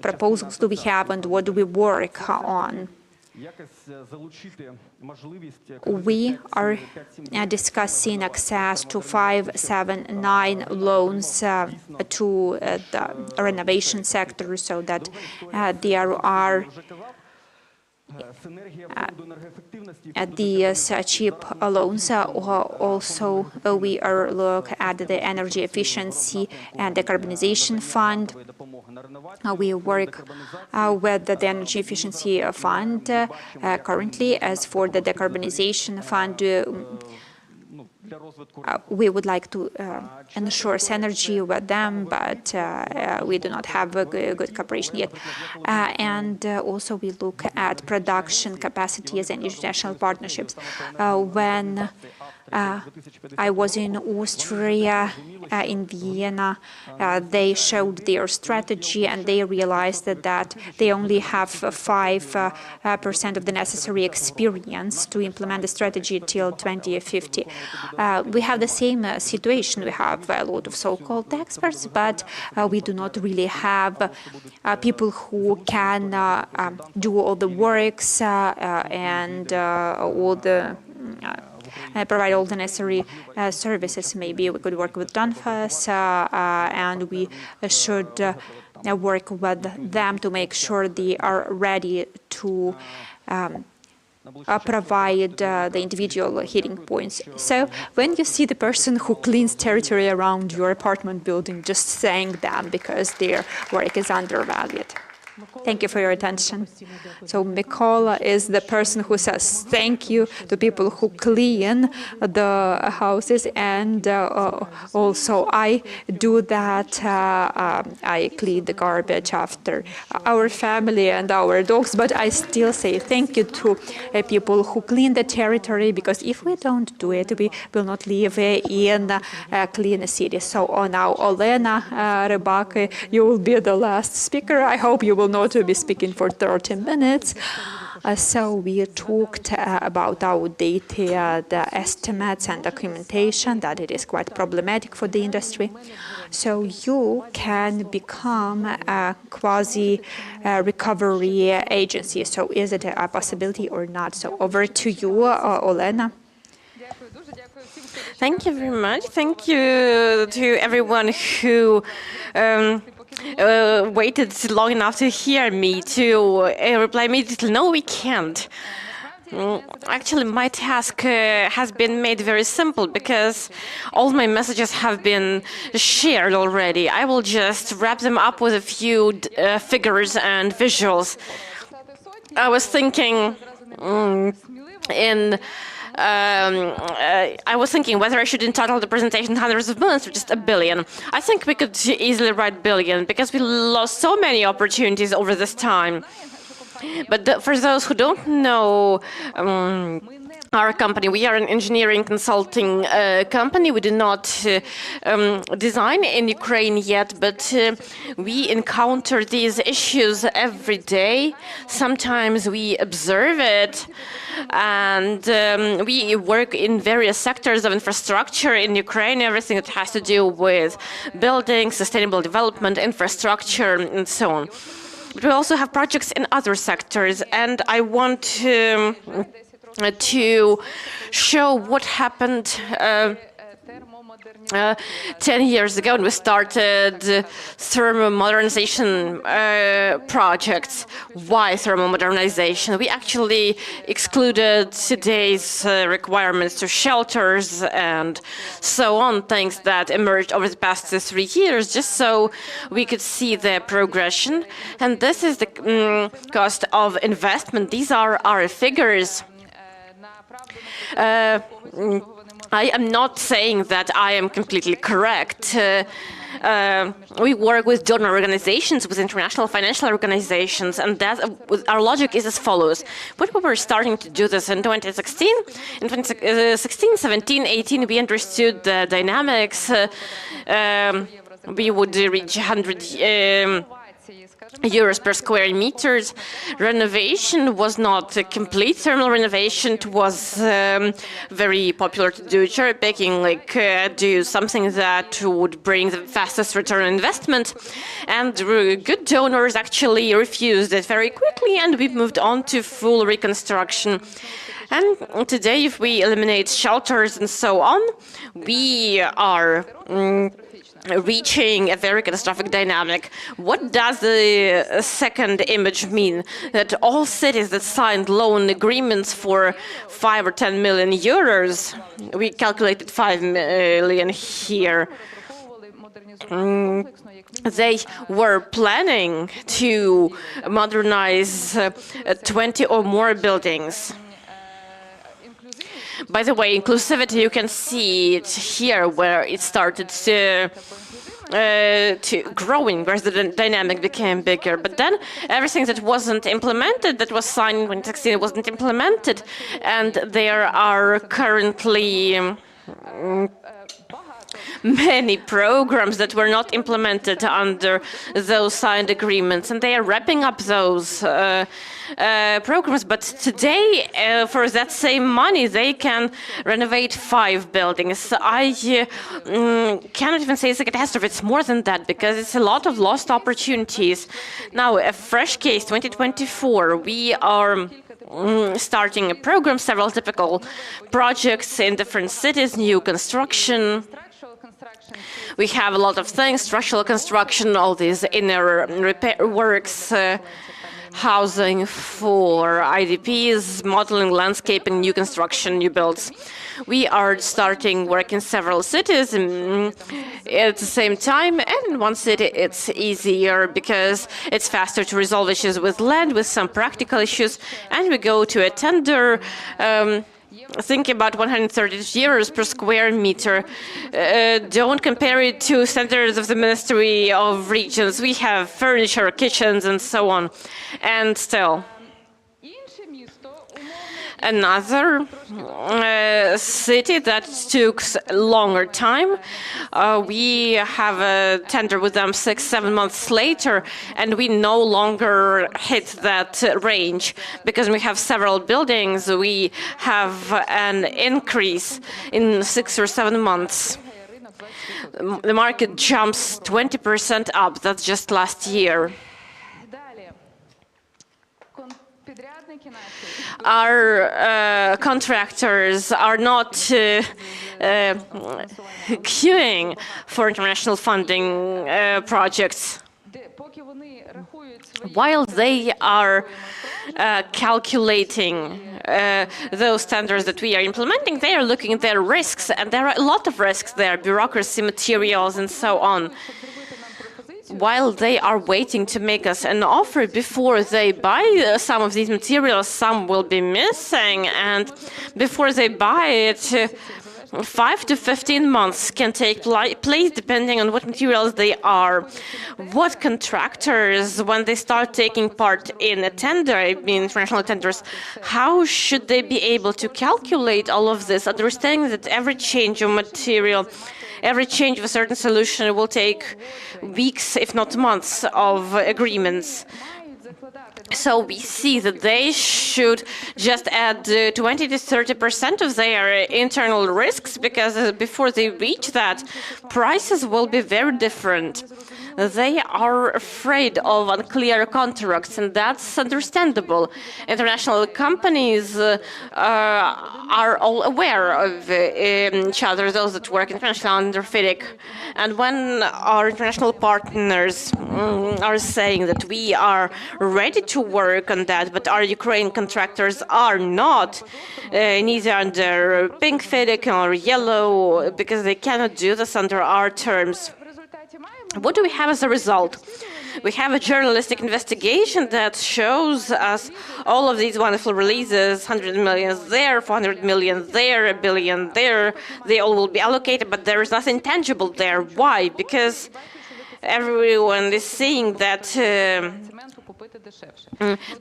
proposals do we have, and what do we work on? We are discussing access to 579 loans to the renovation sector, so that there are these cheap loans. Also, we are looking at the energy efficiency and decarbonization fund. We work with the energy efficiency fund currently. As for the decarbonization fund, we would like to ensure synergy with them, but we do not have a good cooperation yet. And also we look at production capacities and international partnerships. When I was in Austria, in Vienna, they showed their strategy and they realized that they only have 5% of the necessary experience to implement the strategy till 2050. We have the same situation. We have a lot of so-called experts, but we do not really have people who can do all the works and all the provide all the necessary services. Maybe we could work with DONFAS and we should work with them to make sure they are ready to provide the individual hitting points. So when you see the person who cleans territory around your apartment building, just thank them because their work is undervalued. Thank you for your attention. So Mykola is the person who says thank you to people who clean the houses, and also I do that. I clean the garbage after our family and our dogs, but I still say thank you to people who clean the territory, because if we don't do it, we will not live in a clean city. So now, Olena Rybak, you will be the last speaker. I hope you will not be speaking for 30 minutes. So we talked about outdated estimates and documentation, that it is quite problematic for the industry. So you can become a quasi-recovery agency. So is it a possibility or not? So over to you, Olena. Thank you very much. Thank you to everyone who waited long enough to hear me, to reply immediately. No, we can't. Actually, my task has been made very simple because all my messages have been shared already. I will just wrap them up with a few figures and visuals. I was thinking I was thinking whether I should entitle the presentation hundreds of millions or just a billion. I think we could easily write billion because we lost so many opportunities over this time. But for those who don't know our company, we are an engineering consulting company. We do not design in Ukraine yet, but we encounter these issues every day. Sometimes we observe it, and we work in various sectors of infrastructure in Ukraine, everything that has to do with building, sustainable development, infrastructure, and so on. But we also have projects in other sectors, and I want to show what happened 10 years ago when we started thermal modernization projects. Why thermal modernization? We actually excluded today's requirements to shelters and so on, things that emerged over the past 3 years, just so we could see the progression. And this is the cost of investment. These are our figures. I am not saying that I am completely correct. We work with donor organizations, with international financial organizations, and that our logic is as follows. When we were starting to do this in 2016, in 2016, 17, 18, we understood the dynamics. We would reach 100 euros per square meters. Renovation was not a complete thermal renovation. It was very popular to do cherry picking, like do something that would bring the fastest return on investment. And good donors actually refused it very quickly, and we moved on to full reconstruction. And today, if we eliminate shelters and so on, we are reaching a very catastrophic dynamic. What does the second image mean? That all cities that signed loan agreements for 5 or 10 million euros, we calculated 5 million here, they were planning to modernize 20 or more buildings. By the way, inclusivity, you can see it here where it started to growing, where the dynamic became bigger. But then everything that wasn't implemented, that was signed in 2016, wasn't implemented, and there are currently many programs that were not implemented under those signed agreements, and they are wrapping up those programs. But today, for that same money, they can renovate 5 buildings. I cannot even say it's a catastrophe. It's more than that, because it's a lot of lost opportunities. Now, a fresh case, 2024, we are starting a program, several typical projects in different cities, new construction. We have a lot of things, structural construction, all these inner repair works, housing for IDPs, modeling, landscaping, new construction, new builds. We are starting work in several cities at the same time, and in one city it's easier because it's faster to resolve issues with land, with some practical issues, and we go to a tender. Think about 130 euros per square meter. Don't compare it to standards of the Ministry of Regions. We have furniture, kitchens, and so on. And still, another city that took longer time. We have a tender with them 6-7 months later, and we no longer hit that range because we have several buildings. We have an increase in 6 or 7 months. The market jumps 20% up. That's just last year. Our contractors are not queuing for international funding projects. While they are calculating those standards that we are implementing, they are looking at their risks, and there are a lot of risks there, bureaucracy, materials, and so on. While they are waiting to make us an offer before they buy some of these materials, some will be missing, and before they buy it, 5 to 15 months can take place depending on what materials they are. What contractors, when they start taking part in a tender, I mean international tenders, how should they be able to calculate all of this, understanding that every change of material, every change of a certain solution will take weeks, if not months, of agreements. So we see that they should just add 20 to 30% of their internal risks, because before they reach that, prices will be very different. They are afraid of unclear contracts, and that's understandable. International companies are all aware of each other, those that work internationally under FIDIC. And when our international partners are saying that we are ready to work on that, but our Ukrainian contractors are not, neither under pink FIDIC or yellow, because they cannot do this under our terms. What do we have as a result? We have a journalistic investigation that shows us all of these wonderful releases, 100 million there, 400 million there, 1 billion there. They all will be allocated, but there is nothing tangible there. Why? Because everyone is seeing that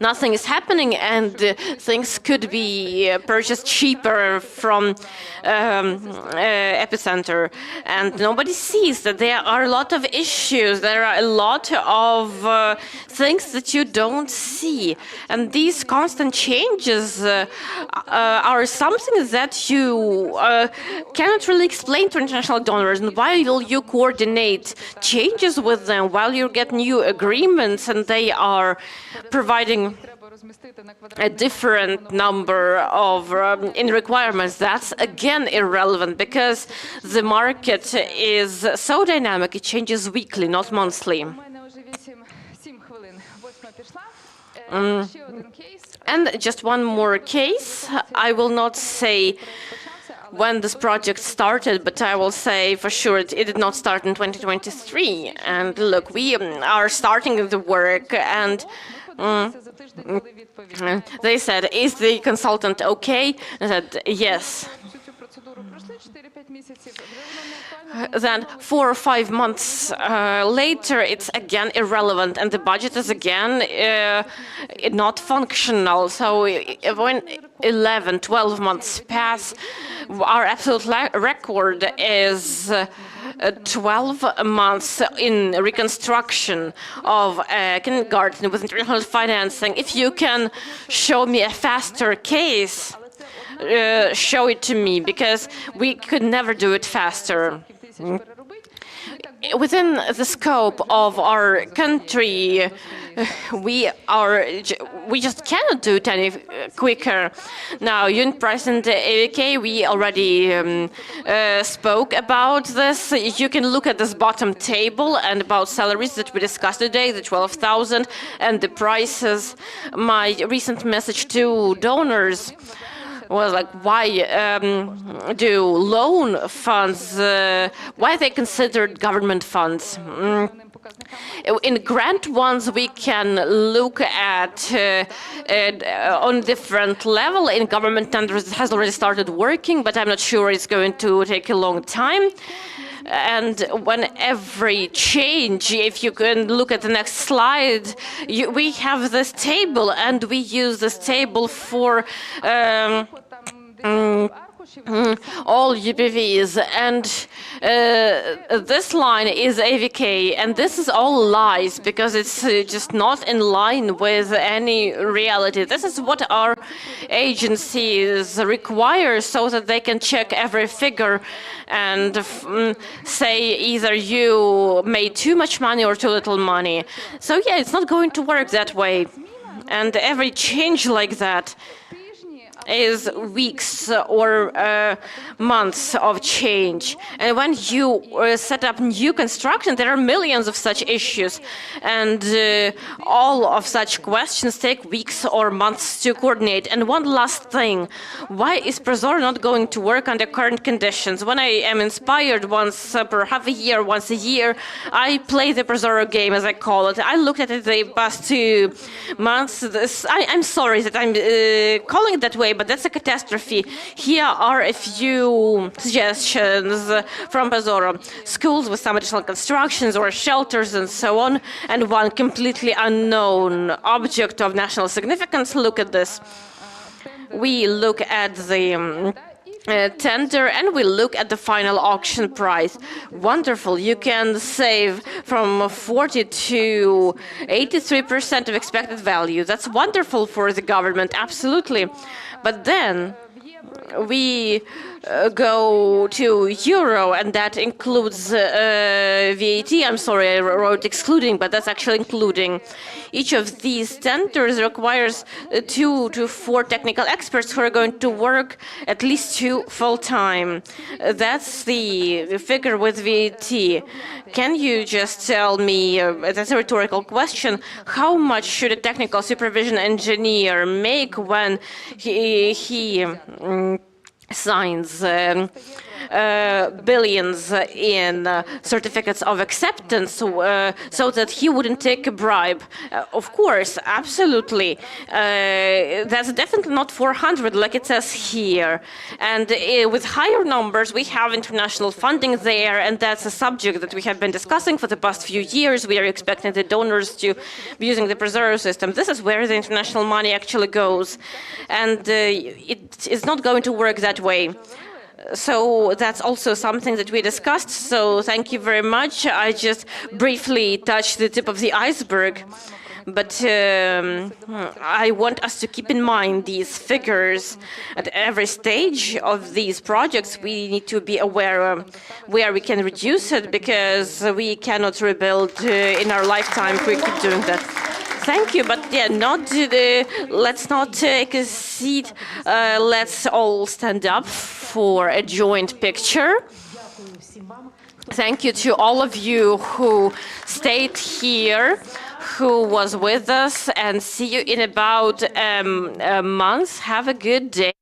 nothing is happening, and things could be purchased cheaper from epicenter, and nobody sees that there are a lot of issues, there are a lot of things that you don't see, and these constant changes are something that you cannot really explain to international donors. And while you coordinate changes with them, while you get new agreements and they are providing a different number of in requirements, that's again irrelevant, because the market is so dynamic, it changes weekly, not monthly. And just one more case. I will not say when this project started, but I will say for sure it did not start in 2023. And look, we are starting the work, and They said, is the consultant okay? I said, yes. Then 4 or 5 months later, it's again irrelevant, and the budget is again not functional. So when 11, 12 months pass, our absolute record is 12 months in reconstruction of kindergarten with international financing. If you can show me a faster case, show it to me, because we could never do it faster. Within the scope of our country, we just cannot do it any quicker. Now, Union President AVK, we already spoke about this. You can look at this bottom table and about salaries that we discussed today, the 12,000 and the prices. My recent message to donors was like, why do loan funds, why are they considered government funds? In grant ones, we can look at on different level. In government tenders, it has already started working, but I'm not sure it's going to take a long time. And when every change, if you can look at the next slide, we have this table, and we use this table for all UPVs, and this line is AVK, and this is all lies, because it's just not in line with any reality. This is what our agencies require, so that they can check every figure and say either you made too much money or too little money. So yeah, it's not going to work that way, and every change like that is weeks or months of change. And when you set up new construction, there are millions of such issues, and all of such questions take weeks or months to coordinate. And one last thing, why is Prozor not going to work under current conditions? When I am inspired once per half a year, once a year, I play the Prozor game, as I call it. I looked at it the past 2 months. I'm sorry that I'm calling it that way, but that's a catastrophe. Here are a few suggestions from Prozor. Schools with some additional constructions or shelters and so on, and one completely unknown object of national significance. Look at this. We look at the tender, and we look at the final auction price. Wonderful. You can save from 40 to 83% of expected value. That's wonderful for the government, absolutely. But then we go to euro, and that includes VAT. I'm sorry, I wrote excluding, but that's actually including. Each of these tenders requires 2 to 4 technical experts who are going to work at least 2 full-time. That's the figure with VAT. Can you just tell me, that's a rhetorical question, how much should a technical supervision engineer make when he signs billions in certificates of acceptance, so that he wouldn't take a bribe? Of course, absolutely. That's definitely not 400 like it says here. And with higher numbers, we have international funding there, and that's a subject that we have been discussing for the past few years. We are expecting the donors to be using the Prozor system. This is where the international money actually goes, and it is not going to work that way. So that's also something that we discussed. So thank you very much. I just briefly touched the tip of the iceberg, but I want us to keep in mind these figures. At every stage of these projects, we need to be aware where we can reduce it, because we cannot rebuild in our lifetime if we keep doing that. Thank you, but yeah, let's not take a seat. Let's all stand up for a joint picture. Thank you to all of you who stayed here, who was with us, and see you in about a month. Have a good day.